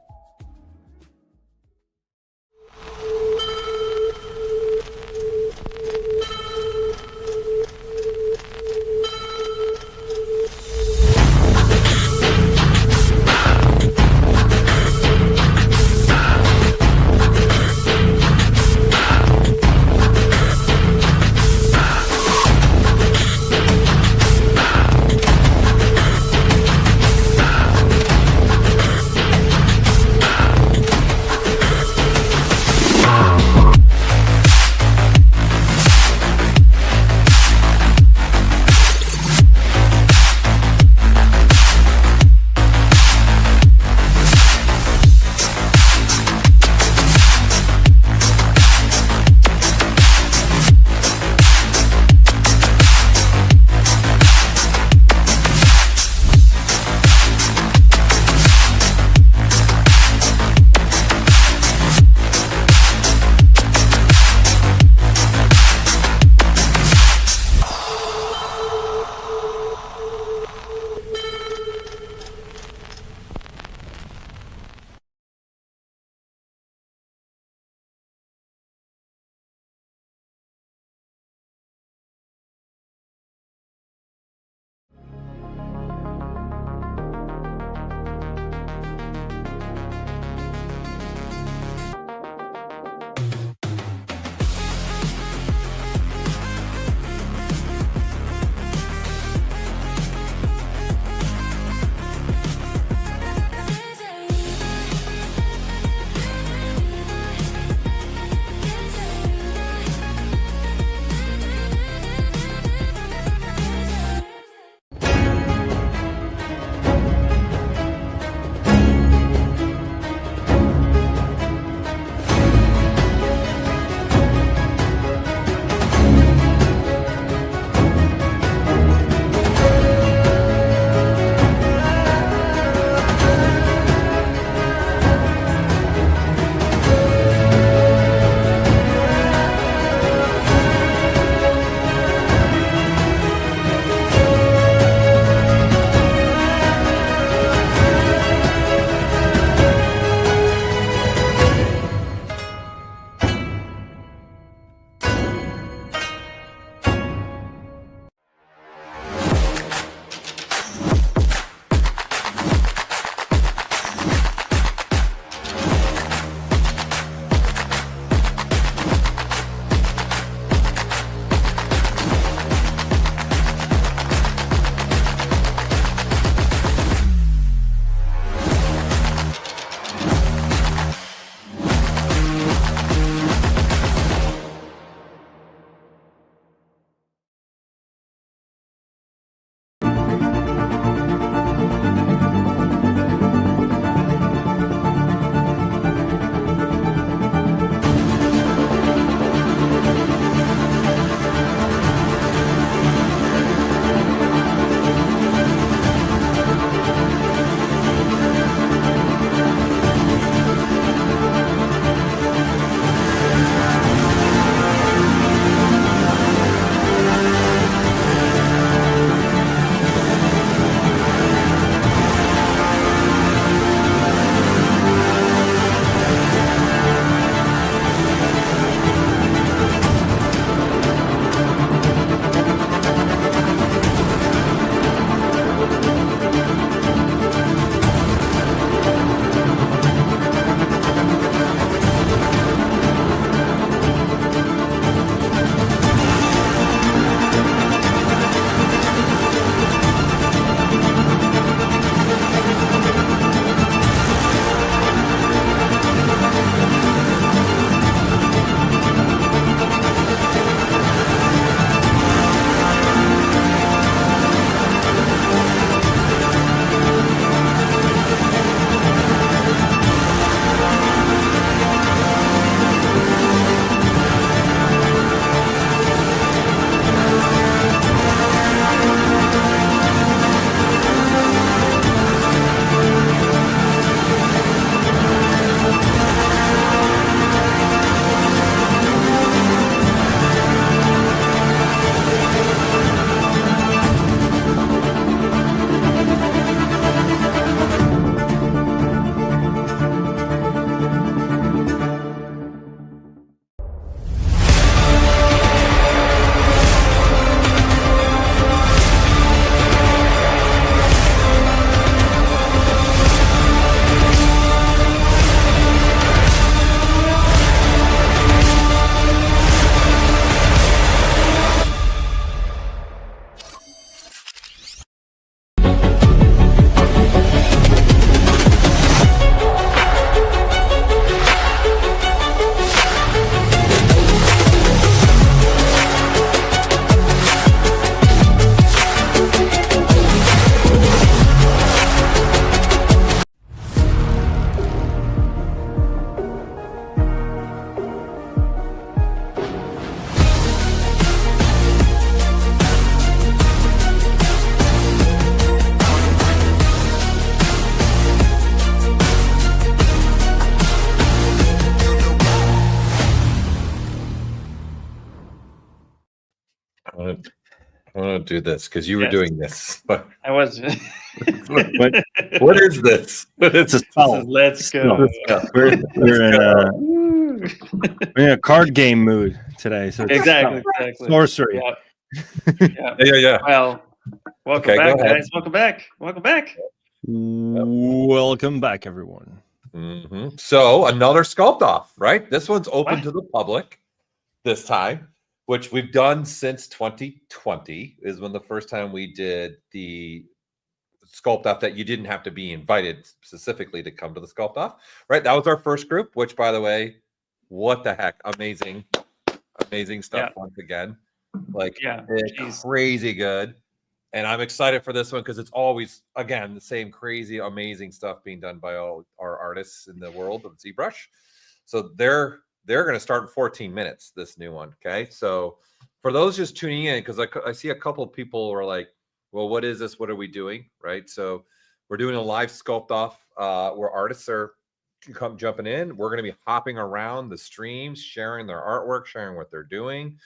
want to do this because you were Yes. doing this. But I was. what is this? It's a spell. Let's go. We're in a card game mood today. So it's Exactly. sorcery. Yeah. Well, welcome back, go ahead. guys. Welcome back. Welcome back, everyone. So another Sculpt-Off, right? This one's open to the public this time, which we've done since 2020 is when the first time we did the Sculpt-Off that you didn't have to be invited specifically to come to the Sculpt-Off, right? That was our first group, which, by the way, what the heck? Amazing stuff once again. Like, it's crazy good. And I'm excited for this one because it's always, again, the same crazy, amazing stuff being done by all our artists in the world of ZBrush. So they're going to start in 14 minutes, this new one, okay? So for those just tuning in, because I see a couple of people are like, well, what is this? What are we doing, right? So we're doing a live Sculpt-Off where artists are jumping in. We're going to be hopping around the streams, sharing their artwork, sharing what they're doing.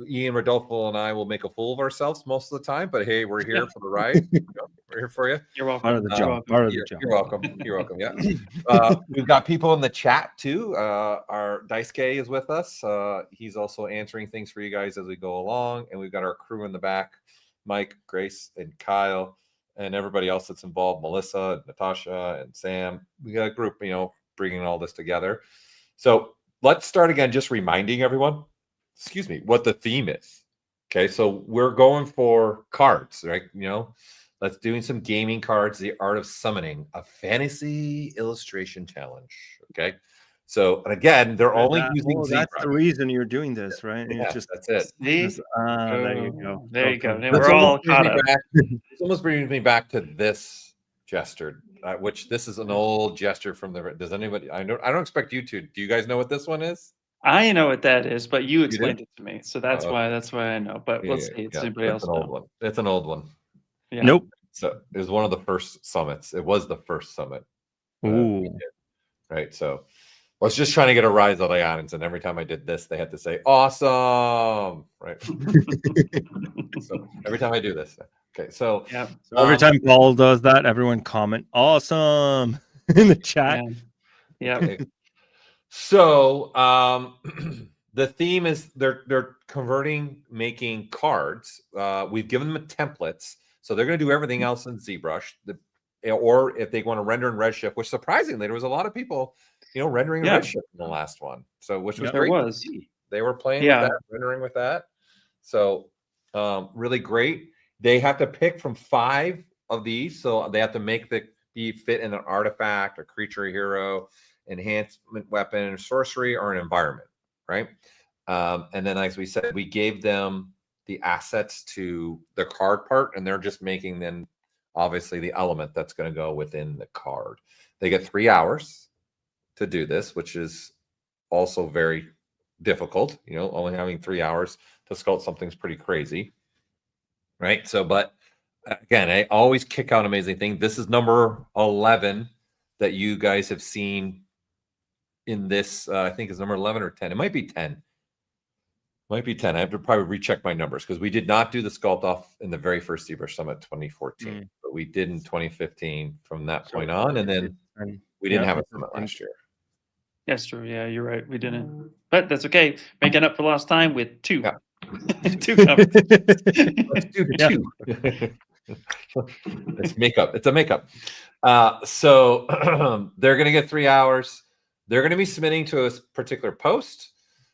Ian, Rodolfo, and I will make a fool of ourselves most of the time, but hey, we're here for the ride. We're here for you. You're welcome. Part of the job. You're welcome. You're welcome. Yeah. We've got people in the chat too. Our Daisuke is with us. He's also answering things for you guys as we go along, and we've got our crew in the back: Mike, Grace, and Kyle, and everybody else that's involved. Melissa, and Natasha, and Sam. We got a group, bringing all this together. So let's start again, just reminding everyone. Excuse me, what the theme is. Okay, so we're going for cards, right? Let's doing some gaming cards, the art of summoning, a fantasy illustration challenge. Okay, so and again, they're only using ZBrush. That's the reason you're doing this, right? Yeah, that's it. See? There you go. There you go. Okay. We're all caught up. This almost brings me back to this gesture, which this is an old gesture from the. Does anybody? I don't expect you to. Do you guys know what this one is? I know what that is, but you explained it to me, so that's why I know. But let's see. Does anybody else know? It's an old one. Yeah. Nope. So it was one of the first summits. It was the first summit. Ooh. Right. So I was just trying to get a rise out of the audience, and every time I did this, they had to say "awesome." Right. So every time I do this, okay. So yeah. So every time Paul does that, everyone comment "awesome" in the chat. Yeah. Okay. So the theme is they're making cards. We've given them templates, so they're going to do everything else in ZBrush. Or if they want to render in Redshift, which surprisingly there was a lot of people, rendering in Redshift in the last one. So which was great. There was. They were playing with that, rendering with that. So really great. They have to pick from 5 of these, so they have to make be fit in an artifact, a creature, hero, enhancement weapon, or sorcery, or an environment, right? And then, as we said, we gave them the assets to the card part, and they're just making then obviously the element that's going to go within the card. They get 3 hours to do this, which is also very difficult. Only having 3 hours to sculpt something's pretty crazy, right? So, but again, I always kick out amazing thing. This is number 11 that you guys have seen in this. I think it's number 11 or 10. It might be 10. Might be 10. I have to probably recheck my numbers because we did not do the Sculpt-Off in the very first ZBrush Summit 2014, but we did in 2015 from that point on, and then we didn't have a summit last year. That's true. Yeah, you're right. We didn't, but that's okay. Making up for lost time with 2. Yeah. 2 competitions. Let's do 2. It's makeup. It's a makeup. So they're going to get 3 hours. They're going to be submitting to a particular post.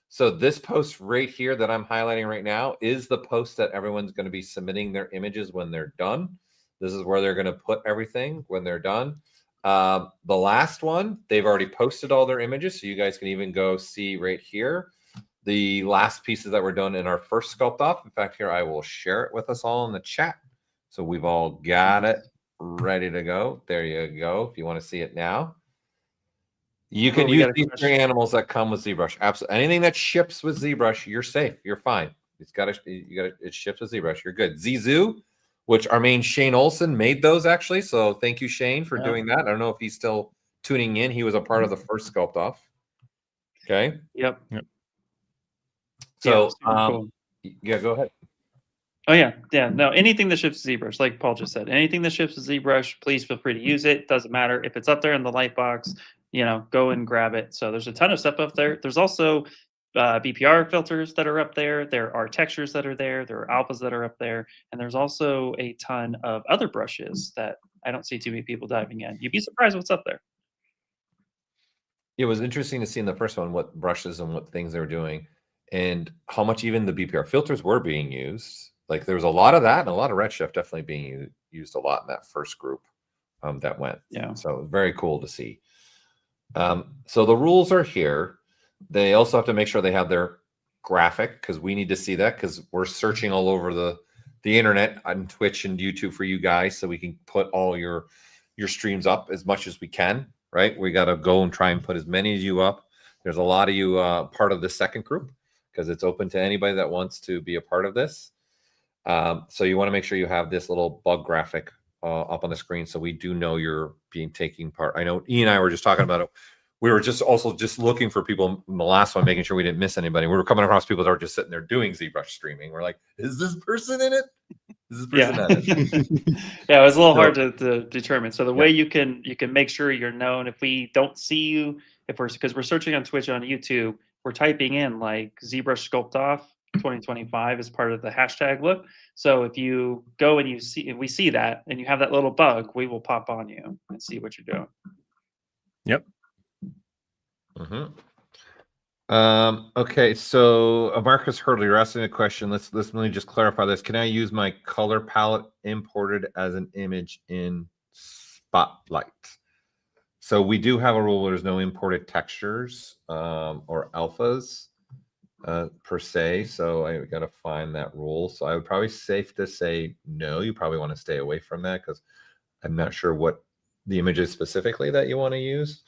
So this post right here that I'm highlighting right now is the post that everyone's going to be submitting their images when they're done. This is where they're going to put everything when they're done. The last one, they've already posted all their images. So you guys can even go see right here the last pieces that were done in our first Sculpt-Off. In fact, here I will share it with us all in the chat. So we've all got it ready to go. There you go. If you want to see it now. You can use these 3 animals that come with ZBrush. Absolutely. Anything that ships with ZBrush, you're safe. You're fine. It ships with ZBrush. You're good. Zizoo, which our main Shane Olson made those actually. So thank you, Shane, for doing that. I don't know if he's still tuning in. He was a part of the first Sculpt-Off. Okay. Yep. So cool. Yeah, go ahead. Oh yeah, no, anything that ships to ZBrush, like Paul just said, anything that ships to ZBrush, please feel free to use it. Doesn't matter if it's up there in the light box, go and grab it. So there's a ton of stuff up there. There's also BPR filters that are up there. There are textures that are there. There are alphas that are up there, and there's also a ton of other brushes that I don't see too many people diving in. You'd be surprised what's up there. It was interesting to see in the first one what brushes and what things they were doing, and how much even the BPR filters were being used. Like there was a lot of that, and a lot of Redshift definitely being used a lot in that first group that went. Yeah. So very cool to see. So the rules are here. They also have to make sure they have their graphic, because we need to see that, because we're searching all over the internet on Twitch and YouTube for you guys, so we can put all your streams up as much as we can. Right? We got to go and try and put as many of you up. There's a lot of you part of the second group, because it's open to anybody that wants to be a part of this. So you want to make sure you have this little bug graphic up on the screen, so we do know you're taking part. I know Ian and I were just talking about it. We were just looking for people in the last one, making sure we didn't miss anybody. We were coming across people that were just sitting there doing ZBrush streaming. We're like, is this person in it? Is this person in it? Yeah, it was a little hard to determine. So the way you can make sure you're known, if we don't see you, because we're searching on Twitch, on YouTube, we're typing in like ZBrush Sculpt-Off 2025 as part of the hashtag look. So if you go and if we see that and you have that little bug, we will pop on you and see what you're doing. Yep. Okay, so Marcus Hurdley, you're asking a question. Let me just clarify this. Can I use my color palette imported as an image in Spotlight? So we do have a rule where there's no imported textures or alphas per se. So I got to find that rule. So I would probably safe to say no. You probably want to stay away from that, because I'm not sure what the image is specifically that you want to use.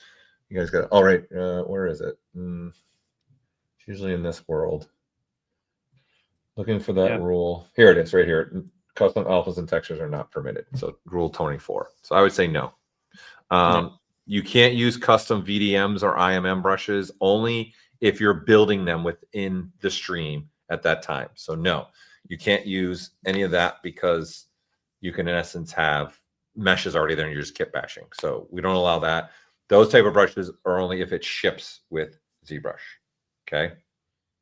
You guys got, all right, where is it? It's usually in this world. Looking for that rule. Here it is, right here. Custom alphas and textures are not permitted. So rule 24. So I would say no. You can't use custom VDMs or IMM brushes only if you're building them within the stream at that time. So no, you can't use any of that, because you can in essence have meshes already there and you're just kit bashing. So we don't allow that. Those type of brushes are only if it ships with ZBrush. Okay.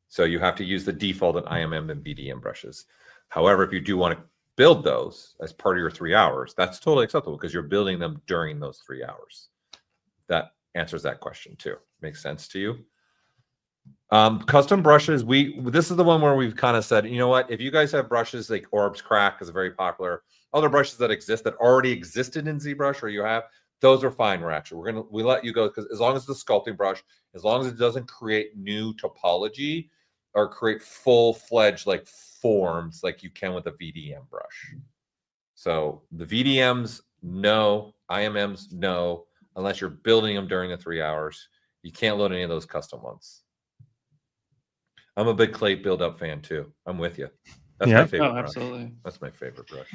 So you have to use the default in IMM and VDM brushes. However, if you do want to build those as part of your 3 hours, that's totally acceptable, because you're building them during those 3 hours. That answers that question too. Makes sense to you? Custom brushes, this is the one where we've kind of said, you know what, if you guys have brushes like Orbs Crack is very popular, other brushes that exist that already existed in ZBrush, or you have, those are fine. We let you go, because as long as the sculpting brush, as long as it doesn't create new topology or create full-fledged like forms like you can with a VDM brush. So the VDMs, no. IMMs, no, unless you're building them during the 3 hours. You can't load any of those custom ones. I'm a big clay build-up fan too. I'm with you. That's my favorite brush. Absolutely. That's my favorite brush.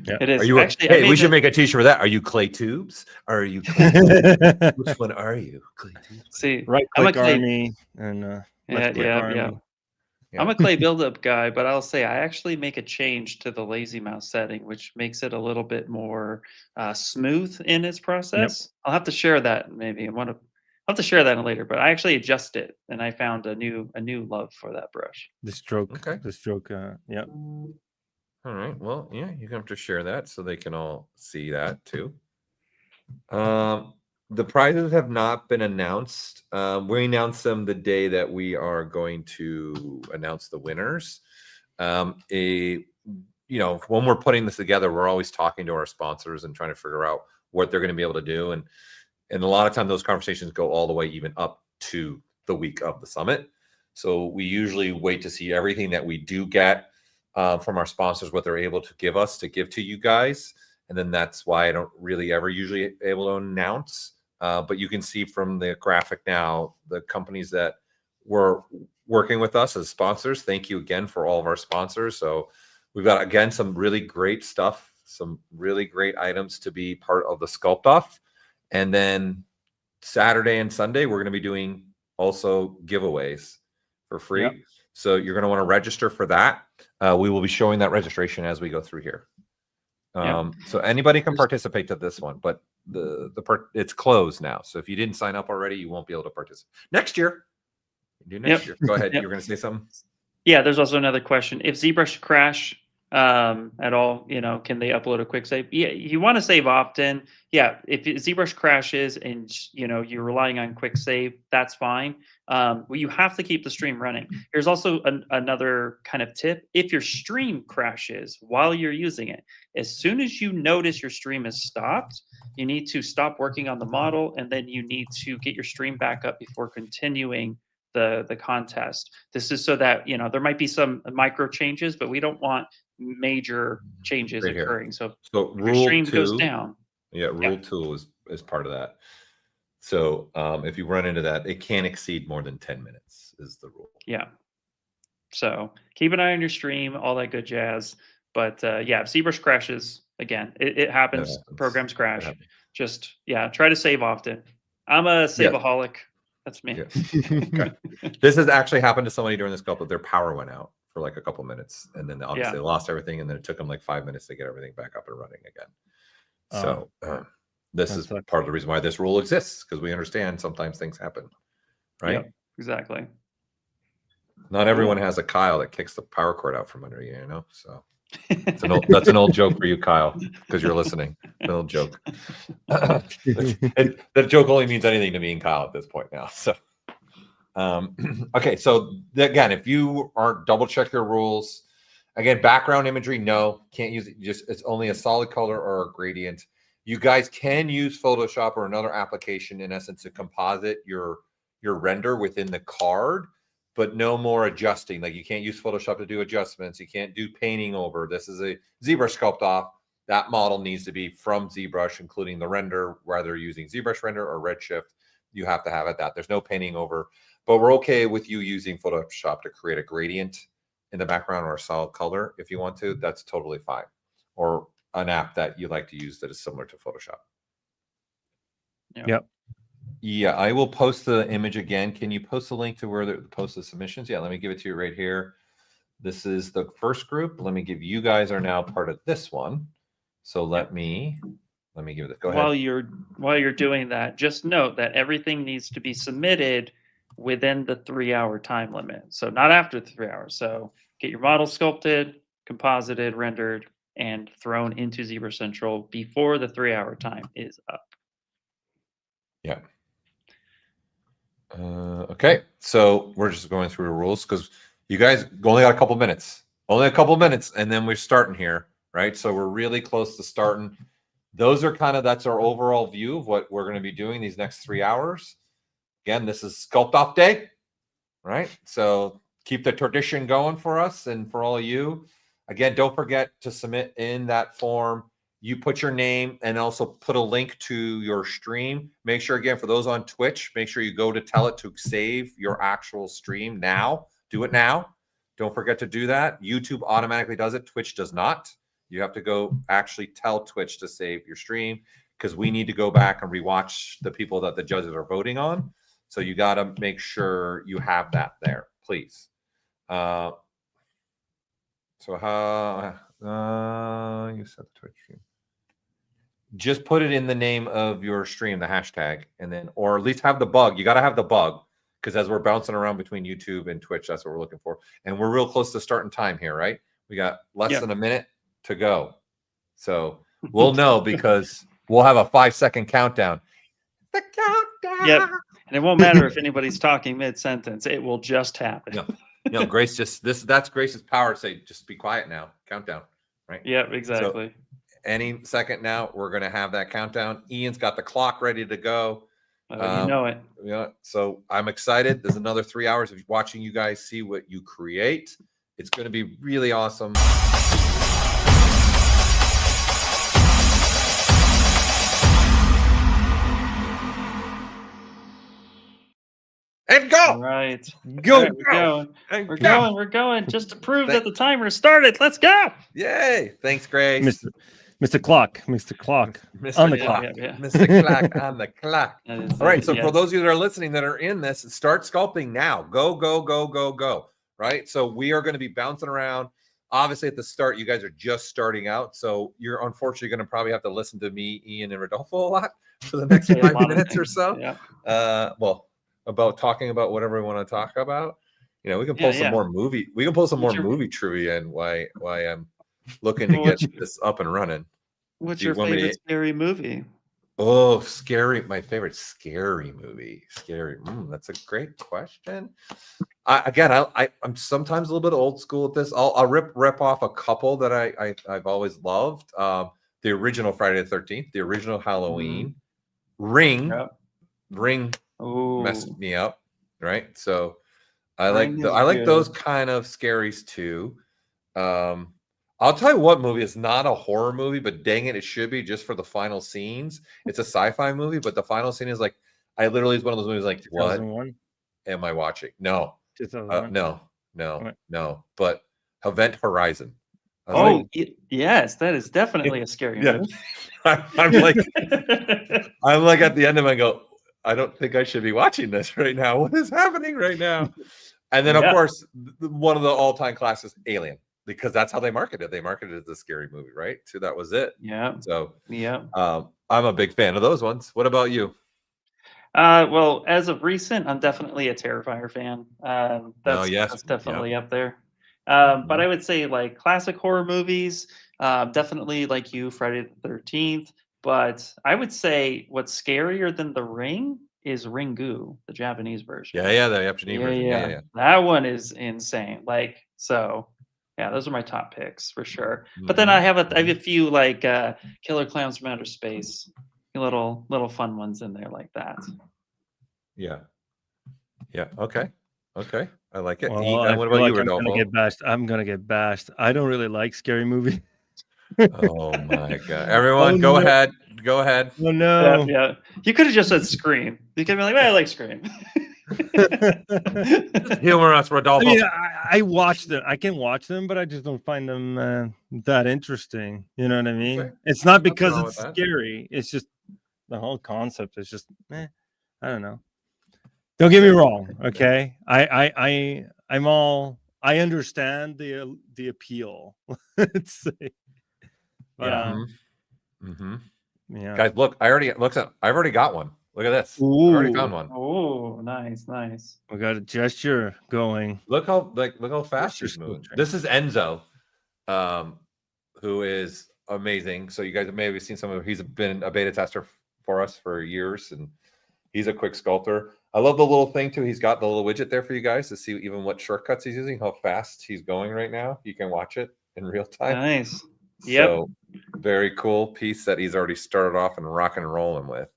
Yeah. It is. Are you Actually, hey, we should make a t-shirt for that. Are you clay tubes? Or are you clay tubes? Which one are you? Clay tubes. See, Right I'm a click clay army and left click army. Yeah. I'm a clay buildup guy, but I'll say I actually make a change to the lazy mouse setting, which makes it a little bit more smooth in its process. I'll have to share that maybe. I'll have to share that later, but I actually adjust it, and I found a new love for that brush. The stroke. Okay. The stroke. Yeah. All right. Well, yeah, you're gonna have to share that so they can all see that too. The prizes have not been announced. We announce them the day that we are going to announce the winners. When we're putting this together, we're always talking to our sponsors and trying to figure out what they're going to be able to do. And a lot of time those conversations go all the way even up to the week of the summit. So we usually wait to see everything that we do get from our sponsors, what they're able to give us to give to you guys. And then that's why I don't really ever usually able to announce. But you can see from the graphic now, the companies that were working with us as sponsors. Thank you again for all of our sponsors. So we've got, again, some really great stuff, some really great items to be part of the Sculpt-Off. And then Saturday and Sunday, we're going to be doing also giveaways. for free. Yep. So you're going to want to register for that. We will be showing that registration as we go through here. So anybody can participate to this one, but it's closed now. So if you didn't sign up already, you won't be able to participate. Next year. Do next year. Go ahead. You're going to say something? Yeah, there's also another question. If ZBrush crash at all, can they upload a quick save? Yeah, you want to save often. Yeah, if ZBrush crashes and you're relying on quick save, that's fine. Well, you have to keep the stream running. Here's also another kind of tip. If your stream crashes while you're using it, as soon as you notice your stream is stopped, you need to stop working on the model, and then you need to get your stream back up before continuing the contest. This is so that there might be some micro changes, but we don't want major changes occurring. So if your stream goes down. Yeah, rule 2 is part of that. So if you run into that, it can't exceed more than 10 minutes is the rule. Yeah. So keep an eye on your stream, all that good jazz. But yeah, if ZBrush crashes, again, it happens. Programs crash. Just try to save often. I'm a saveaholic. That's me. Okay. This has actually happened to somebody during this Sculpt. Their power went out for like a couple minutes, and then obviously they lost everything, and then it took them like 5 minutes to get everything back up and running again. So this is part of the reason why this rule exists, because we understand sometimes things happen, right? Yep, exactly. Not everyone has a Kyle that kicks the power cord out from under you, So that's an old joke for you, Kyle, because you're listening. An old joke. That joke only means anything to me and Kyle at this point now. So, okay. So again, if you aren't double check your rules, again, background imagery, no, can't use it. It's only a solid color or a gradient. You guys can use Photoshop or another application, in essence, to composite your render within the card, but no more adjusting. Like, you can't use Photoshop to do adjustments. You can't do painting over. This is a ZBrush Sculpt-Off. That model needs to be from ZBrush, including the render, whether you're using ZBrush Render or Redshift. You have to have it that. There's no painting over, but we're okay with you using Photoshop to create a gradient in the background or a solid color. If you want to, that's totally fine. Or an app that you like to use that is similar to Photoshop. Yep. Yeah, I will post the image again. Can you post the link to where they post the submissions? Yeah, let me give it to you right here. This is the first group. Let me give you guys are now part of this one. So let me give it. Go ahead. While you're doing that, just note that everything needs to be submitted within the 3-hour time limit. So not after the 3 hours. So get your model sculpted, composited, rendered, and thrown into ZBrush Central before the 3-hour time is up. Yeah. Okay, so we're just going through the rules because you guys only got a couple minutes. Only a couple minutes, and then we're starting here, right? So we're really close to starting. Those are that's our overall view of what we're going to be doing these next 3 hours. Again, this is Sculpt-Off Day, right? So keep the tradition going for us and for all of you. Again, don't forget to submit in that form. You put your name and also put a link to your stream. Make sure, again, for those on Twitch, make sure you go to tell it to save your actual stream now. Do it now. Don't forget to do that. YouTube automatically does it. Twitch does not. You have to go actually tell Twitch to save your stream, because we need to go back and rewatch the people that the judges are voting on. So you got to make sure you have that there, please. So how you set the Twitch stream? Just put it in the name of your stream, the hashtag, and then, or at least have the bug. You got to have the bug, because as we're bouncing around between YouTube and Twitch, that's what we're looking for. And we're real close to starting time here, right? We got less than a minute to go. So we'll know because we'll have a 5-second countdown. The countdown. Yep. And it won't matter if anybody's talking mid-sentence. It will just happen. No, Grace that's Grace's power to say, just be quiet now. Countdown. Right? Yep, exactly. So any second now, we're going to have that countdown. Ian's got the clock ready to go. You know it. Yeah. So I'm excited. There's another 3 hours of watching you guys see what you create. It's going to be really awesome. And go. All right. Go. All right, we're going. Just to prove that the timer started. Let's go. Yay. Thanks, Grace. Mr. Clock, Mr. Clock Mr. on the Clock. clock. Mr. Clock on the clock. That is All right. it, So yes. for those of you that are listening that are in this, start sculpting now. Go, go, go, go, go. Right. So we are going to be bouncing around. Obviously, at the start, you guys are just starting out. So you're unfortunately going to probably have to listen to me, Ian, and Rodolfo a lot for the next Say a 5 lot of minutes or things, so. yeah. Well, about talking about whatever we want to talk about. You know, we can pull some more movie. We can pull some more movie trivia and why I'm looking to get this up and running. What's Do you your want me to- favorite scary movie? Oh, scary. My favorite scary movie. Scary. That's a great question. I'm sometimes a little bit old school at this. I'll rip off a couple that I've always loved. The original Friday the 13th, the original Halloween, Ring. Yep. Ring Ooh. messed me up. Right. So I Ring is like good. those kind of scaries too. I'll tell you what movie is not a horror movie, but dang it, it should be just for the final scenes. It's a sci-fi movie, but the final scene is like, I literally is one of those movies like, what 2001? am I watching? No, 2001? no. But Event Horizon. Yes, that is definitely a scary movie. I'm like, I'm like at the end of it, I go, I don't think I should be watching this right now. What is happening right now? And then, of course, one of the all-time classics, Alien. Because that's how they marketed it. They marketed it as a scary movie, right? So that was it. Yeah. So yeah. I'm a big fan of those ones. What about you? Well, as of recent, I'm definitely a Terrifier fan. That's definitely up there. But I would say like classic horror movies, definitely like you, Friday the 13th. But I would say what's scarier than The Ring is Ringu, the Japanese version. Yeah, the Japanese version. Yeah. That one is insane. Like, so yeah, those are my top picks for sure. But then I have a few like Killer Clowns from Outer Space, little fun ones in there like that. Yeah. Okay. I like it. Well, what about you, Rodolfo? I'm gonna get bashed. I don't really like scary movies. Oh my god! Everyone, go ahead. Oh no! Yeah. You could have just said Scream. You could have been like, well, I like Scream. Humor us, Rodolfo. I mean, I watch them. I can watch them, but I just don't find them that interesting. You know what I mean? Okay. It's not because it's scary. It's just the whole concept is just, I don't know. Don't get me wrong. Okay, I understand the appeal. Let's say. But, yeah. Guys, look! I've already got one. Look at this. I've already found one. Oh, nice. We got a gesture going. Look how fast he's moving. This is Enzo, who is amazing. So you guys may have seen some of him. He's been a beta tester for us for years, and he's a quick sculptor. I love the little thing too. He's got the little widget there for you guys to see even what shortcuts he's using, how fast he's going right now. You can watch it in real time. Nice. Yep. So very cool piece that he's already started off and rock and rolling with.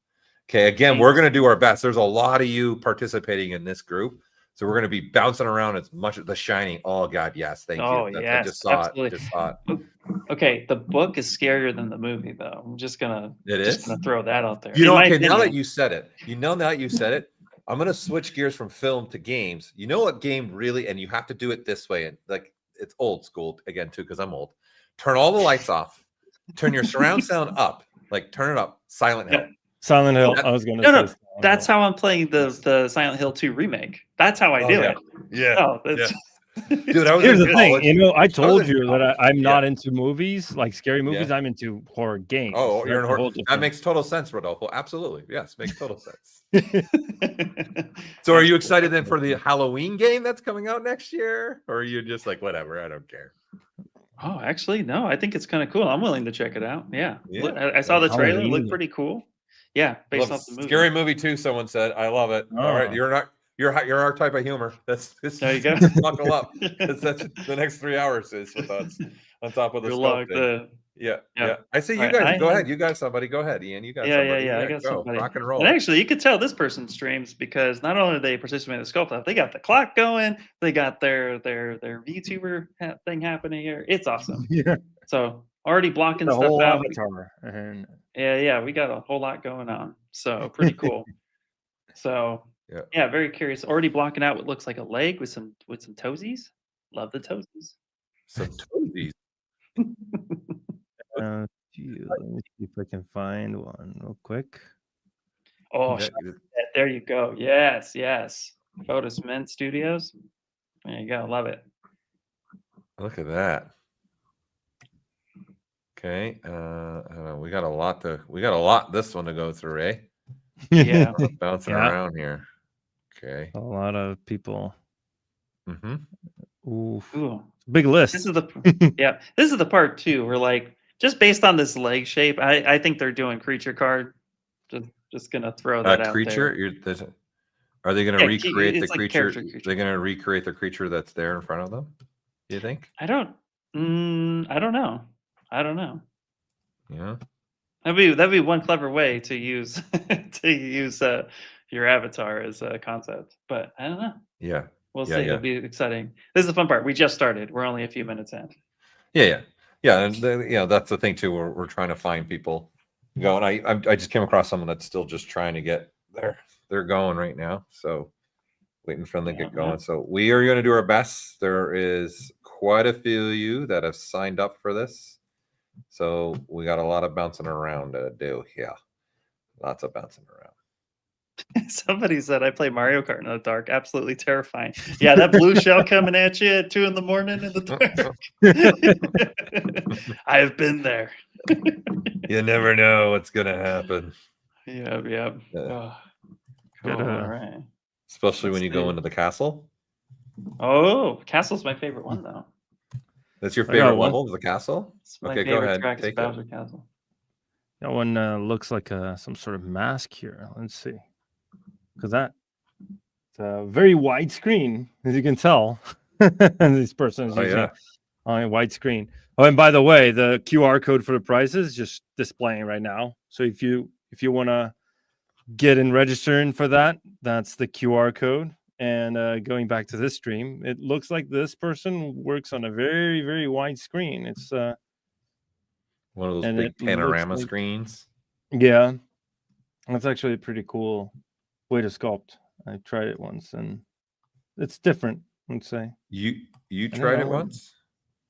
Okay, again, we're going to do our best. There's a lot of you participating in this group. So we're going to be bouncing around as much as The Shining. Oh, God, yes. Thank you. Yes, I just saw absolutely. it. Okay, the book is scarier than the movie, though. I'm just going to throw that out there. Now that you said it, I'm going to switch gears from film to games. You know what game really, and you have to do it this way. And like, it's old school again, too, because I'm old. Turn all the lights off. Turn your surround sound up. Like, turn it up. Silent Hill. Silent Hill. I was going to say. That's how I'm playing the Silent Hill 2 remake. That's how I do it. Yeah. Dude, here's the thing. You know, I told you that I'm not into movies, like scary movies. I'm into horror games. Oh, you're in horror. That makes total sense, Rodolfo. Absolutely. Yes, makes total sense. So are you excited then for the Halloween game that's coming out next year? Or are you just like, whatever, I don't care? Oh, actually, no. I think it's kind of cool. I'm willing to check it out. Yeah. I saw the trailer. It looked pretty cool. Yeah, based off the movie. Scary movie too. Someone said, "I love it." All right, you're our type of humor. There you go. Buckle up. That's the next 3 hours is with us on top of the sculpting. Yeah. I see you guys. Go ahead. You got somebody. Go ahead, Ian. You got somebody. Yeah. I got somebody. Rock and roll. And actually, you could tell this person streams because not only are they participating in the Sculpt-Off, they got the clock going. They got their VTuber thing happening here. It's awesome. Yeah. So already blocking the stuff whole out. Avatar. Yeah, we got a whole lot going on. So pretty cool. So yeah, very curious. Already blocking out what looks like a leg with some toesies. Love the toesies. Some toesies. Let me see if I can find one real quick. Oh, Yeah, there you go. Yes, yes. Photos Mint Studios. There you go. Love it. look at that. Okay, I don't know, we got a lot this one to go through, eh? Yeah. Bouncing Yeah. around here. Okay. A lot of people. Mm-hmm. Oof. Ooh. Big list. This is the yeah. This is the part too. Where like just based on this leg shape, I think they're doing creature card. Just gonna throw that out Creature. there. Are they going to Yeah, recreate the it's like creature? creature. They're going to recreate the creature that's there in front of them. Do you think? I don't know. I don't know. Yeah. That'd be one clever way to use to use your avatar as a concept. But I don't know. Yeah. We'll Yeah, see. yeah. It'll be exciting. This is the fun part. We just started. We're only a few minutes in. Yeah. And that's the thing too. We're trying to find people going. I just came across someone that's still just trying to get there. They're going right now. So waiting for them to get going. So we are going to do our best. There is quite a few of you that have signed up for this. So we got a lot of bouncing around to do. Yeah. Lots of bouncing around. Somebody said I play Mario Kart in the dark. Absolutely terrifying. Yeah, that blue shell coming at you at 2 in the morning in the dark. I've been there. You never know what's gonna happen. Yep. Yeah. Oh, cool. All right. Especially when Let's you go see. into the castle. Oh, castle's my favorite one though. That's your I got favorite one. level of the castle? It's my Okay, go favorite ahead. track is Take it. Bowser Castle. That one looks like some sort of mask here. Let's see. Because it's a very wide screen, as you can tell. And this person is using on a wide screen. Oh, and by the way, the QR code for the prices is just displaying right now. So if you want to get in registering for that, that's the QR code. And going back to this stream, it looks like this person works on a very, very wide screen. It's one of those and big it panorama looks like- screens. yeah, that's actually a pretty cool way to sculpt. I tried it once, and it's different. I'd say. You don't tried it know. once?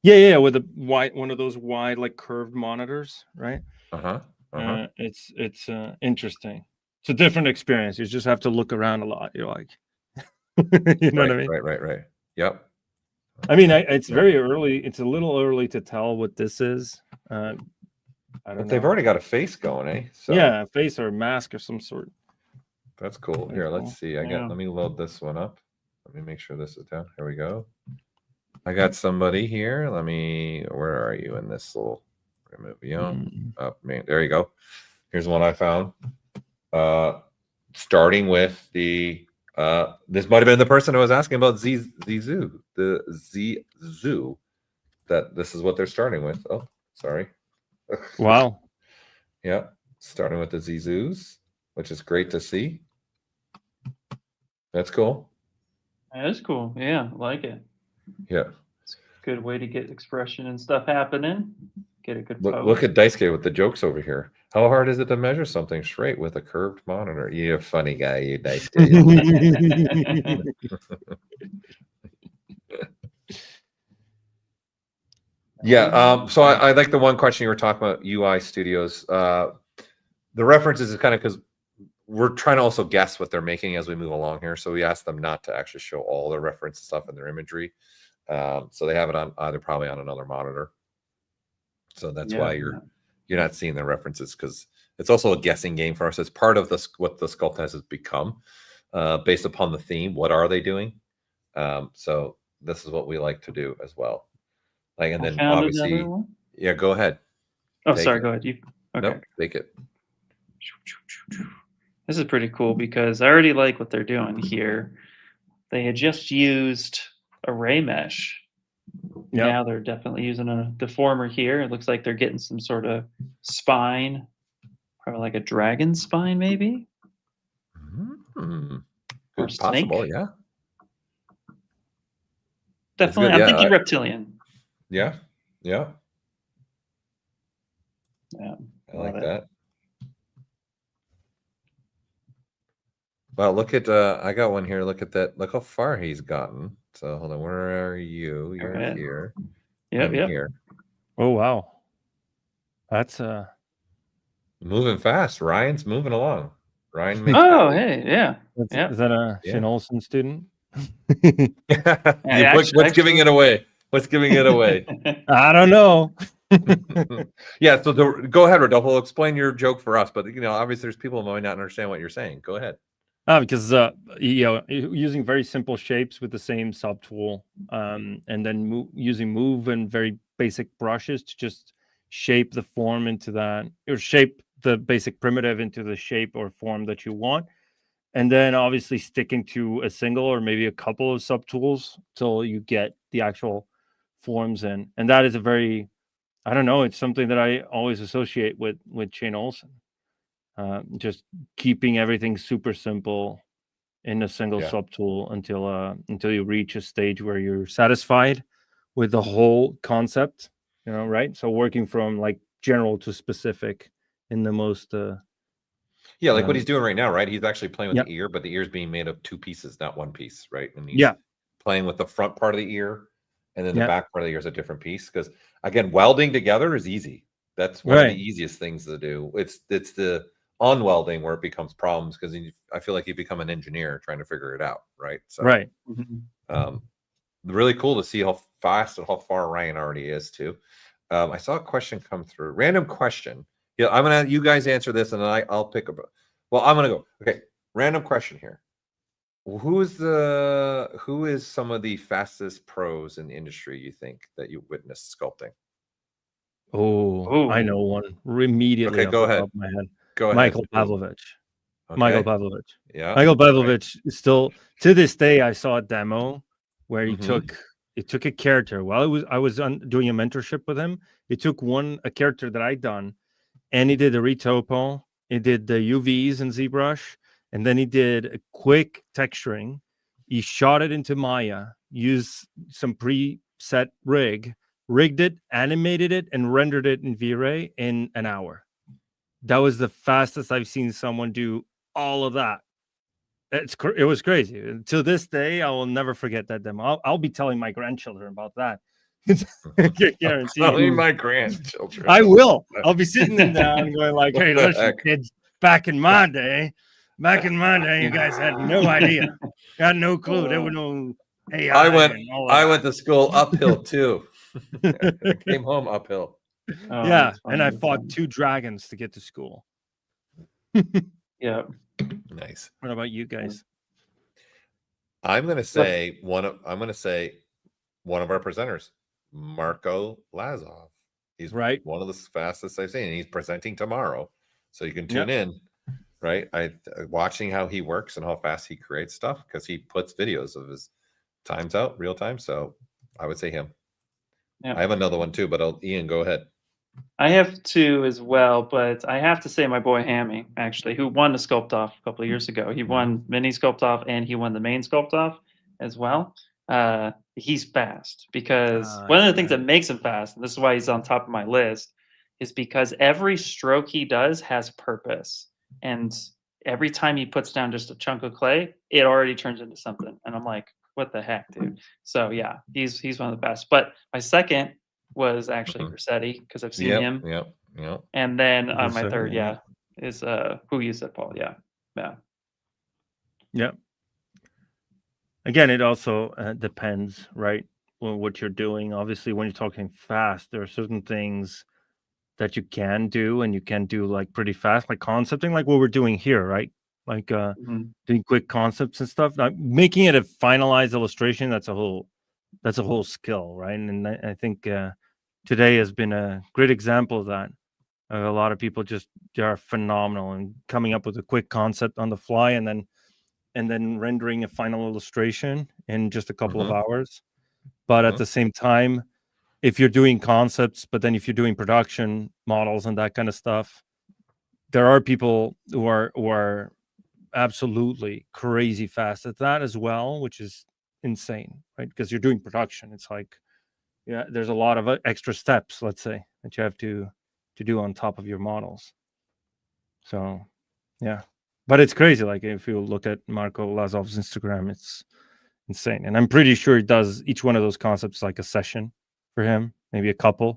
Yeah, with a wide one of those wide, like curved monitors, right? It's interesting. It's a different experience. You just have to look around a lot. You're like, you know what I mean? Right. Yep. I mean, it's very early. It's a little early to tell what this is. I don't But they've know. already got a face going, eh? So Yeah, a face or a mask or some sort. that's cool. Very Here, cool. let's see. Yeah. Let me load this one up. Let me make sure this is down. Here we go. I got somebody here. Where are you in this little remove young? Man, there you go. Here's one I found. Starting with the this might have been the person who was asking about the Z Zoo. That this is what they're starting with. Oh, sorry. Wow. Yeah, starting with the Zizus, which is great to see. That's cool. That is cool. Yeah, I like it. Yeah. It's a good way to get expression and stuff happening. Get a good pose. Look at Daisuke with the jokes over here. How hard is it to measure something straight with a curved monitor? You're a funny guy, you Daisuke. Yeah. So I like the one question you were talking about UI studios. The references is kind of because we're trying to also guess what they're making as we move along here. So we asked them not to actually show all the reference stuff in their imagery. So they have it on either probably on another monitor. So that's why you're not seeing the references, because it's also a guessing game for us. It's part of what the Sculpt has become based upon the theme. What are they doing? So this is what we like to do as well. Like, and then obviously, yeah, go ahead. Oh, sorry, go ahead. You okay? Nope, take it. This is pretty cool because I already like what they're doing here. They had just used array mesh. Yep. Now they're definitely using a deformer here. It looks like they're getting some sort of spine, probably like a dragon spine, maybe. Or Or possible, snake. yeah. Definitely, good, I'm yeah, thinking reptilian. Yeah. Yeah, I like love it. that. Well, look at I got one here. Look at that. Look how far he's gotten. So hold on. Where are you? You're ahead. here. Yep, I'm yep. here. Oh wow. That's moving fast. Ryan's moving along. Ryan. Oh, hey, yeah. is that a Yeah. Shane Olson student? What's giving it away? What's giving it away? I don't know. Yeah, so go ahead, Rodolfo. Explain your joke for us. But obviously, there's people who might not understand what you're saying. Go ahead. Because using very simple shapes with the same subtool, and then using move and very basic brushes to just shape the form into that, or shape the basic primitive into the shape or form that you want, and then obviously sticking to a single or maybe a couple of subtools till you get the actual forms in. And that is a very, I don't know, it's something that I always associate with Shane Olson. Just keeping everything super simple in a single subtool until you reach a stage where you're satisfied with the whole concept, right? So working from like general to specific in the most like what he's doing right now, right? He's actually playing with the ear, but the ear is being made of 2 pieces, not 1 piece, right? And he's playing with the front part of the ear, and then the back part of the ear is a different piece. Because again, welding together is easy. That's one of the easiest things to do. It's the unwelding where it becomes problems, because I feel like you become an engineer trying to figure it out, right? So really cool to see how fast and how far Ryan already is too. I saw a question come through, random question. I'm gonna you guys answer this, and then I'll pick up. Well, I'm gonna go. Okay, random question here. Who is some of the fastest pros in the industry you think that you witnessed sculpting? I know one immediately. Okay, go ahead. Top of my head. Go ahead. Michael Pavlovich. Okay. Michael Pavlovich. Yeah. Michael Pavlovich is still, to this day, I saw a demo where he took a character while I was doing a mentorship with him. He took a character that I'd done, and he did a retopo. He did the UVs in ZBrush, and then he did a quick texturing. He shot it into Maya, used some preset rigged it, animated it, and rendered it in V-Ray in an hour. That was the fastest I've seen someone do all of that. It was crazy. And to this day, I will never forget that demo. I'll be telling my grandchildren about that. Guarantee. Telling my grandchildren. I will. I'll be sitting them down going like, "Hey, listen, kids. Back in my day, you guys had no idea, got no clue. There were no AI." I went to school uphill too. I came home uphill. And I fought 2 dragons to get to school. Yeah. Nice. What about you guys? I'm gonna say one of our presenters, Marco Lazov. He's one of the fastest I've seen, and he's presenting tomorrow, so you can tune in. Right, watching how he works and how fast he creates stuff, because he puts videos of his times out real time. So I would say him. Yeah. I have another one too, but Ian, go ahead. I have 2 as well, but I have to say my boy Hammy, actually, who won the Sculpt-Off a couple of years ago. He won mini Sculpt-Off, and he won the main Sculpt-Off as well. He's fast, because one of the things that makes him fast, and this is why he's on top of my list, is because every stroke he does has purpose. And every time he puts down just a chunk of clay, it already turns into something. And I'm like, what the heck, dude? So yeah, he's one of the best. But my second was actually Rossetti, because I've seen him. Yeah. And then my third, is who you said, Paul. Yeah. Again, it also depends, right, on what you're doing. Obviously, when you're talking fast, there are certain things that you can do, and you can do like pretty fast, like concepting, like what we're doing here, right? Like doing quick concepts and stuff. Now, making it a finalized illustration, that's a whole skill, right? And I think today has been a great example of that. A lot of people they are phenomenal in coming up with a quick concept on the fly, and then rendering a final illustration in just a couple of hours. But at the same time, if you're doing concepts, but then if you're doing production models and that kind of stuff, there are people who are absolutely crazy fast at that as well, which is insane, right? Because you're doing production. It's like, there's a lot of extra steps, let's say, that you have to do on top of your models. So, but it's crazy. Like if you look at Marco Lazov's Instagram, it's insane. And I'm pretty sure he does each one of those concepts like a session for him, maybe a couple.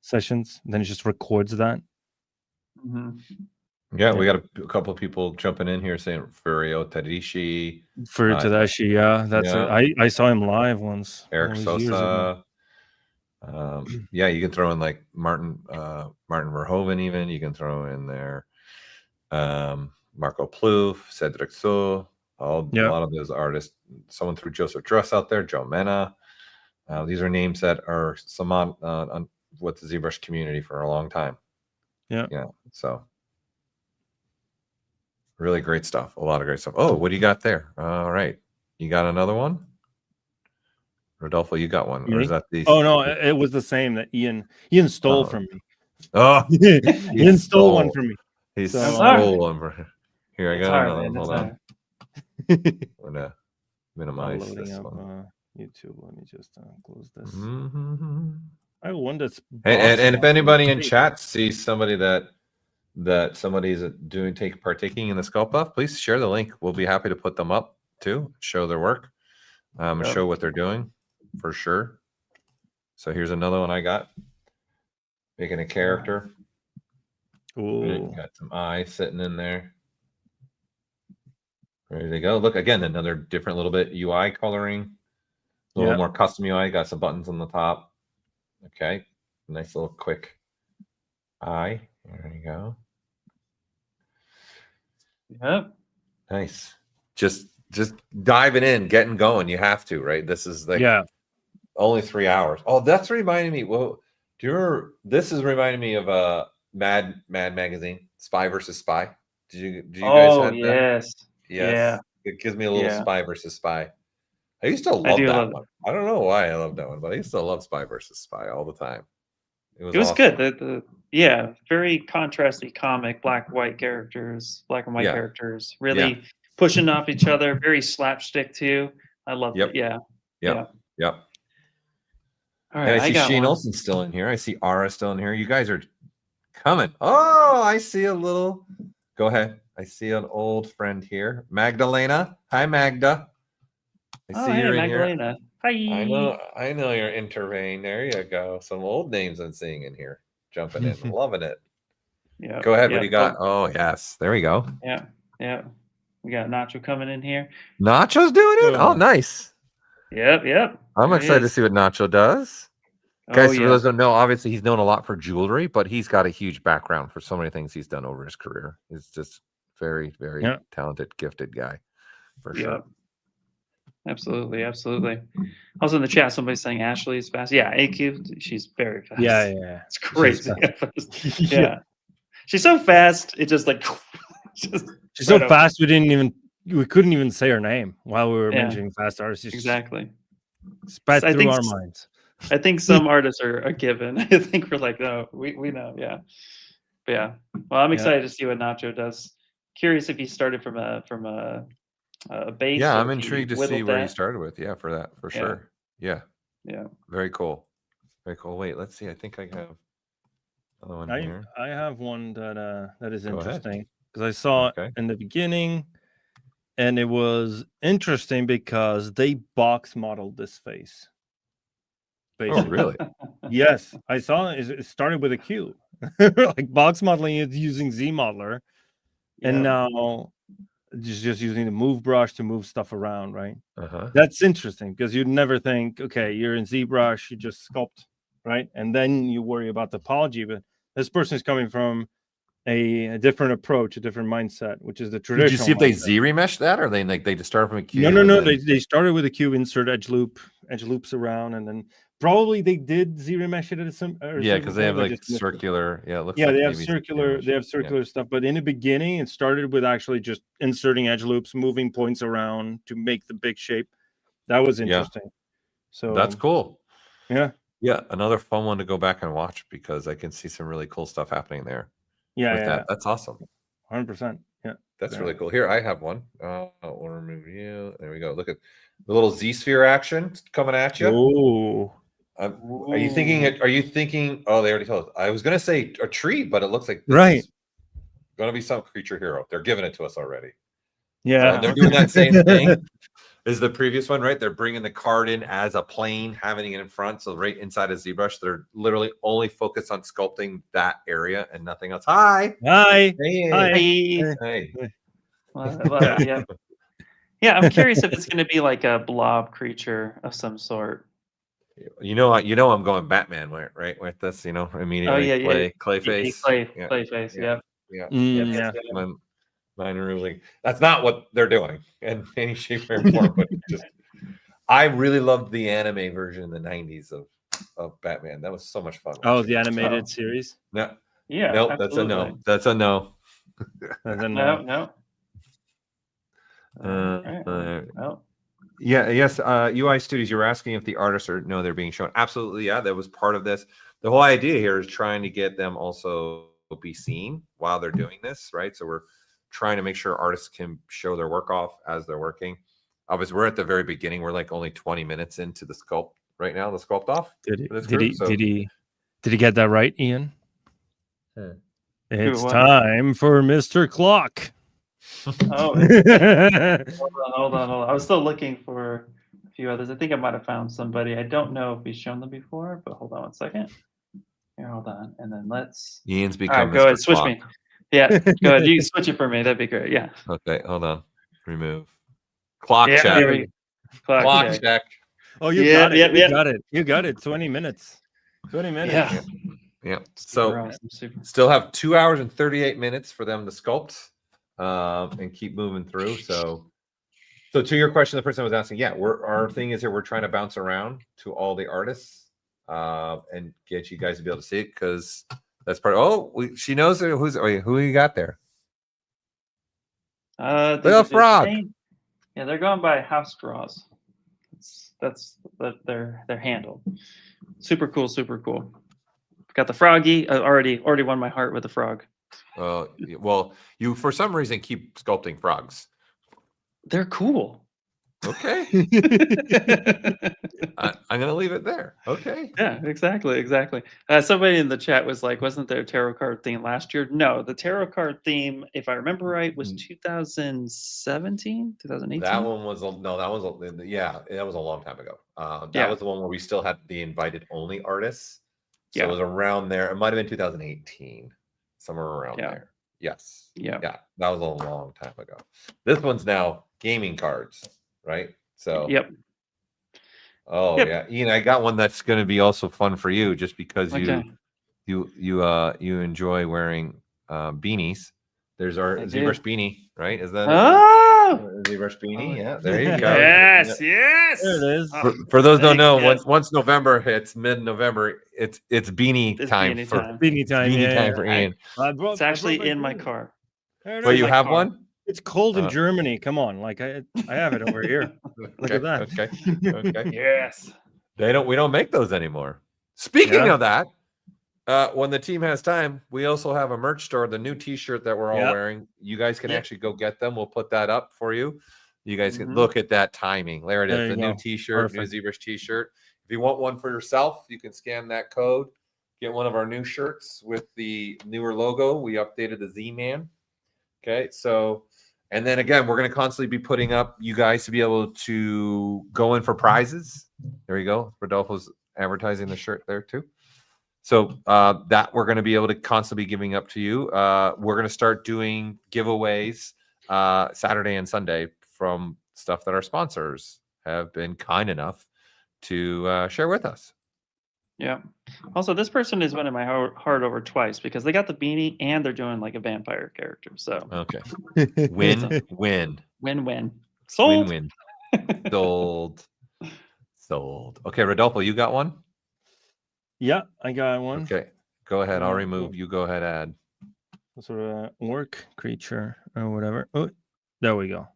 sessions. Then it just records that. Yeah, we got a couple of people jumping in here saying Furio Tadishi. For Tadashi, yeah, that's it. I saw him live once. Eric all these years ago. Sosa. Yeah, you can throw in like Martin Verhoeven, even you can throw in there. Marco Plouffe, Cedric So, a lot of those artists. Someone threw Joseph Druss out there, Joe Mena. These are names that are on with the ZBrush community for a long time. Yeah. So really great stuff. A lot of great stuff. Oh, what do you got there? All right, you got another one, Rodolfo? You got one, or is that the? Oh no, it was the same that Ian stole from me. Oh, Ian stole one from me. He stole one. Here, I got another one. Hold on. I'm gonna minimize this one. YouTube. Let me just close this. I wonder. And if anybody in chat sees somebody that somebody's partaking in the Sculpt-Off, please share the link. We'll be happy to put them up too, show their work, and show what they're doing for sure. So here's another one I got. Making a character. Ooh. Got some eyes sitting in there. Ready to go. Look, again, another different little bit UI coloring. A little more custom UI. Got some buttons on the top. Okay. Nice little quick eye. There you go. Yep. Nice. Just diving in, getting going. You have to, right? This is like only 3 hours. Oh, that's reminding me. Well, do you remember? This is reminding me of a Mad Magazine, Spy versus Spy. Do you guys have that? Yes. Yeah. It gives me a little Spy versus Spy. I used to love that one. I don't know why I love that one, but I used to love Spy versus Spy all the time. It was awesome. Good. The very contrasty comic, black and white characters, characters, really pushing off each other. Very slapstick too. I love it. Yep. All right, and I see Shane Olsen still in here. I see Ara still in here. You guys are coming. Oh, I see a little. Go ahead. I see an old friend here, Magdalena. Hi, Magda. I see you're in Magdalena. Here. Hi. I know you're intervening. There you go. Some old names I'm seeing in here. Jumping in, loving it. Yeah. Go ahead. What do you got? Oh, yes. There we go. Yeah. We got Nacho coming in here. Nacho's doing it. Oh, nice. Yep. I'm excited to see what Nacho does. Guys, for those who don't know, obviously he's known a lot for jewelry, but he's got a huge background for so many things he's done over his career. He's just very, very talented, gifted guy, for sure. Absolutely. Also in the chat, somebody's saying Ashley is fast. Yeah, AQ, she's very fast. Yeah. It's crazy. She's so fast. It just like she's so fast we couldn't even say her name while we were mentioning fast artists. Exactly. Spat through our minds. I think some artists are a given. I think we're like, no, we know, But well, I'm excited to see what Nacho does. Curious if he started from a base. Yeah, I'm intrigued to see where he started with. Yeah, for that, for sure. Yeah. Very cool. Wait, let's see. I think I have another one here. I have one that is interesting because I saw it in the beginning, and it was interesting because they box modeled this face. Basically. Oh, really? Yes, I saw it. It started with a cube, like box modeling is using Z Modeler, and now just using the move brush to move stuff around, right? That's interesting because you'd never think, okay, you're in ZBrush, you just sculpt, right? And then you worry about topology, but this person is coming from a different approach, a different mindset, which is the traditional. Did you see if they Z-remesh that, or they just started from a cube? No. They started with a cube, insert edge loops around, and then probably they did Z-remesh it at some. Because they have like circular. Yeah, it looks they have circular. They have circular stuff, but in the beginning, it started with actually just inserting edge loops, moving points around to make the big shape. That was interesting. So that's cool. Yeah. Another fun one to go back and watch because I can see some really cool stuff happening there. That's awesome. 100%. Yeah, that's really cool. Here, I have one. We'll remove you. There we go. Look at the little Z-sphere action coming at you. Oh. Are you thinking? Oh, they already told us. I was going to say a tree, but it looks like this is going to be some creature hero. They're giving it to us already. Yeah, so they're doing that same thing. is the previous one, right? They're bringing the card in as a plane, having it in front. So right inside of ZBrush, they're literally only focused on sculpting that area and nothing else. Hi. Hi. Hey. Hi. Hey. Yeah. Yeah, I'm curious if it's going to be like a blob creature of some sort. You know, I'm going Batman, right? With this, immediately. Clayface. Clayface. Yep. Yeah. Mine really. That's not what they're doing in any shape or form. But just, I really loved the anime version in the '90s of Batman. That was so much fun. Oh, the animated series. No. Yeah. Nope. Absolutely. That's a no. No. Well. Yeah. Yes. UI Studios. You're asking if the artists they're being shown. Absolutely. Yeah. That was part of this. The whole idea here is trying to get them also be seen while they're doing this, right? So we're trying to make sure artists can show their work off as they're working. Obviously, we're at the very beginning. We're like only 20 minutes into the sculpt right now. The Sculpt-Off. Did he get that right, Ian? It's What? time for Mr. Clock. Oh, hold on. I was still looking for a few others. I think I might have found somebody. I don't know if we've shown them before, but hold on 1 second. Here, hold on, and then let's. Ian's All become. right, go ahead, switch me. Yeah, go ahead. You can switch it for me. That'd be great. Yeah. Okay, hold on. Remove. Clock Yeah, check. Clock check. Oh, you got it. You got it. 20 minutes. 20 minutes. Yeah. Super So awesome. still have 2 hours and 38 minutes for them to sculpt and keep moving through. So to your question, the person was asking, our thing is here, we're trying to bounce around to all the artists and get you guys to be able to see it, because that's part. She knows who you got there. The frog. Yeah, they're going by house draws. That's their handle. Super cool. Got the froggy. I already won my heart with the frog. Well, you for some reason keep sculpting frogs. They're cool. Okay. I'm gonna leave it there. Okay. Yeah, exactly. Somebody in the chat was like, wasn't there a tarot card theme last year? No, the tarot card theme, if I remember right, was 2017, 2018. That one was that was a long time ago. That was the one where we still had the invited only artists. So it was around there. It might have been 2018, somewhere around there. Yes. Yeah. That was a long time ago. This one's now gaming cards, right? So yeah, Ian, I got one that's going to be also fun for you, just because you enjoy wearing beanies. There's our ZBrush beanie, right? Is that ZBrush beanie? Yeah, there you go. Yes. There it is. For those who don't know, once November hits, mid-November, it's beanie time. Beanie time For Ian. It's actually in my car. Well, you have one? It's cold in Germany. Come on, like I have it over here. Look at that. Okay. Yes. We don't make those anymore. Speaking of that, when the team has time, we also have a merch store, the new t-shirt that we're all wearing. You guys can actually go get them. We'll put that up for you. You guys can look at that timing. There it is, the new t-shirt, new ZBrush t-shirt. If you want one for yourself, you can scan that code, get one of our new shirts with the newer logo. We updated the Z-Man. Okay, so, and then again, we're going to constantly be putting up you guys to be able to go in for prizes. There you go. Rodolfo's advertising the shirt there too. So that we're going to be able to constantly be giving up to you. We're going to start doing giveaways Saturday and Sunday from stuff that our sponsors have been kind enough to share with us. Yeah. Also, this person is winning my heart over twice, because they got the beanie and they're doing like a vampire character. So okay, win. Sold. Win. Sold. Okay, Rodolfo, you got one? Yeah, I got one. Okay, go ahead. I'll remove. You go ahead. Add. Sort of a orc creature or whatever. Oh, there we go.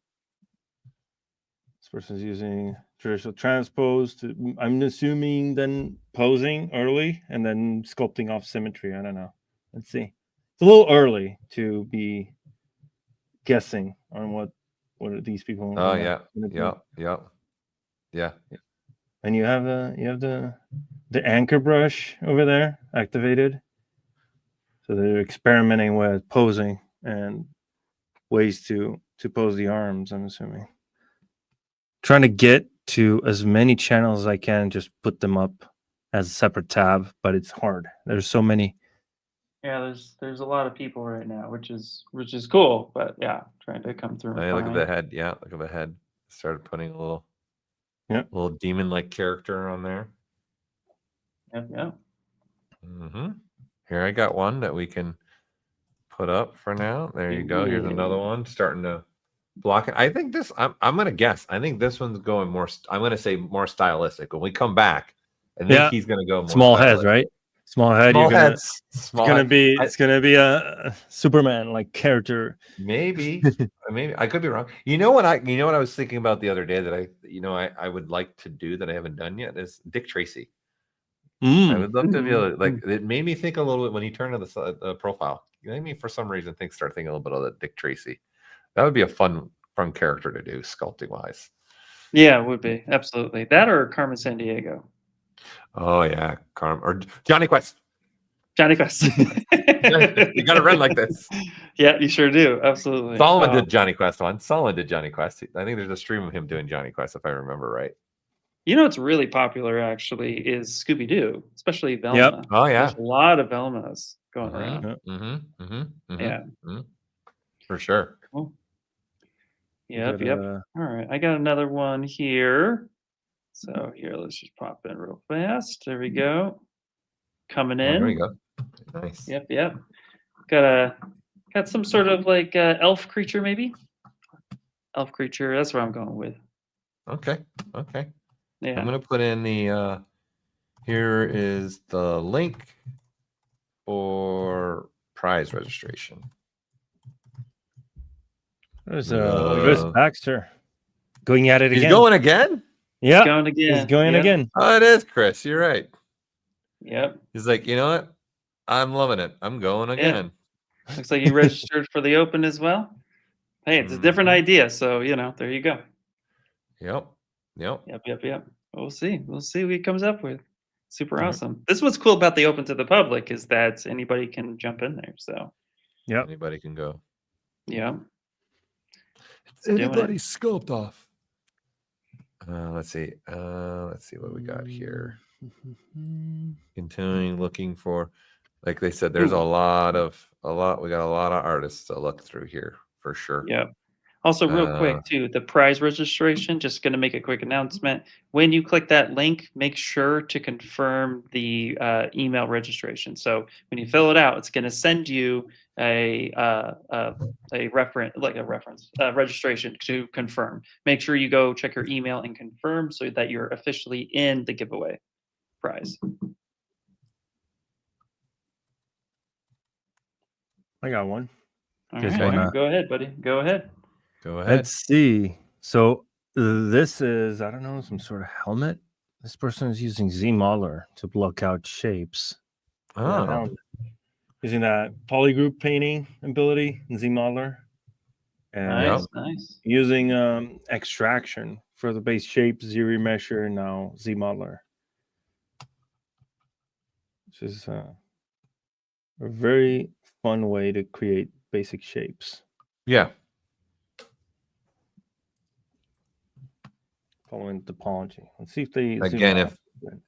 This person's using traditional transpose to, I'm assuming, then posing early and then sculpting off symmetry. I don't know. Let's see. It's a little early to be guessing on what are these people. Oh yeah. And you have the anchor brush over there activated. So they're experimenting with posing and ways to pose the arms, I'm assuming. trying to get to as many channels as I can, just put them up as a separate tab, but it's hard. There's so many. Yeah, there's a lot of people right now, which is cool, but yeah, trying to come through. Hey, look at the head. Yeah, look at the head. Started putting a little demon-like character on there. Yep. Here I got one that we can put up for now. There you go. Here's another one starting to block it. I think this. I'm gonna guess. I think this one's going more. I'm gonna say more stylistic. When we come back, I think he's gonna go more small stylistic. heads, right? Small head. Small you're gonna, heads. It's gonna be a Superman like character. Maybe I could be wrong. You know what I was thinking about the other day that I would like to do that I haven't done yet is Dick Tracy. I would love to be able to, like, it made me think a little bit when you turn to the profile. You made me, for some reason, start thinking a little bit of the Dick Tracy. That would be a fun character to do sculpting wise. Yeah, it would be. Absolutely. That or Carmen Sandiego. Oh yeah, or Johnny Quest. Johnny Quest. You got to run like this. Yeah, you sure do. Absolutely. Solomon did Johnny Quest one. Solomon did Johnny Quest. I think there's a stream of him doing Johnny Quest, if I remember right. You know what's really popular actually is Scooby-Doo, especially Velma. Yep. Oh yeah. There's a lot of Velmas going around. Yeah. For sure. Cool. Yep. All right. I got another one here. So here, let's just pop in real fast. There we go. Coming in. There we go. Nice. Yep. Got some sort of like elf creature, maybe. Elf creature. That's what I'm going with. Okay. Yeah. I'm gonna put in the. Here is the link for prize registration. There's Chris Baxter going at it again. He's going again. Yeah, going again. He's going again. Oh, it is Chris. You're right. Yep. He's like, you know what? I'm loving it. I'm going again. Looks like you registered for the open as well. Hey, it's a different idea, so there you go. Yep. We'll see what he comes up with. Super awesome. This is what's cool about the open to the public is that anybody can jump in there. So anybody can go. Yeah. Anybody sculpt off. Let's see what we got here. Continuing looking for, like they said, there's we got a lot of artists to look through here for sure. Yeah. Also, real quick too, the prize registration, just going to make a quick announcement. When you click that link, make sure to confirm the email registration. So when you fill it out, it's going to send you a registration to confirm. Make sure you go check your email and confirm so that you're officially in the giveaway prize. I got one. All right. Go ahead, buddy. Go ahead. Let's see. So this is, I don't know, some sort of helmet. This person is using ZModeler to block out shapes. Using that polygroup painting ability in ZModeler. And nice. Using extraction for the base shape, ZRemesher, now ZModeler. Which is a very fun way to create basic shapes. Yeah. Following topology. Let's see if they if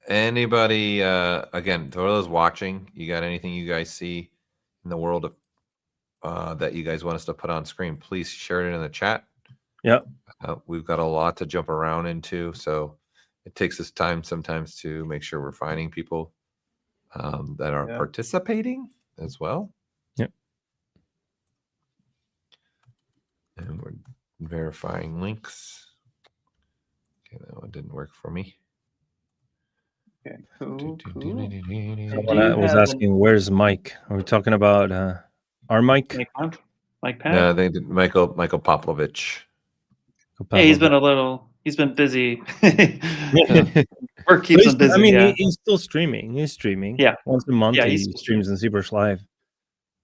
anybody again, for those watching, you got anything you guys see in the world of that you guys want us to put on screen, please share it in the chat. Yep. We've got a lot to jump around into, so it takes us time sometimes to make sure we're finding people that are participating as well. Yep. And we're verifying links. Okay, that one didn't work for me. Okay, cool. Someone was asking, where's Mike? Are we talking about our Mike? Mike Pat? No, they did Michael Poplovich. Hey, he's been busy. Work keeps him busy. I mean, he's still streaming. He's streaming. Yeah. Once a month, he streams in ZBrush Live.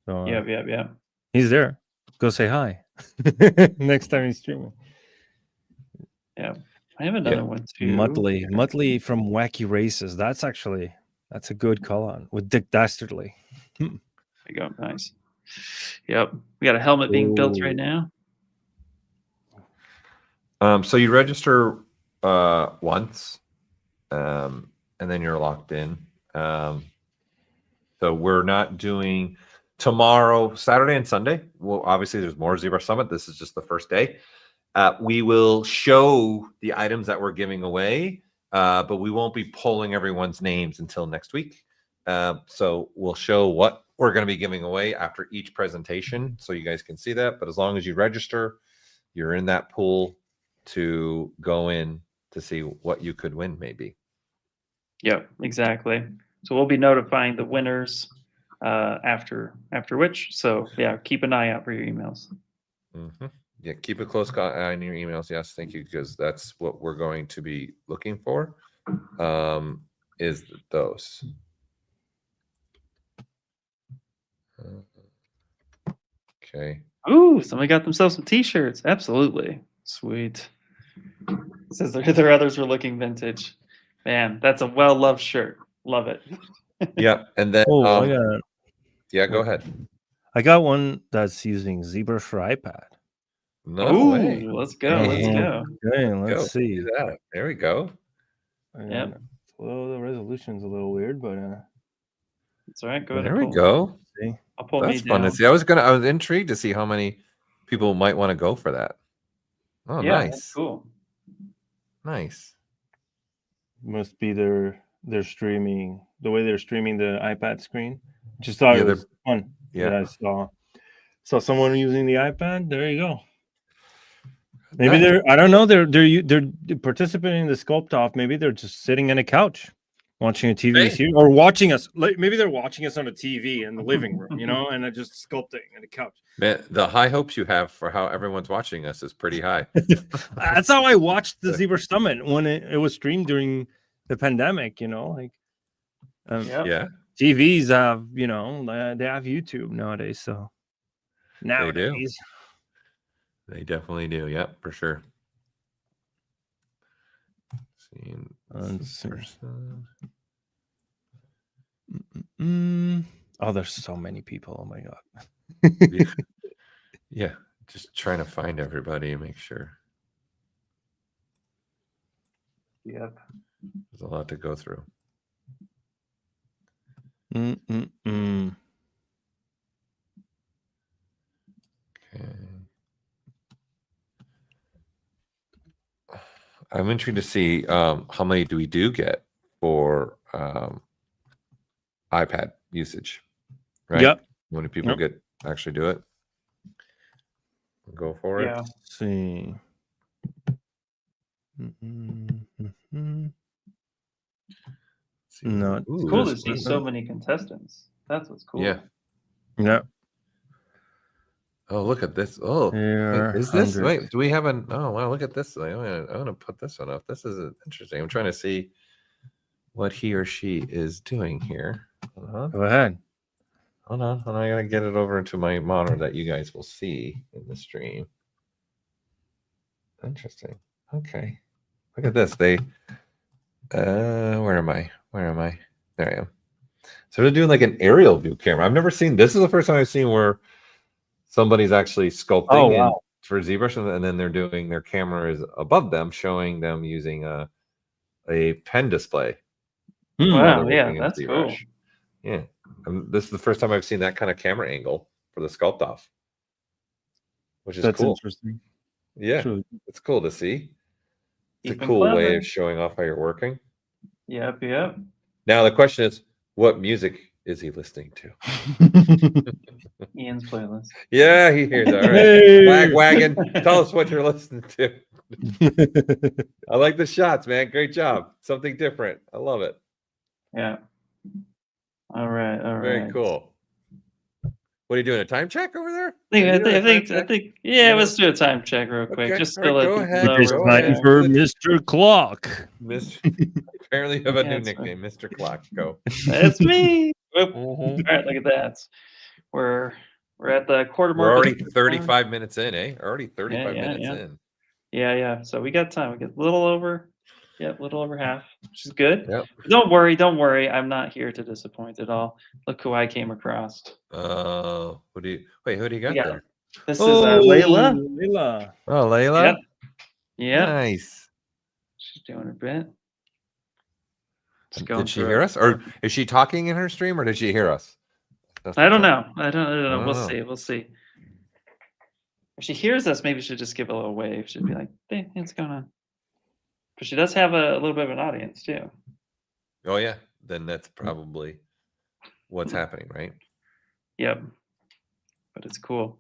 So, yeah. He's there. Go say hi. Next time he's streaming. Yeah. I have another one too. Muttley from Wacky Races. That's a good call on with Dick Dastardly. There you go. Nice. Yep. We got a helmet being built right now. So you register once, and then you're locked in. So we're not doing tomorrow, Saturday and Sunday. Well, obviously there's more ZBrush Summit. This is just the first day. We will show the items that we're giving away, but we won't be pulling everyone's names until next week. So we'll show what we're going to be giving away after each presentation, so you guys can see that. But as long as you register, you're in that pool to go in to see what you could win, maybe. Yep, exactly. So we'll be notifying the winners after which. So yeah, keep an eye out for your emails. Mm-hmm. Yeah, keep a close eye on your emails. Yes, thank you, because that's what we're going to be looking for. Is those. Okay. Ooh, somebody got themselves some T-shirts. Absolutely, sweet. It says their others were looking vintage. Man, that's a well-loved shirt. Love it. Yeah, and then yeah, go ahead. I got one that's using ZBrush for iPad. No way. Let's go. Let's go. Okay, let's see. That. There we go. Yep. Well, the resolution's a little weird, but That's all right. Go ahead. There we go. see. I'll pull That's me fun to down. see. I was intrigued to see how many people might want to go for that. Oh, Yeah, nice. that's cool. Nice. Must be their streaming, the way they're streaming the iPad screen. Just thought it was fun. Yeah. I saw someone using the iPad. There you go. Maybe they're, I don't know, they're participating in the Sculpt-Off. Maybe they're just sitting in a couch watching a TV series, or watching us. Maybe they're watching us on a TV in the living room, and they're just sculpting on a couch. Man, the high hopes you have for how everyone's watching us is pretty high. That's how I watched the ZBrush Summit when it was streamed during the pandemic. Yeah. TVs have, they have YouTube nowadays. So nowadays. They definitely do. Yep, for sure. Oh, there's so many people. Oh my God. Yeah, just trying to find everybody and make sure. Yep. There's a lot to go through. Okay. I'm intrigued to see how many do we get for iPad usage, right? Yep. How many people actually do it? Go for it. Yeah. Let's see. No, It's cool to see so many contestants. That's what's cool. Yeah. Yeah. Oh, look at this. Oh, wait, is this? Wait, do we have an? Oh, wow, look at this. I want to put this one up. This is interesting. I'm trying to see what he or she is doing here. Go ahead. Hold on. I gotta get it over into my monitor that you guys will see in the stream. Interesting. Okay. Look at this. They where am I? There I am. So they're doing like an aerial view camera. I've never seen this. Is the first time I've seen where somebody's actually sculpting for ZBrush, and then they're doing their camera is above them, showing them using a pen display. Wow, yeah, that's cool. Yeah, this is the first time I've seen that kind of camera angle for the Sculpt-Off, which is cool. Interesting. Yeah, it's cool to see. It's a cool way of showing off how you're working. Yep. Now the question is, what music is he listening to? Ian's playlist. Yeah, he hears. All right. Hey. Wagon, tell us what you're listening to. I like the shots, man. Great job. Something different. I love it. Yeah. All right. Very cool. What are you doing? A time check over there? I think. Yeah, let's do a time check real quick. Okay. Just go ahead. It's time for Mr. Clock. Apparently, you have a new nickname, Mr. Clock. Go. That's me. All right, look at that. We're at the quarter mark. We're already 35 minutes in, eh? Already 35 minutes in. Yeah. So we got time. We get a little over half, which is good. Yep. Don't worry. I'm not here to disappoint at all. Look who I came across. Who do you got there? This is Layla. Layla. Oh, Layla. Yep. Yeah, Nice. she's doing her bit. Just going Did she through hear it. us, or is she talking in her stream, or did she hear us? That's I what's don't up. know. I don't know. I We'll don't know. see. We'll see. If she hears us, maybe she'll just give a little wave. She'll be like, "Hey, what's going on?" But she does have a little bit of an audience too. Oh yeah, then that's probably what's happening, right? Yep. But it's cool.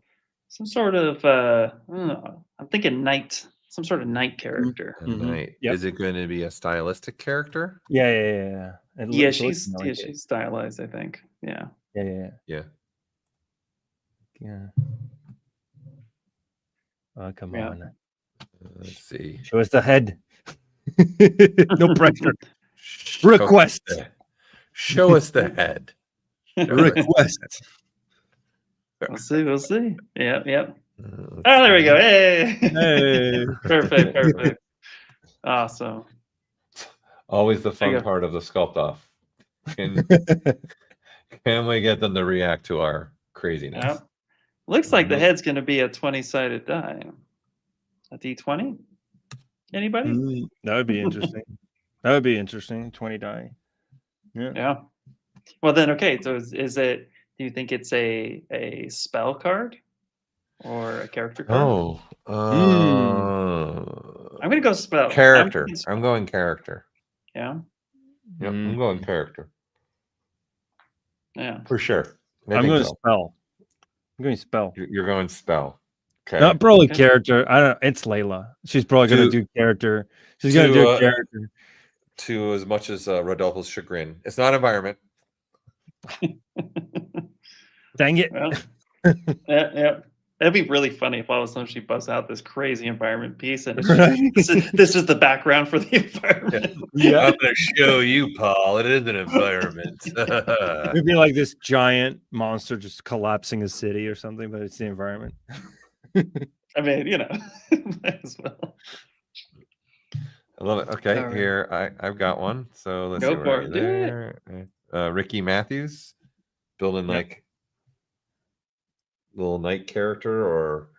Some sort of I don't know, I'm thinking knight, some sort of knight character. Night. Yep. Is it going to be a stylistic character? Yeah. Yeah, It's looking she's like it. she's stylized, I think. Yeah. Yeah. Oh, come Yeah. on. Let's see. Show us the head. No pressure. Show us Request. Show us the head. Request. We'll see. We'll see. Yep. Let's Oh, there we see. go. Hey. Hey. Perfect. Awesome. Always the There you fun go. part of the Sculpt-Off. Can we get them to react to our craziness? Yep. Looks like the Mhm. head's going to be a 20-sided die. A D20? Anybody? That would be interesting. 20 die. Yeah. Well, then, okay. So is it? Do you think it's a spell card or a character card? I'm gonna go spell. Character. thinking spell. I'm going character. Yeah. Yep, I'm going character Yeah. for sure. I'm going to spell. I'm going spell. You're going spell. Okay. Not probably Okay. character. I don't know. It's Layla. She's probably going to do character. She's going to do character. To as much as Rodolfo's chagrin, it's not environment. Dang it. Well, yeah. That'd be really funny if all of a sudden she busts out this crazy environment piece, and it's just, this is the background for the environment. Yeah. I'm going to show you, Paul. It is an environment. It'd be like this giant monster just collapsing a city or something, but it's the environment. I mean, might as well. I love it. Okay, All right. here I've got one. So let's Go see. for Right it. Do there. Ricky Matthews building Yep. like little knight character or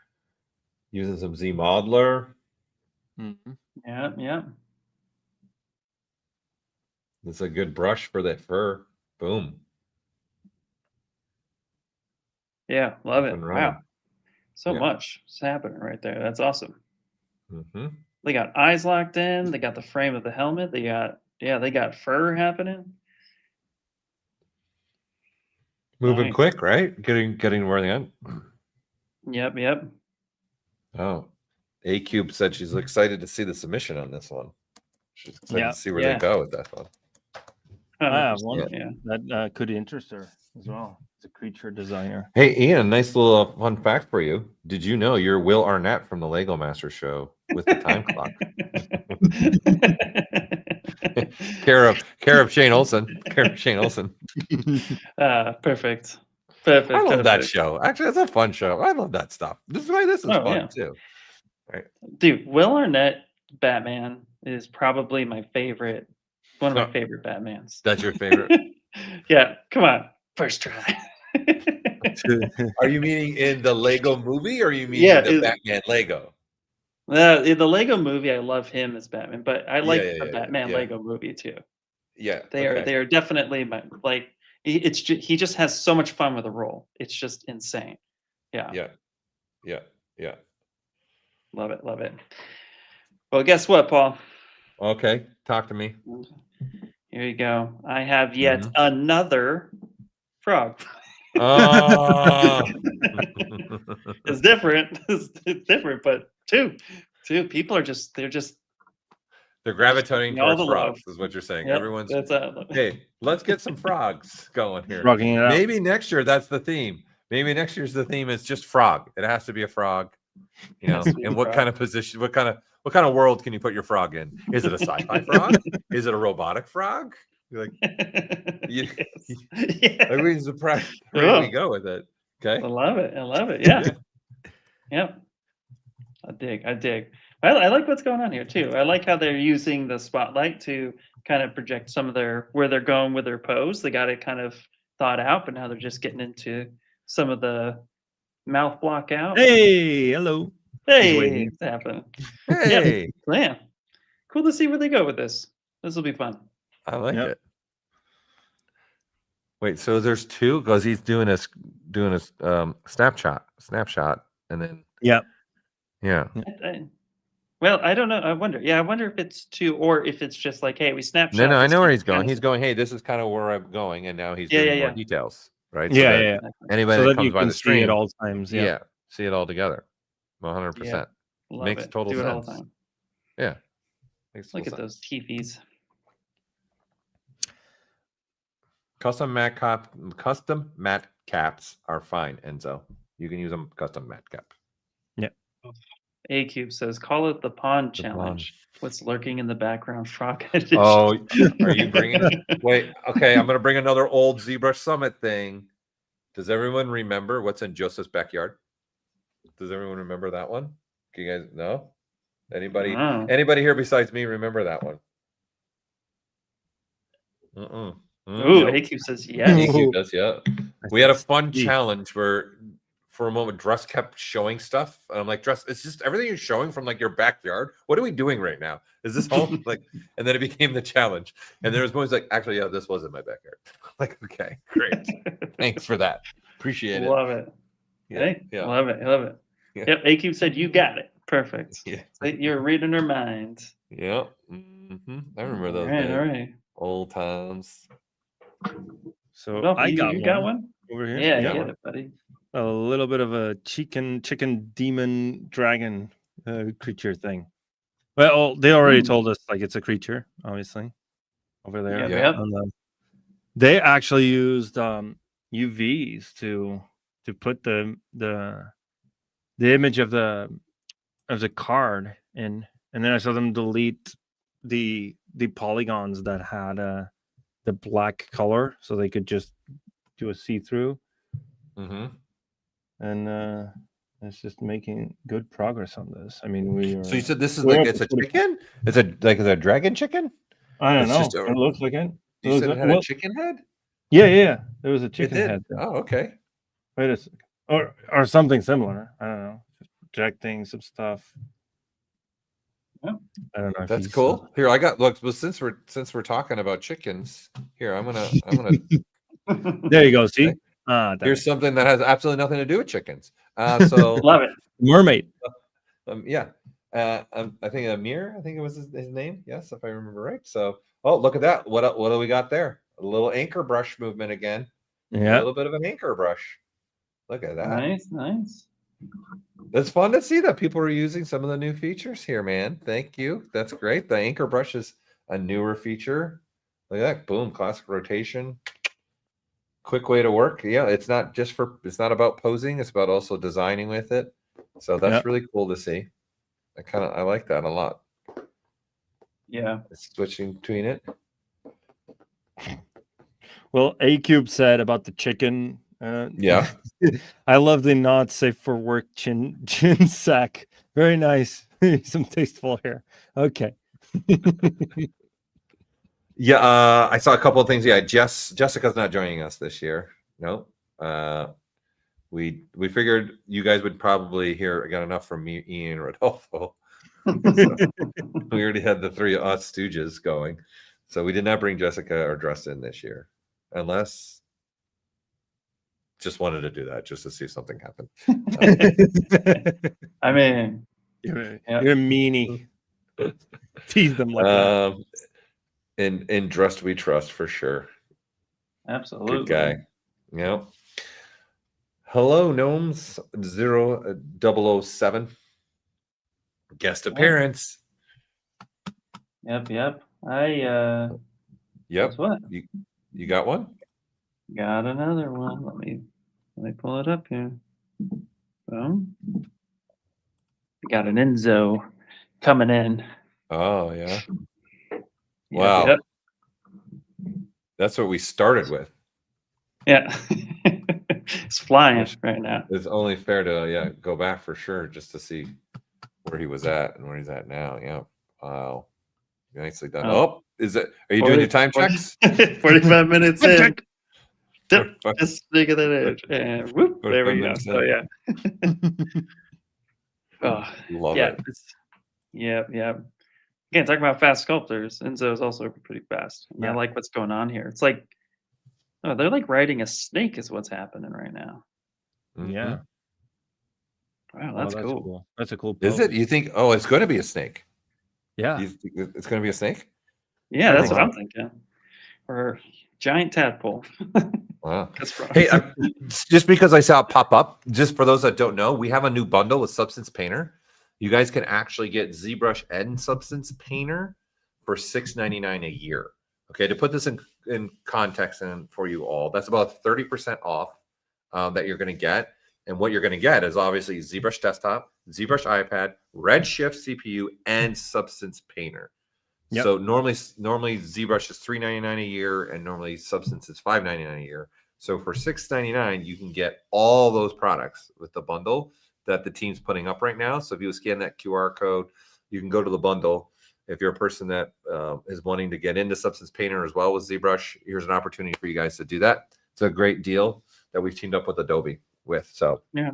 using some Z modeler. Yeah. It's a good brush for that fur. Boom. Yeah. Love it. and running. Wow. So Yeah. much is happening right there. That's awesome. Mm-hmm. They got eyes locked in. They got the frame of the helmet. They got fur happening. Moving Nice. quick, right? Getting where they at. Yep. Oh, A Cube said she's excited to see the submission on this one. She's excited to see where Yeah. they go with that one. I have one Yeah. that could interest her as well. It's a creature designer. Hey, Ian, nice little fun fact for you. Did you know you're Will Arnett from the Lego Master Show with the time clock? Care of Shane Olson. Perfect. I love that show. Actually, it's a fun show. I love that stuff. This is why this is fun yeah. too. Dude, Will Arnett Batman is probably my favorite. One of my favorite Batmans. That's your favorite? Yeah, come on. First try. Are you meaning in the Lego movie or are you meaning the Batman Lego? In the Lego movie, I love him as Batman, but I like the Batman yeah. Lego movie too. Yeah. They are definitely he just has so much fun with the role. It's just insane. Yeah. Love it. Well, guess what, Paul? Okay, talk to me. Here you go. I have yet another frog. Oh. It's different. It's different, but two people are they're gravitating all towards the frogs, love. is what you're saying. Yep, Everyone's that's hey, let's get some frogs going here. Frogging it out. Maybe next year that's the theme. Maybe next year's the theme is just frog. It has to be a frog. And what kind of position, what kind of world can you put your frog in? Is it a sci-fi frog? Is it a robotic frog? You're like, everybody's surprised where we go with it. Okay. I love it. Yeah. Yep. I dig. I like what's going on here too. I like how they're using the spotlight to kind of project some of where they're going with their pose. They got it kind of thought out, but now they're just getting into some of the mouth block out. Hey, hello. Hey, waiting. it's happening. Hey, Yeah. Cool to see where they go with this. This will be fun. I like Yep. it. Wait, so there's two because he's doing a snapshot, and then Yeah. Well, I don't know. I wonder. Yeah, I wonder if it's two or if it's just like, hey, we snapshot. No, I this know where and he's going. kind of- He's going, hey, this is kind of where I'm going, and now he's Yeah, doing yeah, more yeah. details, right? Yeah, that yeah. Anybody So that that comes you by can the see stream, at all times. Yeah. see it all together, 100%. Love Makes it. total Do it all the sense. time. Yeah, makes Look total at those sense. TVs. Custom matte caps are fine, Enzo. You can use them custom matte cap. A Cube says, "Call it the pond The challenge." What's lurking in the background? Frog edition. Oh, are you bringing it? Wait, okay, I'm going to bring another old ZBrush Summit thing. Does everyone remember what's in Joseph's backyard? Does everyone remember that one? Can you guys know? Anybody here besides me remember that one? Ooh, Nope. A Cube says yes. AQ does, yeah. We had a fun challenge where for a moment Dress kept showing stuff. And I'm like, Dress, it's just everything you're showing from like your backyard. What are we doing right now? Is this all like, and then it became the challenge. And there was moments like, actually, yeah, this was in my backyard. Like, okay, great. Thanks for that. Appreciate it. Love it. Yeah, Hey, yeah. love it. Love it. Yeah. Yep. A Cube said, "You got it. Perfect." Yeah. You're reading her mind. Yeah. I remember those All right. days. All right. Old times. So Well, I you got one over here. Yeah, Yeah. get it, buddy. A little bit of a chicken demon dragon creature thing. Well, they already told us like it's a creature, obviously, over there. Yep. They actually used UVs to put the image of the card in, and then I saw them delete the polygons that had the black color, so they could just do a see-through. And it's just making good progress on this. I mean, So you said this is like it's a chicken? It's a dragon chicken? I don't It's know. It looks like it. You said it had a chicken head? Yeah. There was a chicken head. Oh, okay. Wait a second. Or something similar. I don't know. Just projecting some stuff. Yeah. I don't know. That's cool. Here, I got look. Well, since we're talking about chickens, here I'm gonna. There you go. See. Here's something that has absolutely nothing to do with chickens. So love it. Mermaid. Yeah. I think Amir. I think it was his name. Yes, if I remember right. So, oh, look at that. What do we got there? A little anchor brush movement again. Yeah. A little bit of an anchor brush. Look at that. Nice. It's fun to see that people are using some of the new features here, man. Thank you. That's great. The anchor brush is a newer feature. Look at that. Boom. Classic rotation. Quick way to work. Yeah, it's not about posing, it's about also designing with it. So that's really cool to see. I like that a lot. Yeah. Switching between it. Well, A Cube said about the chicken. Yeah. I love the not safe for work chin sack. Very nice. Some tasteful hair. Okay. Yeah, I saw a couple of things. Yeah, Jessica's not joining us this year. No. We figured you guys would probably get enough from me, Ian, Rodolfo. So we already had the three of us stooges going. So we did not bring Jessica or Dress in this year. Unless just wanted to do that just to see if something happened. I mean, you're a meanie. Tease them like that. In Dressed we trust for sure. Absolutely. Good guy. Yeah. Hello, Gnomes 007. Guest appearance. Yep. Yep. Guess what? You got one? Got another one. Let me pull it up here. Boom. We got an Enzo coming in. Oh yeah. Wow. Yep. That's what we started with. Yeah. It's flying right now. It's only fair to go back for sure just to see where he was at and where he's at now. Yeah. Wow. Nicely done. Oh, are you doing your time checks? 45 minutes in. Just figure that out. And whoop, there we go. So yeah. Oh, Love yeah. it. Yeah. Again, talking about fast sculptors, Enzo is also pretty fast. And I Yeah. like what's going on here. It's like, oh, they're like riding a snake is what's happening right now. Yeah. Wow, Oh, that's that's cool. cool. That's a cool Is pose. it? You think? Oh, it's going to be a snake. Yeah. You think it's going to be a snake? Yeah, I that's think what I'm so. thinking. Or giant tadpole. Wow. That's right. Hey, just because I saw it pop up, just for those that don't know, we have a new bundle with Substance Painter. You guys can actually get ZBrush and Substance Painter for $6.99 a year. Okay, to put this in context and for you all, that's about 30% off that you're going to get. And what you're going to get is obviously ZBrush Desktop, ZBrush iPad, Redshift CPU, and Substance Painter. Yep. So normally ZBrush is $3.99 a year, and normally Substance is $5.99 a year. So for $6.99, you can get all those products with the bundle that the team's putting up right now. So if you scan that QR code, you can go to the bundle. If you're a person that is wanting to get into Substance Painter as well with ZBrush, here's an opportunity for you guys to do that. It's a great deal that we've teamed up with Adobe with. So Yeah.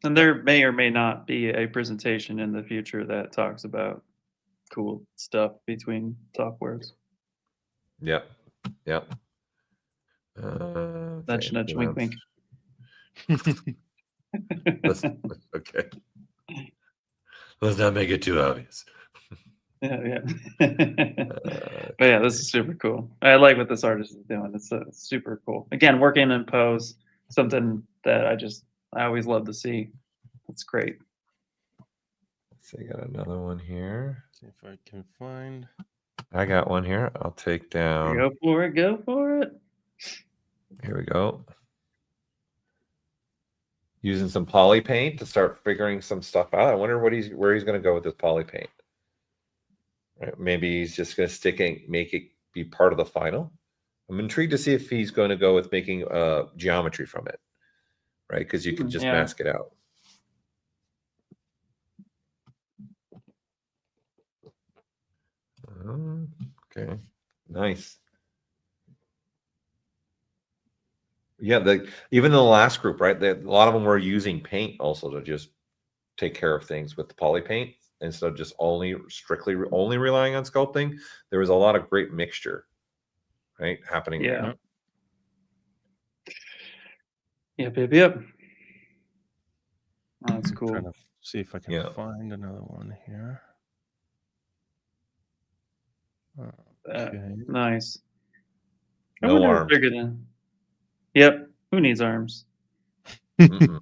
And there may or may not be a presentation in the future that talks about cool stuff between softwares. Yep. Nudge, nudge, wink, wink. Okay. Let's not make it too obvious. Yeah. But yeah, this is super cool. I like what this artist is doing. It's super cool. Again, working in pose, something that I always love to see. It's great. So I got another one here. See if I can find. I got one here. I'll take down. Go for it. Here we go. Using some poly paint to start figuring some stuff out. I wonder where he's going to go with this poly paint. Right? Maybe he's just going to make it be part of the final. I'm intrigued to see if he's going to go with making geometry from it, right? Because you can just mask it out. Okay, nice. Yeah, even in the last group, right? A lot of them were using paint also to just take care of things with the poly paint instead of just only relying on sculpting. There was a lot of great mixture, right, happening there. Yep. Oh, that's cool. Trying to see if I can find another one here. Okay. Nice. I No wonder if arms. they're gonna. Yep. Who needs arms? Mm-mm.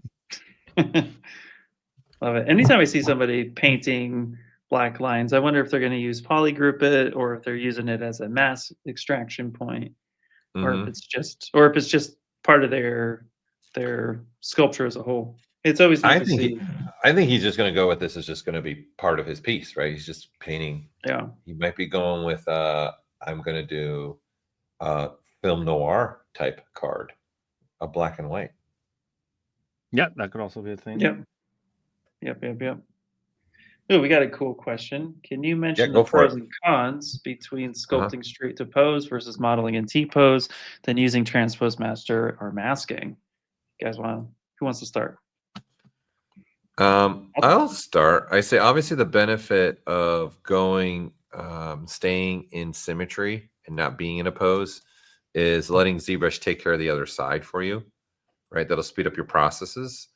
Love it. Anytime I see somebody painting black lines, I wonder if they're going to use polygroup it, or if they're using it as a mass extraction point, or if it's just part of their sculpture as a whole. It's always nice to see. I think he's just going to go with this as just going to be part of his piece, right? He's just painting. Yeah. He might be going with I'm going to do a film noir type card, a black and white. Yeah, that could also be a thing. Yep. Oh, we got a cool question. Can you mention go the for pros it. and cons between sculpting straight to pose versus modeling in T-pose, then using transpose master or masking? You guys who wants to start? I'll start. I say obviously the benefit of staying in symmetry and not being in a pose is letting ZBrush take care of the other side for you, right? That'll speed up your processes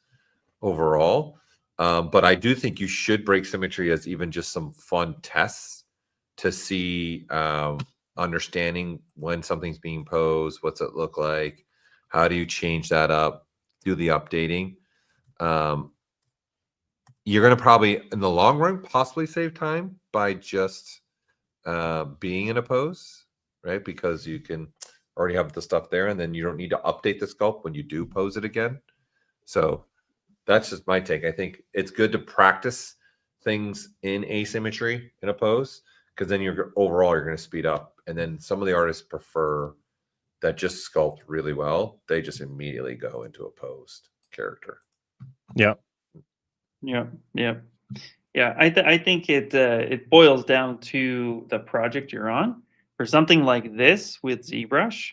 overall. But I do think you should break symmetry as even just some fun tests to see understanding when something's being posed, what's it look like, how do you change that up, do the updating. You're going to probably, in the long run, possibly save time by just being in a pose, right? Because you can already have the stuff there, and then you don't need to update the sculpt when you do pose it again. So that's just my take. I think it's good to practice things in asymmetry in a pose, because then you're going to speed up. And then some of the artists prefer that just sculpt really well. They just immediately go into a posed character. Yeah. I think it boils down to the project you're on. For something like this with ZBrush,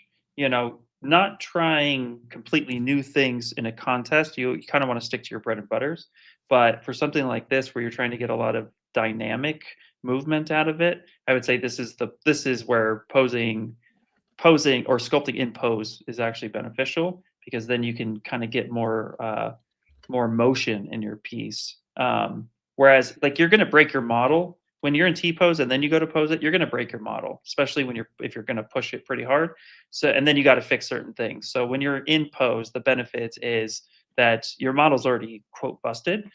not trying completely new things in a contest. You kind of want to stick to your bread and butters. But for something like this, where you're trying to get a lot of dynamic movement out of it, I would say this is where posing or sculpting in pose is actually beneficial, because then you can kind of get more motion in your piece. Whereas like you're going to break your model when you're in T pose and then you go to pose it, you're going to break your model, especially if you're going to push it pretty hard. So, and then you got to fix certain things. So when you're in pose, the benefit is that your model's already quote busted,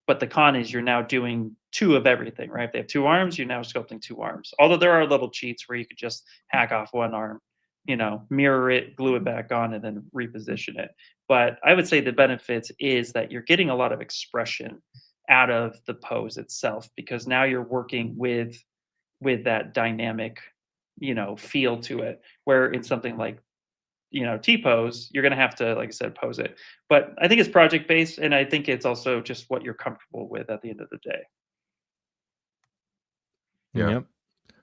but the con is you're now doing 2 of everything, right? If they have 2 arms, you're now sculpting 2 arms. Although there are little cheats where you could just hack off 1 arm, mirror it, glue it back on, and then reposition it. But I would say the benefits is that you're getting a lot of expression out of the pose itself, because now you're working with that dynamic, feel to it. Where in something like, T pose, you're going to have to, like I said, pose it. But I think it's project based, and I think it's also just what you're comfortable with at the end of the day. Yeah. Yep.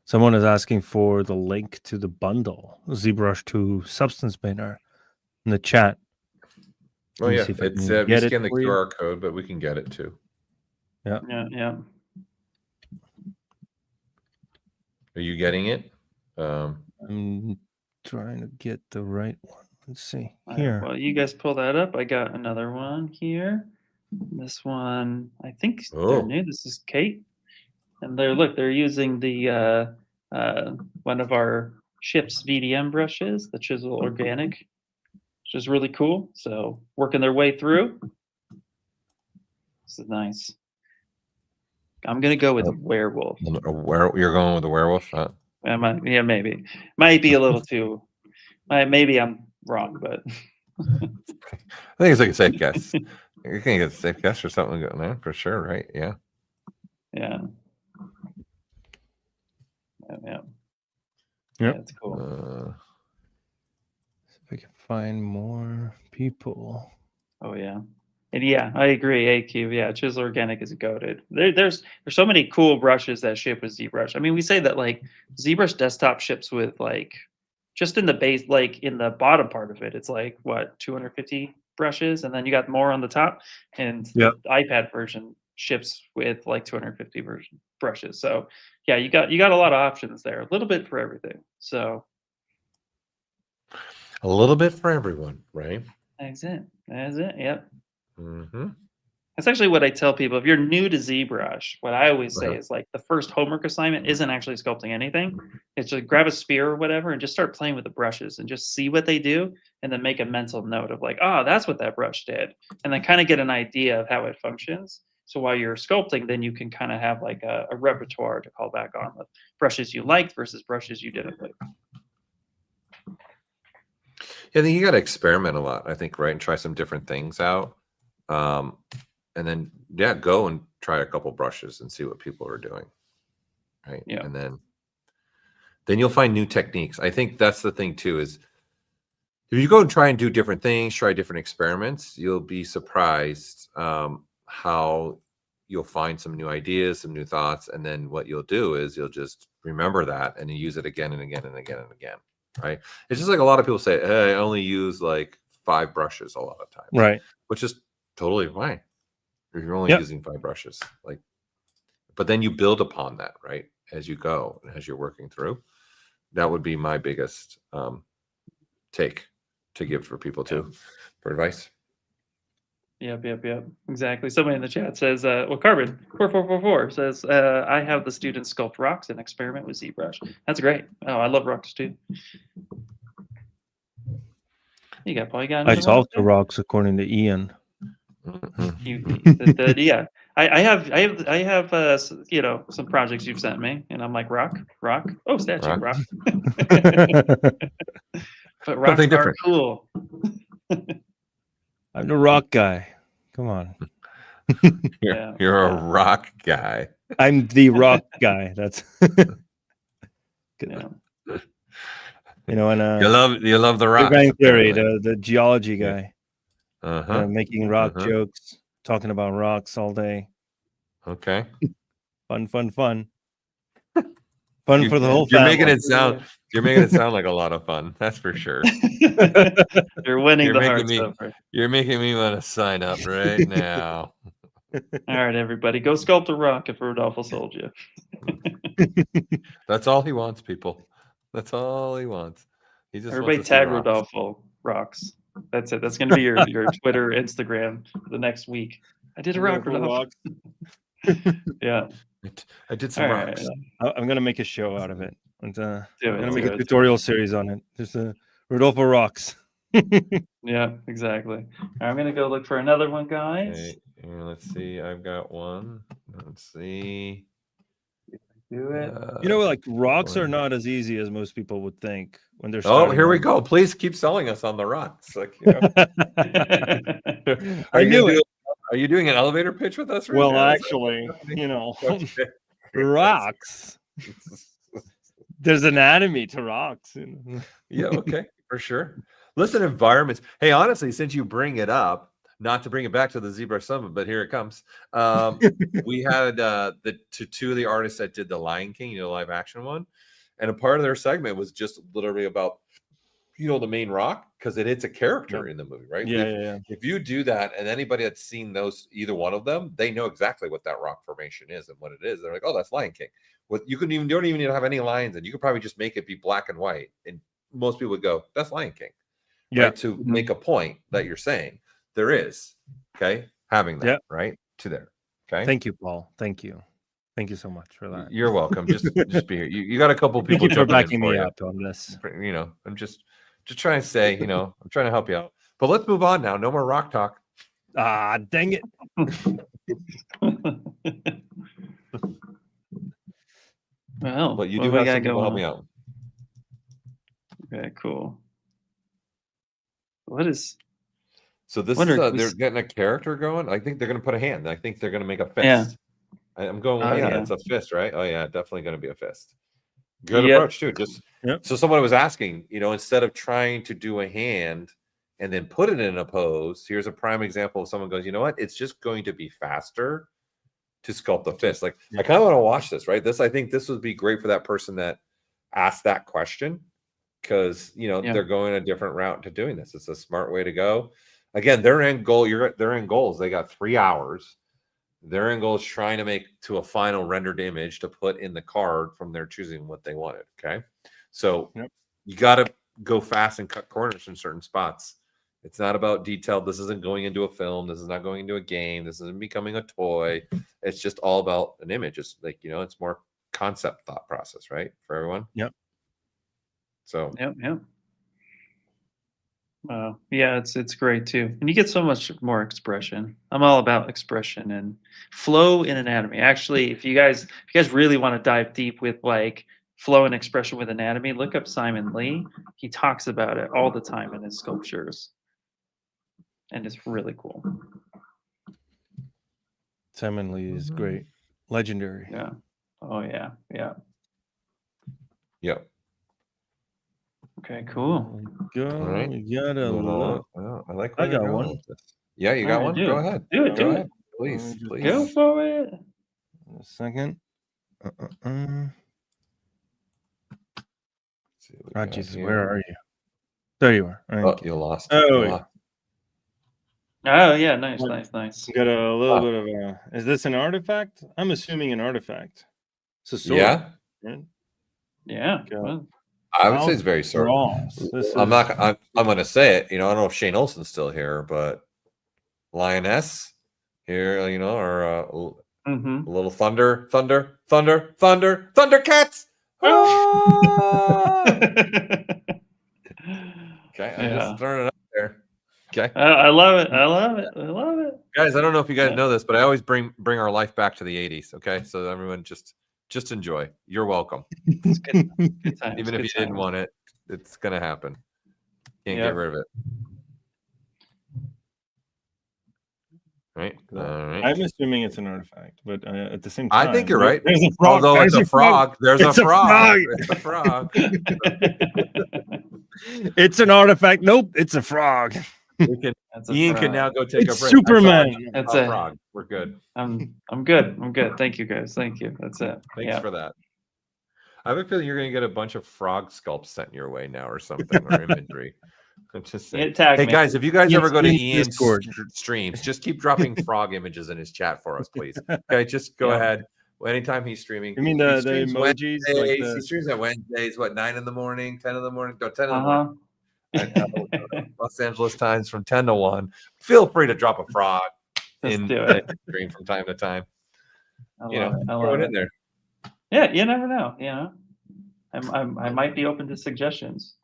Someone is asking for the link to the bundle, ZBrush 2 Substance Painter, in the chat. Oh, Let me yeah. see if I It's can we get it scan the for you. QR code, but we can get it too. Yeah. Yeah. Are you getting it? I'm trying to get the right one. Let's see All right, here. well, you guys pull that up. I got another one here. This one, I think they're new. This is Kate, and they're using the one of our ship's VDM brushes, the Chisel Organic, which is really cool. So working their way through. This is nice. I'm gonna go with werewolf. You're going with the werewolf? Huh? Yeah, maybe. Might be a little too. Maybe I'm wrong, but I think it's like a safe guess. You can get a safe guess or something going there for sure, right? Yeah. yeah. Yep. Yeah, it's cool. See if I can find more people. Oh yeah. And yeah, I agree. AQ, yeah, Chisel Organic is goated. There's so many cool brushes that ship with ZBrush. I mean, we say that like ZBrush Desktop ships with like just in the base, like in the bottom part of it, it's like what 250 brushes, and then you got more on the top. And the iPad version ships with like 250 brushes. So yeah, you got a lot of options there, a little bit for everything. So a little bit for everyone, right? That's it. Yep. Mm-hmm. That's actually what I tell people. If you're new to ZBrush, what I always say is like the first homework assignment isn't actually sculpting anything. It's just grab a sphere or whatever and just start playing with the brushes and just see what they do, and then make a mental note of like, oh, that's what that brush did, and then kind of get an idea of how it functions. So while you're sculpting, then you can kind of have like a repertoire to call back on with brushes you liked versus brushes you didn't like. Yeah, I think you got to experiment a lot, I think, right? And try some different things out. And then, yeah, go and try a couple brushes and see what people are doing, right? Yeah. And then you'll find new techniques. I think that's the thing, too, is if you go and try and do different things, try different experiments, you'll be surprised how you'll find some new ideas, some new thoughts. And then what you'll do is you'll just remember that and you use it again and again and again and again. Right. It's just like a lot of people say, hey, I only use like 5 brushes a lot of times. Right. Which is totally fine. If you're only using 5 brushes, like, but then you build upon that, right? As you go and as you're working through. That would be my biggest take to give for people too, for advice. Yep. Exactly. Somebody in the chat says, well, Carbon 4444 says, I have the students sculpt rocks and experiment with ZBrush. That's great. Oh, I love rocks too. You got Paul. You got I another solved the one? rocks according to Ian. Yeah. I have some projects you've sent me, and I'm like rock. Oh, statue rock. But rocks Something are different. cool. I'm the rock guy. Come on. You're a rock guy. I'm the rock guy. That's good. Yeah. You know, and you love the rock. Big Bang Theory, the geology guy. Making rock jokes, talking about rocks all day. Okay. Fun. Fun for the whole You're family. making it sound You're making it sound like a lot of fun. That's for sure. You're winning You're the making hearts me- over. You're making me want to sign up right now. All right, everybody, go sculpt a rock if Rodolfo sold you. That's all he wants, people. That's all he wants. He just Everybody wants to see tag rocks. Rodolfo rocks. That's it. That's going to be your Twitter, Instagram for the next week. I did a rock, Rodolfo. Yeah. I did some All rocks. right. I'm gonna make a show out of it. And, I'm gonna make do a it. tutorial series on it. Just Rodolfo rocks. Yeah, exactly. All right, I'm going to go look for another one, guys. Okay, and let's see. I've got one. Let's see. Do it. You know, like rocks are not as easy as most people would think when they're Oh, starting. here we out. go. Please keep selling us on the rocks. Like, you know. I knew it. Are you doing an elevator pitch with us? Right Well, now? actually, you know, Okay. rocks. There's anatomy to rocks. You know? Yeah, okay, for sure. Listen, environments. Hey, honestly, since you bring it up, not to bring it back to the ZBrush Summit, but here it comes. We had two of the artists that did the Lion King, you know, live action one, and a part of their segment was just literally about, you know, the main rock, because it's a character in the movie, right? Yeah. If you do that, and anybody that's seen those, either one of them, they know exactly what that rock formation is and what it is. They're like, oh, that's Lion King. You don't even need to have any lines, and you could probably just make it be black and white, and most people would go, that's Lion King. Yeah. Right? To make a point that you're saying there is, okay, having that right to there. Okay. Thank you, Paul. Thank you so much for that. You're welcome. Just be here. You got a couple Thank people you for jumping in backing for me you. up on this. You know, I'm just trying to say, you know, I'm trying to help you out. But let's move on now. No more rock talk. Ah, dang it. Well, But you what do we have got some people help going me on? out. Okay, cool. What is? So this Wonder- is they're getting a character going. I think they're going to put a hand. I think they're going to make a fist. Yeah. I'm going with Oh, yeah, yeah. it's a fist, right? Oh yeah, definitely going to be a fist. Good Yep. approach too. Just so someone was asking, you know, instead of trying to do a hand and then put it in a pose, here's a prime example of someone goes, you know what? It's just going to be faster to sculpt the fist. Like I kind of want to watch this, right? I think this would be great for that person that asked that question, because you know they're going a different route to doing this. It's a smart way to go. Again, their end goal, their end goals. They got 3 hours. Their end goal is trying to make to a final rendered image to put in the card from their choosing what they wanted. Okay, so you got to go fast and cut corners in certain spots. It's not about detail. This isn't going into a film. This is not going into a game. This isn't becoming a toy. It's just all about an image. It's like, you know, it's more concept thought process, right? For everyone. Yep. So. Yep. Yeah, it's great too, and you get so much more expression. I'm all about expression and flow in anatomy. Actually, if you guys really want to dive deep with like flow and expression with anatomy, look up Simon Lee. He talks about it all the time in his sculptures, and it's really cool. Simon Lee is great, legendary. Yeah. Oh yeah. Yep. Okay, cool. Go. All right. You gotta look. I like. I got one. Yeah, you got one. Go ahead. Do it. Go ahead. Please. Go for it. A second. Oh, Jesus, where are you? There you are. Oh, you lost. Oh, Oh yeah, nice. Got a little bit of a. Is this an artifact? I'm assuming an artifact. It's a sword. Yeah. Right? Yeah. Well, I would say it's very sort. I'm going to say it. You know, I don't know if Shane Olsen's still here, but Lioness here, you know, or a little Thundercats. Okay, I'm just throwing it up there. Okay, I love it. guys. I don't know if you guys know this, but I always bring our life back to the 80s. Okay, so everyone just enjoy. You're welcome. It's good times. Even if you didn't want it, it's gonna happen. Can't get rid of it. Right. All right. I'm assuming it's an artifact, but at the same time, I think you're right. There's a frog. Although it's a frog. There's a frog. It's It's a frog. It's an artifact. Nope, it's a frog. Ian can now go take It's a break. Superman. That's a frog. We're good. I'm good. Thank you guys. Thank you. That's it. Thanks for that. I have a feeling you're going to get a bunch of frog sculpts sent your way now or something, or imagery. I'm just saying. Hey, guys, if you guys ever go to Ian's streams, just keep dropping frog images in his chat for us, please. Okay, just go ahead. Anytime he's streaming. You mean the emojis? Like he streams at Wednesdays, what, 9 in the morning, 10 in the morning? No, 10 in the morning. Los Angeles times from 10 to 1. Feel free to drop a frog in the stream from time to time. Throw it in there. Yeah, you never know. I might be open to suggestions.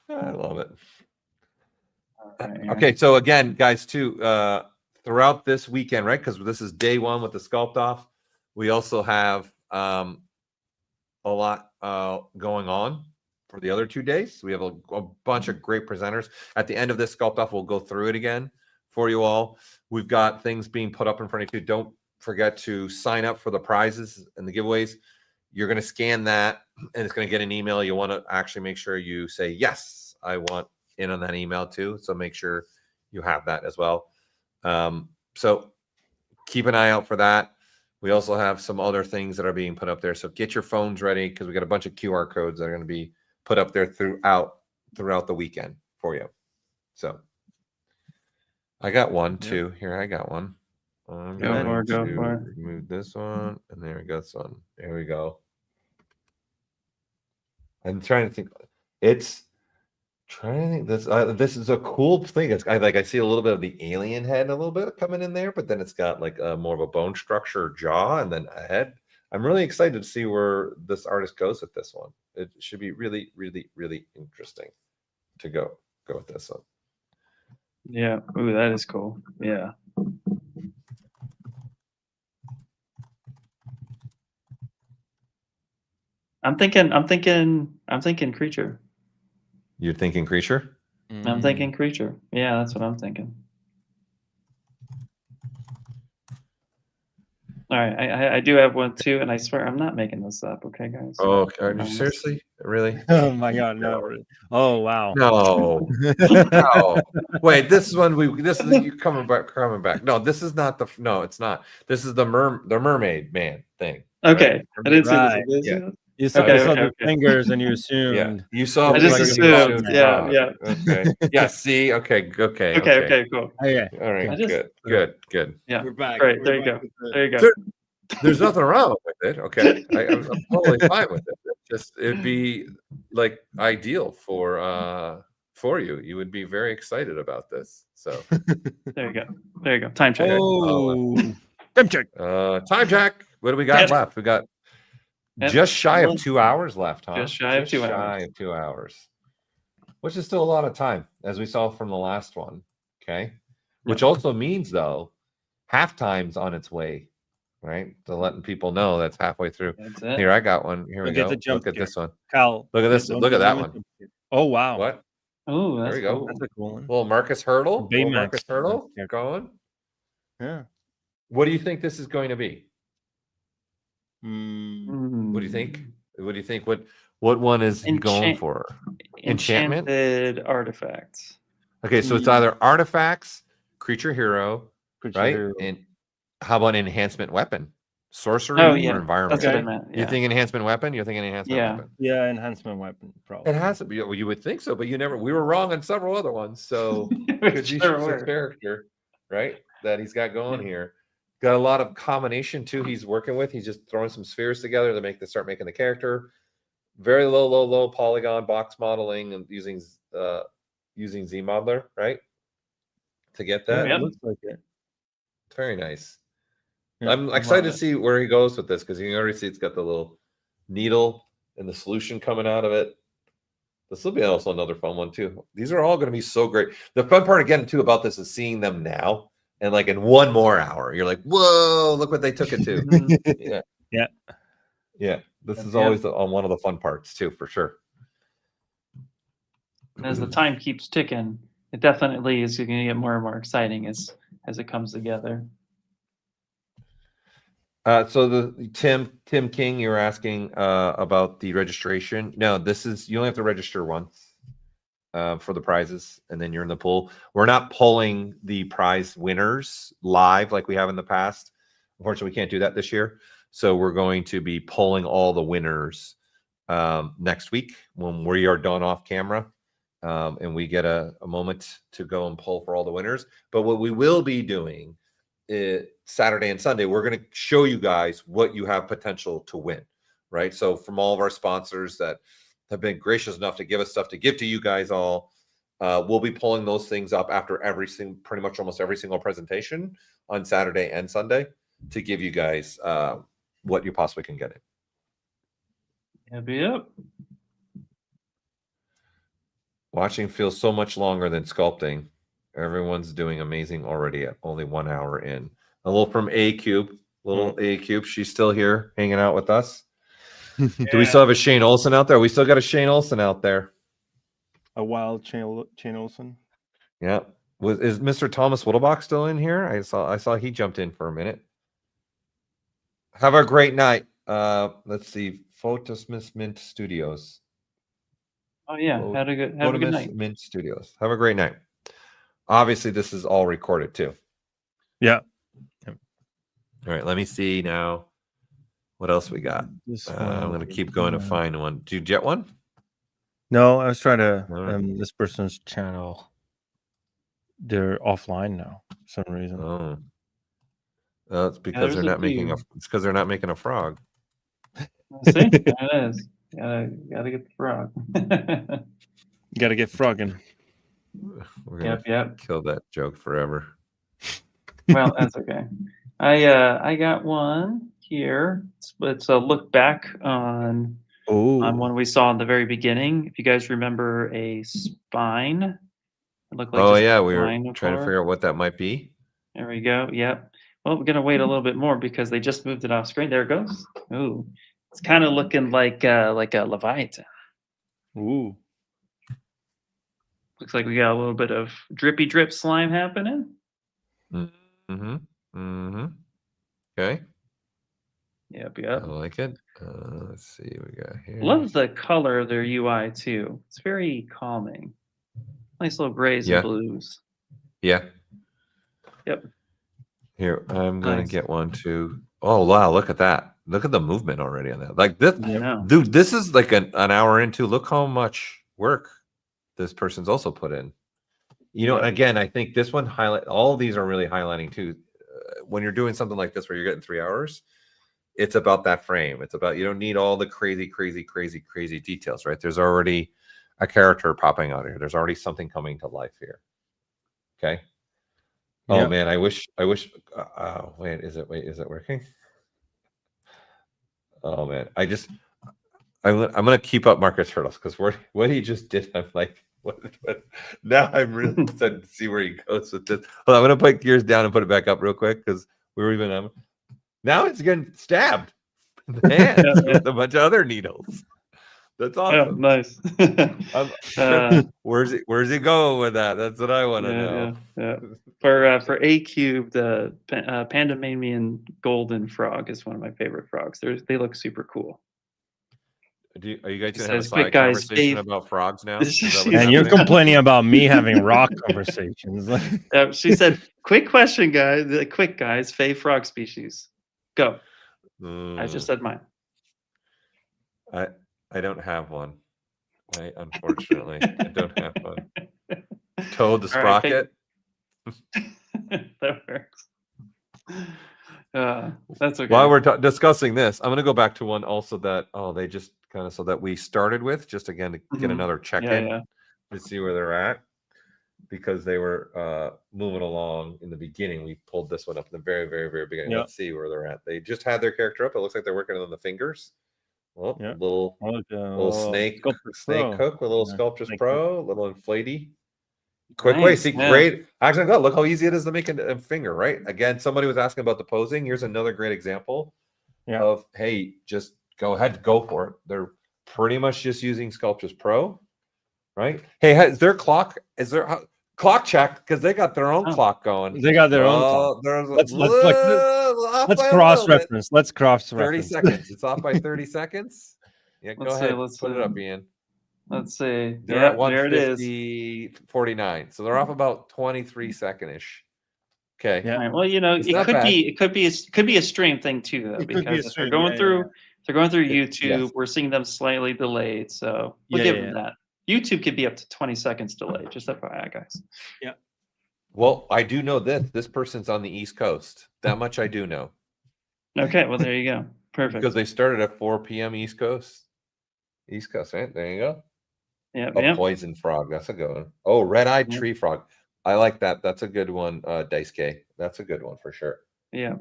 I love it. Right, okay, so again, guys, too, throughout this weekend, right? Because this is day 1 with the Sculpt-Off. We also have a lot going on for the other 2 days. We have a bunch of great presenters. At the end of this Sculpt-Off, we'll go through it again for you all. We've got things being put up in front of you. Don't forget to sign up for the prizes and the giveaways. You're going to scan that, and it's going to get an email. You want to actually make sure you say, yes, I want in on that email too. So make sure you have that as well. So keep an eye out for that. We also have some other things that are being put up there. So get your phones ready, because we got a bunch of QR codes that are going to be put up there throughout the weekend for you. So I got one too. Here, I got one. I'm going to remove this one, and there we go. Son. There we go. I'm trying to think. This is a cool thing. I see a little bit of the alien head a little bit coming in there, but then it's got like more of a bone structure jaw and then a head. I'm really excited to see where this artist goes with this one. It should be really, really, really interesting to go with this one. Yeah. Ooh, that is cool. Yeah. I'm thinking creature. You're thinking creature? I'm thinking creature. Yeah, that's what I'm thinking. All right, I do have one too, and I swear I'm not making this up. Okay, guys. Oh, are you seriously? Really? Oh my God, no. Oh wow. No. No. Wait, this is you coming back. No, this is not it's not. This is the mermaid man thing. Okay. Right? I didn't see this. Yeah. You saw the fingers and you assumed. Yeah. You saw. I just assumed. Yeah. Yeah. Okay. Yeah. See. Okay. Cool. Okay. All right. Good. Yeah. We're back. Great. There you go. There's nothing wrong with it. Okay. I'm totally fine with it. It'd be like ideal for you. You would be very excited about this. So there you go. Time check. Time check. Time check. What do we got left? We got just shy of 2 hours left, huh? Just shy of 2 hours. Which is still a lot of time, as we saw from the last one. Okay. Which also means, though, halftime's on its way, right? To letting people know that's halfway through. That's it. Here, I got one. Here we go. Look at this one. Cal, look at this. Look at that one. Oh wow. What? Oh, there we go. Cool. That's a cool one. Little Marcus Hurdle. Going. Yeah. What do you think this is going to be? What do you think? What one is he going for? Enchanted artifacts. Okay, so it's either artifacts, creature hero, right? And how about enhancement weapon? Sorcery or environment? That's what I meant. Yeah. You think enhancement weapon? You're thinking enhancement weapon? Yeah, enhancement weapon, probably. It has to be. Well, you would think so, but we were wrong on several other ones. So because he's a character, right? That he's got going here. Got a lot of combination too. He's working with. He's just throwing some spheres together to start making the character. Very low polygon box modeling and using Z modeler, right? To get that. It looks like it. Very nice. Yeah, I'm excited to see where he goes with this, because you can already see it's got the little needle and the solution coming out of it. This will be also another fun one too. These are all going to be so great. The fun part again too about this is seeing them now. And like in 1 more hour, you're like, whoa, look what they took it to. Yeah. This is always on one of the fun parts too, for sure. As the time keeps ticking, it definitely is going to get more and more exciting as it comes together. So the Tim King, you're asking about the registration. No, you only have to register once. For the prizes, and then you're in the pool. We're not pulling the prize winners live like we have in the past. Unfortunately, we can't do that this year. So we're going to be pulling all the winners next week when we are done off camera. And we get a moment to go and pull for all the winners. But what we will be doing Saturday and Sunday, we're going to show you guys what you have potential to win, right? So from all of our sponsors that have been gracious enough to give us stuff to give to you guys all, we'll be pulling those things up after pretty much almost every single presentation on Saturday and Sunday to give you guys what you possibly can get in. Yep. Watching feels so much longer than sculpting. Everyone's doing amazing already at only 1 hour in. A little from A Cube, she's still here hanging out with us. Do we still have a Shane Olsen out there? We still got a Shane Olsen out there. A wild Shane Olsen. Yeah. Is Mr. Thomas Whittlebach still in here? I saw he jumped in for a minute. Have a great night. Let's see. Photos Mint Studios. Oh yeah, have a good night. Mint Studios. Have a great night. Obviously, this is all recorded too. Yeah. All right. Let me see now. What else we got? I'm going to keep going to find one. Do you get one? No, I was trying to. This person's channel. They're offline now for some reason. Oh, it's because they're not making a. It's because they're not making a frog. See, it is. Gotta get the frog. You gotta get frogging. We're gonna kill that joke forever. Well, that's okay. I got one here. It's a look back on one we saw in the very beginning. If you guys remember a spine, it looked like we were trying to figure out what that might be. There we go. Yep. Well, we're gonna wait a little bit more because they just moved it off screen. There it goes. Ooh. It's kind of looking like a Leviathan. Ooh. Looks like we got a little bit of drippy drip slime happening. Mm-hmm. Mm-hmm. Okay. Yep. I like it. Let's see what we got here. Love the color of their UI too. It's very calming. Nice little grays and blues. Yeah. Yep. Here, I'm gonna get one too. Oh wow, look at that. Look at the movement already on that. Like this, dude, this is like an hour into. Look how much work this person's also put in. You know, again, I think this one all these are really highlighting too. When you're doing something like this where you're getting 3 hours, it's about that frame. It's about, you don't need all the crazy details, right? There's already a character popping out here. There's already something coming to life here. Okay. Oh man, I wish. Wait, is it working? Oh man, I'm gonna keep up Marcus Hurdles because what he just did, I'm like, what? Now I'm really excited to see where he goes with this. Hold on, I'm gonna put gears down and put it back up real quick because we were even now it's getting stabbed in the hands with a bunch of other needles. That's awesome. Nice. Where's he going with that? That's what I want to know. Yeah. For A Cube, the Pandemonium Golden Frog is one of my favorite frogs. They look super cool. Are you guys gonna have a side conversation about frogs now? And you're complaining about me having rock conversations. She said, "Quick question, guys. Quick guys. Fave frog species. Go." I just said mine. I don't have one. Unfortunately, I don't have one. Toad the Sprocket. That works. That's okay. While we're discussing this, I'm going to go back to one also that they just kind of that we started with, just again to get another check-in to see where they're at, because they were moving along in the beginning. We pulled this one up in the very, very, very beginning. Yep. Let's see where they're at. They just had their character up. It looks like they're working on the fingers. Well, little snake hook with a little Sculptress Pro, a little inflatey. Quick way, see, great. Actually, look how easy it is to make a finger, right? Again, somebody was asking about the posing. Here's another great example of, hey, just go ahead, go for it. They're pretty much just using Sculptress Pro, right? Hey, is there clock check? Because they got their own clock going. They got their own clock. Let's cross-reference. Let's cross-reference. 30 seconds. It's off by 30 seconds. Yeah, go ahead. Let's put it up, Ian. Let's see. They're at 150.49. So they're off about 23 second-ish. Okay. Yeah. All right. Well, you know, It's it not could bad. be it could be a stream thing too, though, It could be a because if stream, they're going yeah, through yeah. if they're going through It- YouTube, yes. we're seeing them slightly delayed. So we'll Yeah, give yeah, them yeah. that. YouTube could be up to 20 seconds delayed. Just FYI, guys. Well, I do know this. This person's on the East Coast. That much I do know. Okay. Well, there you go. Perfect. Because they started at 4 p.m. East Coast. East Coast, right? There you go. Yeah. A Yeah. poison frog. That's a good one. Oh, red-eyed Yeah. tree frog. I like that. That's a good one, Dice K. That's a good one for sure. Yeah.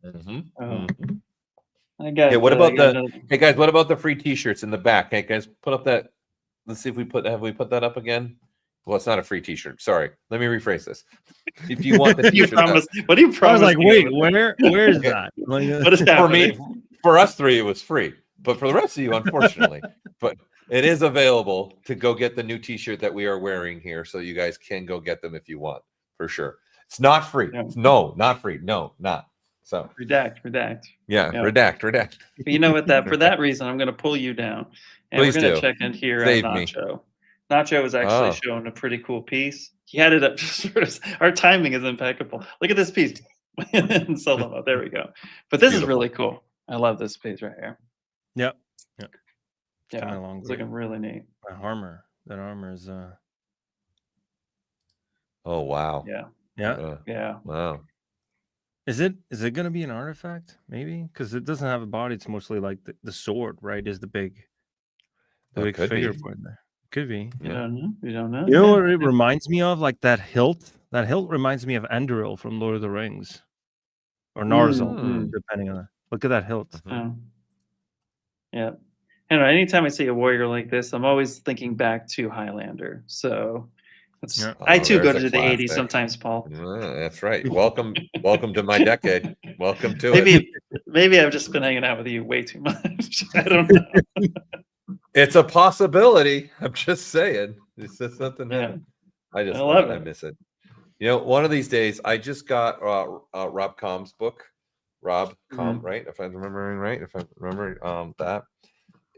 Mm-hmm. Oh. I got. Hey, what I about got the? another- Hey guys, what about the free T-shirts in the back? Hey guys, put up that. Let's see if we have we put that up again? Well, it's not a free T-shirt. Sorry. Let me rephrase this. If you want the You T-shirt, that- promise? What do you I promise? was like, me wait, over there? where's Okay. that? Like, What is for happening? me, for us three, it was free, but for the rest of you, unfortunately, but it is available to go get the new T-shirt that we are wearing here, so you guys can go get them if you want, for sure. It's not free. Yeah. No, not free. No, not. So Redact. yeah, Yeah. redact. But you know what? That for that reason, I'm going to pull you down, and Please we're going do. to check in here Save on me. Nacho. Nacho was actually Oh. showing a pretty cool piece. He had it up. Our timing is impeccable. Look at this piece in solo mode. There we go. But this is Beautiful. really cool. I love this piece right here. Yep. Yeah, Kinda long it's looking really neat. That armor is Oh wow. Yeah, yeah. yeah. Wow. Is it gonna be an artifact? Maybe because it doesn't have a body. It's mostly like the sword, right? Is the big That could figure be. point there. Could be. You Yeah. don't know. You don't know. You know Yeah. what it reminds me of? Like that hilt. That hilt reminds me of Anduril from Lord of the Rings, or Narzel, Mm. depending on it. Look at that hilt. Mhm. Yeah. I know. Anytime I see a warrior like this, I'm always thinking back to Highlander. So that's Yeah. I Oh, too go there's a to the 80s classic. sometimes, Paul. That's right. Welcome to my decade. Welcome to it. Maybe I've just been hanging out with you way too much. I don't know. It's a possibility. I'm just saying. It's just something Yeah. happened. I just I love I it. miss it. You know, one of these days, I just got Rob Comb's book. Rob Com, right? If I'm remembering right, if I remember that.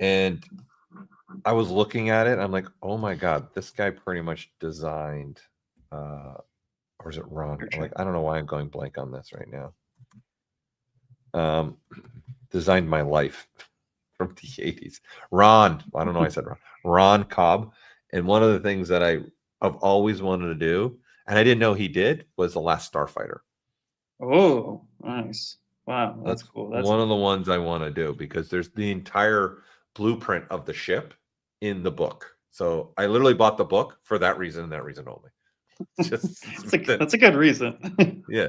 And I was looking at it. I'm like, oh my God, this guy pretty much designed, or is it Ron? I'm like, I don't know why I'm going blank on this right now. Designed my life from the 80s. Ron, I don't know why I said Ron. Ron Cobb. And one of the things that I've always wanted to do, and I didn't know he did, was The Last Starfighter. Oh, nice. Wow, that's cool. That's one of the ones I want to do because there's the entire blueprint of the ship in the book. So I literally bought the book for that reason and that reason only. that's a good reason. Yeah.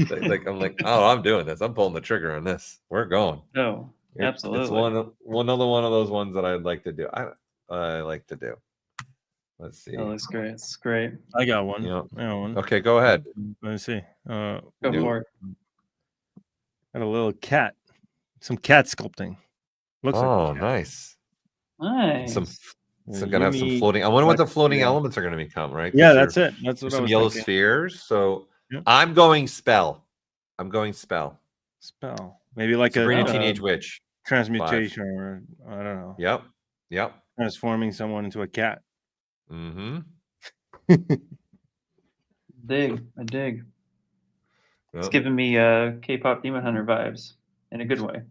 Like I'm like, oh, I'm doing this. I'm pulling the trigger on this. We're going. No, absolutely. It's one of those ones that I'd like to do. I like to do. Let's see. That looks great. It's great. I got one. Yeah. I got one. Okay, go ahead. Let me see. Go for it. Got a little cat. Some cat sculpting. Looks like a cat. Nice. Nice. So gonna have some floating. I wonder what the floating elements are gonna become, right? Yeah, that's it. That's what I some was yellow thinking. spheres. So Yep. I'm going spell. Spell. Maybe like Sabrina a Teenage Witch. transmutation, or I don't know. Yep. Transforming someone into a cat. Mm-hmm. I dig. It's Yep. giving me K-pop Demon Hunter vibes in a good way.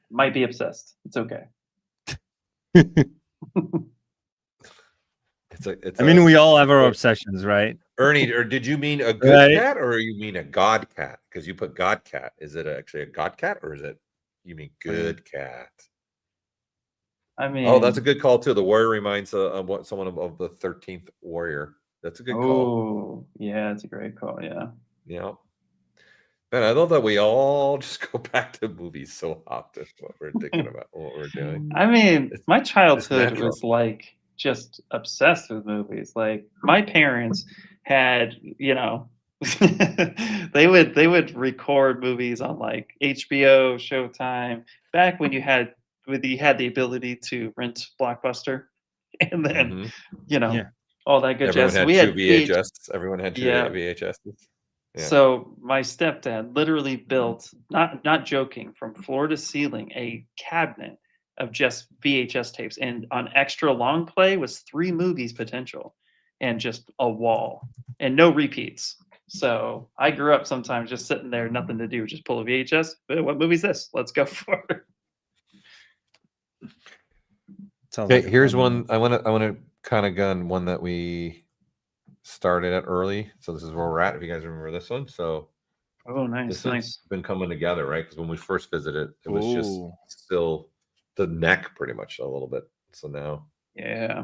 Might be obsessed. It's okay. It's I mean, we all have our obsessions, right? Ernie, or did you mean a good Right. cat or you mean a god cat? Because you put god cat. Is it actually a god cat or is it you mean good cat? I mean, Oh, that's a good call too. The warrior reminds someone of the 13th warrior. That's a good call. Oh, yeah, it's a great call. Yeah. Yeah. Man, I love that we all just go back to movies so often. What we're thinking about, what we're doing. I mean, my childhood natural. was like just obsessed with movies. Like my parents had, they would record movies on like HBO, Showtime, back when you had the ability to rent Blockbuster, and then Yeah. all that good Everyone jazz. had We two had VHS. Everyone had two Yeah. VHSs. Yeah. So my stepdad literally built, not joking, from floor to ceiling, a cabinet of just VHS tapes, and on extra long play was 3 movies potential. and just a wall and no repeats. So I grew up sometimes just sitting there, nothing to do, just pull a VHS. What movie's this? Let's go for it. Sounds Okay, like a here's fun one. I want to kind of gun one that we started at early. So this is where we're at. If you guys remember this one, so Oh, nice, this nice. has been coming together, right? Because when we first visited, it was just Ooh. still the neck, pretty much a little bit. So now, Yeah.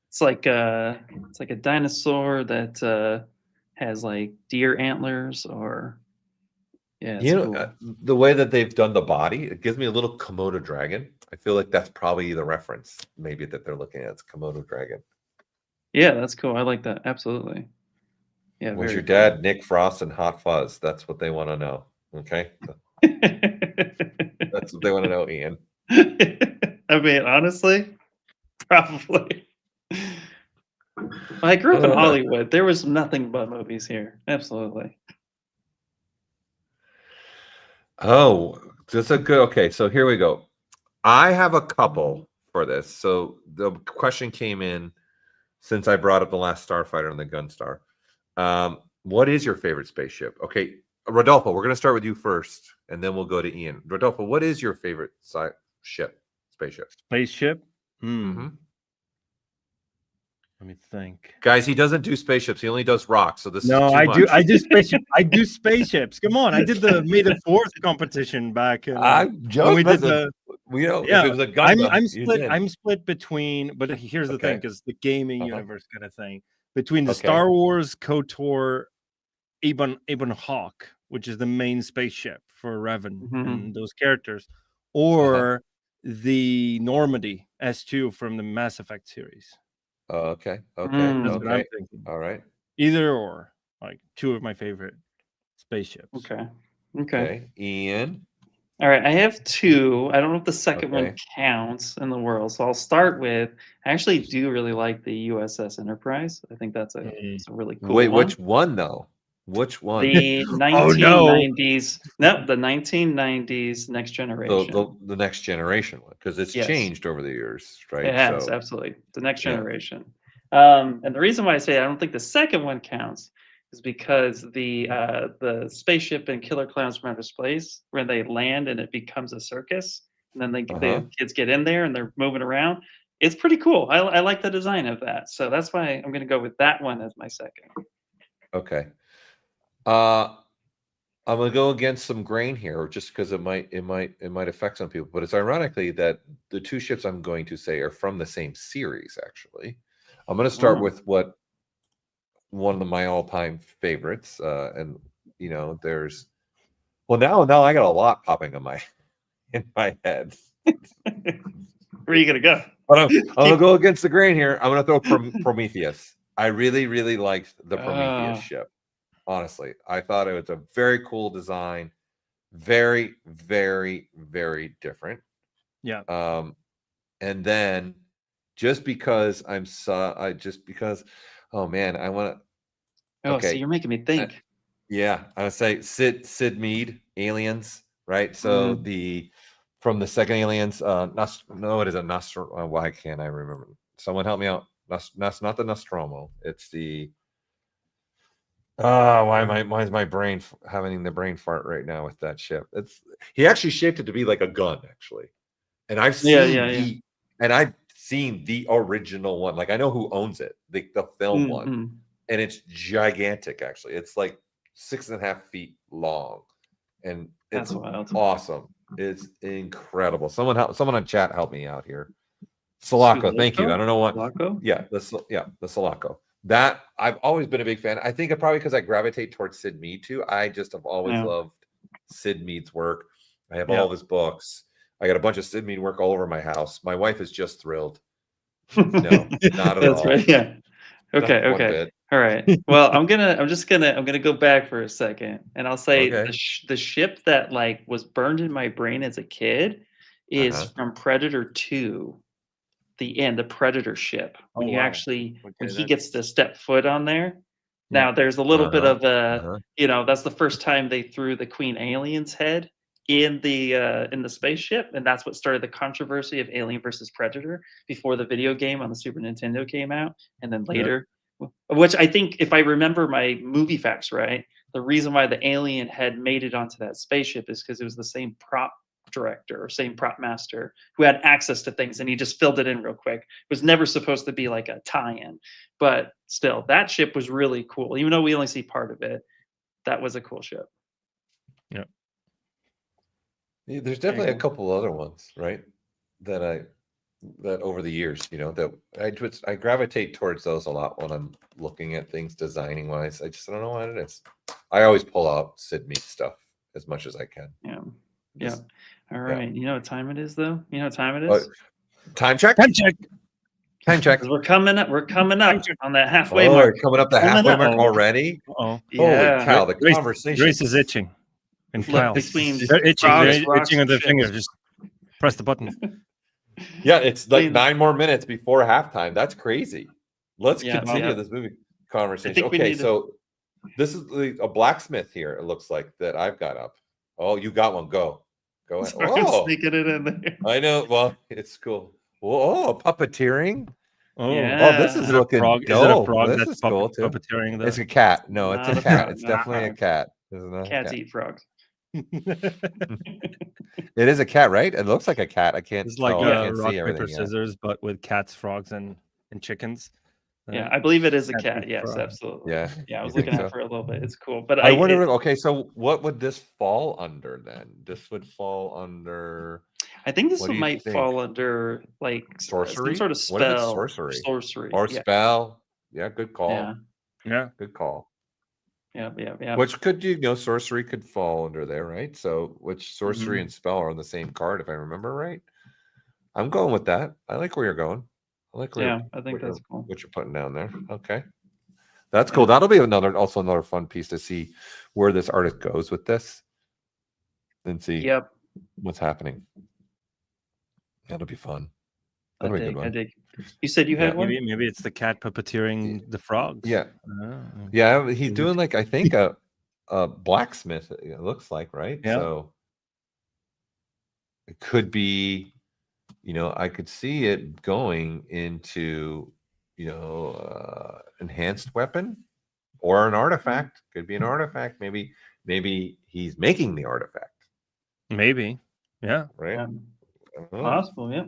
It's like a dinosaur that has like deer antlers, or yeah, it's you know, cool. the way that they've done the body, it gives me a little Komodo dragon. I feel like that's probably the reference, maybe that they're looking at. It's Komodo dragon. Yeah, that's cool. I like that. Absolutely. Yeah, Was very your cool. dad Nick Frost and Hot Fuzz? That's what they want to know. Okay, that's what they want to know, Ian. I mean, honestly, probably. I grew up in Hollywood. There was nothing but movies here. Absolutely. Oh, just a good. Okay, so here we go. I have a couple for this. So the question came in since I brought up the last Starfighter and the Gunstar. What is your favorite spaceship? Okay, Rodolfo, we're going to start with you first, and then we'll go to Ian. Rodolfo, what is your favorite spaceship? Spaceship? Mm-hmm. Let me think. Guys, he doesn't do spaceships. He only does rocks. So this is too I much. do. I do spaceship. I do spaceships. Come on, I did the May the 4th competition back. I'm joking. We did the. You know, Yeah, if it was a Gundam, I'm split. I'm split between. But here's the thing, because the gaming universe kind of thing, between the Star Wars KOTOR Ebon Hawk, which is the main spaceship for Revan and those characters, or the Normandy S2 from the Mass Effect series. Okay. That's what I'm thinking. All right. Either or, like two of my favorite spaceships. Okay. Ian. All right. I have two. I don't know if the second one counts in the world, so I'll start with. I actually do really like the USS Enterprise. I think that's a really cool. Wait, one. which one though? Which one? The 1990s. No, the 1990s Next Generation. The Next Generation one, because it's changed over the years, right? It has, absolutely. The Next Generation. And the reason why I say I don't think the second one counts is because the spaceship in Killer Clowns from Outer Space, when they land and it becomes a circus, and then the kids get in there and they're moving around. It's pretty cool. I like the design of that. So that's why I'm going to go with that one as my second. Okay. I'm gonna go against some grain here, just because it might affect some people. But it's ironically that the two ships I'm going to say are from the same series. Actually, I'm going to start with what one of my all-time favorites, and there's now I got a lot popping in my head. Where are you gonna go? But I'm gonna go against the grain here. I'm gonna throw Prometheus. I really liked the Prometheus ship. Honestly, I thought it was a very cool design, very, very, very different. Yeah. And then just because oh man, I want to. Oh, so you're making me think. Yeah, I would say Sid Mead, Aliens, right? So from the second Aliens, no, it is a Nostromo. Why can't I remember? Someone help me out. That's not the Nostromo. It's the. Why is my brain having the brain fart right now with that ship? He actually shaped it to be like a gun, actually. And I've seen I've seen the original one. Like I know who owns it, the film one, and it's gigantic. Actually, it's like 6.5 feet long, and it's awesome. It's incredible. Someone on chat help me out here. Sulaco, thank you. I don't know what. Sulaco? Yeah, the Sulaco. That I've always been a big fan. I think probably because I gravitate towards Sid Mead too. I just have always loved Sid Mead's work. I have all of his books. I got a bunch of Sid Mead work all over my house. My wife is just thrilled. No, not at all. That's right. Yeah. Okay. All right. Well, I'm gonna go back for a second, and I'll say the ship that like was burned in my brain as a kid is from Predator 2. The Predator ship, when he gets to step foot on there. Now there's a little bit of that's the first time they threw the Queen Alien's head in the spaceship, and that's what started the controversy of Alien versus Predator before the video game on the Super Nintendo came out, and then later, which I think, if I remember my movie facts right, the reason why the alien had made it onto that spaceship is because it was the same prop director or same prop master who had access to things, and he just filled it in real quick. It was never supposed to be like a tie-in, but still, that ship was really cool. Even though we only see part of it, that was a cool ship. Yeah. Yeah, there's definitely a couple other ones, right? That over the years, you know, that I gravitate towards those a lot when I'm looking at things designing wise. I don't know what it is. I always pull out Sid Mead stuff as much as I can. Yeah. All right. Yeah. You know what time it is, though? You know what time it is? Time check. Time check. Time check. 'Cause we're coming up on that halfway Oh, mark. we're coming up the halfway mark already. Oh, Yeah. Holy cow! The conversation. Grace is itching. And Look, Kyle, between they're itching. frogs, They're rocks, itching with and their ships. finger. Just press the button. Yeah, it's like Between- 9 more minutes before halftime. That's crazy. Let's Yeah, continue yeah. this movie conversation. think we Okay, need to- so this is a blacksmith here. It looks like that I've got up. Oh, you got one. Go ahead. Sorry, I'm Oh, sneaking it in there. I know. Well, it's cool. Oh, puppeteering. Oh, Yeah. Oh, this is is it a looking frog? Is it a dope. frog This that's is cool too. puppeteering? It's a cat. No, it's Not a a cat. frog, It's not a definitely a frog. cat. It's not a Cats cat. eat frogs. It is a cat, right? It looks like a cat. I can't It's like tell. I can't rock, see paper, everything yet. scissors, but with cats, frogs, and chickens. Yeah, I believe it is a Cat cat. eat Yes, frog. absolutely. Yeah. Yeah, I was You think looking at so? it for a little bit. It's cool, but I wonder. Okay, so what would this fall under then? This would fall under I think this what do you might think? fall under like Sorcery? some sort of What if it's spell. sorcery? Sorcery. or Yeah. spell. Yeah, good call. Yeah. Yeah. Good call. Yeah. Which could sorcery could fall under there, right? So which sorcery Mhm. and spell are on the same card, if I remember right. I'm going with that. I like where you're going. I like where Yeah, I think that's cool. what you're putting down there. Okay. That's cool. That'll be also another fun piece to see where this artist goes with this and see Yep. what's happening. That'll be fun. I That'll be a good dig. I one. dig. You said you Yeah. had one? Maybe it's the cat puppeteering the frogs. Yeah. Oh. Yeah, he's doing like I think a blacksmith, it looks like, right? Yeah. So it could be, I could see it going into, enhanced weapon or an artifact. Could be an artifact. Maybe he's making the artifact, Maybe. Yeah. right? Yeah. I don't know. Possible, yeah.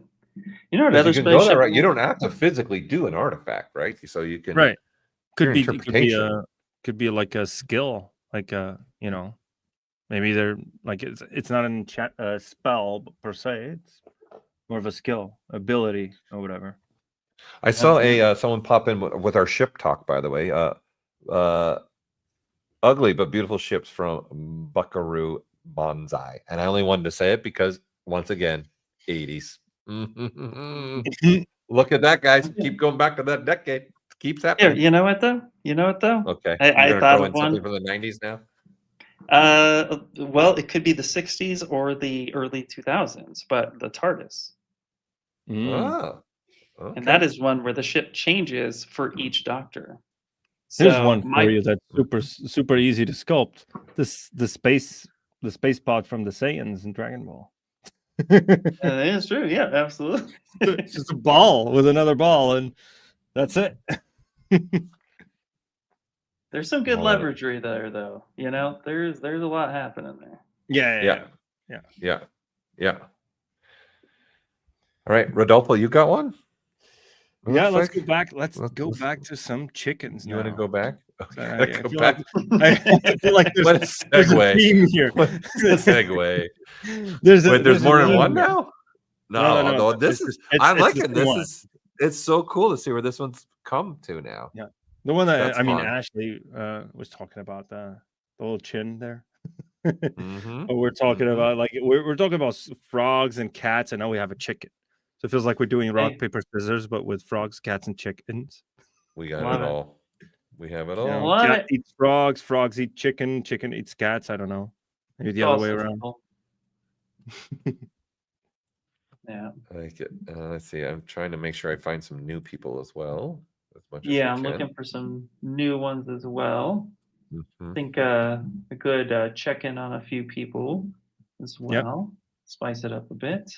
You know what 'Cause other you can go spaceship? there, right? You don't have to physically do an artifact, right? So you can Right. Could your be interpretation. could be like a skill, like maybe they're like it's not an spell per se. It's more of a skill, ability, or whatever. I saw someone pop in with our ship talk, by the way. Ugly but beautiful ships from Buckaroo Bonsai, and I only wanted to say it because once again, 80s. Look at that, guys! Keep going back to that decade. Keeps Here, happening. you know what though? Okay, I you're gonna thought throw of in something one. from the 90s now. Well, it could be the 60s or the early 2000s, but the TARDIS. Oh, okay. And that is one where the ship changes for each doctor. Here's So one for you that's super easy to sculpt. The space pod from the Saiyans in Dragon Ball. It is true. Yeah, absolutely. It's just a ball with another ball, and that's it. There's some good I love it. leveragery there, though. There's a lot happening there. Yeah. All right, Rodolfo, you got one? Yeah, Looks let's like- go back. Let's let's- go back to some chickens. You want to now. go back? I Go feel back. like I feel like What a there's a segue. theme here. What a segue. There's Wait, more than a- one now? No. No, this It's is. it's I'm the liking same this. one. It's so cool to see where this one's come to now. Yeah. The one that That's fun. Ashley was talking about the little chin there. Mhm. But we're talking Mhm. about we're talking about frogs and cats, and now we have a chicken. So it feels like we're doing rock, Hey. paper, scissors, but with frogs, cats, and chickens. We got Love it it. all. We have it You know, all. Love cat it. eats frogs, frogs eat chicken, chicken eats cats. I don't know. Maybe the other way Also around. cool. Yeah. I like it. Let's see. I'm trying to make sure I find some new people as well. As much Yeah, as I'm we can. looking for some new ones as well. I Mhm. think a good check-in on a few people as well. Spice it up a bit.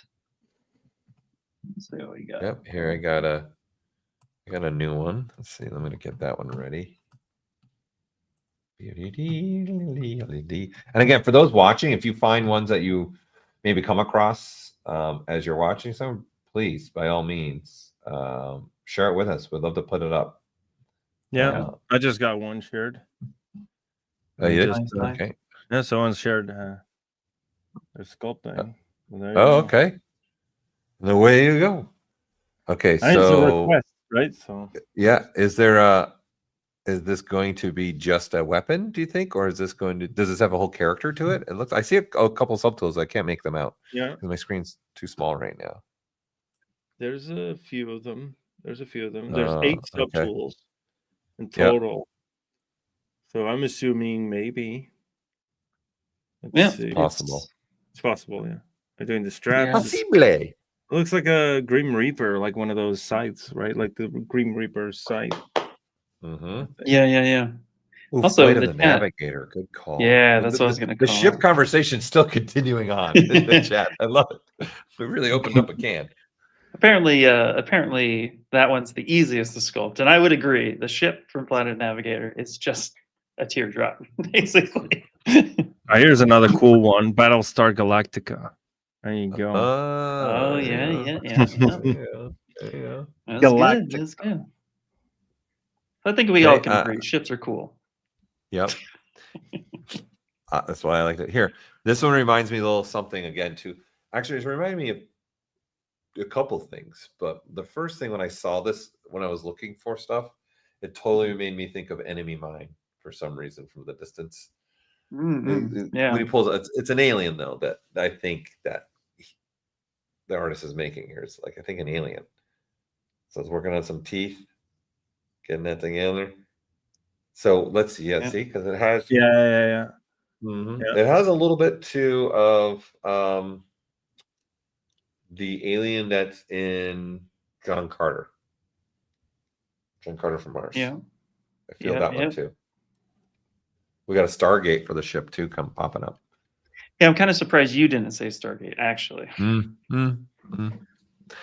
Let's see what we got. Yep. Here I got a new one. Let's see. I'm gonna get that one ready. And again, for those watching, if you find ones that you maybe come across as you're watching some, please, by all means, share it with us. We'd love to put it up. Yeah, I just got one shared. Oh, you did? Nice. Okay. Yeah, someone shared their sculpting. Okay. The way you go. Okay, I think it's a request, right? So yeah, is this going to be just a weapon, do you think, or is this does this have a whole character to it? It looks, I see a couple subtools. I can't make them out. Yeah, because my screen's too small right now. there's a few of them. There's 8 okay. subtools in total. So I'm assuming maybe. Let's see. Possible. It's possible, yeah. They're doing the straps. Possible. It looks like a Grim Reaper, like one of those sites, right? Like the Grim Reaper site. Yeah. Ooh, Also, Flight of the the chat. Navigator. Good call. Yeah, that's what I was going to call The ship it. conversation still continuing on in the chat. I love it. We really opened up a can. Apparently that one's the easiest to sculpt, and I would agree. The ship from Planet Navigator is just a teardrop, basically. Here's another cool one, Battlestar Galactica. There you go. Oh yeah. That's Galactica. good. That's good. I think we all can agree. Ships are cool. Yep. That's why I like it. Here, this one reminds me a little something again too. Actually, it's reminding me of a couple things. But the first thing when I saw this, when I was looking for stuff, it totally made me think of Enemy Mine for some reason from the distance. Yeah. When he pulls, it's an alien though that I think that the artist is making here. It's like I think an alien. So it's working on some teeth, getting that together. So let's see, see, because it has Yeah. It has a little bit too of the alien that's in John Carter from Mars. Yeah. I feel that one too. We got a Stargate for the ship too, popping up. Yeah, I'm kind of surprised you didn't say Stargate, actually. I'm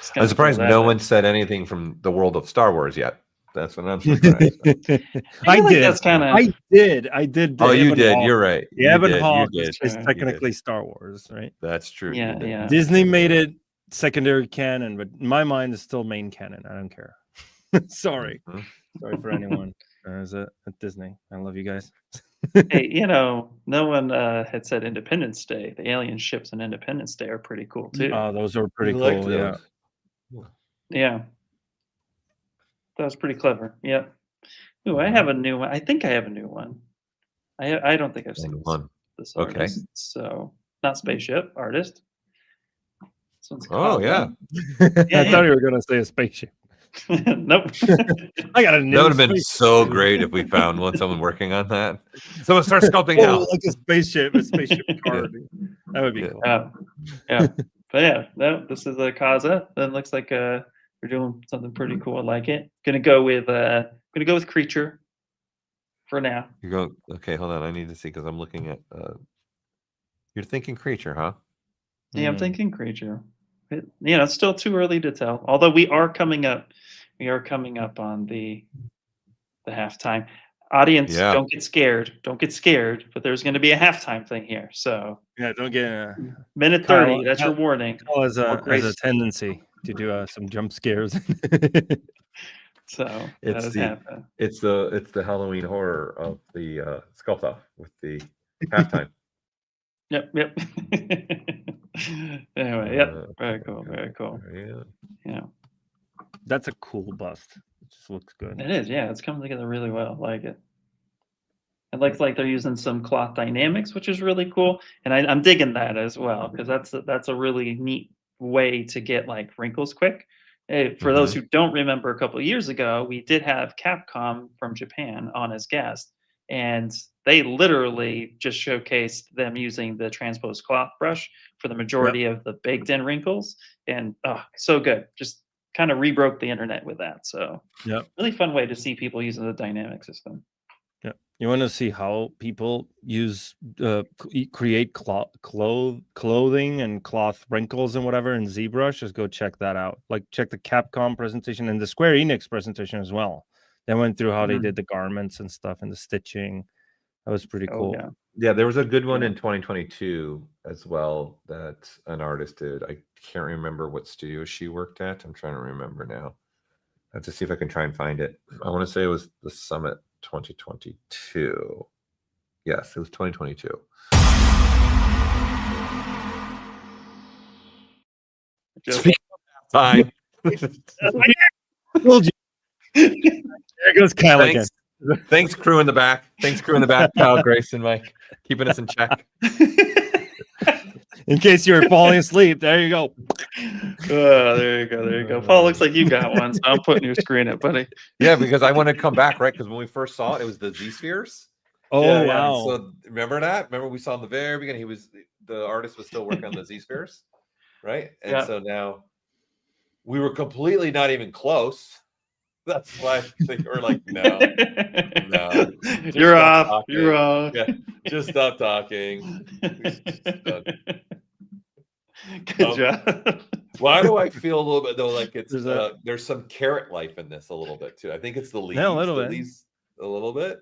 surprised no one said anything from the world of Star Wars yet. That's what I'm surprised. I did. That's kind of. I did. Oh, you did. You're right. The Ebon Hawk is technically Star Wars, right? That's true. Yeah. Disney made it secondary canon, but in my mind, it's still main canon. I don't care. Sorry for anyone. At Disney. I love you guys. Hey, no one had said Independence Day. The alien ships in Independence Day are pretty cool too. Oh, those are pretty cool. Yeah. Yeah. That was pretty clever. Yeah. Ooh, I have a new one. I think I have a new one. I don't think I've seen this artist. Okay. So not spaceship artist. This one's yeah. I thought you were gonna say a spaceship. Nope. I got a new. That would have been so great if we found someone working on that. Someone start sculpting now. Like a spaceship card. That would be cool. Yeah. But yeah, no, this is a Kaza. That looks like we're doing something pretty cool. I like it. Gonna go with creature for now. You go. Okay, hold on. I need to see because I'm looking at. You're thinking creature, huh? Yeah, I'm thinking creature. It's still too early to tell. Although we are coming up on the halftime. Audience, don't get scared. Don't get scared. But there's going to be a halftime thing here. So yeah, don't get minute 30. That's your warning. Has a tendency to do some jump scares. So it's the Halloween horror of the Sculpt-Off with the halftime. Yep. Anyway, very cool. Yeah. That's a cool bust. It just looks good. It is, yeah. It's coming together really well. I like it. It looks like they're using some cloth dynamics, which is really cool. And I'm digging that as well, because that's a really neat way to get like wrinkles quick. For those who don't remember, a couple of years ago, we did have Capcom from Japan on as guest, and they literally just showcased them using the transposed cloth brush for the majority of the baked in wrinkles. And so good. Just kind of rebroke the internet with that. So really fun way to see people using the dynamic system. Yeah. You want to see how people use create clothing and cloth wrinkles and whatever in ZBrush? Just go check that out. Like check the Capcom presentation and the Square Enix presentation as well. They went through how they did the garments and stuff and the stitching. That was pretty cool. Yeah, there was a good one in 2022 as well that an artist did. I can't remember what studio she worked at. I'm trying to remember now. I have to see if I can try and find it. I want to say it was the Summit 2022. Yes, it was 2022. Speaking of time. There goes Kyle again. Thanks, crew in the back. Thanks, crew in the back. Kyle, Grace, and Mike, keeping us in check. In case you were falling asleep, there you go. Oh, there you go. There you go. Paul, looks like you got one, so I'm putting your screen up, buddy. Yeah, because I want to come back, right? Because when we first saw it, it was the Z spheres. Oh, wow. So remember that? Remember we saw in the very beginning, the artist was still working on the Z spheres, right? And so now we were completely not even close. That's why I think we're like, no. You're off. Talking. You're off. Yeah, just stop talking. Good job. Why do I feel a little bit though like it's there's some carrot life in this a little bit too? I think it's the leaves. Yeah, a little bit. Leaves, a little bit.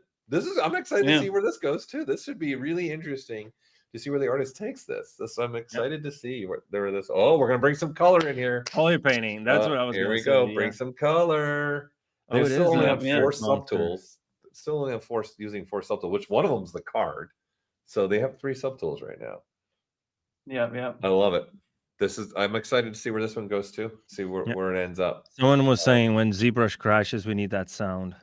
I'm excited to see where this goes too. This should be really interesting to see where the artist takes this. I'm excited to see where this. Oh, we're gonna bring some color in here. Color painting. That's what I was. Here we go. Bring some color. They still only have 4 subtools. Still only have using 4 subtools, which one of them is the card. So they have 3 subtools right now. Yeah. I love it. I'm excited to see where this one goes to. See where it ends up. Someone was saying when ZBrush crashes, we need that sound.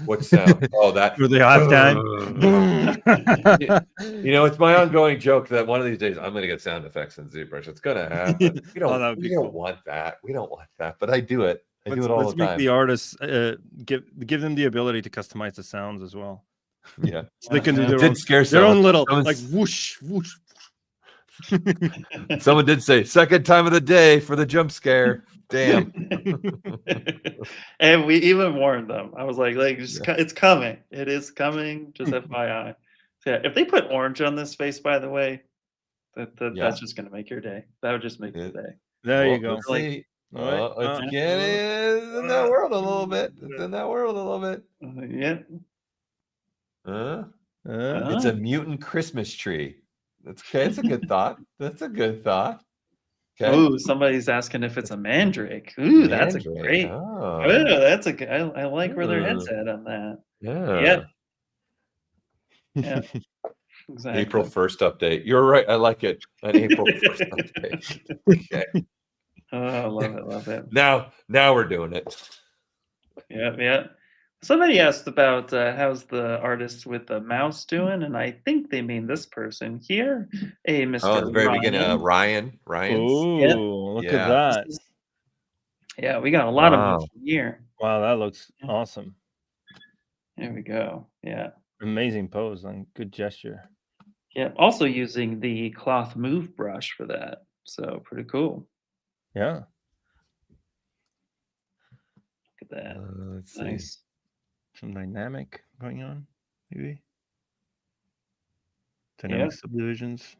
What sound? Oh, that for the halftime. It's my ongoing joke that one of these days I'm going to get sound effects in ZBrush. It's going to happen. We don't want that. We don't want that, but I do it. I do it all the time. Let's make the artists give them the ability to customize the sounds as well. Yeah, so they can do their own little like whoosh whoosh. Someone did say second time of the day for the jump scare. Damn. And we even warned them. I was like it's coming. It is coming. Just FYI. So yeah, if they put orange on this face, by the way, that's just gonna make your day. That would just make your day. There you go. It's getting in that world a little bit. It's in that world a little bit. It's a mutant Christmas tree. That's okay. It's a good thought. That's a good thought. Okay. Ooh, somebody's asking if it's a mandrake. Ooh, that's a great. Oh, that's a good. I like where their head's at on that. Yeah. Exactly. April 1st update. You're right. I like it. An April 1st update. Okay. Oh, I love it. Now we're doing it. Yeah. Somebody asked about how's the artist with the mouse doing, and I think they mean this person here, Mr. Oh, the very beginning, Ryan. Oh, look at that. Yeah, we got a lot of them here. Wow, that looks awesome. There we go. Yeah. Amazing pose and good gesture. Yeah, also using the cloth move brush for that. So pretty cool. Yeah. Look at that. Let's nice. See. Some dynamic going on, maybe. Dynamic subdivisions.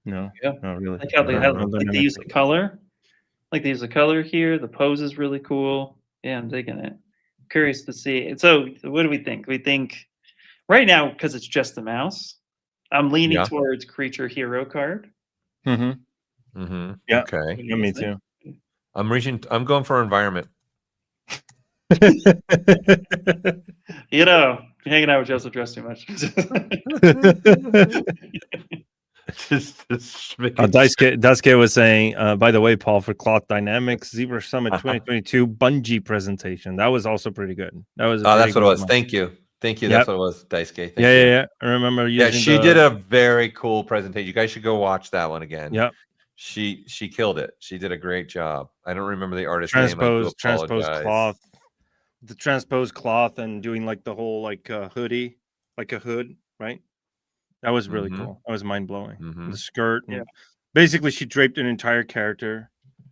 No, not really. Like how they use the color. Like they use the color here. The pose is really cool. Yeah, I'm digging it. Curious to see. So what do we think? We think right now, because it's just the mouse, I'm leaning towards creature hero card. Yeah. Okay. Yeah, me too. I'm going for environment. Hanging out with Joseph dressed too much. Daisuke was saying, by the way, Paul, for Cloth Dynamics ZBrush Summit 2022 Bungee presentation. That was also pretty good. That was that's what it was. One. Thank you. That's what it was, Daisuke. Yeah. I remember she did a very cool presentation. You guys should go watch that one again. Yeah. She killed it. She did a great job. I don't remember the artist name. Transposed cloth. The transposed cloth and doing like the whole hoodie, like a hood, right? That was really cool. That was mind blowing. The skirt, and basically she draped an entire character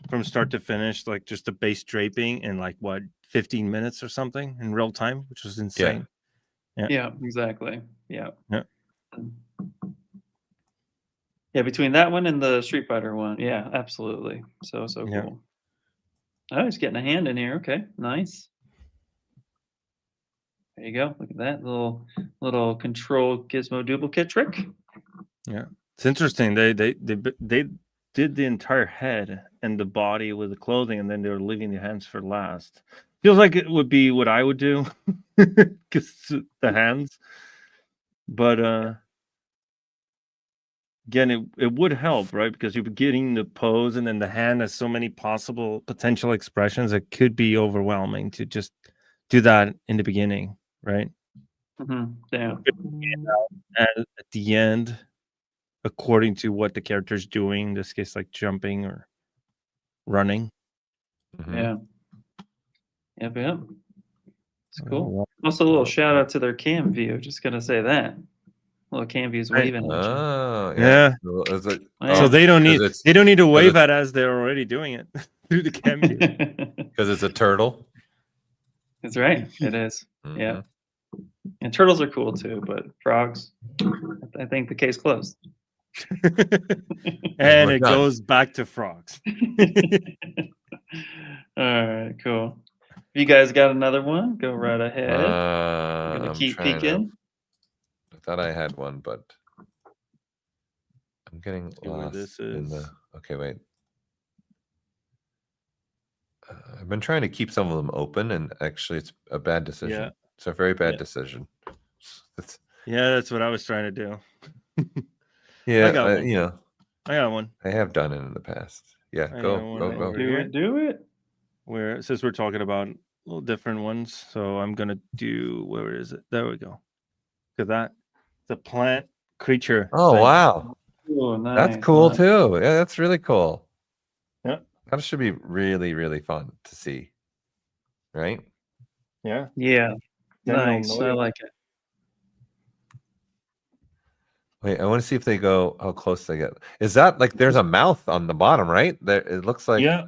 from start to finish, like just the base draping in like what 15 minutes or something in real time, which was insane. Yeah, exactly. Yeah. Yeah. Yeah, between that one and the Street Fighter one. Yeah, absolutely. So Yeah. cool. Oh, he's getting a hand in here. Okay, nice. There you go. Look at that little control gizmo duplicate trick. Yeah, it's interesting. They did the entire head and the body with the clothing, and then they were leaving the hands for last. Feels like it would be what I would do, because the hands. But again, it would help, right? Because you're getting the pose, and then the hand has so many possible potential expressions. It could be overwhelming to just do that in the beginning, right? Yeah. And at the end, according to what the character's doing, in this case, like jumping or running. Yeah. Yep. It's cool. wow. Also, a little shout out to their cam view. Just gonna say that. Little cam view's waving. at you. Oh, Yeah. Is it, So they don't need to wave it's- at us. They're already doing it through the cam view. because it's a turtle. That's right. It is. Mhm. Yeah. And turtles are cool too, but frogs, I think the case closed. And We're it done. goes back to frogs. All right, cool. You guys got another one? Go right ahead. I'm gonna I'm keep trying to- peeking. I thought I had one, but I'm getting See where lost this in is. the. Okay, wait. I've been trying to keep some of them open, and actually, it's a bad decision. Yeah. It's a very bad Yeah. decision. It's, Yeah, that's what I was trying to do. yeah, got one. you know, I got one. I have done it in the past. Yeah, I go, got one go, right go. over Do here. it, do it. Where since we're talking about little different ones, so I'm gonna do, where is it? There we go. Look at that. The plant creature. Oh thing. wow, Oh, nice. that's cool nice. too. Yeah, that's really cool. Yeah. That should be really, really fun to see. Right? Yeah. Yeah, Then they'll nice. know I you. like it. Wait, I want to see if they go how close they get. Is that like there's a mouth on the bottom, right? There, it looks like Yeah,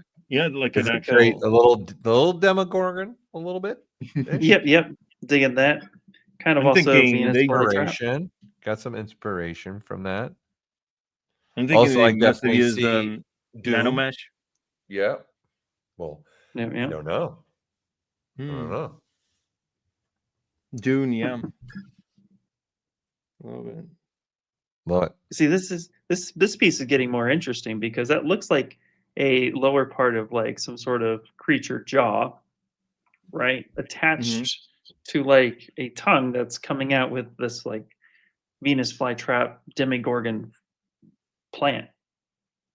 like Does an it actual. create a little Demogorgon, a little bit. Yep. Digging that. Kind of I'm also thinking Venus they- flytrap. Inspiration. Got some inspiration from that. I'm thinking Also, they I must have definitely used see nano Doom. mesh. Yeah. Well, Yep, I yep. don't know. I don't Hmm. know. Dune, yeah. A little bit. What? See, this piece is getting more interesting because that looks like a lower part of like some sort of creature jaw, right? Attached to like a tongue that's coming out with this like Venus flytrap demigorgon plant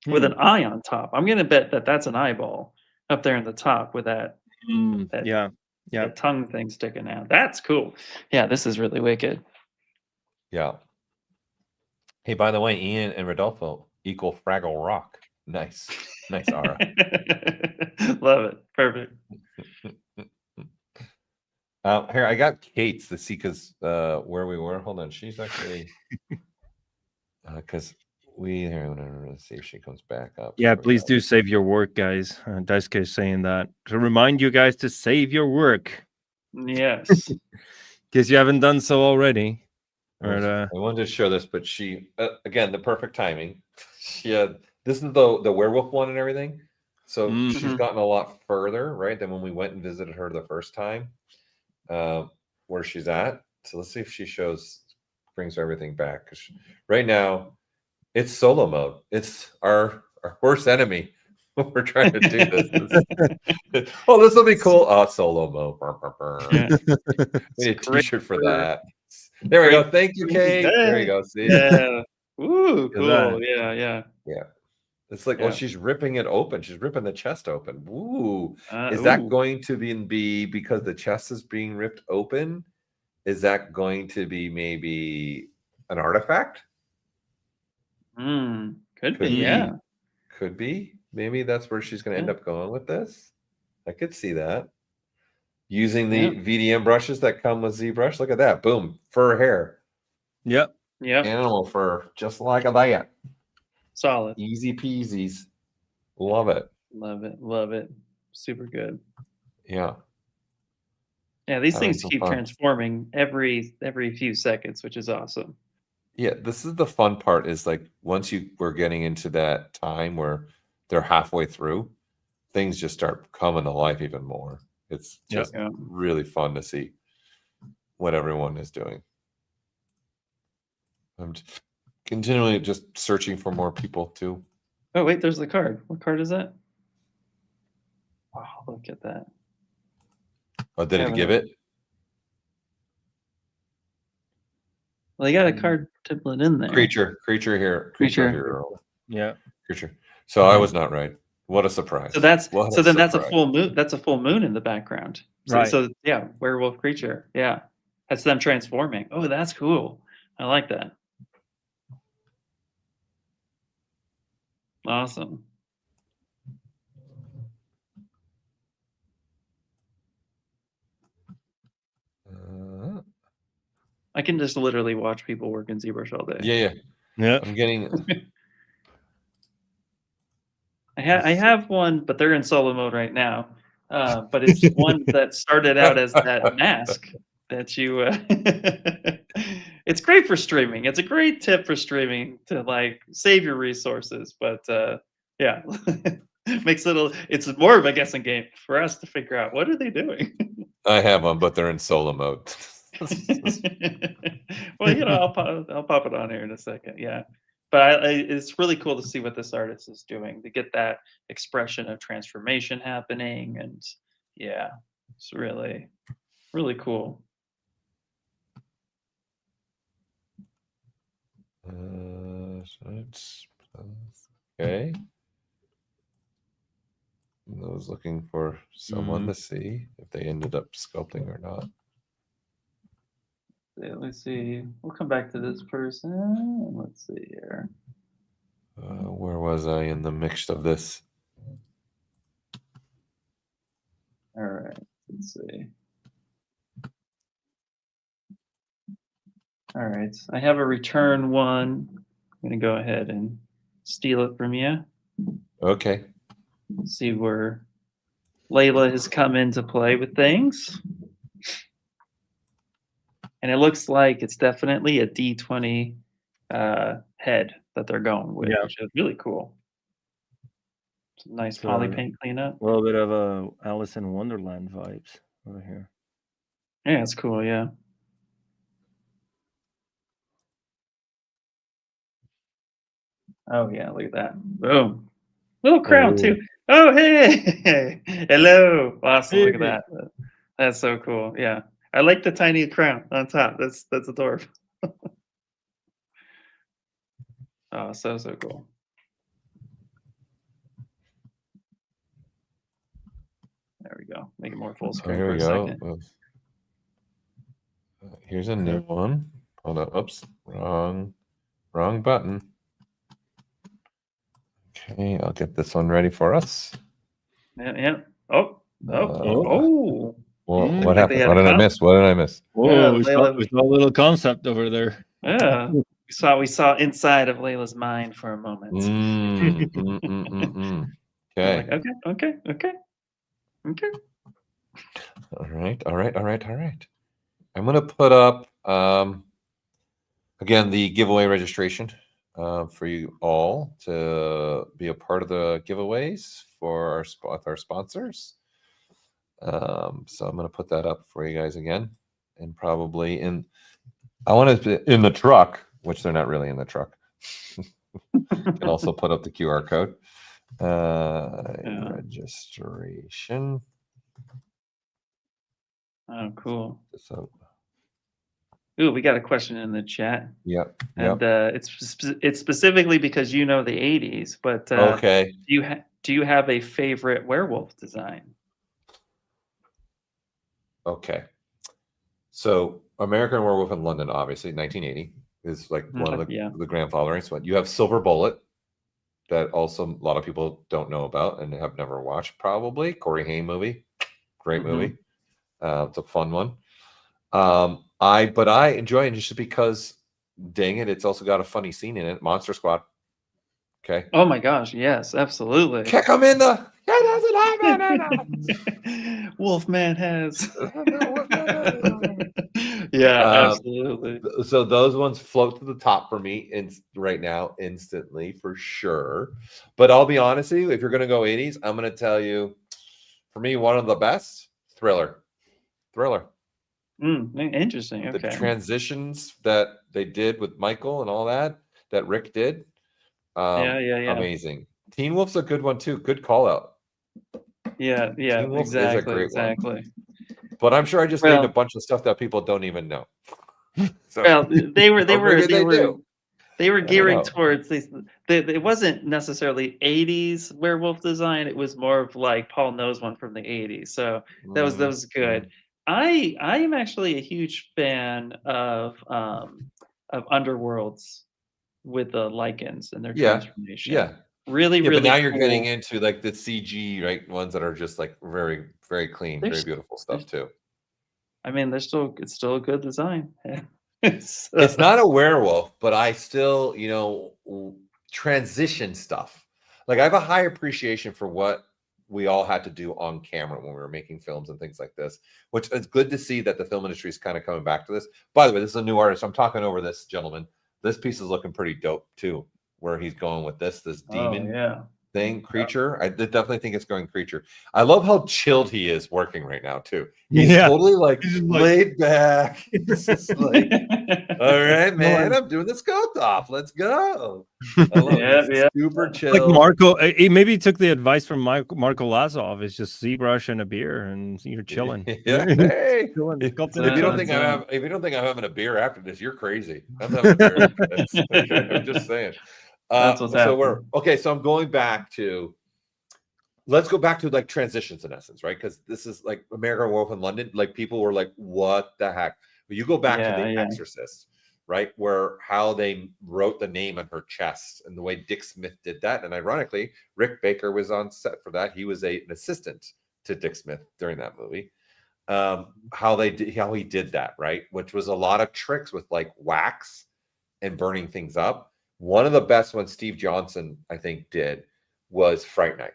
with an eye on top. I'm gonna bet that that's an eyeball up there in the top with that that- Yeah. that tongue thing sticking out. That's cool. Yeah, this is really wicked. Yeah. Hey, by the way, Ian and Rodolfo equal Fraggle Rock. Nice. Nice, Ara. Love it. Perfect. Here, I got Kate's to see because where we were. Hold on. She's actually because let's see if she comes back up. Yeah, Here we please go. do save your work, guys. Daisuke is saying that to remind you guys to save your work Yes. because you haven't done so already. I wanted to show this, but she again the perfect timing. She had this is the werewolf one and everything. So she's Mhm. gotten a lot further, right, than when we went and visited her the first time. Where she's at. So let's see if she brings everything back. 'Cause right now, it's solo mode. It's our worst enemy. We're trying to do this. Oh, this will be cool. Oh, solo mode. Brr, brr, brr. Yeah. We need a Great t-shirt for for- that. There we go. great Thank you, for- Kate. There Hey. you go. See? Yeah. Ooh, at cool. that. Yeah. Yeah. It's like, Yeah. oh, she's ripping it open. She's ripping the chest open. Ooh. Is that going to be because the chest is being ripped open? Is that going to be maybe an artifact? Could Could be, be. yeah. Could be. Maybe that's where she's going to end Yeah. up going with this. I could see that. Using the Yeah. VDM brushes that come with ZBrush. Look at that. Boom. Fur hair. Yep. Yep. Animal fur. Just like that. Solid. Easy peasies. Love it. Love it. Love it. Super good. Yeah. Yeah, these things so keep fun. transforming every few seconds, which is awesome. Yeah, this is the fun part, is like once we're getting into that time where they're halfway through, things just start coming to life even more. It's just really fun to see what everyone is doing. I'm continually just searching for more people too. Oh, wait, there's the card. What card is that? Oh, look at that. Oh, did it give it? Well, they got a card template in there. Creature here. Creature. Yeah. Creature. So I was not right. What a surprise. So that's that's a full moon. That's a full moon in the background. So, Right. So yeah, werewolf creature. Yeah. That's them transforming. Oh, that's cool. I like that. Awesome. I can just literally watch people work in ZBrush all day. Yeah. I'm getting. I have one, but they're in solo mode right now. But it's one that started out as that mask that you. It's great for streaming. It's a great tip for streaming to like save your resources. But yeah, makes it's more of a guessing game for us to figure out what are they doing. I have one, but they're in solo mode. Well, I'll pop it on here in a second. Yeah, but it's really cool to see what this artist is doing to get that expression of transformation happening, and yeah, it's really, really cool. Okay. I was looking for someone to see if they ended up sculpting or not. Let's see. We'll come back to this person. Let's see here. Where was I in the mix of this? All right. Let's see. All right. I have a return one. I'm going to go ahead and steal it from you. Okay. See where Layla has come into play with things. And it looks like it's definitely a D20 head that they're going with, which is really cool. Some nice poly paint cleanup. A little bit of Alice in Wonderland vibes over here. Yeah, it's cool, yeah. Oh, yeah, look at that. Boom. Little crown, too. Oh, hey. Hello. Awesome. Look at that. That's so cool. Yeah. I like the tiny crown on top. That's adorable. Oh, so cool. There we go. Make it more full screen for a second. Here's a new one. Hold up. Oops. Wrong button. Okay, I'll get this one ready for us. Yeah. Oh. Well, what happened? What did I miss? Whoa, we saw a little concept over there. Yeah. We saw inside of Layla's mind for a moment. Okay. Like, okay. All right. I'm gonna put up again the giveaway registration for you all to be a part of the giveaways for our sponsors. So I'm gonna put that up for you guys again, and probably I want to in the truck, which they're not really in the truck. Can also put up the QR code. Registration. Oh, cool. So, ooh, we got a question in the chat. Yep. And it's specifically because you know the 80s, but okay. Do you have a favorite werewolf design? Okay. So American Werewolf in London, obviously, 1980 is like one of the grandfatherings. But you have Silver Bullet, that also a lot of people don't know about and have never watched, probably. Corey Haim movie. Great movie. It's a fun one. But I enjoy it just because, dang it, it's also got a funny scene in it. Monster Squad. Okay. Oh my gosh, yes, absolutely. Kick him in the It doesn't happen. Wolfman has. Yeah, absolutely. So those ones float to the top for me right now, instantly, for sure. But I'll be honest with you, if you're going to go 80s, I'm going to tell you, for me, one of the best, Thriller. Interesting. Okay. The transitions that they did with Michael and all that Rick did. Yeah. Amazing. Teen Wolf's a good one too. Good call out. Yeah, Teen Wolf is a great one. exactly. But I'm sure I just named a bunch of stuff that people don't even know. So, well, they were gearing know. towards these. It wasn't necessarily 80s werewolf design. It was more of like Paul knows one from the 80s. So that was good. I am actually a huge fan of Underworlds with the lichens and their transformation. Yeah. Really But now you're cool. getting into like the CG, right? Ones that are just like very, very clean, very beautiful stuff too. I mean, it's still a good design. It's not a werewolf, but I still, transition stuff. Like I have a high appreciation for what we all had to do on camera when we were making films and things like this, which is good to see that the film industry is kind of coming back to this. By the way, this is a new artist. I'm talking over this gentleman. This piece is looking pretty dope too, where he's going with this demon thing, creature. I definitely think it's going creature. I love how chilled he is working right now too. He's totally like laid back. It's just like, all right, man, I'm doing the Sculpt-Off. Let's go. I love it. Super chill. Like Marco, maybe he took the advice from Marco Lazov. It's just ZBrush and a beer, and you're chilling. Yeah. Hey, chilling, if you don't think I'm having a beer after this, you're crazy. I'm having a beer after this. Okay, I'm just saying. That's what's happening. So I'm going back to, let's go back to like transitions in essence, right? Because this is like American Werewolf in London. Like people were like, what the heck? But you go back to The Exorcist, right? Where how they wrote the name on her chest and the way Dick Smith did that. And ironically, Rick Baker was on set for that. He was an assistant to Dick Smith during that movie. How he did that, right? Which was a lot of tricks with like wax and burning things up. One of the best ones Steve Johnson, I think, did was Fright Night.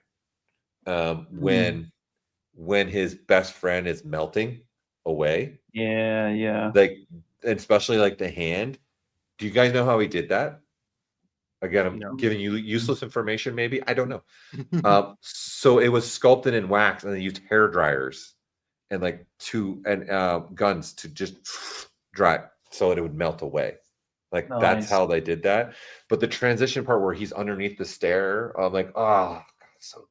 When his best friend is melting away. Yeah. Like, especially like the hand. Do you guys know how he did that? Again, I'm giving you useless information, maybe. I don't know. So it was sculpted in wax, and they used hair dryers and like guns to just dry so it would melt away. Like that's how they did that. But the transition part where he's underneath the stair, I'm like, oh,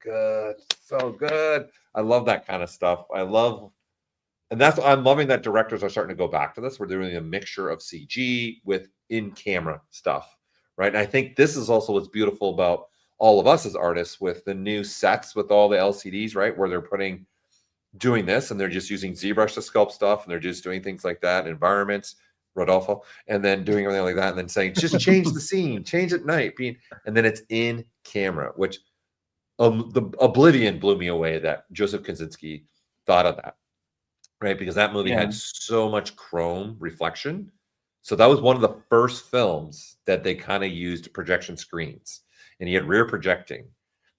God, so good. I love that kind of stuff. I'm loving that directors are starting to go back to this. We're doing a mixture of CG with in-camera stuff, right? And I think this is also what's beautiful about all of us as artists with the new sets with all the LCDs, right? Where they're doing this and they're just using ZBrush to sculpt stuff and they're just doing things like that, environments. Rodolfo, and then doing everything like that, and then saying, just change the scene, change at night, and then it's in camera, which the Oblivion blew me away that Joseph Kosinski thought of that, right? Because that movie had so much chrome reflection. So that was one of the first films that they kind of used projection screens, and he had rear projecting,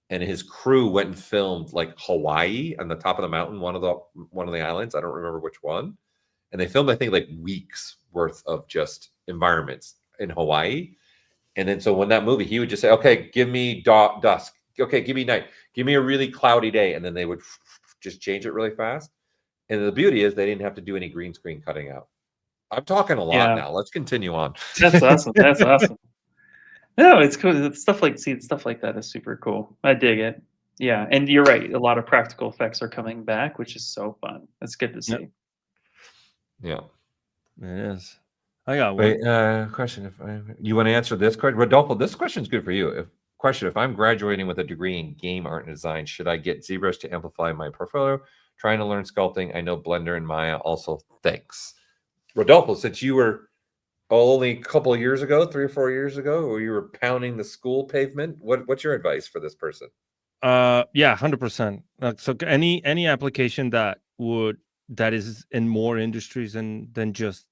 and his crew went and filmed like Hawaii on the top of the mountain, one of the islands. I don't remember which one. And they filmed, I think, like weeks worth of just environments in Hawaii. And then so when that movie, he would just say, okay, give me dusk. Okay, give me night. Give me a really cloudy day. And then they would just change it really fast. And the beauty is they didn't have to do any green screen cutting out. I'm talking a lot now. Let's continue on. That's awesome. That's awesome. No, it's cool. Stuff like that is super cool. I dig it. Yeah. And you're right. A lot of practical effects are coming back, which is so fun. It's good to see. Yeah, it is. I got one question. If you want to answer this question, Rodolfo, this question is good for you. If I'm graduating with a degree in game art and design, should I get ZBrush to amplify my portfolio? Trying to learn sculpting. I know Blender and Maya also. Thanks, Rodolfo. Since you were only a couple of years ago, 3 or 4 years ago, where you were pounding the school pavement, what's your advice for this person? 100%. So any application that is in more industries than just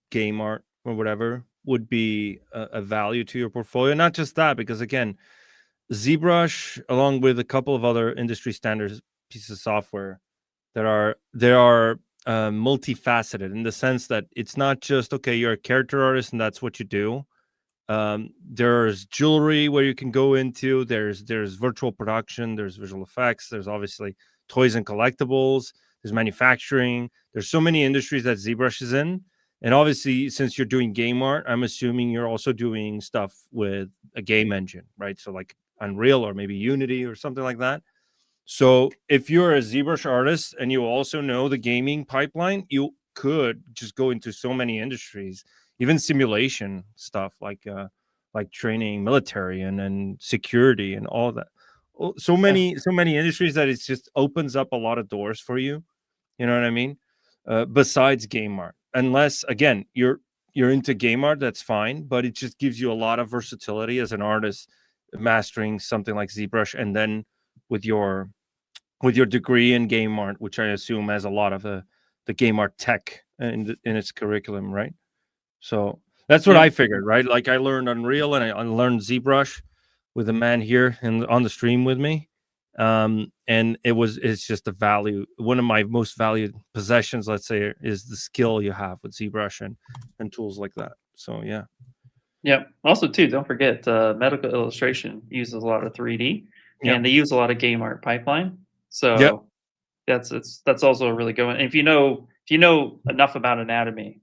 game art or whatever would be a value to your portfolio. Not just that, because again, ZBrush, along with a couple of other industry standards pieces of software, that are multifaceted in the sense that it's not just, okay, you're a character artist and that's what you do. There's jewelry where you can go into. There's virtual production. There's visual effects. There's obviously toys and collectibles. There's manufacturing. There's so many industries that ZBrush is in. And obviously, since you're doing game art, I'm assuming you're also doing stuff with a game engine, right? So like Unreal or maybe Unity or something like that. So if you're a ZBrush artist and you also know the gaming pipeline, you could just go into so many industries, even simulation stuff like training, military, and security and all that. So many industries that it just opens up a lot of doors for you. You know what I mean? Besides game art, unless again you're into game art, that's fine, but it just gives you a lot of versatility as an artist, mastering something like ZBrush, and then with your degree in game art, which I assume has a lot of the game art tech in its curriculum, right? So that's what I figured, right? Like I learned Unreal and I learned ZBrush with a man here on the stream with me. And it's just a value. One of my most valued possessions, let's say, is the skill you have with ZBrush and tools like that. So yeah. Yeah. Also, too, don't forget medical illustration uses a lot of 3D, and they use a lot of game art pipeline. So that's also a really good one. And if you know enough about anatomy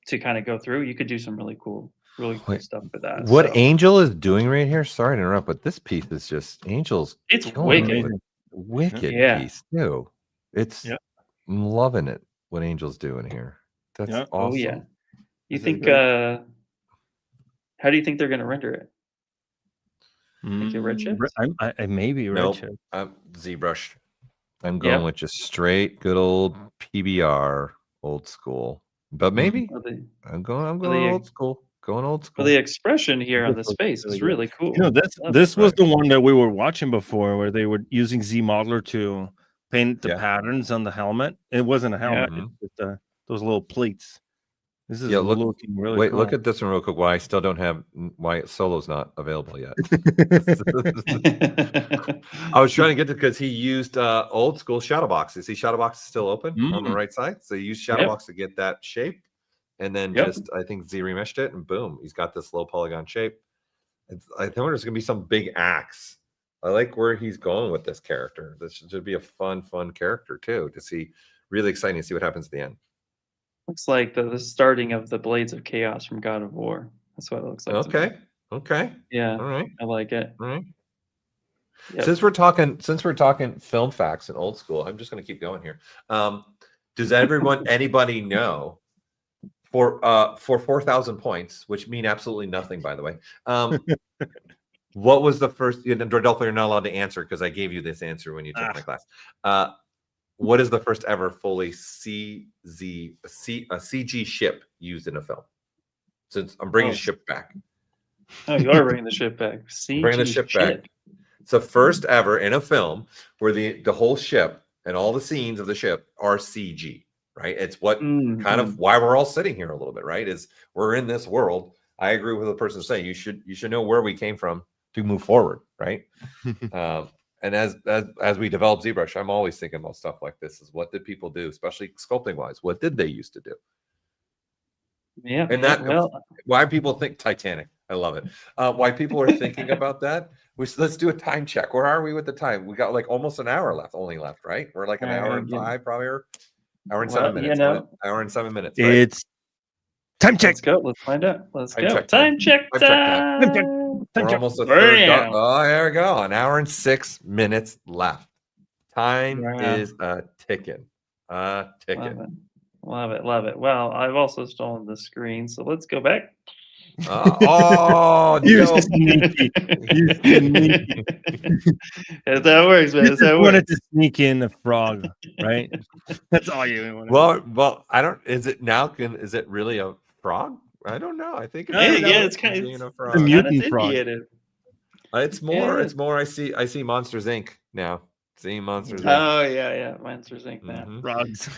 to kind of go through, you could do some really cool stuff with that. What Angel is doing right here? Sorry to interrupt, but this piece is just Angel's. It's wicked. Wicked piece too. It's I'm loving it. What Angel's doing here? That's awesome. Oh yeah. You think? How do you think they're going to render it? Think it redshift? I maybe redshift. ZBrush. I'm going with just straight, good old PBR, old school. But maybe I'm going old school. Going old school. Well, the expression here on this face is really cool. You know, this was the one that we were watching before, where they were using Z Modeler to paint the patterns on the helmet. It wasn't a helmet; it's just those little pleats. This is looking really cool. Look at this one real quick. Why I still don't have why Solo's not available yet. I was trying to get to because he used old school Shadowbox. You see Shadowbox is still open on the right side. So he used Shadowbox to get that shape. And then just I think Z remeshed it and boom, he's got this low polygon shape. I think there's gonna be some big axe. I like where he's going with this character. This should be a fun character too to see. Really exciting to see what happens at the end. Looks like the starting of the Blades of Chaos from God of War. That's what it looks like. Okay. Yeah. All right. I like it. All right. Yep. Since we're talking film facts and old school, I'm just going to keep going here. Does anybody know for 4,000 points, which mean absolutely nothing, by the way? What was the first? Rodolfo, you're not allowed to answer because I gave you this answer when you took my class. What is the first ever fully CG ship used in a film? Since I'm bringing the ship back. Oh, you are bringing the ship back. Bringing the ship back. It's the first ever in a film where the whole ship and all the scenes of the ship are CG, right? It's what kind of why we're all sitting here a little bit, right? Is we're in this world. I agree with the person saying you should know where we came from to move forward, right? And as we develop ZBrush, I'm always thinking about stuff like this: is what did people do, especially sculpting wise? What did they used to do? Yeah, and why people think Titanic. I love it. Why people are thinking about that? Let's do a time check. Where are we with the time? We got like almost an hour only left, right? We're like an hour and 5, probably, or hour and 7 minutes. Hour and 7 minutes. Right? It's time check. Let's go. Let's find out. Let's go. Time check. We're almost a third. Oh, there we go. An hour and 6 minutes left. Time is ticking. Love it. Well, I've also stolen the screen, so let's go back. You sneaky. That's how it works, man. That's how it works. Wanted to sneak in a frog, right? That's all you wanted. Well, I don't. Is it now? Is it really a frog? I don't know. I think it's kind of a mutant frog. It's more. It's more. I see Monsters Inc. now. Seeing Monsters Inc. Oh yeah, Monsters Inc. Now frogs.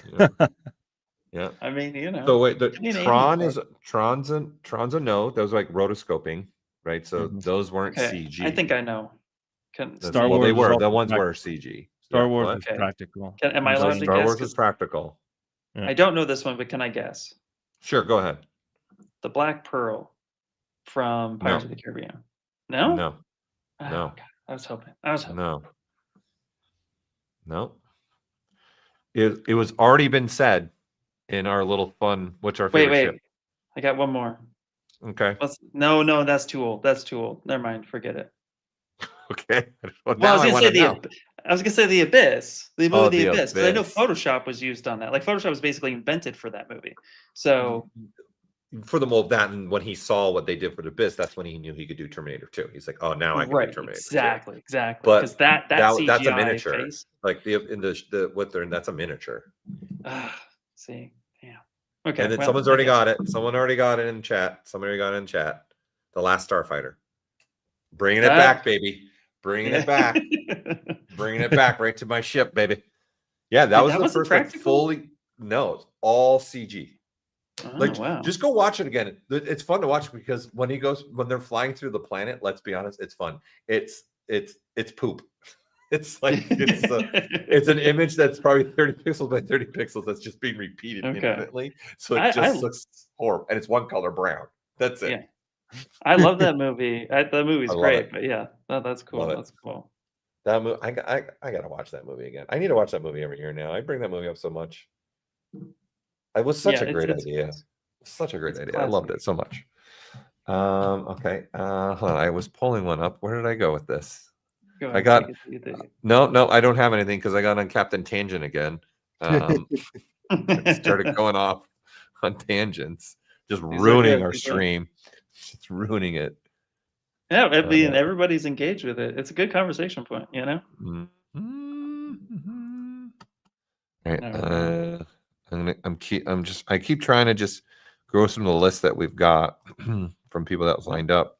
Yeah. I mean, So wait, Tron's a no. Those were like rotoscoping, right? So those weren't CG. I think I know. Star well, they Wars was were. The also ones were practical. CG. Star Yeah, Wars what? was Okay. practical. Am I And So allowed so to Star guess? Wars 'Cause is practical. I don't know this one, but can I guess? Sure, go ahead. The Black Pearl from Pirates No. of the Caribbean. No? No, Oh, no. God. I was hoping. I was hoping. no, no. It was already been said in our little fun. What's our favorite Wait. ship? I got one more. Okay. No, that's too old. That's too old. Never mind. Forget it. Okay. Well, Well, I now was I gonna say want to know. I was gonna say the Abyss, the movie Oh, The The Abyss, because I know Abyss. Photoshop was used on that. Like Photoshop was basically invented for that movie. So For the mold that, and when he saw what they did for the Abyss, that's when he knew he could do Terminator 2. He's like, oh, now I can do right, Terminator 2. exactly. But Because that that's a CGI miniature. face. Like the what they're in, that's a miniature. See, yeah. Okay. And then well, someone's I already guess. got it. Someone already got it in chat. Somebody already got it in chat. The Last Starfighter. Bringing it back, baby. Bringing it back. Bringing it back right to my ship, baby. Yeah, that was the first like fully. No, it's all CG. Oh, Like, wow. just go watch it again. It's fun to watch because when they're flying through the planet, let's be honest, it's fun. It's poop. It's like it's an image that's probably 30 pixels by 30 pixels that's just being repeated infinitely. So it just looks horrible, and it's one color brown. That's it. Yeah. I love that movie. That movie's great, it. but yeah, that's cool. Love it. That's cool. That movie, I gotta watch that movie again. I need to watch that movie every year now. I bring that movie up so much. It was such a great idea. Such a great idea. Classic. I loved it so much. Okay. Hold on. I was pulling one up. Where did I go with this? Go I ahead, got take it. no. I don't have anything because I got on Captain Tangent again. Started going off on tangents, just ruining our stream. Just ruining it. Yeah, I mean, everybody's engaged with it. It's a good conversation point, you know. Right. I keep trying to just go through the list that we've got from people that lined up.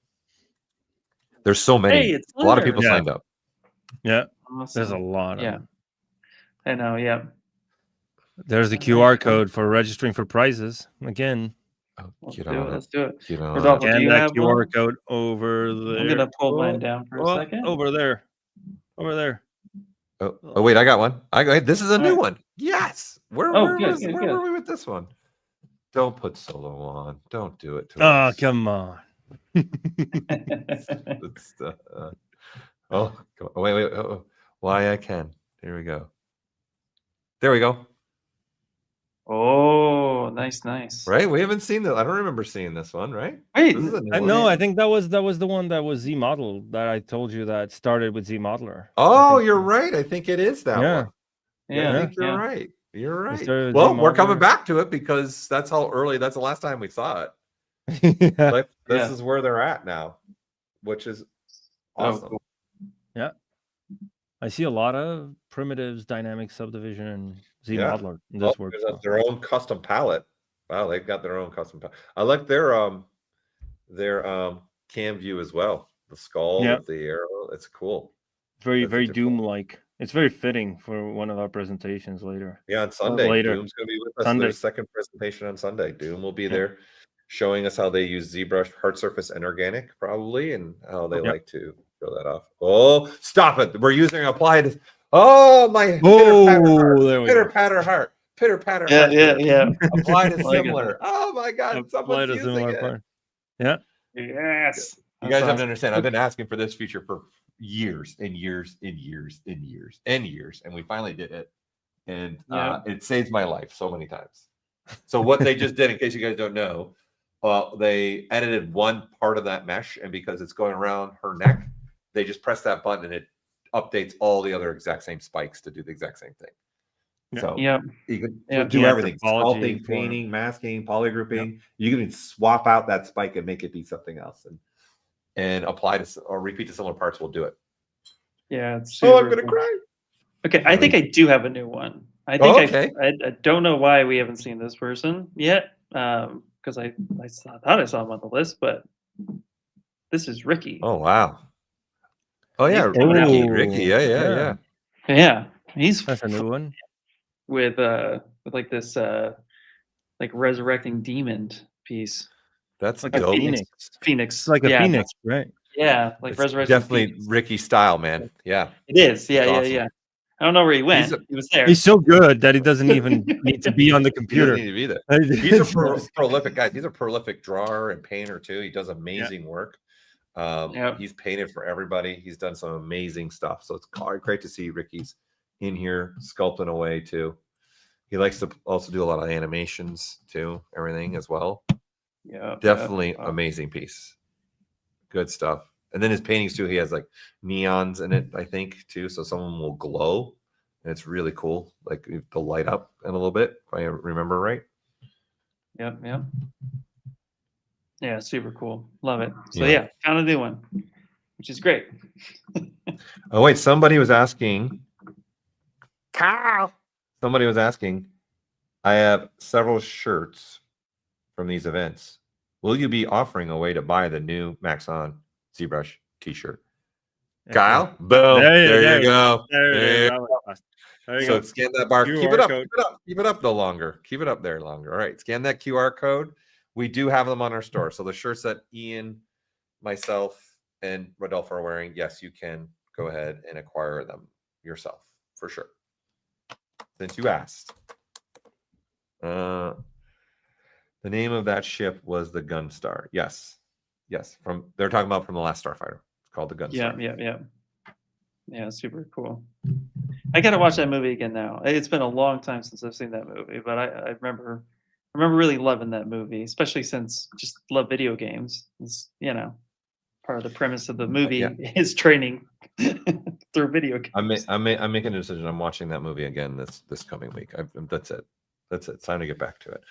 There's so many. Hey, a lot of people signed up. Yeah, Awesome. there's a lot. Yeah, I know. Yeah. There's the QR code for registering for prizes again. Let's do it. Get on Rodolfo, it. do you have QR one? code over there. I'm gonna pull mine down for a second. Over there. Oh, wait, I got one. This is a new one. Yes. Where were we with this one? Don't put solo on. Don't do it to us. Oh, come on. Wait. Why I can. Here we go. There we go. Oh, nice. Right? We haven't seen that. I don't remember seeing this one, right? Wait, No, I think that was the one that was Z model that I told you that started with Z modeler. Oh, you're right. I think it is that one. Yeah, I think you're right. You're right. started with Well, Z we're coming modeler. back to it because that's how early. That's the last time we saw it. Yeah. Like, this is where they're at now, which is awesome. cool. Yeah. I see a lot of primitives, dynamic subdivision, and Z Yeah. modeler in this work. There's their own custom palette. Wow, they've got their own custom palette. I like their cam view as well. The skull with the arrow. It's cool. Very, That's very different. Doom-like. It's very fitting for one of our presentations later. Yeah, on Sunday. later. Doom's going to be with us. Sunday. Their second presentation on Sunday. Doom will be there showing us how they use ZBrush, hard surface, and organic, probably, and how they like to show that off. Oh, stop it. We're using applied. Oh, my pitter patter heart. Pitter patter heart. Yeah. Applied is similar. Oh, my God. Someone's using it. Part. Yeah. Yes. You guys have to understand. I've been asking for this feature for years and years and years and years and years, and we finally did it, and it saves my life so many times. So what they just did, in case you guys don't know, they edited one part of that mesh, and because it's going around her neck, they just press that button and it updates all the other exact same spikes to do the exact same thing. So you can do everything: sculpting, painting, masking, polygrouping. You can swap out that spike and make it be something else, and apply to or repeat to similar parts. Will do it. Yeah. It's I'm gonna cry. Okay, I think I do have a new one. I think I don't know why we haven't seen this person yet, because I thought I saw him on the list, but this is Ricky. Oh wow! Oh yeah, Ricky. Yeah. Yeah, that's a new one. With like this like resurrecting demon piece. That's like a Phoenix. It's like a phoenix, right? Yeah, like It's Resurrection. definitely Ricky style, man. Yeah. It is. Yeah, It's yeah, awesome. yeah. I don't know where he went. He was there. He's so good that he doesn't even need to be on the He doesn't computer. need to be there. He's a prolific guy. He's a prolific drawer and painter too. He does amazing work. He's painted for everybody. He's done some amazing stuff. So it's great to see Ricky's in here sculpting away too. He likes to also do a lot of animations too, everything as well. Yeah, Definitely amazing piece. Good stuff. And then his paintings too, he has like neons in it, I think, too. So some of them will glow. And it's really cool. Like they'll light up in a little bit, if I remember right. Yep. Yeah, super cool. Love it. So yeah, found a new one, which is great. Oh, wait, somebody was asking. Carl. Somebody was asking, I have several shirts from these events. Will you be offering a way to buy the new Maxon ZBrush t-shirt? Kyle, boom. There you go. There you go. So scan that bar. Keep it up. Keep it up no longer. Keep it up there longer. All right. Scan that QR code. We do have them on our store. So the shirts that Ian, myself, and Rodolfo are wearing, yes, you can go ahead and acquire them yourself for sure. Since you asked. The name of that ship was the Gunstar. Yes. They're talking about from the last Starfighter. It's called the Gunstar. Yeah, super cool. I gotta watch that movie again now. It's been a long time since I've seen that movie, but I remember really loving that movie, especially since just love video games. It's, part of the premise of the movie is training through video games. I'm making a decision. I'm watching that movie again this coming week. That's it. It's time to get back to it.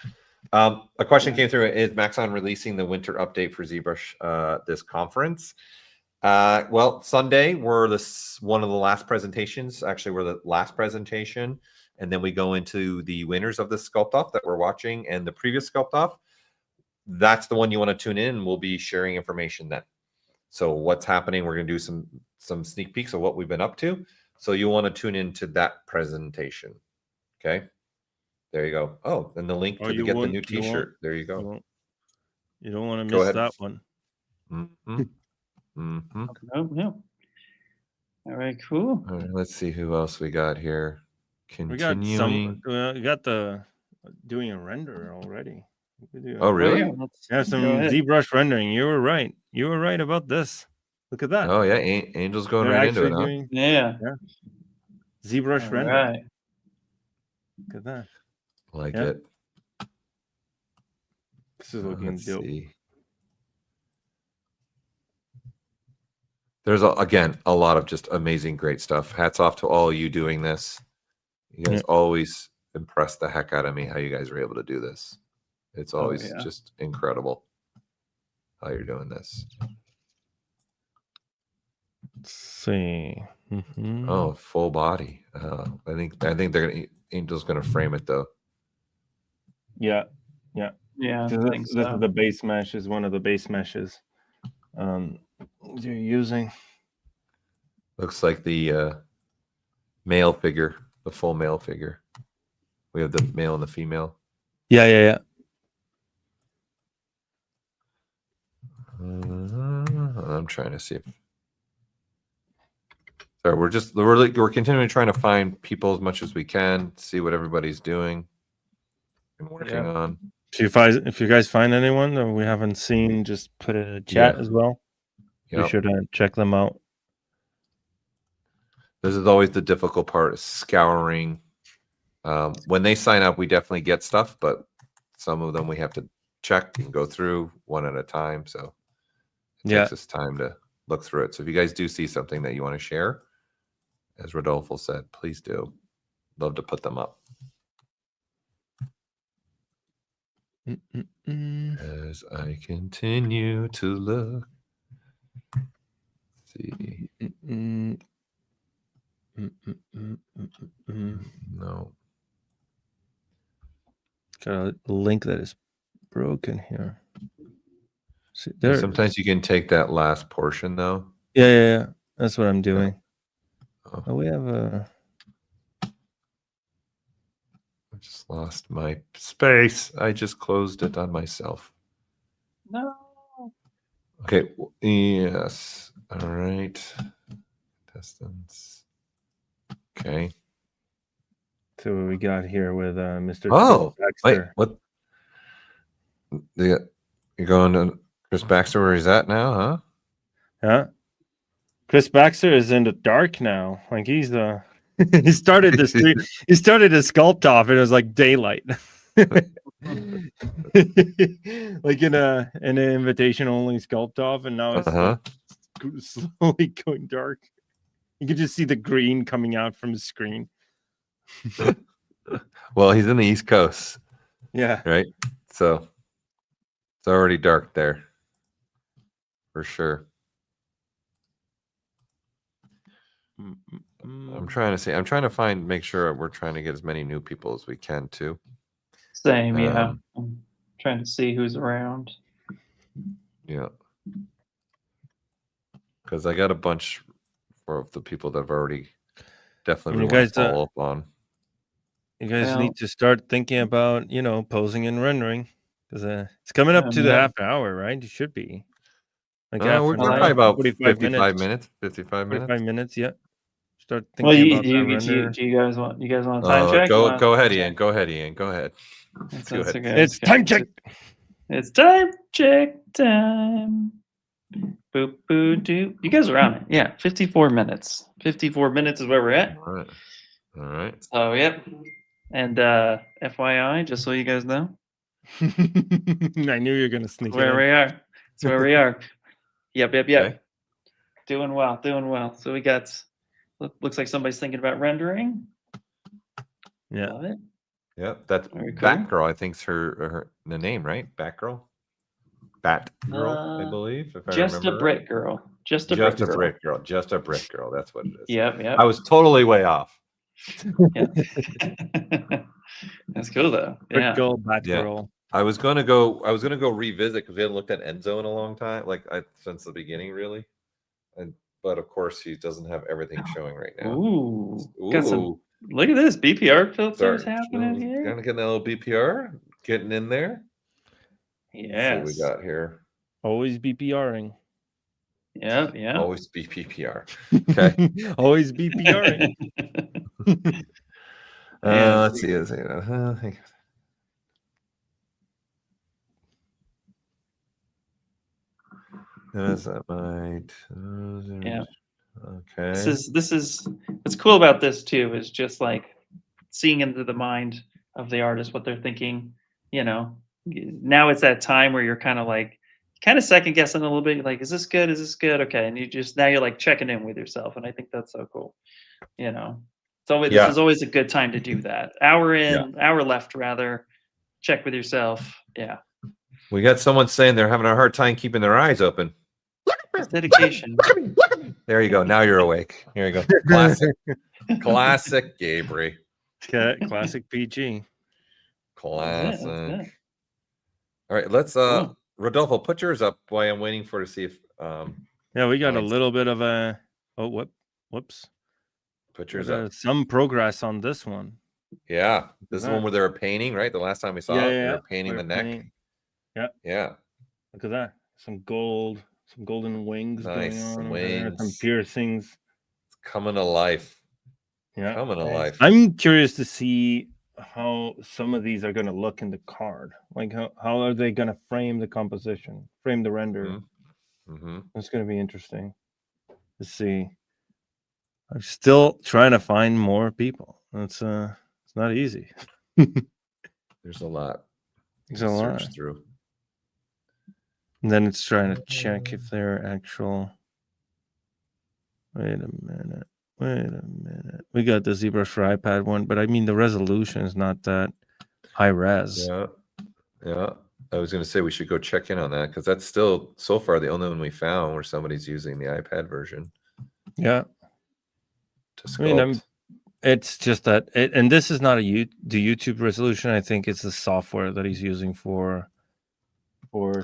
A question came through. Is Maxon releasing the winter update for ZBrush this conference? Well, Sunday we're one of the last presentations. Actually, we're the last presentation, and then we go into the winners of the Sculpt-Off that we're watching and the previous Sculpt-Off. That's the one you want to tune in. We'll be sharing information then. So what's happening? We're going to do some sneak peeks of what we've been up to. So you want to tune into that presentation. Okay. There you go. Oh, and the link to get the new T-shirt. There you go. You don't want to miss that one. Mm-hmm. Mm-hmm. No. All right, cool. All right, let's see who else we got here. Continuing. We got the doing a render already. Oh, really? Yeah, some ZBrush rendering. You were right. You were right about this. Look at that. Oh yeah, Angel's going right into it. Huh? Yeah. ZBrush render. Right. Look at that. Like it. This is looking dope. There's again a lot of just amazing, great stuff. Hats off to all you doing this. You guys always impress the heck out of me how you guys are able to do this. It's always just incredible how you're doing this. Let's see. Mm-hmm. Oh, full body. I think Angel's gonna frame it though. Yeah. This is the base mesh. Is one of the base meshes you're using. Looks like the male figure, the full male figure. We have the male and the female. Yeah. I'm trying to see if. Sorry, we're continuing trying to find people as much as we can, see what everybody's doing and working on. If you guys find anyone that we haven't seen, just put it in a chat as well. Be sure to check them out. This is always the difficult part, is scouring. When they sign up, we definitely get stuff, but some of them we have to check and go through one at a time. So it takes us time to look through it. So if you guys do see something that you want to share, as Rodolfo said, please do. Love to put them up. As I continue to look. See. No. Got a link that is broken here. See, sometimes you can take that last portion though. Yeah. That's what I'm doing. Oh, we have a. I just lost my space. I just closed it on myself. No. Okay. Yes. All right. Distance. Okay. So what we got here with Mr. Oh, Chris wait. Baxter. What? You're going to Chris Baxter where he's at now, huh? Yeah. Chris Baxter is in the dark now. Like he's the he started the stream. He started his Sculpt-Off and it was like daylight. Like in an invitation only Sculpt-Off, and now it's like slowly going dark. You can just see the green coming out from his screen. Well, he's in the East Coast. Yeah. Right. So it's already dark there. For sure. I'm trying to see. I'm trying to make sure we're trying to get as many new people as we can too. Same, yeah. I'm trying to see who's around. Yeah. Because I got a bunch of the people that have already definitely You want guys, to follow up on. You guys Well- need to start thinking about, posing and rendering, because it's coming up to the Yeah. half hour, right? You should be. Like We're half probably about 45 55 minutes. 55 minutes. 45 minutes, yeah. Start Well, thinking do about that you render. guys want a time check? Go ahead, Ian. Go ahead, Ian. Go ahead. That's Go ahead. okay. It's time check. It's time check time. Boop boo doo. You guys are on it. Yeah, 54 minutes. 54 minutes is where we're at. All right. All right. So yep. And FYI, just so you guys know, I knew you were gonna sneak that's where it we in. are. That's where we are. Yep. Okay. Doing well. So we got. Looks like somebody's thinking about rendering. Yeah. Love it. Yep. That's Very cool. Batgirl. I think's her the name, right? Batgirl. Batgirl, I believe. If I Just a remember brick girl. Just a Just brick a girl. brick girl. Just a brick girl. That's what it is. Yep. I was totally way off. Yeah. That's cool though. Brick Yeah. girl, bat Yeah. girl. I was gonna go revisit because we hadn't looked at Enzo in a long time, since the beginning, really. But of course, he doesn't have everything showing right now. Ooh. Got some. Ooh, Look at this BPR filters start happening here. kind of getting a little BPR, getting in there. Let's see Yes. what we got here. Always BPRing. Yep. Yeah. Always be PPR. Okay. Always BPRing. Yeah. Let's see. Is that might? Yeah. Okay. This is what's cool about this too is just like seeing into the mind of the artist, what they're thinking. Now it's that time where you're kind of second guessing a little bit. Like, is this good? Is this good? Okay, and you're like checking in with yourself, and I think that's so cool. So this is always a good time to do that. Hour left rather. Check with yourself. Yeah. We got someone saying they're having a hard time keeping their eyes open. It's dedication. There you go. Now you're awake. Here you go. Classic Gabriel. Okay, classic PG. Classic. Yeah. All right, let's Rodolfo, put yours up while I'm waiting to see if Yeah, we got a Nice. little bit of a whoops. put yours Got, up. some progress on this one. Yeah. This is the that. one where they were painting, right? The last time we saw Yeah, it, yeah, they yeah. were painting We're the neck. painting. Yeah. Look at that. Some golden wings Nice, going some on. over there, some wings. piercings. It's coming to life. Yeah. Coming to life. I'm curious to see how some of these are going to look in the card. Like how are they going to frame the composition, frame the render? Mm-hmm. It's going to be interesting to see. I'm still trying to find more people. It's not easy. There's a lot. There's to a search lot. through. And then it's trying to check if they're actual. Wait a minute. We got the ZBrush for iPad one, but I mean the resolution is not that high res. Yeah. I was going to say we should go check in on that because that's still so far the only one we found where somebody's using the iPad version Yeah. to I mean, sculpt. it's just that, and this is not the YouTube resolution. I think it's the software that he's using for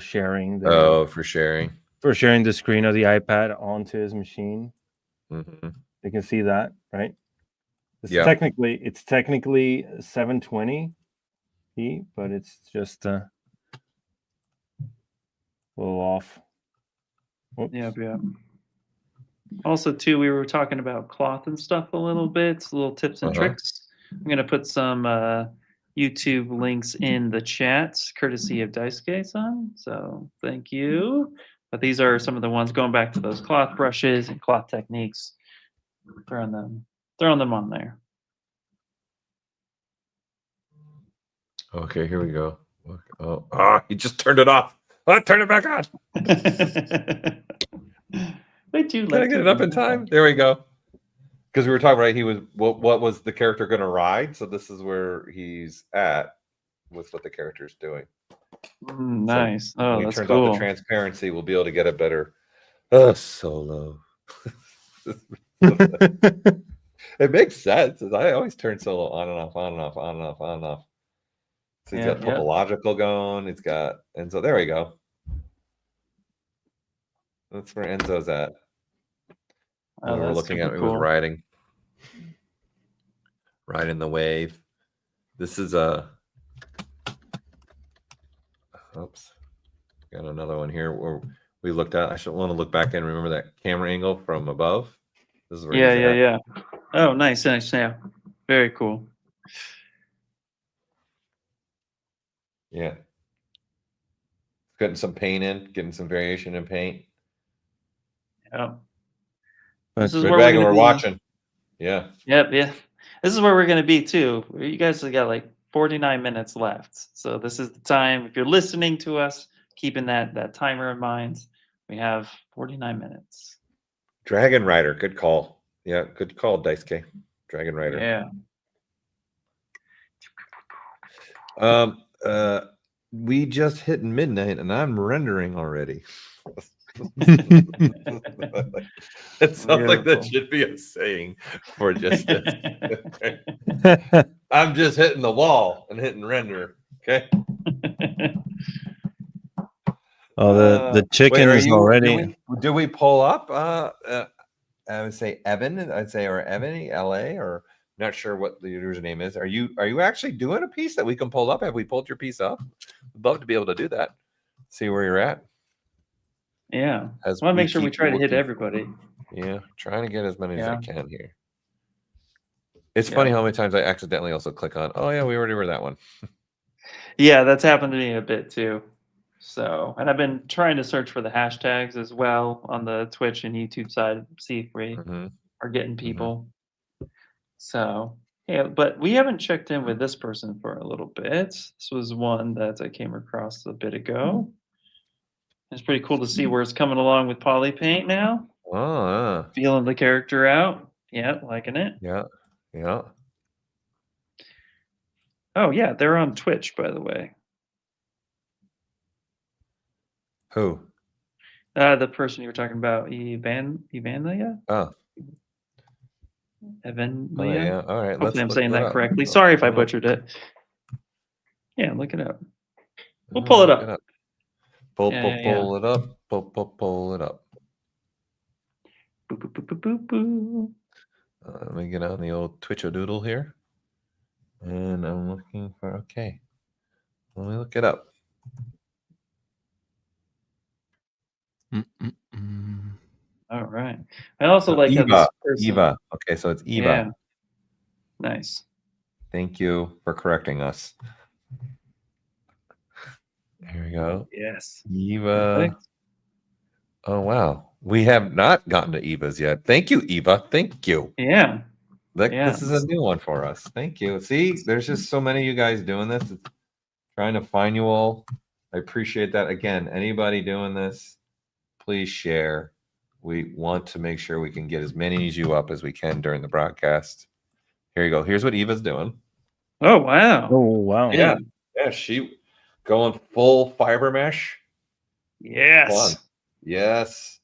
sharing. For sharing. For sharing the screen of the iPad onto his machine. Mm-hmm. You can see that, right? It's Yeah. technically 720p, but it's just a little off. Whoops. Yeah. Also, too, we were talking about cloth and stuff a little bit, little tips and tricks. I'm going to put some YouTube links in the chat, courtesy of Daisuke-san. So thank you. But these are some of the ones going back to those cloth brushes and cloth techniques. Throwing them on there. Okay, here we go. Oh, he just turned it off. Turn it back on. Can I get it up in time? There we go. Because we were talking, right? He was what was the character going to ride? So this is where he's at with what the character's doing. Nice. So oh, when that's he turns cool. off the transparency, we'll be able to get a better solo. It makes sense. I always turn solo on and off, on and off, on and off, on and off. So he's got topological going. It's got Enzo. There we go. That's where Enzo's at. Oh, we're that's looking at super it cool. was riding the wave. This is oops, got another one here where we looked at. I should want to look back and remember that camera angle from above. This is where Yeah. Oh, nice. Yeah, very cool. Yeah, getting some paint in, getting some variation in paint. Yeah. This is Good where bag, we're and we're watching. Yeah. Yep. This is where we're gonna be too. You guys have got like 49 minutes left, so this is the time. If you're listening to us, keeping that timer in mind, we have 49 minutes. Dragon Rider, good call. Yeah, good call, Daisuke. Dragon Rider. Yeah. We just hit midnight and I'm rendering already. It sounds like that should be a saying for just this. I'm just hitting the wall and hitting render. Okay. Oh, the chicken is already. Do we pull up? I would say Evan. I'd say or Evan, LA, or not sure what the username is. Are you actually doing a piece that we can pull up? Have we pulled your piece up? I'd love to be able to do that. See where you're at. Yeah. I want to make sure we try to hit everybody. Yeah, trying to get as many as I can here. It's funny how many times I accidentally also click on, oh yeah, we already were that one. Yeah, that's happened to me a bit too. So, and I've been trying to search for the hashtags as well on the Twitch and YouTube side, see if we are getting people. So, yeah, but we haven't checked in with this person for a little bit. This was one that I came across a bit ago. It's pretty cool to see where it's coming along with poly paint now. Oh, feeling the character out. Yeah, liking it. Yeah. Oh yeah, they're on Twitch, by the way. Who? The person you were talking about, Evanlia? Oh. Evanlia? Oh, yeah. All right. Hopefully I'm saying that correctly. Sorry if I butchered it. Yeah, look it up. We'll pull it up. Pull it up. Pull it up. Boop, boop, boop, boop, boop. Let me get on the old Twitch-a-doodle here. And I'm looking for, okay. Let me look it up. All right. I also like Eva. Eva. Okay, so it's Eva. Yeah. Nice. Thank you for correcting us. Here we go. Yes. Eva. Perfect. Oh, wow. We have not gotten to Eva's yet. Thank you, Eva. Thank you. Yeah. This is a new one for us. Thank you. See, there's just so many of you guys doing this. It's trying to find you all. I appreciate that. Again, anybody doing this, please share. We want to make sure we can get as many of you up as we can during the broadcast. Here you go. Here's what Eva's doing. Oh, wow. Oh, wow. Yeah. Yeah, she going full fiber mesh. Yes. Yes.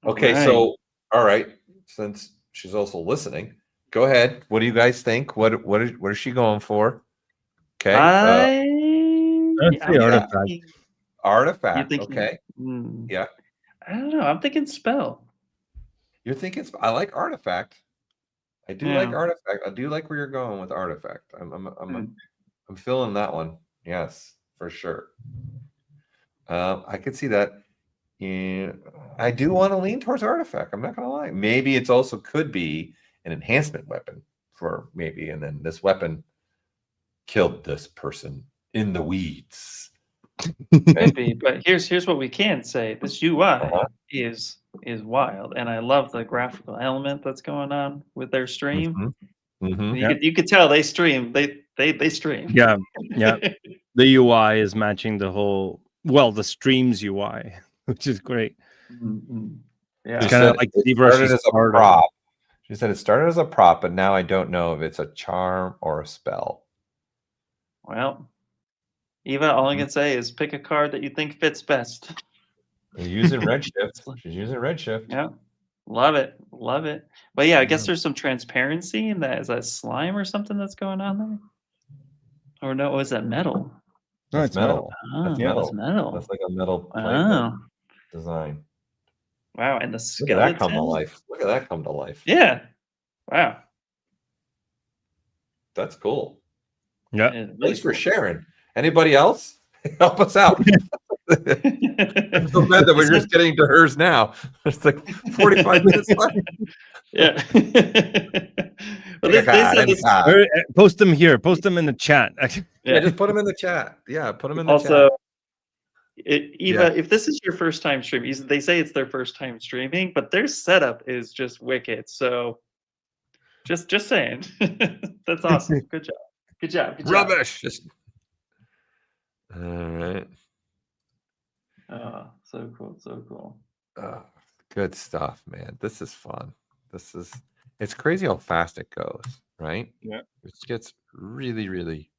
Okay, so all right. Since she's also listening, go ahead. What do you guys think? What is she going for? Okay. Let's see, artifact. Artifact. Okay. Yeah. I don't know. I'm thinking spell. You're thinking I like artifact. I do like artifact. I do like where you're going with artifact. I'm feeling that one. Yes, for sure. I could see that. Yeah, I do want to lean towards artifact. I'm not gonna lie. Maybe it's also could be an enhancement weapon for maybe, and then this weapon killed this person in the weeds. Maybe, but here's what we can say. This UI Uh-huh. is wild, and I love the graphical element that's going on with their stream. Mhm. Mhm. Yep. You could tell they stream. They stream. Yeah, yeah. The UI is matching the whole, well, the stream's UI, which is great. Mhm. She Yeah. It's kind of said like it ZBrush started is as a part of- prop. She said it started as a prop, but now I don't know if it's a charm or a spell. Well, Eva, all I can say is pick a card that you think fits best. She's using Redshift. She's using Redshift. Yeah. Love it. Love it. But yeah, I guess there's some transparency in that. Is that slime or something that's going on there? Or no, is that metal? No, That's it's metal. Oh, That's that's metal. metal. That's like a metal plate Oh. design. Wow. And the Look skeleton. at that come to life. Look at that come to life. Yeah. Wow. That's cool. Yeah. It is really Thanks for cool. sharing. Anybody else? Help us out. I'm so bad that we're just getting to hers now. It's like 45 minutes left. Yeah. Well, Pick a card, any card. Or, post them here. Post them in the chat. Yeah, just put them in the chat. Yeah, put them in the Also, chat. Eva, if this is your first time streaming, they say it's their first time streaming, but their setup is just wicked. So, just saying, that's awesome. Good job. Good job. Good job. Rubbish. Just... All right. Oh, so cool. So cool. Good stuff, man. This is fun. It's crazy how fast it goes, right? Yeah. It gets really, really.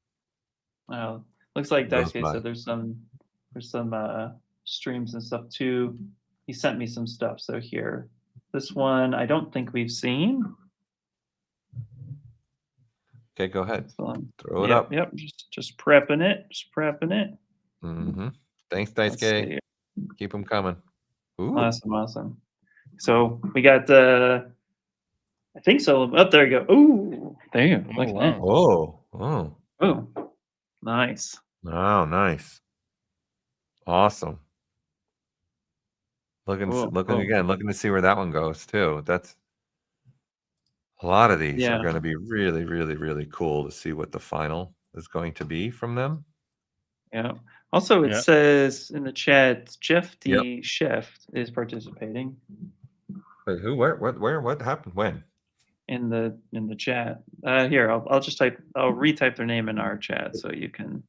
Looks like Goes Daisuke by. said there's some streams and stuff too. He sent me some stuff. So here, this one I don't think we've seen. Okay, go ahead. This one. Throw it Yep, up. Yep. Just prepping it. Just prepping it. Mm-hmm. Thanks, Let's Daisuke. see. Keep them coming. Ooh. Awesome. So we got I think so. Oh, there you go. Ooh, there you go. Look at that. Oh. Oh, nice. Oh, nice. Awesome. Looking Cool. again, looking to see where that one goes too. That's a lot of these Yeah. are going to be really, really, really cool to see what the final is going to be from them. Yeah. Also, it Yeah. says in the chat, Jeff D. Chef is participating Wait, who? Where? What happened? When? in the chat. Here, I'll just retype their name in our chat so you can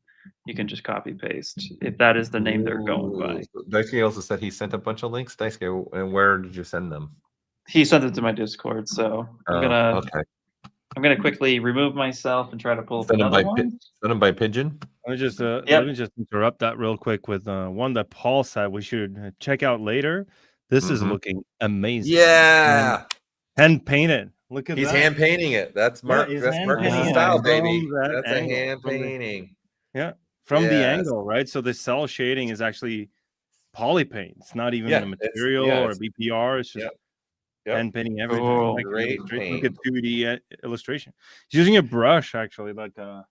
just copy paste if that is the name they're going by. Daisuke also said he sent a bunch of links. Daisuke, and where did you send them? He sent it to my Discord, so I'm gonna quickly remove myself and try to pull up Send them another by one. send them by pigeon. Let me just interrupt that real quick with one that Paul said we should check out later. This is looking amazing. Yeah, Hand painted. Look at he's that. hand painting it. That's Mark. he's That's hand Marcus' painting style, it baby. from that That's a angle, hand from the- painting. From the Yes. angle, right? So the cell shading is actually poly paint. It's not even Yeah, a it's- material yeah, or a it's- BPR. It's just Yep. hand painting everything. Cool. Like Great look at paint. 2D illustration. He's using a brush actually, like a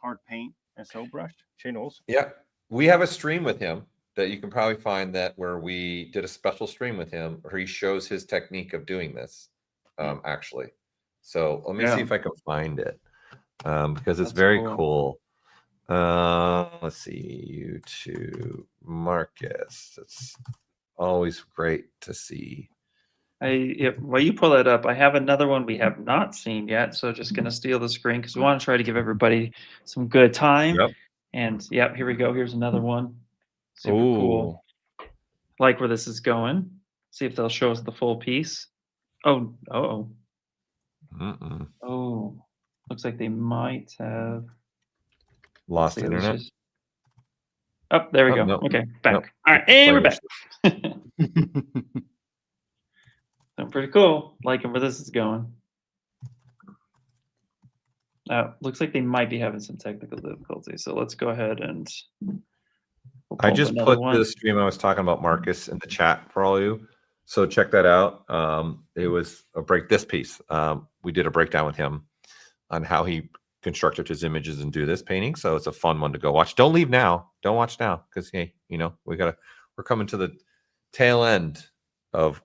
hard paint SO brush. Shane Olson. Yeah, we have a stream with him that you can probably find that where we did a special stream with him where he shows his technique of doing this. Actually, so let me see if I can find it because it's That's very cool. cool. Let's see, YouTube Marcus. It's always great to see. While you pull that up, I have another one we have not seen yet. So just gonna steal the screen because we want to try to give everybody some good time. Yep. And here we go. Here's another one. Super cool. Like where this is going. See if they'll show us the full piece. Oh. Looks like they might have Lost let's see, let's internet. just- Oh, there we Oh, go. no. Okay, back. Nope. All right, and we're back. So pretty cool. Liking where this is going. Looks like they might be having some technical difficulties. So let's go ahead and we'll I pull up just another put one. the stream I was talking about, Marcus, in the chat for all of you. So check that out. It was this piece. We did a breakdown with him on how he constructed his images and do this painting. So it's a fun one to go watch. Don't leave now. Don't watch now because hey, we're coming to the tail end of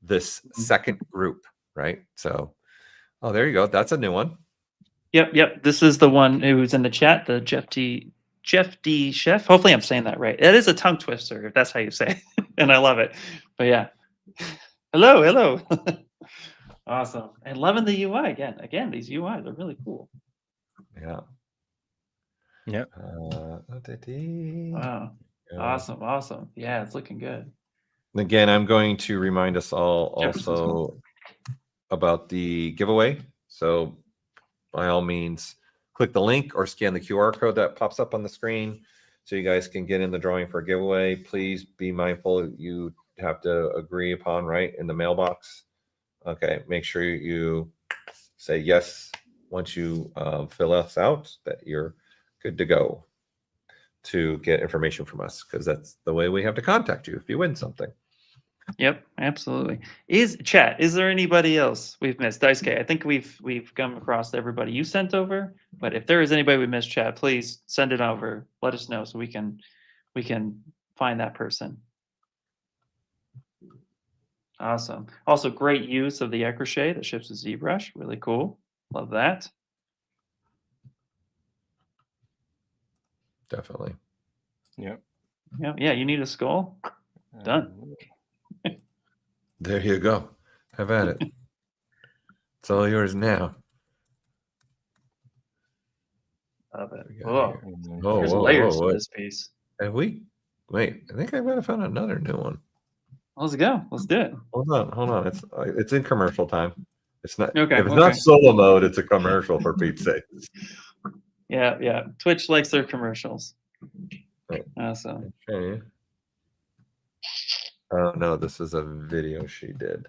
this second group, right? So, oh, there you go. That's a new one. Yep. This is the one who's in the chat, the Jeff D Chef. Hopefully I'm saying that right. It is a tongue twister, if that's how you say it. And I love it. But yeah. Hello. Awesome. And loving the UI again. Again, these UIs are really cool. Yeah. Yeah. Wow. Awesome. Yeah, it's looking good. Again, I'm going to remind us all also about the giveaway. So by all means, click the link or scan the QR code that pops up on the screen so you guys can get in the drawing for a giveaway. Please be mindful you have to agree upon, right, in the mailbox. Okay, make sure you say yes once you fill us out, that you're good to go to get information from us, because that's the way we have to contact you if you win something. Yep, absolutely. Is there anybody else we've missed? Daisuke, I think we've come across everybody you sent over, but if there is anybody we missed, chat, please send it over. Let us know so we can find that person. Awesome. Also, great use of the Ecrochet that ships with ZBrush. Really cool. Love that. Definitely. Yeah. Yeah. You need a skull? Done. There you go. Have at it. It's all yours now. Love it. Oh, There's layers to this piece. Have we? Wait, I think I might have found another new one. Let's go. Let's do it. Hold on. It's in commercial time. It's not. Okay. If it's not solo mode, it's a commercial, for Pete's sake. Yeah. Twitch likes their commercials. Right. Awesome. Okay. Oh no, this is a video she did.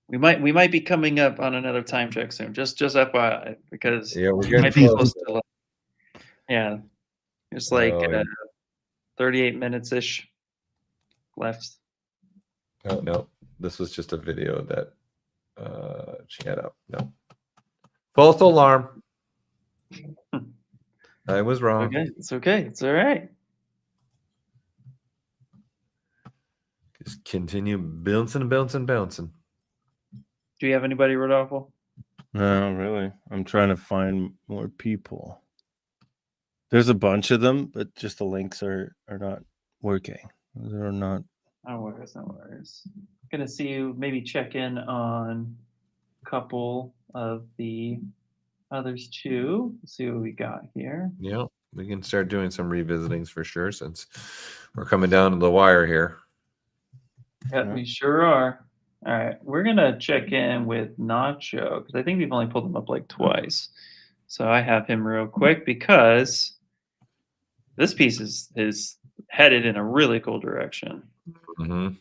We might be coming up on another time check soon. Just FYI, because Yeah, we're we getting might be close. close to. Yeah, it's like 38 minutes ish left. Oh no, this was just a video that she had up. No, false alarm. I was wrong. Okay, it's okay. It's all right. Just continue bouncing. Do you have anybody, Rodolfo? No, really. I'm trying to find more people. There's a bunch of them, but just the links are not working. They're not. No worries. Gonna see you maybe check in on a couple of the others too. Let's see what we got here. Yeah, we can start doing some revisitings for sure, since we're coming down to the wire here. Yeah, we sure are. All right, we're gonna check in with Nacho because I think we've only pulled him up like twice. So I have him real quick because this piece is headed in a really cool direction. Yeah,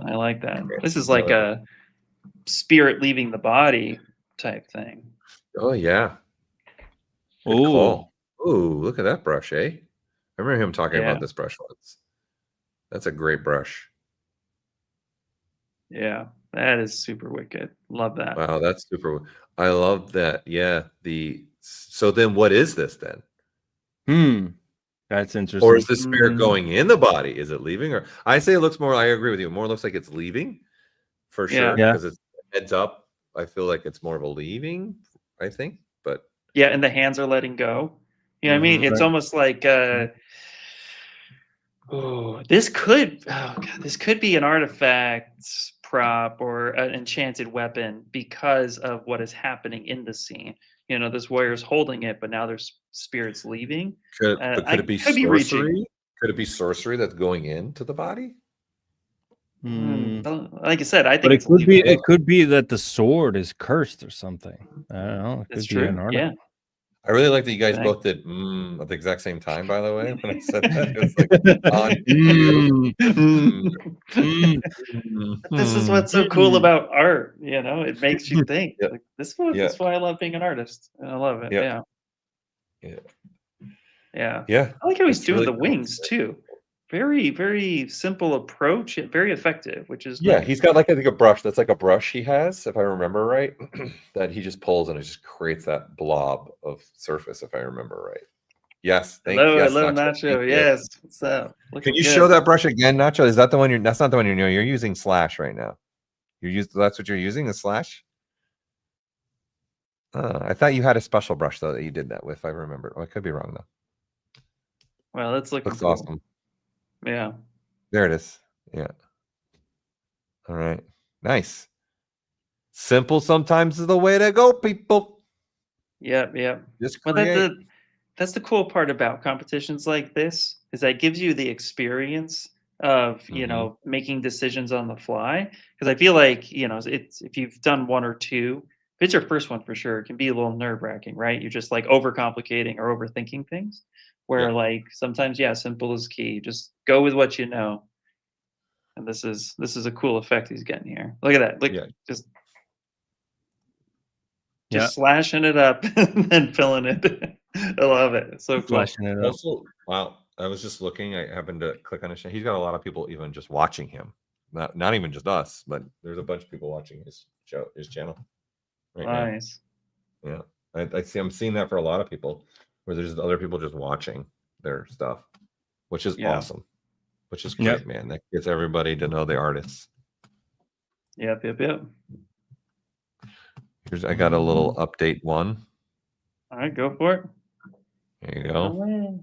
I like that. This is like a spirit leaving the body type thing. Oh yeah. Oh, Look at that brush, eh? I remember him talking about this brush once. That's a great brush. Yeah, that is super wicked. Love that. Wow, that's super. I love that. Yeah. So then what is this then? That's interesting. Or is the spirit going in the body? Is it leaving? Or I say it looks more, I agree with you. More looks like it's leaving for sure. Yeah. Because it's heads up. I feel like it's more of a leaving, I think. But yeah, and the hands are letting go. You know what I mean? It's almost like this could be an artifact prop or an enchanted weapon because of what is happening in the scene. You know, this warrior's holding it, but now there's spirits leaving. could it be sorcery? Could it be sorcery that's going into the body? Like I said, I think but it could be that the sword is cursed or something. I don't know. It could be an artifact. Yeah. I really like that you guys both did at the exact same time, by the way. When I said that, it was like This is what's so cool about art, you know, it makes you think. Like, this is why I love being an artist. I love it. Yeah. I like how he's doing really the wings too. Very, very simple approach, yet very effective, which is nice. He's got like, I think, a brush that's like a brush he has, if I remember right, that he just pulls and it just creates that blob of surface, if I remember right. Yes, Hello, Nacho. Nacho. Thank you. Yes, what's up? Can you show that brush again, Nacho? Is that the one that's not the one you're doing? You're using Slash right now. That's what you're using, the Slash? I thought you had a special brush though that you did that with, if I remember. Oh, I could be wrong though. Well, that's looking Looks cool. awesome. Yeah. There it is. Yeah. All right. Nice. Simple sometimes is the way to go, people. Yep. Just Well, create. that's the cool part about competitions like this, is that it gives you the experience of, you know, making decisions on the fly. Because I feel like, you know, it's, if you've done one or two, if it's your first one for sure, it can be a little nerve-wracking, right? You're just like overcomplicating or overthinking things. Where like sometimes, yeah, simple is key. Just go with what you know. And this is a cool effect he's getting here. Look at that. Look, just slashing it up and then filling it. I love it. It's so cool. Flashing it up. Also, wow. I was just looking. I happened to click on his channel. He's got a lot of people even just watching him. Not even just us, but there's a bunch of people watching his channel right Nice. now. Yeah. I'm seeing that for a lot of people, where there's other people just watching their stuff, which is awesome. Which is great, man. That gets everybody to know the artists. Yep. I got a little update one. All right, go for it. There you go.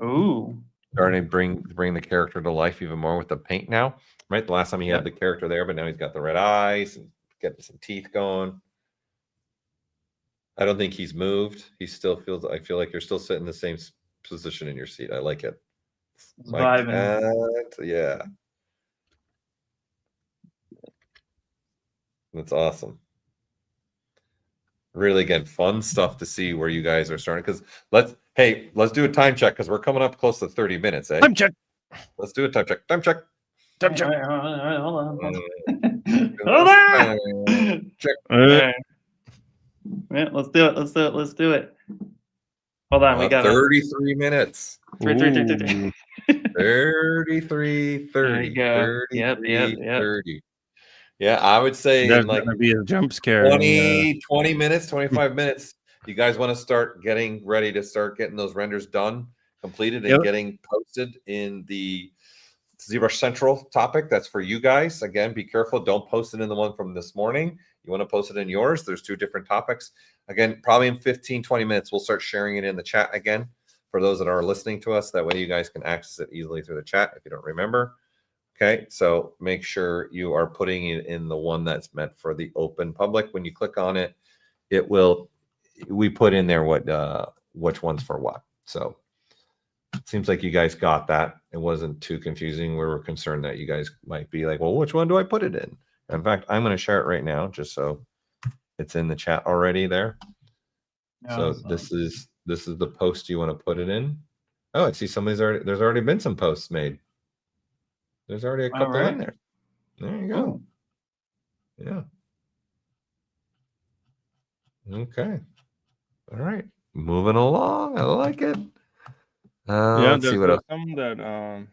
Ooh. Starting to bring the character to life even more with the paint now. Right? The last time he had the character there, but now he's got the red eyes and getting some teeth going. I don't think he's moved. He still feels, I feel like you're still sitting in the same position in your seat. I like it. Yeah. That's awesome. Really, again, fun stuff to see where you guys are starting. Because let's do a time check, because we're coming up close to 30 minutes. Time check. Let's do a time check. Time check. All right, hold on. Hold on. Check. All right. Yeah, let's do it. Hold on, we got 33 minutes. 33. 33, 30. There you go. 33, Yep. 30. Yeah, I would say There's like gonna be a jump scare. 20 minutes, 25 minutes. You guys want to start getting ready to start getting those renders done, completed, and getting posted in the ZBrush Central topic. That's for you guys. Again, be careful. Don't post it in the one from this morning. You want to post it in yours. There's two different topics. Again, probably in 15, 20 minutes, we'll start sharing it in the chat again for those that are listening to us. That way you guys can access it easily through the chat if you don't remember. Okay, so make sure you are putting it in the one that's meant for the open public. When you click on it, we put in there which one's for what. So it seems like you guys got that. It wasn't too confusing. We were concerned that you guys might be like, well, which one do I put it in? In fact, I'm going to share it right now just so it's in the chat already there. So this is the post you want to put it in. Oh, I see there's already been some posts made. There's already a couple in there. There you go. Yeah. Okay. All right. Moving along. I like it. Let's see what else. Some that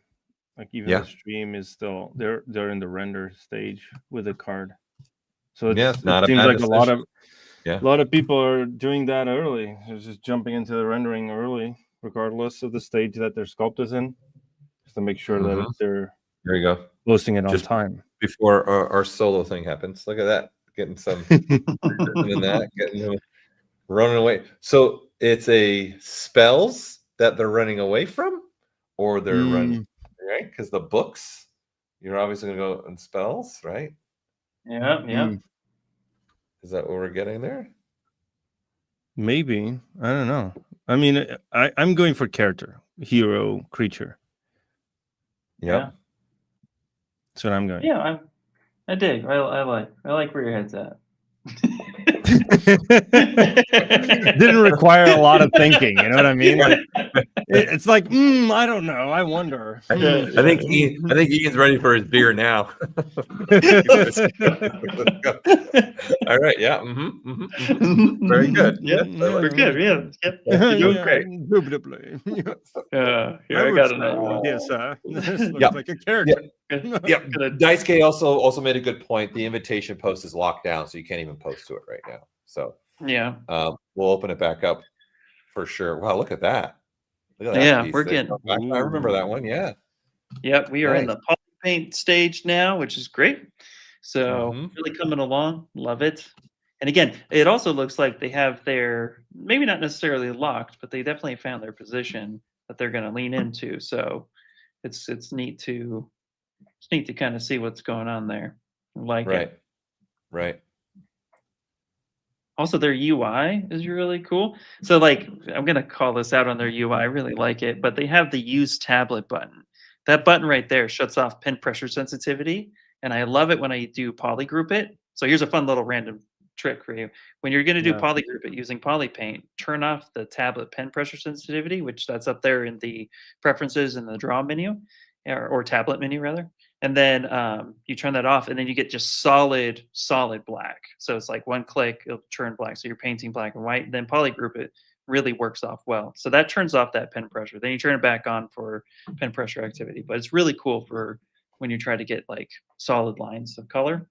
like even the stream is still they're in the render stage with the card. So it seems like a lot of people are doing that early. They're just jumping into the rendering early, regardless of the stage that their sculpt is in, just to make sure that they're posting it on time before our solo thing happens. Look at that, getting some doing that, getting running away. So it's a spells that they're running away from, or they're running right because the books. You're obviously gonna go in spells, right? Yeah. Is that what we're getting there? Maybe. I don't know. I mean, I'm going for character, hero, creature. Yeah. That's what I'm going. Yeah, I dig. I like where your head's at. Didn't require a lot of thinking, you know what I mean? Like, it's like, I don't know. I wonder. I think Ian's ready for his beer now. All right, yeah. Very good. Yeah, we're good. Yeah. You're doing great. Indubitably. Here I got another one. Yes, this looks like a character. Yeah. Daisuke also made a good point. The invitation post is locked down, so you can't even post to it right now. So yeah, we'll open it back up for sure. Wow, look at that. Look at that Yeah, piece. we're There you getting. go. I remember that one. Yeah. Yep, we are in Nice. the poly paint stage now, which is great. So Mhm. really coming along. Love it. And again, it also looks like they have their maybe not necessarily locked, but they definitely found their position that they're going to lean into. So it's neat to kind of see what's going on there. I like Right. it. Right. Also, their UI is really cool. So, like, I'm gonna call this out on their UI. I really like it, but they have the Use Tablet button. That button right there shuts off pen pressure sensitivity, and I love it when I do polygroup it. So here's a fun little random trick for you. When you're gonna do Yeah. polygroup it using Polypaint, turn off the tablet pen pressure sensitivity, which that's up there in the preferences in the draw menu, or tablet menu rather. And then you turn that off, and then you get just solid black. So it's like one click, it'll turn black. So you're painting black and white. And then polygroup it really works off well. So that turns off that pen pressure. Then you turn it back on for pen pressure activity. But it's really cool for when you try to get like solid lines of color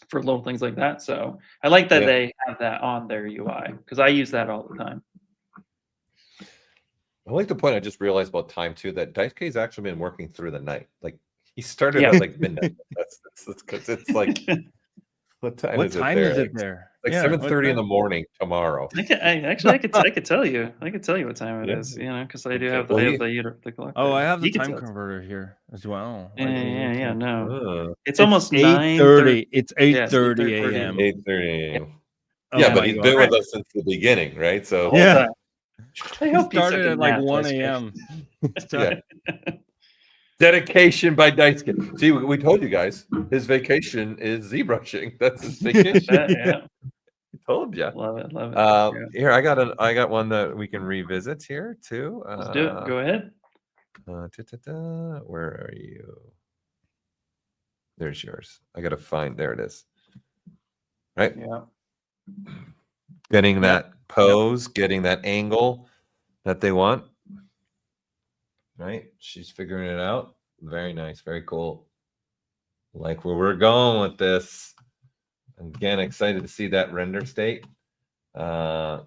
for little things like that. So I like that Yeah. they have that on their UI because I use that all the time. I like the point I just realized about time too, that Daisuke's actually been working through the night. Like he started Yeah. at like midnight. That's because it's like what time is it there? Like Yeah, 7:30 in the morning tomorrow. I could tell you. I could tell you what time it Yeah. is. You know, because I do Okay. have Well, the clock. Oh, I there. have the You can time tell. converter here as well. Yeah. No, it's It's almost 9:30. 8:30. It's Yes, 8:30 8:30. a.m. 8:30 a.m. Oh Yeah, my but he's God. been with us since the beginning, right? The So whole Yeah. time. I He hope you took started a at like nap, 1 Daisuke. a.m. yeah. Dedication by Daisuke. See, we told you guys his vacation is ZBrushing. That's his vacation. Yeah, Told you. love it. Yeah. Here I got one that we can revisit here too. Let's do it. Go ahead. Where are you? There's yours. I gotta find. There it is. Right. Yeah. Getting that pose, getting that angle that they want. Right. She's figuring it out. Very nice. Very cool. Like where we're going with this. Again, excited to see that render state. Casamaro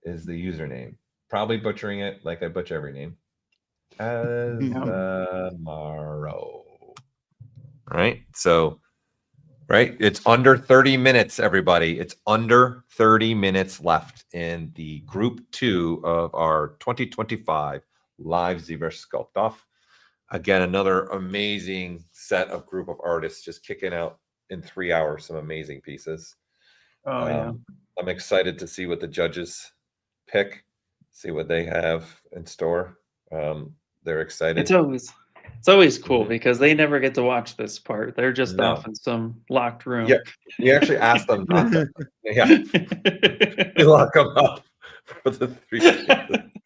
is the username. Probably butchering it like I butcher every name. Casamaro. Right. So, right. It's under 30 minutes, everybody. It's under 30 minutes left in the group 2 of our 2025 live ZBrush Sculpt-Off. Again, another amazing set of group of artists just kicking out in 3 hours some amazing pieces. Oh yeah. I'm excited to see what the judges pick, see what they have in store. They're excited. It's always cool because they never get to watch this part. They're just No. off in some locked room. Yeah, we actually asked them not to. Yeah, we lock them up for the 3 pieces.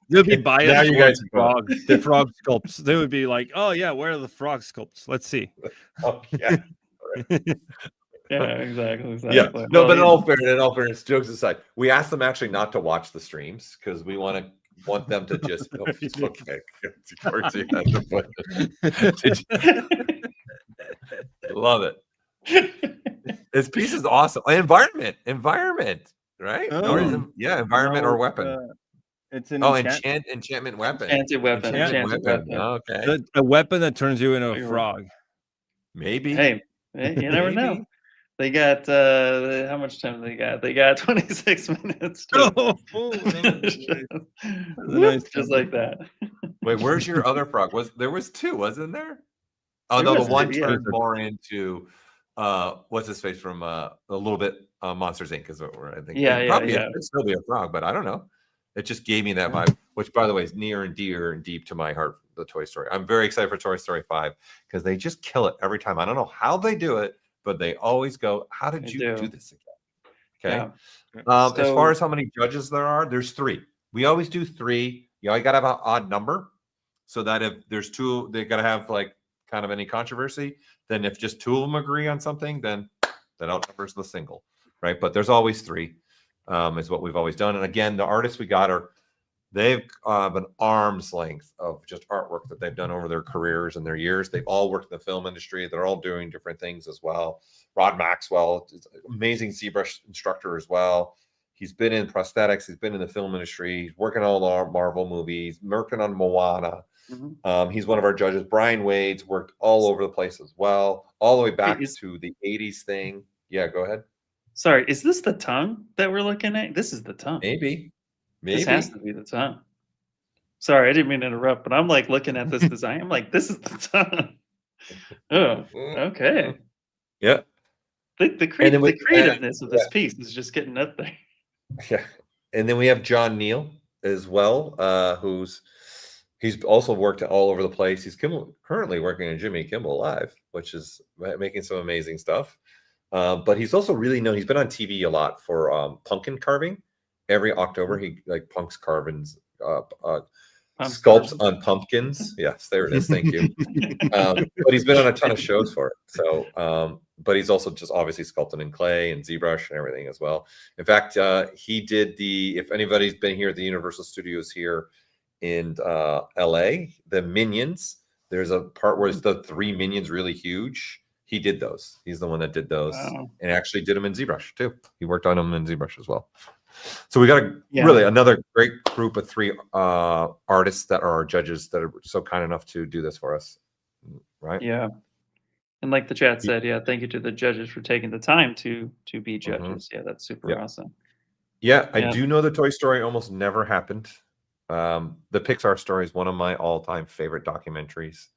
They'll be biased. Now you guys towards frogs. The frog sculpts. They would be like, "Oh yeah, where are the frog sculpts? Let's see." Oh yeah. Yeah, exactly. Yeah, no, but in all fairness, jokes aside, we asked them actually not to watch the streams because we want them to just okay. Love it. This piece is awesome. Environment, right? Oh. Yeah, environment or weapon. It's an enchantment weapon. Enchanted weapon. Okay. A weapon that turns you into a frog. Maybe. Hey, you never know. They got how much time they got? They got 26 minutes. Just like that. Wait, where's your other frog? There was 2, wasn't there? Oh no, the one turned more into what's his face from a little bit Monsters Inc. is what I think. It could still be a frog, but I don't know. It just gave me that vibe, which by the way is near and dear and deep to my heart, the Toy Story. I'm very excited for Toy Story 5 because they just kill it every time. I don't know how they do it, but they always go, how did you do this again? Okay. Yeah. As far as how many judges there are, there's 3. We always do 3. You got to have an odd number so that if there's 2, they got to have like kind of any controversy. Then if just 2 of them agree on something, then that outnumbers the single, right? But there's always 3. Is what we've always done. And again, the artists we got they've an arm's length of just artwork that they've done over their careers and their years. They've all worked in the film industry. They're all doing different things as well. Rod Maxwell is an amazing ZBrush instructor as well. He's been in prosthetics. He's been in the film industry. He's working on all the Marvel movies, working on Moana. He's one of our judges. Brian Wade's worked all over the place as well, all the way back to the 80s thing. Yeah, go ahead. Sorry, is this the tongue that we're looking at? This is the tongue. Maybe. This has to be the tongue. Sorry, I didn't mean to interrupt, but I'm like looking at this design. I'm like, this is the tongue. Oh, okay. Yeah. The creativeness of this piece is just getting up there. Yeah. And then we have John Neal as well, he's also worked all over the place. He's currently working on Jimmy Kimmel Live, which is making some amazing stuff. But he's also really known. He's been on TV a lot for pumpkin carving. Every October, he like punks carvings, sculpts on pumpkins. Yes, there it is. Thank you. But he's been on a ton of shows for it. So, but he's also just obviously sculpting in clay and ZBrush and everything as well. In fact, he did if anybody's been here at the Universal Studios here in LA, the Minions, there's a part where it's the 3 Minions really huge. He did those. He's the one that did those. Wow. And actually did them in ZBrush too. He worked on them in ZBrush as well. So we got really another great group of 3 artists that are our judges that are so kind enough to do this for us. Right? Yeah. And like the chat said, thank you to the judges for taking the time to be judges. Yeah, that's super awesome. Yeah, I do know the Toy Story almost never happened. The Pixar story is one of my all-time favorite documentaries,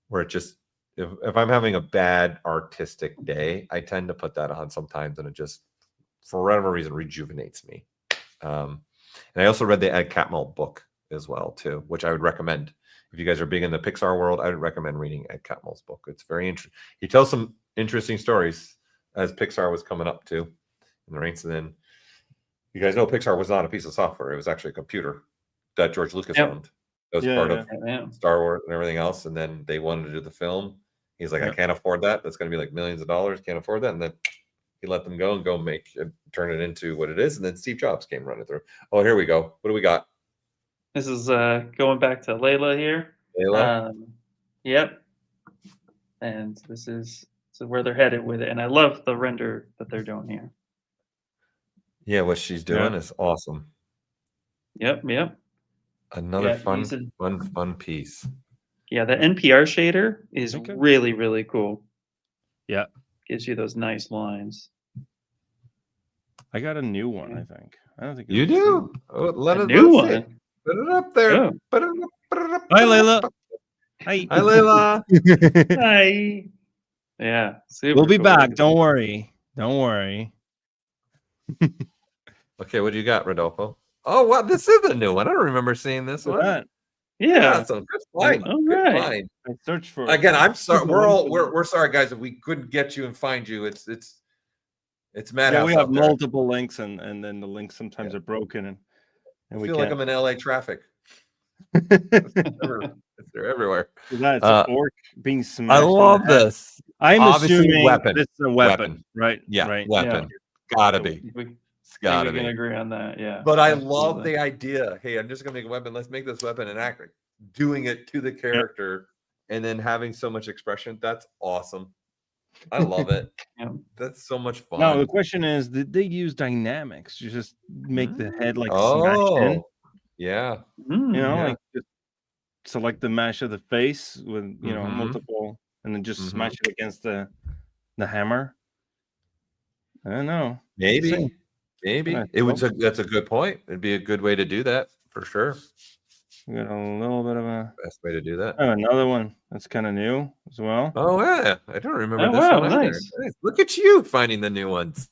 where it just if I'm having a bad artistic day, I tend to put that on sometimes, and it just for whatever reason rejuvenates me. And I also read the Ed Catmull book as well too, which I would recommend. If you guys are big in the Pixar world, I would recommend reading Ed Catmull's book. It's very interesting. He tells some interesting stories as Pixar was coming up too in the ranks. And then you guys know Pixar was not a piece of software. It was actually a computer that George Lucas owned. That was part of Star Wars and everything else. And then they wanted to do the film. He's like, I can't afford that. That's going to be like millions of dollars. Can't afford that. And then he let them go and turn it into what it is. And then Steve Jobs came running through. Oh, here we go. What do we got? This is going back to Layla here. Layla? Yep. And this is where they're headed with it. And I love the render that they're doing here. Yeah, what she's doing is awesome. Yep. Another fun piece. Yeah, the NPR shader is really, really cool. Yeah. Gives you those nice lines. I got a new one, I think. I don't think you do. Let new one. See. Put it up there. Oh. Put it up. Hi, Layla. Hi, Layla. Hi. Yeah. We'll be back. Don't worry. Okay, what do you got, Rodolfo? Oh, wow, this is a new one. I don't remember seeing this one. Yeah. So good find. All good right. find. I searched for again. I'm sorry. We're sorry, guys, if we couldn't get you and find you. It's madhouse. Yeah, we have multiple links, and then the links sometimes are broken, and we feel like I'm in LA traffic. They're everywhere. That's an orc being smashed. I love this. I'm Obviously, assuming weapon. This is a weapon, right? Yeah, right. weapon. Yeah. Gotta be. It's gotta be. We can agree on that. Yeah. But I love the idea. Hey, I'm just gonna make a weapon. Let's make this weapon inaccurate. Doing it to the character, and then having so much expression. That's awesome. I love it. That's so much fun. Now the question is, did they use dynamics to just make the head like smashed in? Yeah. Like just select the mesh of the face with multiple, and then just smash it against the hammer. I don't know. Maybe it would. That's a good point. It'd be a good way to do that for sure. We got a little bit of a best way to do that. Oh, another one that's kind of new as well. Oh yeah, I don't remember this one. Nice. Look at you finding the new ones.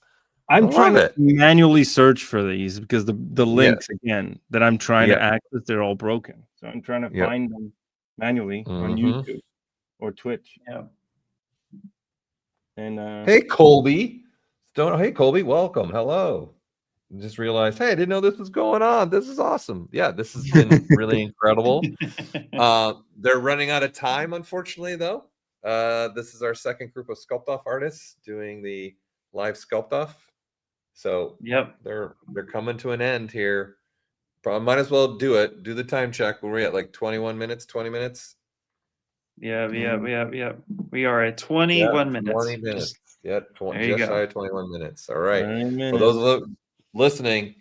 I'm trying to manually search for these because the links again that I'm trying to access, they're all broken. So I'm trying to find them manually on YouTube or Twitch. Yeah. And hey Colby, hey Colby, welcome. Hello. Just realized, hey, I didn't know this was going on. This is awesome. Yeah, this has been really incredible. They're running out of time, unfortunately, though. This is our second group of Sculpt-Off artists doing the live Sculpt-Off. So they're coming to an end here. Probably might as well do it. Do the time check. We're at like 21 minutes, 20 minutes. Yeah. We are at 21 minutes. 20 minutes. Just shy of 21 minutes. All right. For those listening,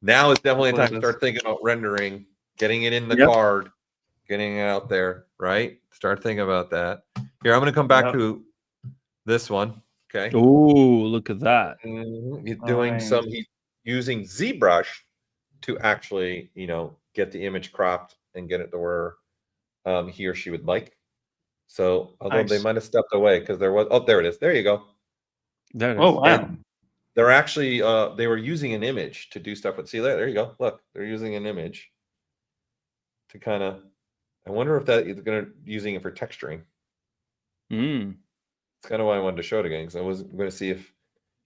now is definitely a time to Yes. start thinking about rendering, getting it in the Yep. card, getting it out there, right? Start thinking about that. Here, I'm going to come back Yep. to this one. Okay. Ooh, look at that. He's doing Nice. some, he's using ZBrush to actually, get the image cropped and get it to where he or she would like. So, although they Nice. might have stepped away because there was, there it is. There you go. There it is. Oh, wow. And they're actually, they were using an image to do stuff with. See there you go. Look, they're using an image to kind of, I wonder if that is going to using it for texturing. Mm. It's kind of why I wanted to show it again, because I was going to see if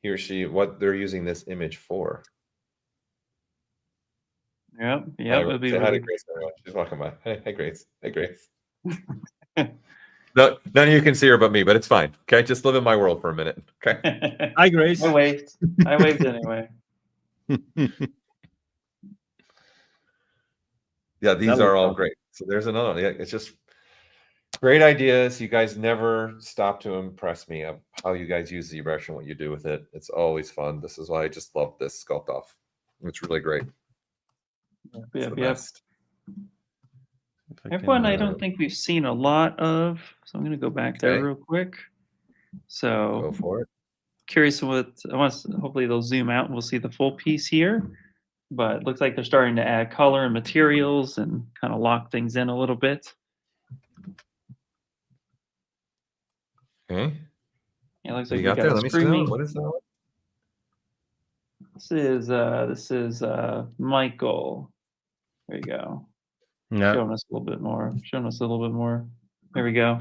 he or she, what they're using this image for. Yep. Hi, Yep. It'd be say hi to really... Grace, everyone. She's walking by. Hey, Grace. Hey, Grace. No, none of you can see her but me, but it's fine. Okay, just live in my world for a minute. Okay. Hi, Grace. I waved. I waved anyway. Yeah, these That are looks all awesome. great. So there's another one. Yeah, it's just great ideas. You guys never stop to impress me of how you guys use ZBrush and what you do with it. It's always fun. This is why I just love this Sculpt-Off. It's really great. It's Yep. the Yep. best. F1, I don't think we've seen a lot of, so I'm going to go back there Okay. real quick. Go So for it. curious what I want. Hopefully they'll zoom out and we'll see the full piece here. But it looks like they're starting to add color and materials and kind of lock things in a little bit. Okay. It looks What like you we got got there? a Let me see. screaming. What is that one? This is Michael. There you go. Yeah. Showing us a little bit more. Showing us a little bit more. There we go.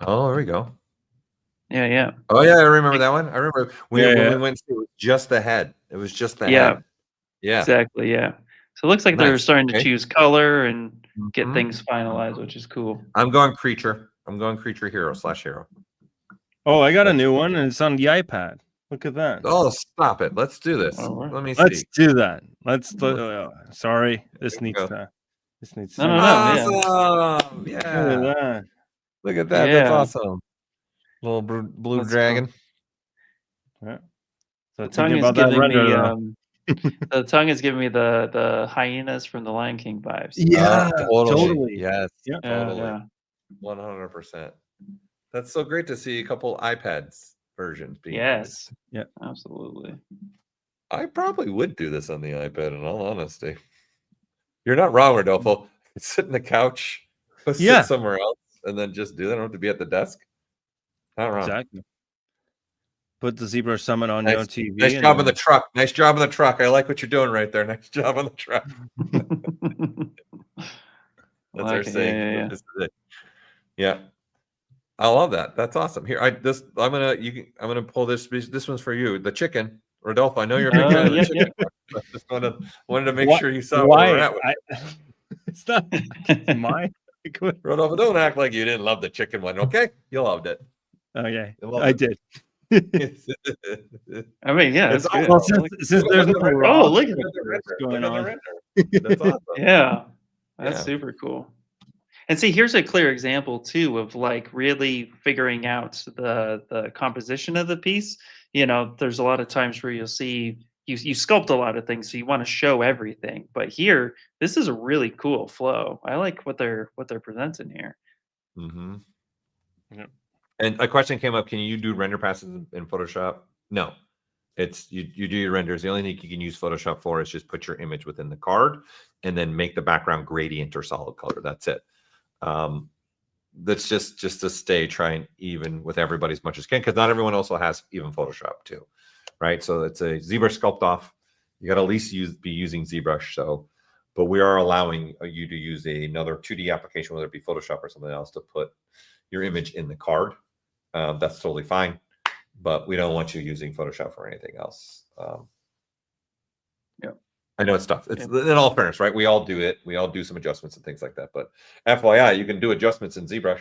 Oh, there we go. Yeah, yeah. Oh yeah, I remember that one. I remember when Yeah. we went through, it was just the head. It was just the Yeah. head. Yeah. Exactly, yeah. So it looks like they're Nice. starting to Okay. choose color and get Mhm. things finalized, which is cool. I'm going creature. I'm going creature hero / hero. Oh, I got a new one, and it's on the iPad. Look at that. Oh, stop it. Let's do this. All right. Let me Let's see. do that. Sorry, this There you needs go. to. This needs No, to. no, yeah. Awesome. Look at Yeah. that. Look at that. That's Yeah. awesome. Little blue That's dragon. Yeah. So The tongue thinking is about that giving render, me though. the tongue is giving me the hyenas from the Lion King vibes. Yeah, Totally. totally. Yes. Yeah. Totally. Yeah. 100%. That's so great to see a couple iPads versions being Yes. used. Yeah. Absolutely. I probably would do this on the iPad, in all honesty. You're not wrong, Rodolfo. Sit on the couch, Yeah. sit somewhere else, and then just do that. I don't have to be at the desk. Not wrong. Exactly. Put the ZBrush Summit on your Nice, TV. nice and job on then- the truck. Nice job on the truck. I like what you're doing right there. Nice job on the truck. That's our Okay, saying. yeah. This is it. Yeah. I love that. That's awesome. Here, I'm gonna pull this. This one's for you. The chicken, Rodolfo. I know you're a big fan of the Yeah, chicken. I just wanted to make Why- sure you saw where we're at with It's not my. Rodolfo. Don't act like you didn't love the chicken one. Okay, you loved it. Okay, You loved I it. did. I mean, yeah, It's it's good. Well, awesome. since there's no Look raw look at pictures going Look at the on. render. That's awesome. Yeah, that's Yeah. super cool. And see, here's a clear example too of like really figuring out the composition of the piece. You know, there's a lot of times where you'll see you sculpt a lot of things, so you want to show everything. But here, this is a really cool flow. I like what they're presenting here. Mm-hmm. Yep. And a question came up: can you do render passes in Photoshop? No, it's you do your renders. The only thing you can use Photoshop for is just put your image within the card and then make the background gradient or solid color. That's it. That's just to stay trying even with everybody as much as can, because not everyone also has even Photoshop too, right? So it's a ZBrush Sculpt-Off. You got to at least be using ZBrush. So, but we are allowing you to use another 2D application, whether it be Photoshop or something else, to put your image in the card. That's totally fine, but we don't want you using Photoshop for anything else. Yeah. I know it's tough. It's in all fairness, right? We all do it. We all do some adjustments and things like that. But FYI, you can do adjustments in ZBrush.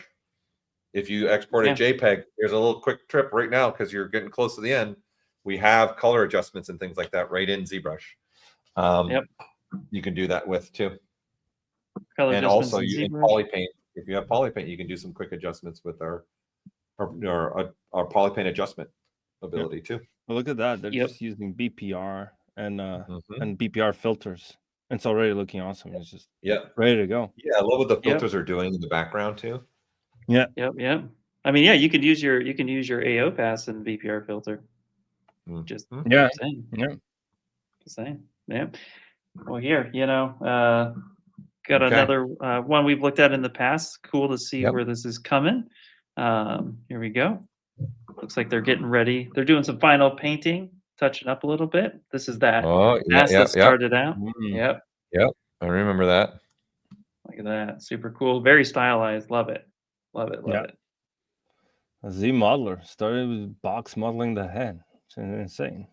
If you export a JPEG, here's a little quick trip right now because you're getting close to the end. We have color adjustments and things like that right in ZBrush. You can do that with too. Color and adjustments also in you in ZBrush. Polypaint. If you have Polypaint, you can do some quick adjustments with our Polypaint adjustment. ability too. Well, look at that. They're Yep. just using BPR and Mhm. BPR filters. It's already looking awesome. It's just Yeah. ready to go. Yeah, I love what the Yep. filters are doing in the background too. Yeah. Yep. I mean, yeah, you can use your AO pass and BPR filter. Just Mhm. Yeah. saying. Yeah. Just saying. Yeah. Well, here, got Okay. another one we've looked at in the past. Cool to see Yep. where this is coming. Here we go. Looks like they're getting ready. They're doing some final painting, touching up a little bit. This is that Oh, yeah, mass that started out. Mm. Yep. Yep. I remember that. Look at that. Super cool. Very stylized. Love it. Love it. Love Yeah. it. A Z modeler started with box modeling the head. It's insane.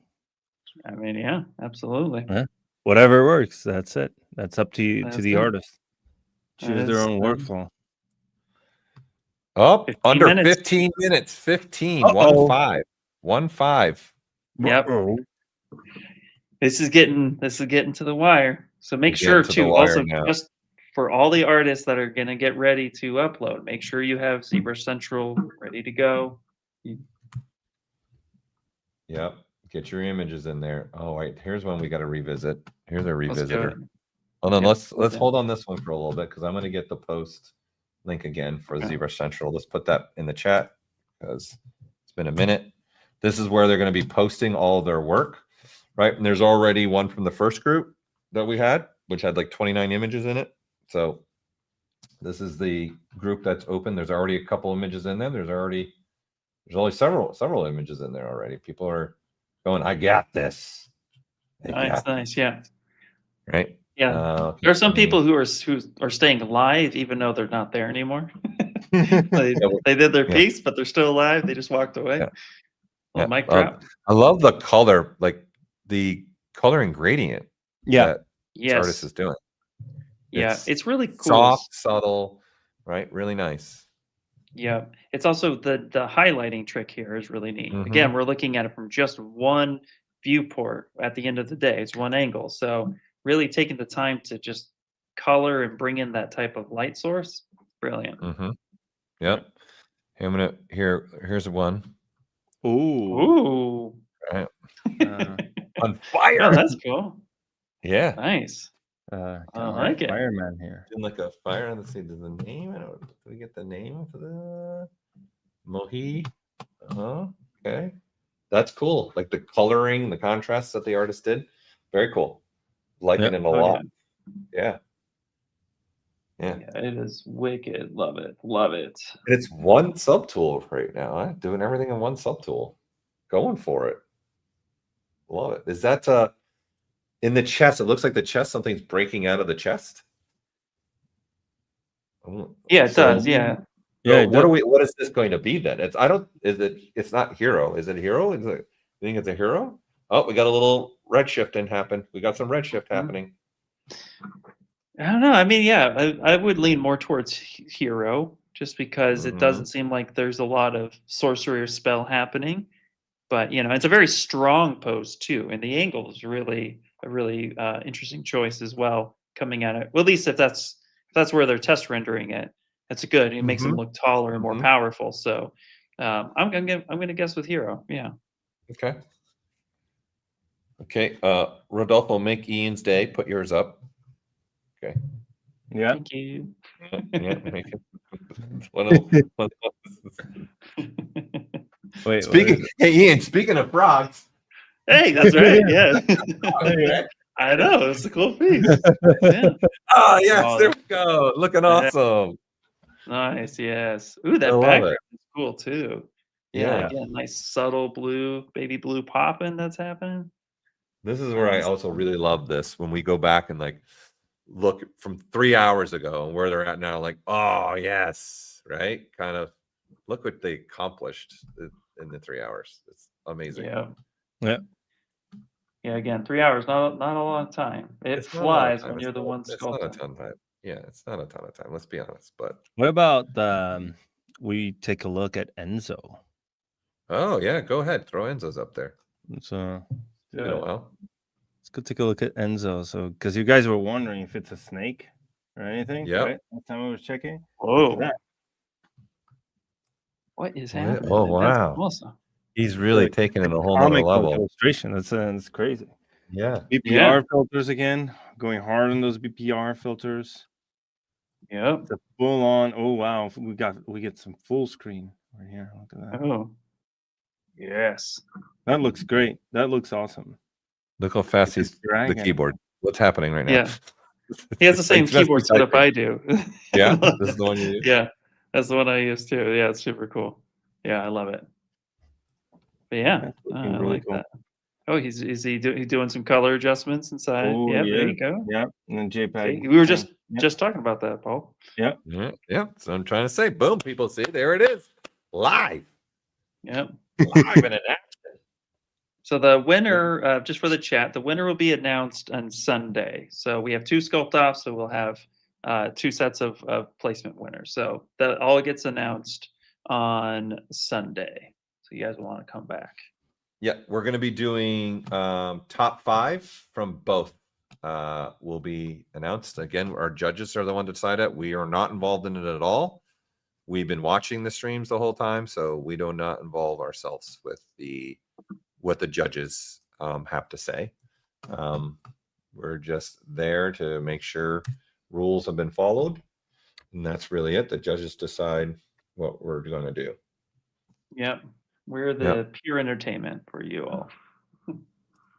I mean, yeah, absolutely. Yeah. Whatever works. That's it. That's up to you, to That's the it. artist. That Choose their is, own workflow. Oh, 15 under minutes. 15 minutes. 15. Uh-oh. 1-5. 1-5. Yep. Uh-oh. This is getting to the wire. So make We're sure getting to the too, wire also now. just for all the artists that are gonna get ready to upload, make sure you have ZBrush Central ready to go. Yep. Get your images in there. Oh, wait. Here's one we got to revisit. Here's a Let's do it. revisitor. Hold on. Yep. Let's Okay. hold on this one for a little bit because I'm going to get the post link again for Okay. ZBrush Central. Let's put that in the chat because it's been a minute. This is where they're going to be posting all their work, right? And there's already one from the first group that we had, which had like 29 images in it. So this is the group that's open. There's already a couple images in there. There's only several images in there already. People are going, I got this. Nice. Yeah. Right. Yeah. There are some people who are staying live even though they're not there anymore. They did their piece, but they're still alive. They just walked away. Yeah. Little mic drop. I love the color, like the color and gradient that this artist is doing. Yeah, it's really cool. Soft, subtle, right? Really nice. Yeah, it's also the highlighting trick here is really neat. Again, we're looking at it from just one viewport at the end of the day. It's one angle. So really taking the time to just color and bring in that type of light source, brilliant. Yep. Hey, here's one. Ooh. Right. On fire. Oh, that's cool. Yeah. Nice. I like it. Fireman here. Doing like a fire. Let's see. Does the name? Did we get the name for the Mohi? Okay. That's cool. Like the coloring, the contrast that the artist did. Very cool. Liking it a lot. Yeah. Yeah. It is wicked. Love it. Love it. And it's one subtool right now. Huh? Doing everything in one subtool. Going for it. Love it. Is that in the chest? It looks like the chest, something's breaking out of the chest. Yeah, it does. Yeah. Yeah. What is this going to be then? It's not hero. Is it hero? You think it's a hero? Oh, we got a little redshifting happen. We got some redshift happening. I don't know. I mean, yeah, I would lean more towards hero just because it doesn't seem like there's a lot of sorcery or spell happening. But it's a very strong pose too, and the angle is really a really interesting choice as well. Coming at it, well, at least if that's where they're test rendering it, that's good. It makes them look taller and more powerful. So I'm gonna guess with hero. Yeah. Okay. Okay. Rodolfo, make Ian's day. Put yours up. Okay. Yeah. Thank you. Yeah. Make it. Wait. Hey Ian, speaking of frogs. Hey, that's right. Yeah. I know. It's a cool piece. Yeah. Oh, yes. There we go. Looking awesome. Nice. Yes. Ooh, that love background it. is cool too. Yeah. Again, nice subtle blue, baby blue popping that's happening. This is where I also really love this when we go back and like look from 3 hours ago and where they're at now, like, oh yes, right? Kind of look what they accomplished in the 3 hours. It's amazing. Yeah. Again, 3 hours, not a long time. It flies when you're the one sculpting. It's not a ton of time. Yeah, it's not a ton of time. Let's be honest. But what about we take a look at Enzo? Oh yeah, go ahead. Throw Enzo's up there. So Well, let's go take a look at Enzo. So because you guys were wondering if it's a snake or anything, right? Last time I was checking. Whoa. What is happening? Oh wow. That's awesome. He's really Like, taking it a whole nother comic book level. illustration. That's crazy. Yeah. BPR filters again, going hard on those BPR filters. Yep. The full on. Oh wow, we get some full screen right here. Look at that. Oh, yes. That looks great. That looks awesome. Look how fast he's the dragon. keyboard. What's happening right now? Yeah. He has the same It's best keyboard setup typing. I do. Yeah, this is the one you use. Yeah, that's the one I use too. Yeah, it's super cool. Yeah, I love it. But yeah, That's I looking really like cool. that. Oh, he's doing some color adjustments inside? Oh, yeah, yeah. there you go. Yeah, and then See, JPEG. we were just Yeah. talking about that, Paul. Yeah. Yeah. So I'm trying to say, boom, people see, there it is. Live. Yep. Live in an action. So the winner, just for the chat, the winner will be announced on Sunday. So we have 2 Sculpt-Offs, so we'll have 2 sets of placement winners. So that all gets announced on Sunday. So you guys will want to come back. Yeah, we're going to be doing top 5 from both will be announced. Again, our judges are the one to decide it. We are not involved in it at all. We've been watching the streams the whole time, so we do not involve ourselves with what the judges have to say. We're just there to make sure rules have been followed, and that's really it. The judges decide what we're going to do. Yep. We're the pure entertainment for you all.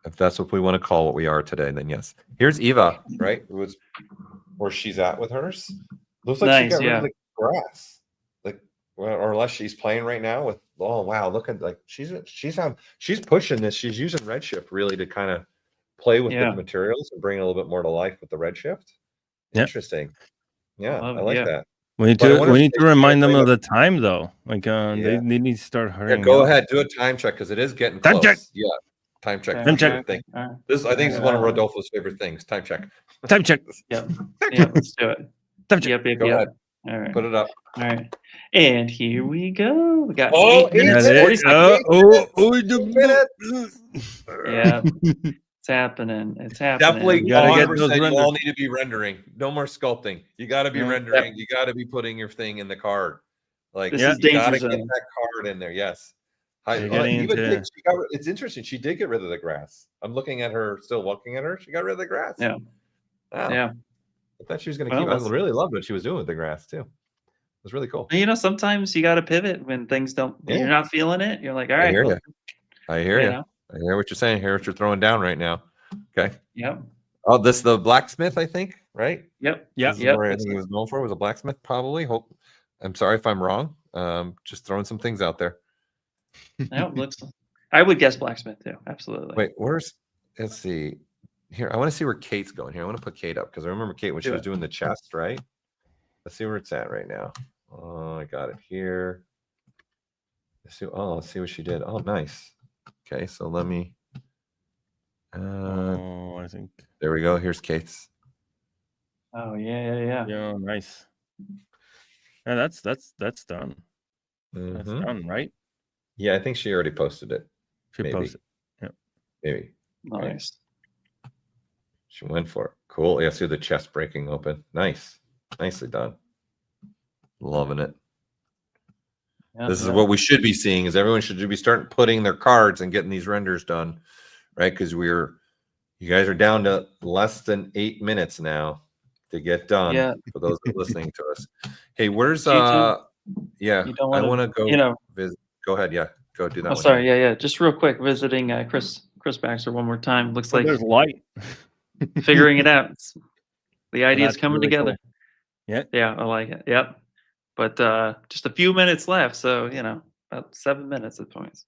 If that's what we want to call what we are today, then yes. Here's Eva, right? Who was where she's at with hers. Looks like she Nice, got rid of the grass. Like, or unless she's playing right now with, oh wow, look at, like she's pushing this. She's using Redshift really to kind of play with the materials and bring it a little bit more to life with the Redshift. Interesting. Yeah, I like that. We need to remind them of the time though. Like they need to start hurrying. Yeah, go ahead, do a time check because it is getting close. Check. Yeah. Time check. Time check. Thing. This, I think, is one of Rodolfo's favorite things. Time check. Time check. Yeah. Yeah. Let's do it. Time check. Yep. Go ahead. All right. Put it up. All right. And here we go. We got 8 minutes. minutes. 40 minutes. Yeah. It's happening. It's happening. Definitely, You gotta get 100%, those you renders. all need to be rendering. No more sculpting. You got to be rendering. You got to be putting your thing in the card. Like, This you is got to danger get zone. that card in there. Yes. It's interesting. She did get rid of the grass. I'm looking at her, still looking at her. She got rid of the grass. Yeah. Wow. Yeah. I thought she was going to keep. I really loved what she was doing with the grass too. It was really cool. You know, sometimes you got to pivot when things don't. When you're not feeling it. You're like, all right. I hear you. I hear you. know? I hear what you're saying. I hear what you're throwing down right now. Okay. Yep. Oh, this is the blacksmith, I think, right? Yep. This is where I think he was known for, was a blacksmith, probably. Hope. I'm sorry if I'm wrong. Just throwing some things out there. No, looks. I would guess blacksmith too. Absolutely. Wait, let's see. Here, I want to see where Kate's going. Here, I want to put Kate up because I remember Kate when she was doing the chest, right? Let's see where it's at right now. Oh, I got it here. Let's see what she did. Oh, nice. Okay, so let me. I think there we go. Here's Kate's. Oh yeah. Yeah, nice. Yeah, that's done. Mm-hmm. That's done, right? Yeah, I think she already posted it. She posted. Yeah. Maybe. Nice. She went for it. Cool. Yeah, see the chest breaking open. Nice. Nicely done. Loving it. Yeah, this is what we should be seeing, is everyone should be starting putting their cards and getting these renders done, right? Because you guys are down to less than 8 minutes now to get done. Yeah. For those that are listening to us. Hey, where's I want to go visit. Go ahead. Yeah. Go do that. Oh, sorry. Yeah. Just real quick, visiting Chris Baxter one more time. Looks like there's light. Figuring it out. The idea's coming really together. Cool. Yeah, I like it. Yep. But just a few minutes left, so about 7 minutes at points.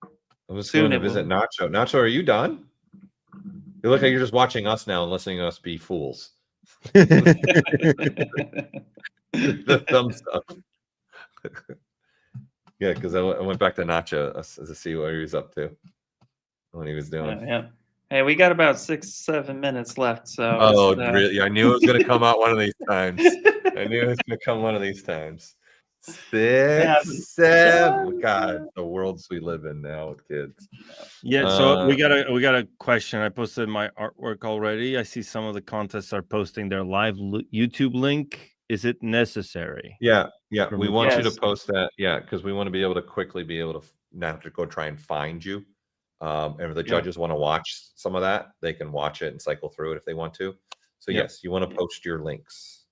I was going to visit Nacho. Nacho, are you done? You look like you're just watching us now and listening to us be fools. The thumbs up. Yeah, because I went back to Nacho to see what he was up to when he was doing. Yeah. Hey, we got about 6-7 minutes left. So. Oh, really? I knew it was going to come out one of these times. I knew it was going to come one of these times. 6, 7. God, the worlds we live in now with kids. Yeah, so we got a question. I posted my artwork already. I see some of the contests are posting their live YouTube link. Is it necessary? Yeah. We want you to post that. Yeah, because we want to be able to quickly be able to not have to go try and find you. And if the judges want to watch some of that, they can watch it and cycle through it if they want to. So yes, you want to post your links.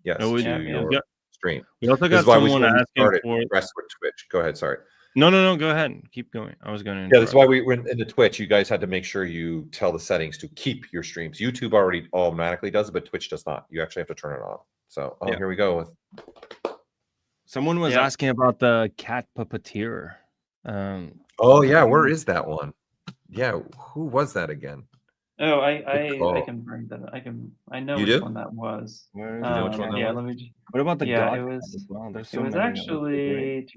Yes, to your stream. We also This got is why someone asking for rest with Twitch. Go ahead. Sorry. No. Go ahead. Keep going. I was going to. Yeah, that's why we went into Twitch. You guys had to make sure you tell the settings to keep your streams. YouTube already automatically does it, but Twitch does not. You actually have to turn it on. So here we go. Someone was asking about the cat puppeteer. Oh yeah, where is that one? Yeah, who was that again? Oh, I can bring that. I know which one that was. Where is know which one that was? Let me just. What about the Yeah, God it was. as well? There's It so was many actually.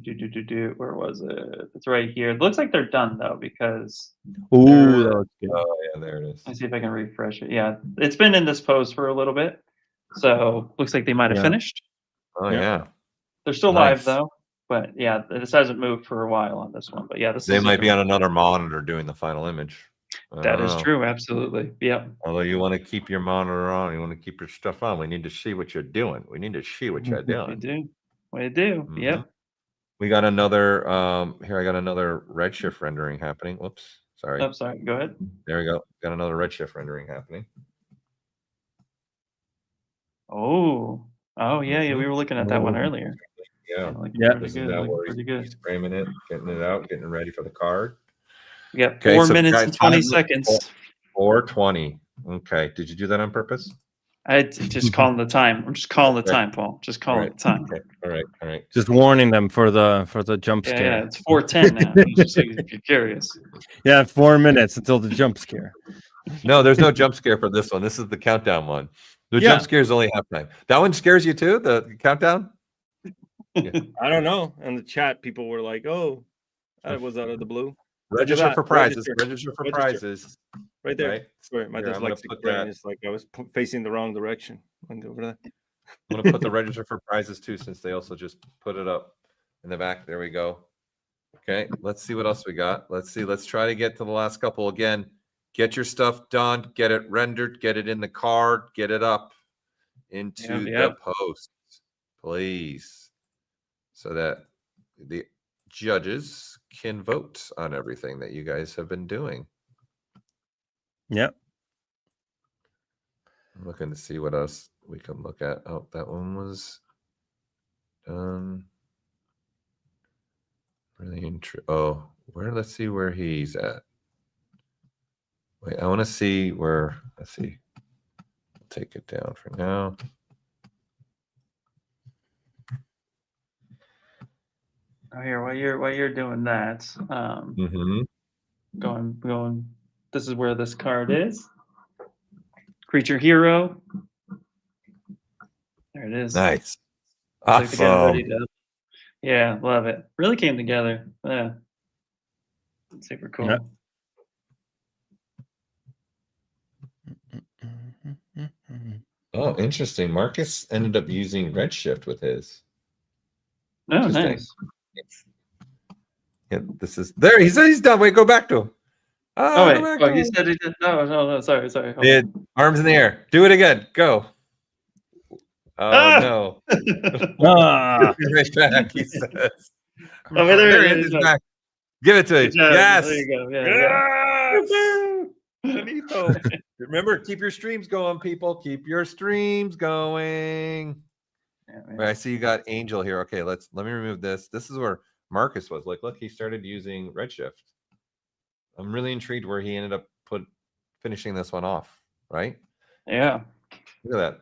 Where was it? It's right here. It looks like they're done though because. Ooh, they're- that was good. Oh yeah, there it is. Let's see if I can refresh it. Yeah, it's been in this pose for a little bit, so looks like they might have finished. Oh yeah. They're still Nice. live though, but yeah, this hasn't moved for a while on this one. But yeah, this They is might be on another monitor doing the final image. That is true. Absolutely. Yep. Although you want to keep your monitor on, you want to keep your stuff on. We need to see what you're doing. We need to see what you're We doing. do. We do. Yep. We got another here. I got another redshift rendering happening. Whoops. Sorry. Oh, sorry. Go ahead. There we go. Got another redshift rendering happening. Oh. Oh yeah. Yeah. We were looking at that one earlier. Yeah. Pretty This is good. that where Pretty good. he's framing it, getting it out, getting it ready for the card. Yep. Okay, 4 so minutes guys, and 20 time- seconds. 4:20. Okay. Did you do that on purpose? I just calling the time. I'm just calling the time, Paul. Just calling the time. Okay. All right. All right. Just warning them for the jump Yeah, scare. yeah. It's 4:10 now. Just if you're curious. Yeah, 4 minutes until the jump scare. No, there's no jump scare for this one. This is the countdown one. The Yeah. jump scare is only halftime. That one scares you too? The countdown? I don't know. In the chat, people were like, "Oh, that was out of the blue." Register that. for prizes. Register. Register for Register. prizes. Right there. Right. Sorry, my Here, I'm gonna dyslexic put brain that- is like I was facing the wrong direction. I'm over there. I'm gonna put the register for prizes too, since they also just put it up in the back. There we go. Okay, let's see what else we got. Let's see. Let's try to get to the last couple again. Get your stuff done. Get it rendered. Get it in the card. Get it up into the post, please, so that the judges can vote on everything that you guys have been doing. Yep. I'm looking to see what else we can look at. Oh, that one was done. Really interesting. Oh, let's see where he's at. Wait, I want to see where, let's see. Take it down for now. Oh, here, while you're doing that, going. This is where this card is. Creature hero. There it is. Nice. Like they're getting Awesome. ready to- Yeah, love it. Really came together. Yeah. Super cool. Yep. Oh, interesting. Marcus ended up using Redshift with his. Oh, Interesting. nice. Yeah, this is there. He's done. Wait, go back to him. Oh, wait. go back Oh, to you him. said he did. No. Sorry. Hold on. Yeah, arms in the air. Do it again. Go. Oh Ah! no. Ah, Right back, he says. Oh, there There it he is. is, he's back. Give it to Good him. job. Yes. There you go. Yeah. Benito. Remember, keep your streams going, people. Keep your streams going. Yeah, Wait, I see you got Angel here. Okay, let me remove this. This is where Marcus was. Like, look, he started using Redshift. I'm really intrigued where he ended up finishing this one off. Right? Yeah. Look at that.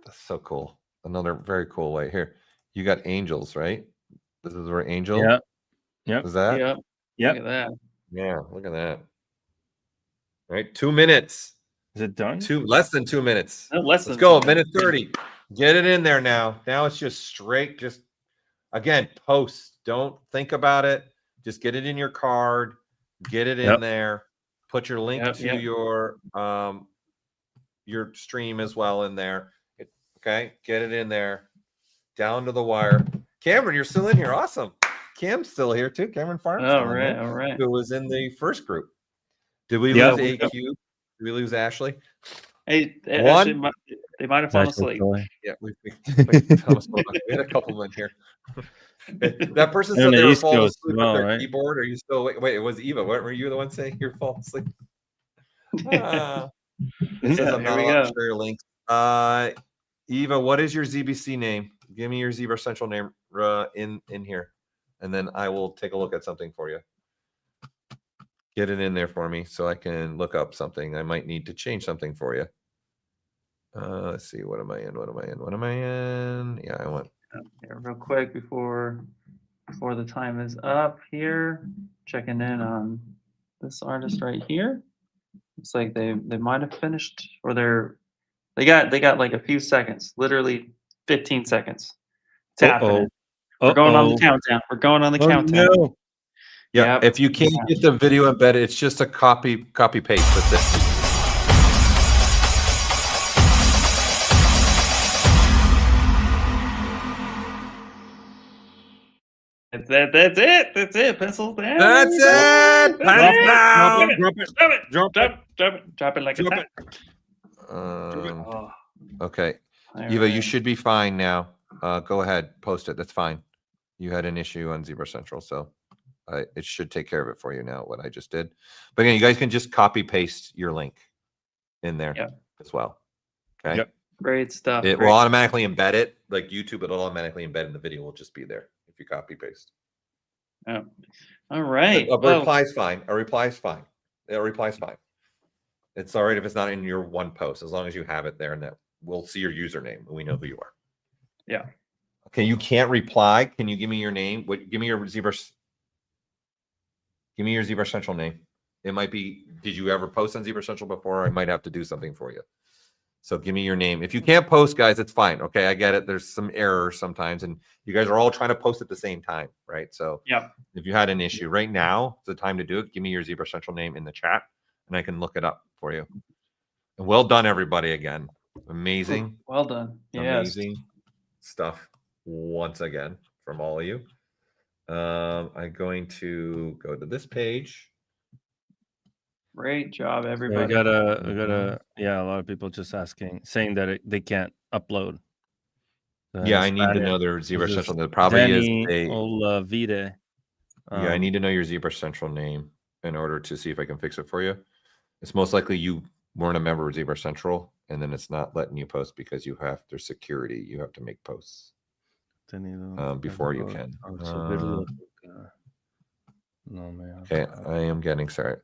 That's so cool. Another very cool way here. You got angels, right? This is where Angel. yeah. Yep. Is that? Yep. Yep. Look at that. Yeah. Look at that. All right, 2 minutes. Is it done? Less than 2 minutes. No, less Let's than go. 2 Minute 30. Get it in there now. Now it's just straight. Just again, post. Don't think about it. Just get it in your card. Get it in there. Put your link to your stream as well in there. Okay, get it in there. Down to the wire. Cameron, you're still in here. Awesome. Cam's still here too. Cameron Farms. All right. Who was in the first group? Did we Yeah, lose we AQ? Did we lose Ashley? Hey, One. actually, they might have fallen asleep. Yeah, we had a couple in here. That person And said the they were East falling Coast as asleep well, with their right? keyboard. Are you still? Wait, it was Eva. What were you the one saying you're falling asleep? It says I'm Here not we allowed go. to share your links. Eva, what is your ZBC name? Give me your ZBrush Central name in here, and then I will take a look at something for you. Get it in there for me so I can look up something. I might need to change something for you. Let's see. What am I in? What am I in? What am I in? Yeah, I want. Here, real quick before the time is up here, checking in on this artist right here. Looks like they might have finished, or they got like a few seconds, literally 15 seconds. It's happening. We're going on the countdown. We're going on the countdown. No. Yeah, Yep. if you can't get the video embedded, it's just a copy paste. That's it. That's it. That's it. Pencils down. That's it. Pencils down. Drop it like it's hot. Okay, There Eva, we you go. should be fine now. Go ahead, post it. That's fine. You had an issue on ZBrush Central, so it should take care of it for you now. What I just did, but again, you guys can just copy paste your link in there as well. Okay. Yep. Great stuff. It will automatically embed it, like YouTube. It'll automatically embed in the video. Will just be there if you copy paste. Oh. All right. A reply's fine. A reply's fine. A reply's fine. It's all right if it's not in your one post, as long as you have it there, and that we'll see your username and we know who you are. Yeah. Okay, you can't reply. Can you give me your name? Give me your ZBrush. Give me your ZBrush Central name. It might be. Did you ever post on ZBrush Central before? I might have to do something for you. So give me your name. If you can't post, guys, it's fine. Okay, I get it. There's some errors sometimes, and you guys are all trying to post at the same time, right? So if you had an issue right now, it's the time to do it. Give me your ZBrush Central name in the chat, and I can look it up for you. And well done, everybody, again. Amazing. Well done. Yes. Amazing stuff once again from all of you. I'm going to go to this page. Great job, So everybody. we got a lot of people just saying that they can't upload. Yeah, I need to know their ZBrush Central. There probably Danny is a. Olavide. Yeah, I need to know your ZBrush Central name in order to see if I can fix it for you. It's most likely you weren't a member of ZBrush Central, and then it's not letting you post because you have their security. You have to make posts before you can. Okay, I am getting started.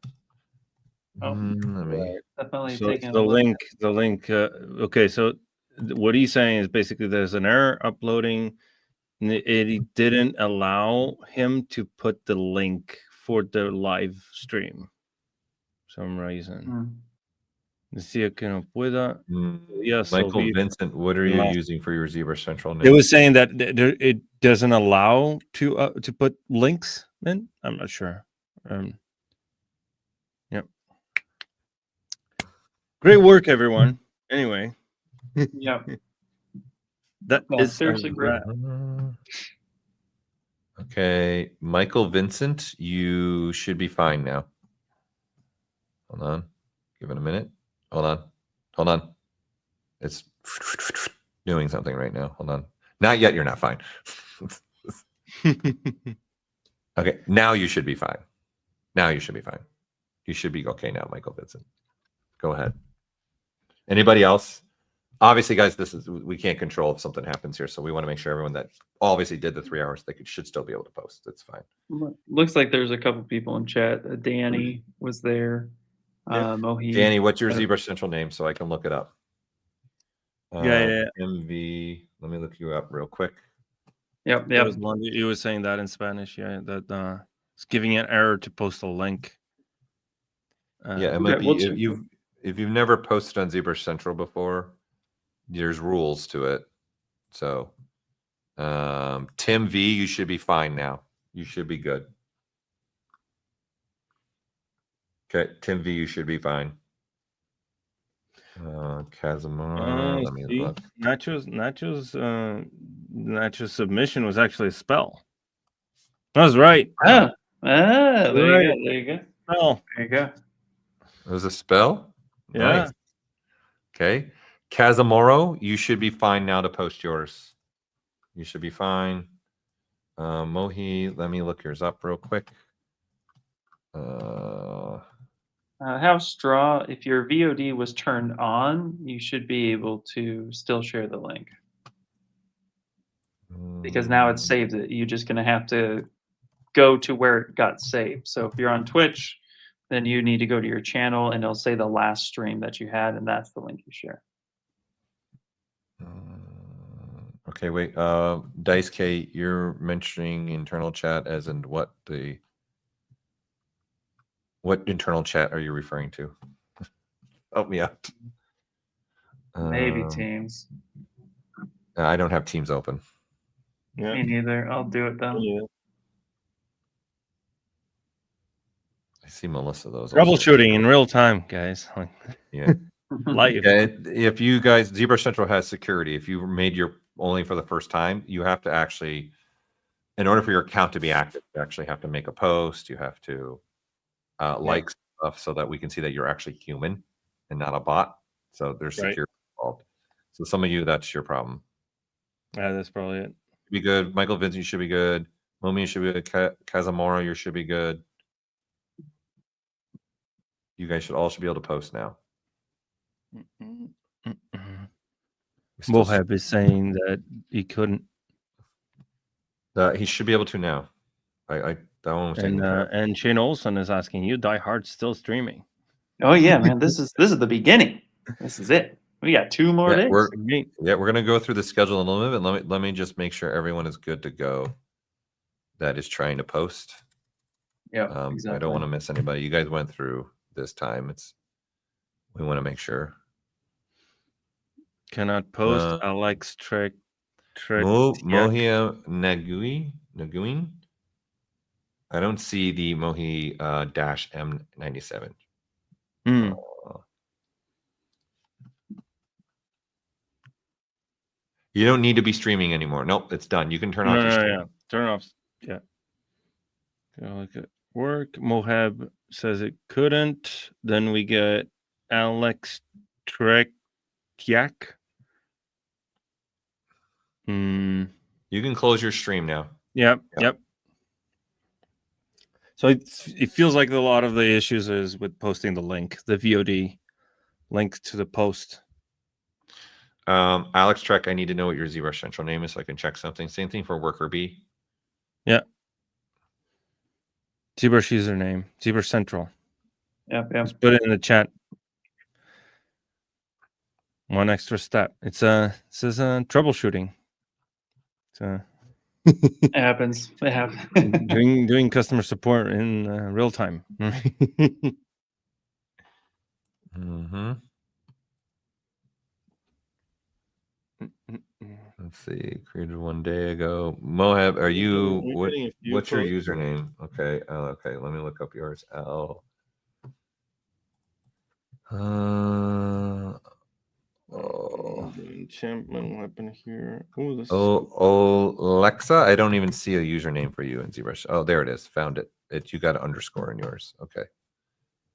Definitely So taking the link. Okay, so what he's saying is basically there's an error uploading. It didn't allow him to put the link for the live stream. For some reason. Decía que no pueda. Michael Vincent, what are you using for your ZBrush Central name? It was saying that it doesn't allow to put links in. I'm not sure. Yep. Great work, everyone. Anyway. Yep. That is seriously great. Okay, Michael Vincent, you should be fine now. Hold on. Give it a minute. Hold on. It's doing something right now. Hold on. Not yet. You're not fine. Okay. Now you should be fine. You should be okay now, Michael Vincent. Go ahead. Anybody else? Obviously, guys, we can't control if something happens here, so we want to make sure everyone that obviously did the 3 hours, should still be able to post. It's fine. Looks like there's a couple people in chat. Danny was there. Mohi. Danny, what's your ZBrush Central name so I can look it up? MV. Let me look you up real quick. Yep. You were saying that in Spanish, that it's giving an error to post a link. It might be if you've never posted on ZBrush Central before, there's rules to it. So Tim V, you should be fine now. You should be good. Okay, Tim V, you should be fine. Casimir, let me look. Nacho's submission was actually a spell. That was right. There you go. Oh, There you go. It was a spell? Yeah. Nice. Okay. Kazamoro, you should be fine now to post yours. You should be fine. Mohi, let me look yours up real quick. House Straw, if your VOD was turned on, you should be able to still share the link. Because now it's saved it. You're just going to have to go to where it got saved. So if you're on Twitch, then you need to go to your channel and it'll say the last stream that you had, and that's the link you share. Okay, wait. Dice K, you're mentioning internal chat as in what internal chat are you referring to? Help me out. Maybe Teams. I don't have Teams open. Yeah. Me neither. I'll do it though. Yeah. I see Melissa those. Troubleshooting in real time, guys. Yeah. Live. Yeah, if you guys, ZBrush Central has security. If you made your only for the first time, you have to actually, in order for your account to be active, you actually have to make a post. You have to like stuff so that we can see that you're actually human and not a bot. So there's security involved. So some of you, that's your problem. Yeah, that's probably it. Be good. Michael Vince, you should be good. Momi should be good. Kazamora, you should be good. You guys all should be able to post now. Mohab is saying that he couldn't. He should be able to now. That one was taken care of. And Shane Olson is asking you, Die Hard still streaming? Oh yeah, man. This is the beginning. This is it. We got 2 more days. We're gonna go through the schedule in a little bit. Let me just make sure everyone is good to go. That is trying to post. Yeah, exactly. I don't want to miss anybody. You guys went through this time. We want to make sure. Cannot post. Alex Trek. Mohia Naguin. I don't see the Mohi -M97. You don't need to be streaming anymore. Nope, it's done. You can turn off your stream. Yeah. Turn off. Yeah. Look at work. Mohab says it couldn't. Then we get Alex Trekiak. You can close your stream now. Yep. So it feels like a lot of the issues is with posting the link, the VOD link to the post. Alex Trek, I need to know what your ZBrush Central name is so I can check something. Same thing for Worker B. Yeah. ZBrush username, ZBrush Central. Yep. Just put it in the chat. One extra step. It says troubleshooting. It happens. It happens. doing customer support in real time. Let's see. Created 1 day ago. Mohab, are you? What's your username? Okay. Okay. Let me look up yours. Enchantment weapon here. Alexa, I don't even see a username for you in ZBrush. Oh, there it is. Found it. You got an underscore in yours. Okay.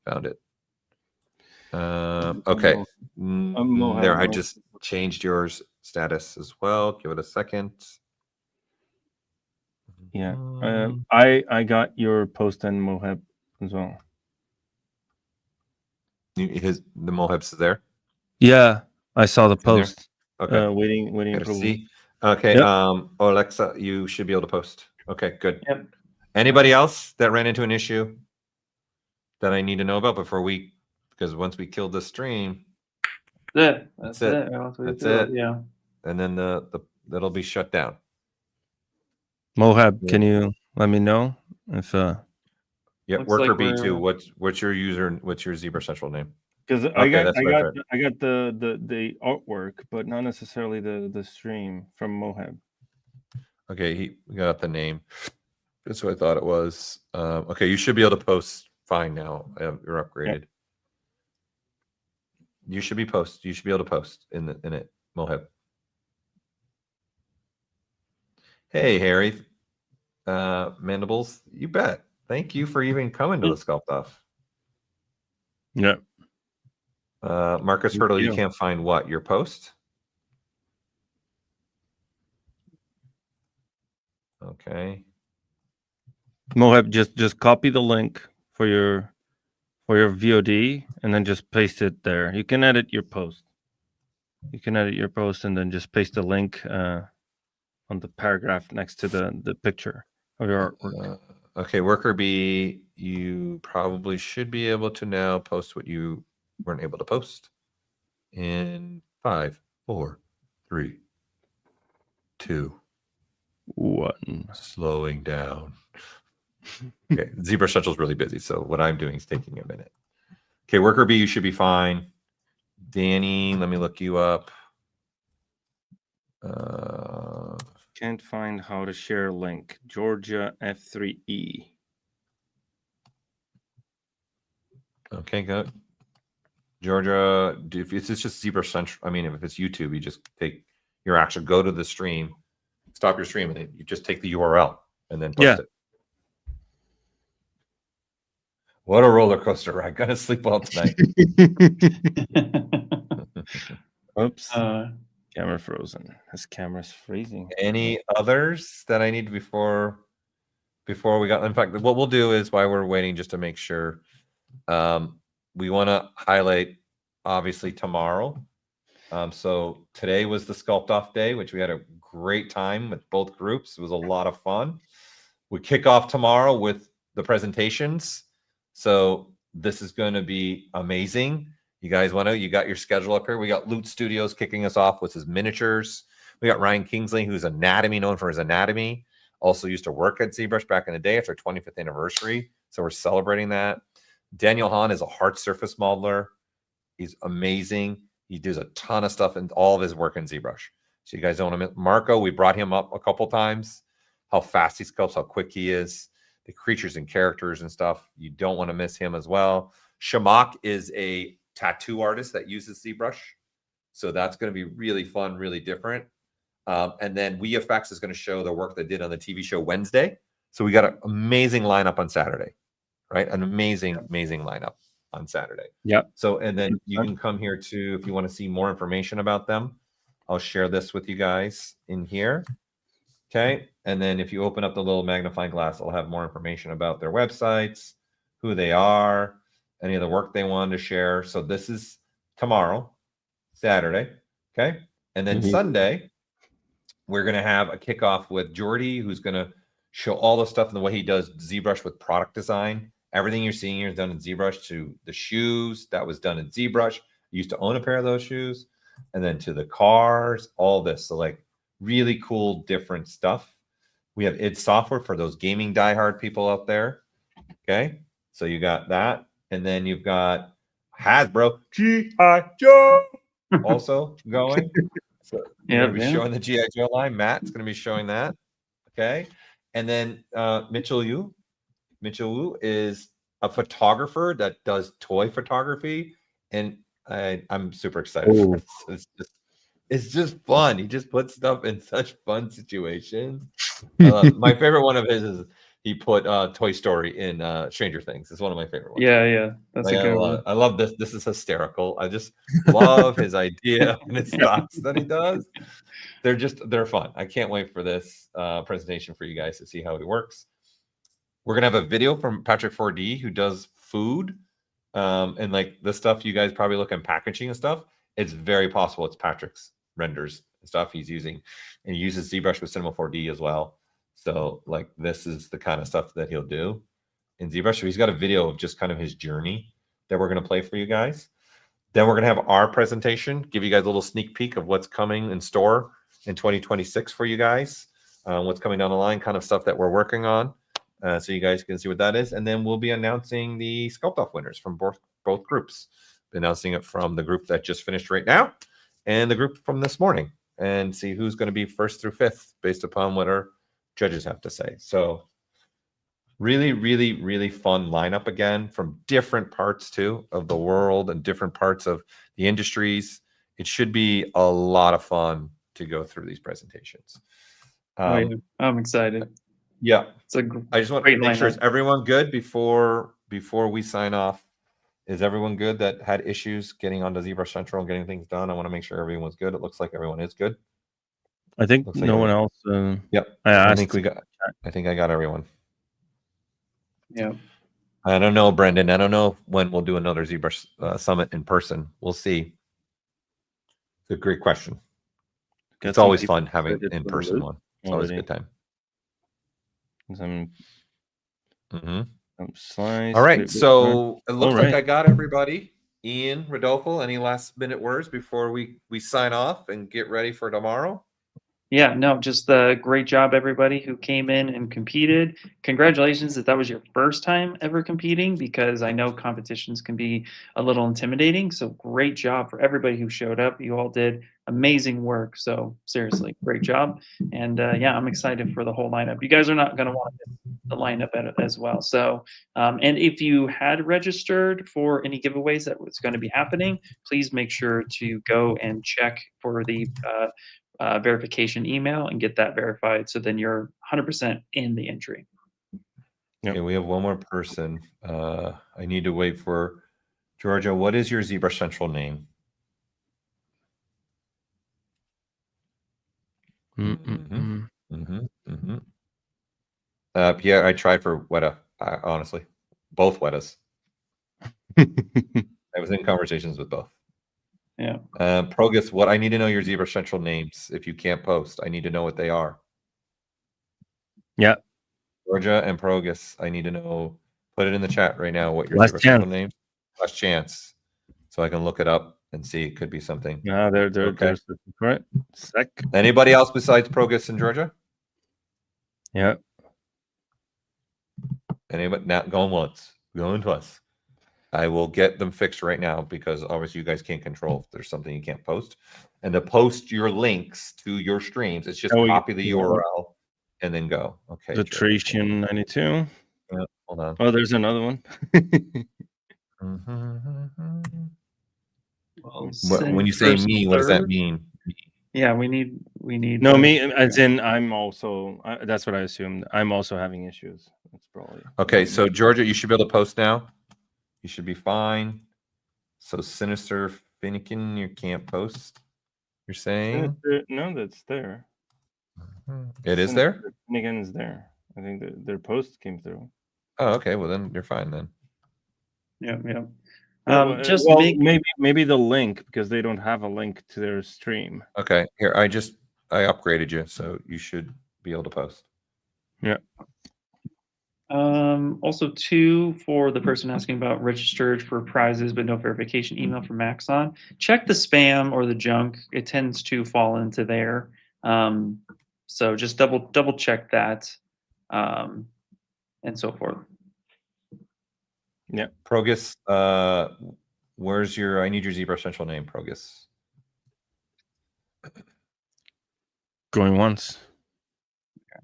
Found it. Okay. There, I just changed yours status as well. Give it a second. Yeah. I got your post and Mohab as well. The Mohab's there? Yeah. I saw the post. Okay. Waiting to see. Okay. Yep. Alexa, you should be able to post. Okay, good. Yep. Anybody else that ran into an issue that I need to know about because once we killed the stream, that's it. That's it. Yeah. And then that'll be shut down. Mohab, can you let me know if Worker B2. What's your ZBrush Central name? Because I got the artwork, but not necessarily the stream from Mohab. Okay, he got the name. That's what I thought it was. Okay, you should be able to post fine now. You're upgraded. Yep. You should be able to post in it, Mohab. Hey, Harry. Mandibles, you bet. Thank you for even coming to the Sculpt-Off. Yeah. Marcus Thank Hurdle, you you. can't find what? Your post? Okay. Mohab, just copy the link for your VOD and then just paste it there. You can edit your post. You can edit your post and then just paste the link on the paragraph next to the picture of your artwork. Okay, worker B, you probably should be able to now post what you weren't able to post. In 5, 4, 3, 2, 1. slowing down. Okay, ZBrush Central is really busy, so what I'm doing is taking a minute. Okay, worker B, you should be fine. Danny, let me look you up. Can't find how to share link. Georgia F3E. Okay, good. Georgia, if it's just ZBrush Central, I mean, if it's YouTube, you just take your action, go to the stream, stop your stream, and you just take the URL and then post it. What a roller coaster ride. Gonna sleep well tonight. Oops. Camera frozen. This camera's freezing. Any others that I need before we got? In fact, what we'll do is while we're waiting, just to make sure, we want to highlight obviously tomorrow. So today was the Sculpt-Off day, which we had a great time with both groups. It was a lot of fun. We kick off tomorrow with the presentations. So this is going to be amazing. You guys want to, you got your schedule up here. We got Loot Studios kicking us off with his miniatures. We got Ryan Kingsley, who's anatomy, known for his anatomy. Also used to work at ZBrush back in the day. It's our 25th anniversary. So we're celebrating that. Daniel Hahn is a hard surface modeler. He's amazing. He does a ton of stuff in all of his work in ZBrush. So you guys don't want to miss. Marco, we brought him up a couple times. How fast he sculpts, how quick he is. The creatures and characters and stuff. You don't want to miss him as well. Shamak is a tattoo artist that uses ZBrush. So that's going to be really fun, really different. And then WeFX is going to show the work they did on the TV show Wednesday. So we got an amazing lineup on Saturday, right? An amazing lineup on Saturday. Yep. So, and then you can come here too if you want to see more information about them. I'll share this with you guys in here. Okay. And then if you open up the little magnifying glass, I'll have more information about their websites, who they are, any of the work they wanted to share. So this is tomorrow, Saturday. Okay. And then Sunday, we're going to have a kickoff with Jordy, who's going to show all the stuff and the way he does ZBrush with product design. Everything you're seeing here is done in ZBrush. To the shoes, that was done in ZBrush. I used to own a pair of those shoes. And then to the cars, all this. So like really cool, different stuff. We have id Software for those gaming diehard people out there. Okay. So you got that. And then you've got Hasbro G.I. Joe also going. So you're going to be showing the G.I. Joe line. Matt's going to be showing that. Okay. And then Mitchell Yu is a photographer that does toy photography. And I'm super excited for this. It's just fun. He just puts stuff in such fun situations. My favorite one of his is he put Toy Story in Stranger Things. It's one of my favorite ones. Yeah. That's a good one. I love this. This is hysterical. I just love his idea and his thoughts that he does. They're fun. I can't wait for this presentation for you guys to see how it works. We're going to have a video from Patrick 4D who does food and like the stuff you guys probably look at packaging and stuff. It's very possible it's Patrick's renders and stuff he's using, and he uses ZBrush with Cinema 4D as well. So like this is the kind of stuff that he'll do in ZBrush. So he's got a video of just kind of his journey that we're going to play for you guys. Then we're going to have our presentation, give you guys a little sneak peek of what's coming in store in 2026 for you guys, what's coming down the line, kind of stuff that we're working on. So you guys can see what that is. And then we'll be announcing the Sculpt-Off winners from both groups. Announcing it from the group that just finished right now and the group from this morning, and see who's going to be 1st through 5th based upon what our judges have to say. So really, really, really fun lineup again from different parts too of the world and different parts of the industries. It should be a lot of fun to go through these presentations. I'm excited. Yeah. It's a I just want to make sure, is everyone good before we sign off? Is everyone good that had issues getting onto ZBrush Central and getting things done? I want to make sure everyone's good. It looks like everyone is good. I think Looks like no one everyone- else. Yep. I I asked. think I got everyone. Yeah. I don't know, Brendan. I don't know when we'll do another ZBrush Summit in person. We'll see. It's a great question. Got It's some always people fun having excited in for the person loop one. It's always a already. good time. Some Mm-hmm. slides. All right, clip- so it looks All like right. I got everybody. Ian, Rodolfo, any last minute words before we sign off and get ready for tomorrow? Yeah, no, just a great job, everybody who came in and competed. Congratulations if that was your first time ever competing, because I know competitions can be a little intimidating. So great job for everybody who showed up. You all did amazing work. So seriously, great job. And yeah, I'm excited for the whole lineup. You guys are not going to want to miss the lineup as well. So, and if you had registered for any giveaways that was going to be happening, please make sure to go and check for the verification email and get that verified. So then you're 100% in the entry. Yep. Okay, we have one more person. I need to wait for Georgia. What is your ZBrush Central name? Pierre, I tried for Weta. Honestly, both Wetas. I was in conversations with both. Yeah. Progus, what I need to know your ZBrush Central names. If you can't post, I need to know what they are. Yeah. Georgia and Progus, I need to know. Put it in the chat right now. What your Last ZBrush chance. Central name? Last chance, so I can look it up and see. It could be something. No, they're Okay. there's right. Sec. Anybody else besides Progus and Georgia? Yeah. Anybody? Not going once, going twice. I will get them fixed right now, because obviously you guys can't control if there's something you can't post. And to post your links to your streams, it's just copy the URL and then go. Okay. The Tracian 92. Yeah, hold on. Oh, there's another one. Well, When you say me, what does that mean? Yeah, we need. No, me as in I'm also. That's what I assumed. I'm also having issues. That's probably Okay. So Georgia, you should be able to post now. You should be fine. So Sinister Finnegan, you can't post. You're saying no, that's there. it is there. Finnegan is there. I think their post came through. Oh, okay. Well, then you're fine then. Yeah, yeah. Just maybe the link, because they don't have a link to their stream. Okay. Here, I upgraded you, so you should be able to post. Yeah. Also, too, for the person asking about registered for prizes but no verification email from Maxon, check the spam or the junk. It tends to fall into there. So just double check that, and so forth. Yeah. Progus, where's your? I need your ZBrush Central name, Progus. Going once. Okay.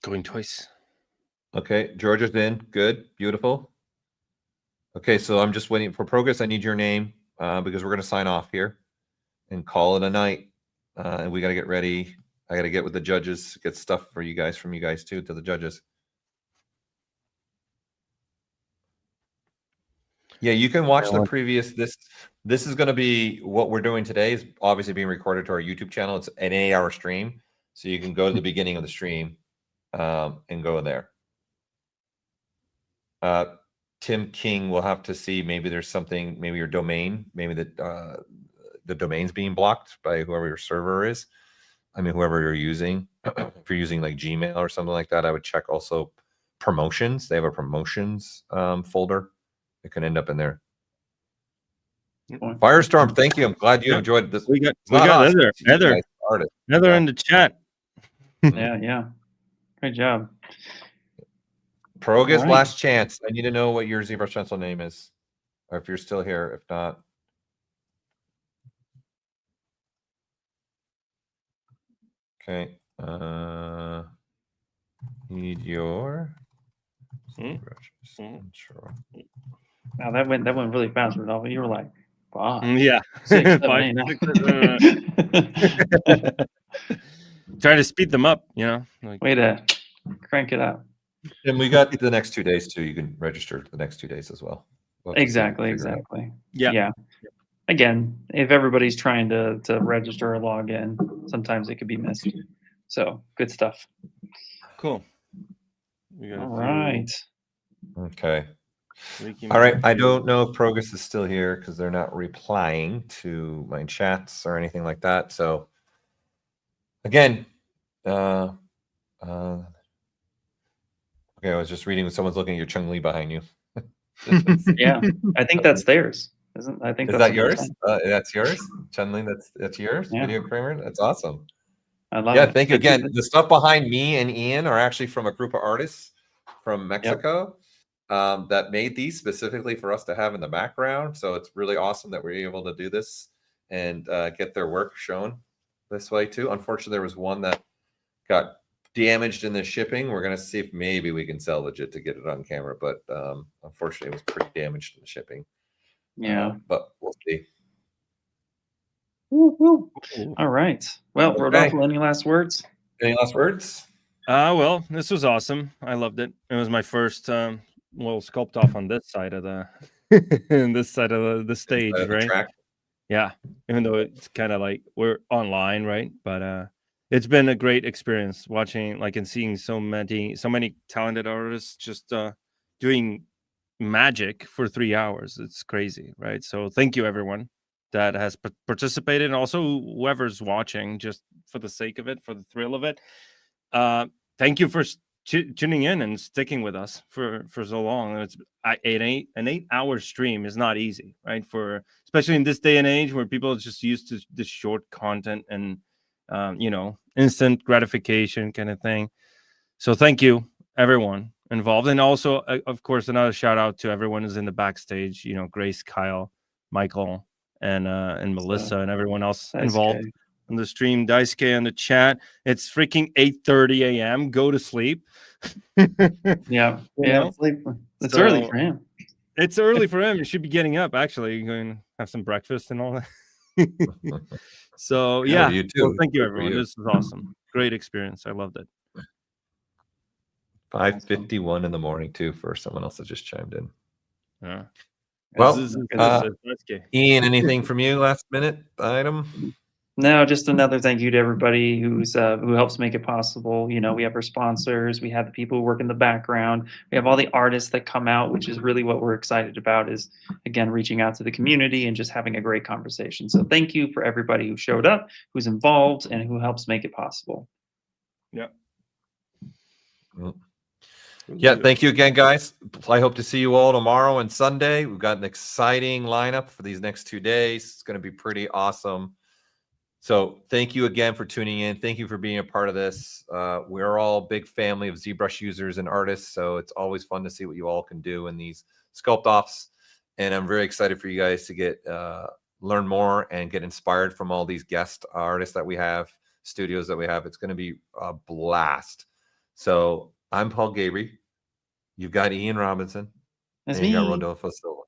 Going twice. Okay, Georgia's in. Good, beautiful. Okay, so I'm just waiting for Progus. I need your name because we're going to sign off here and call it a night. And we got to get ready. I got to get with the judges, get stuff for you guys, from you guys too, to the judges. Yeah, you can watch the previous. This is going to be what we're doing today. Is obviously being recorded to our YouTube channel. It's an 8-hour stream, so you can go to the beginning of the stream and go there. Tim King will have to see, maybe there's something, maybe your domain, maybe the domain's being blocked by whoever your server is. I mean, whoever you're using. If you're using like Gmail or something like that, I would check also promotions. They have a promotions folder. It can end up in there. Firestorm, thank you. I'm glad you enjoyed this. We got Heather in the chat. Yeah. Great job. Progus, last chance. I need to know what your ZBrush Central name is, or if you're still here. If not, okay. Need your ZBrush Central. Wow, that went really fast, Rodolfo. You were like, 5, yeah, 6, 7, 5, 8. Trying to speed them up, like, way to crank it up. And we got the next 2 days too. You can register the next 2 days as well. We'll have to see if we Exactly. can figure it out. Exactly. Yeah. Yeah. Again, if everybody's trying to register or log in, sometimes it could be missed. So good stuff. Cool. We got All a few right. Okay. leaking All right. I messages. don't know if Progress is still here because they're not replying to my chats or anything like that. So again, okay, I was just reading. Someone's looking at your Chung Li behind you. Yeah, I think that's theirs. Isn't I think Is that's that what they're yours? saying. That's yours, Chun Li. That's yours. Yeah. Video Kramer. That's awesome. I love Yeah, it. thank you It's- again. The stuff behind me and Ian are actually from a group of artists from Mexico that made these specifically for us to have in the background. So it's really awesome that we're able to do this and get their work shown this way too. Unfortunately, there was one that got damaged in the shipping. We're gonna see if maybe we can salvage it to get it on camera, but unfortunately, it was pretty damaged in the shipping. Yeah. But we'll see. Woo. All right. Well, Okay. Rodolfo, any last words? Any last words? Well, this was awesome. I loved it. It was my first sculpt off on this side of the this side of the stage, The right? track. Yeah. Even though it's kind of like we're online, right? But it's been a great experience watching and seeing so many talented artists just doing magic for 3 hours. It's crazy, right? So thank you everyone that has participated, and also whoever's watching just for the sake of it, for the thrill of it. Thank you for tuning in and sticking with us for so long. It's an 8-hour stream is not easy, right? For especially in this day and age where people are just used to this short content and instant gratification kind of thing. So thank you everyone involved, and also of course another shout out to everyone who's in the backstage. Grace, Kyle, Michael, and Melissa, and everyone else involved on the stream. Daisuke in the chat. It's freaking 8:30 a.m. Go to sleep. Yeah. It's So, early for him. It's early for him. You should be getting up, actually, going to have some breakfast and all that. So yeah, you too. well, thank you Good for everyone. you. This was awesome. Great experience. I loved it. 5:51 in the morning too for someone else that just chimed in. Yeah. Well, Ian, anything from you? Last minute item? No, just another thank you to everybody who helps make it possible. We have our sponsors, we have the people who work in the background, we have all the artists that come out, which is really what we're excited about, is again reaching out to the community and just having a great conversation. So thank you for everybody who showed up, who's involved, and who helps make it possible. Yeah. Yeah, thank you again, guys. I hope to see you all tomorrow and Sunday. We've got an exciting lineup for these next 2 days. It's going to be pretty awesome. So thank you again for tuning in. Thank you for being a part of this. We're all a big family of ZBrush users and artists, so it's always fun to see what you all can do in these Sculpt-Offs. And I'm very excited for you guys to get learn more and get inspired from all these guest artists that we have, studios that we have. It's going to be a blast. So I'm Paul Gabriel. You've got Ian Robinson. That's and you got me. Rodolfo Silva.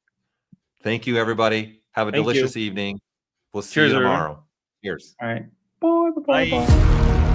Thank you, everybody. Have a delicious evening. We'll see you tomorrow. Cheers. All right. Bye. Bye.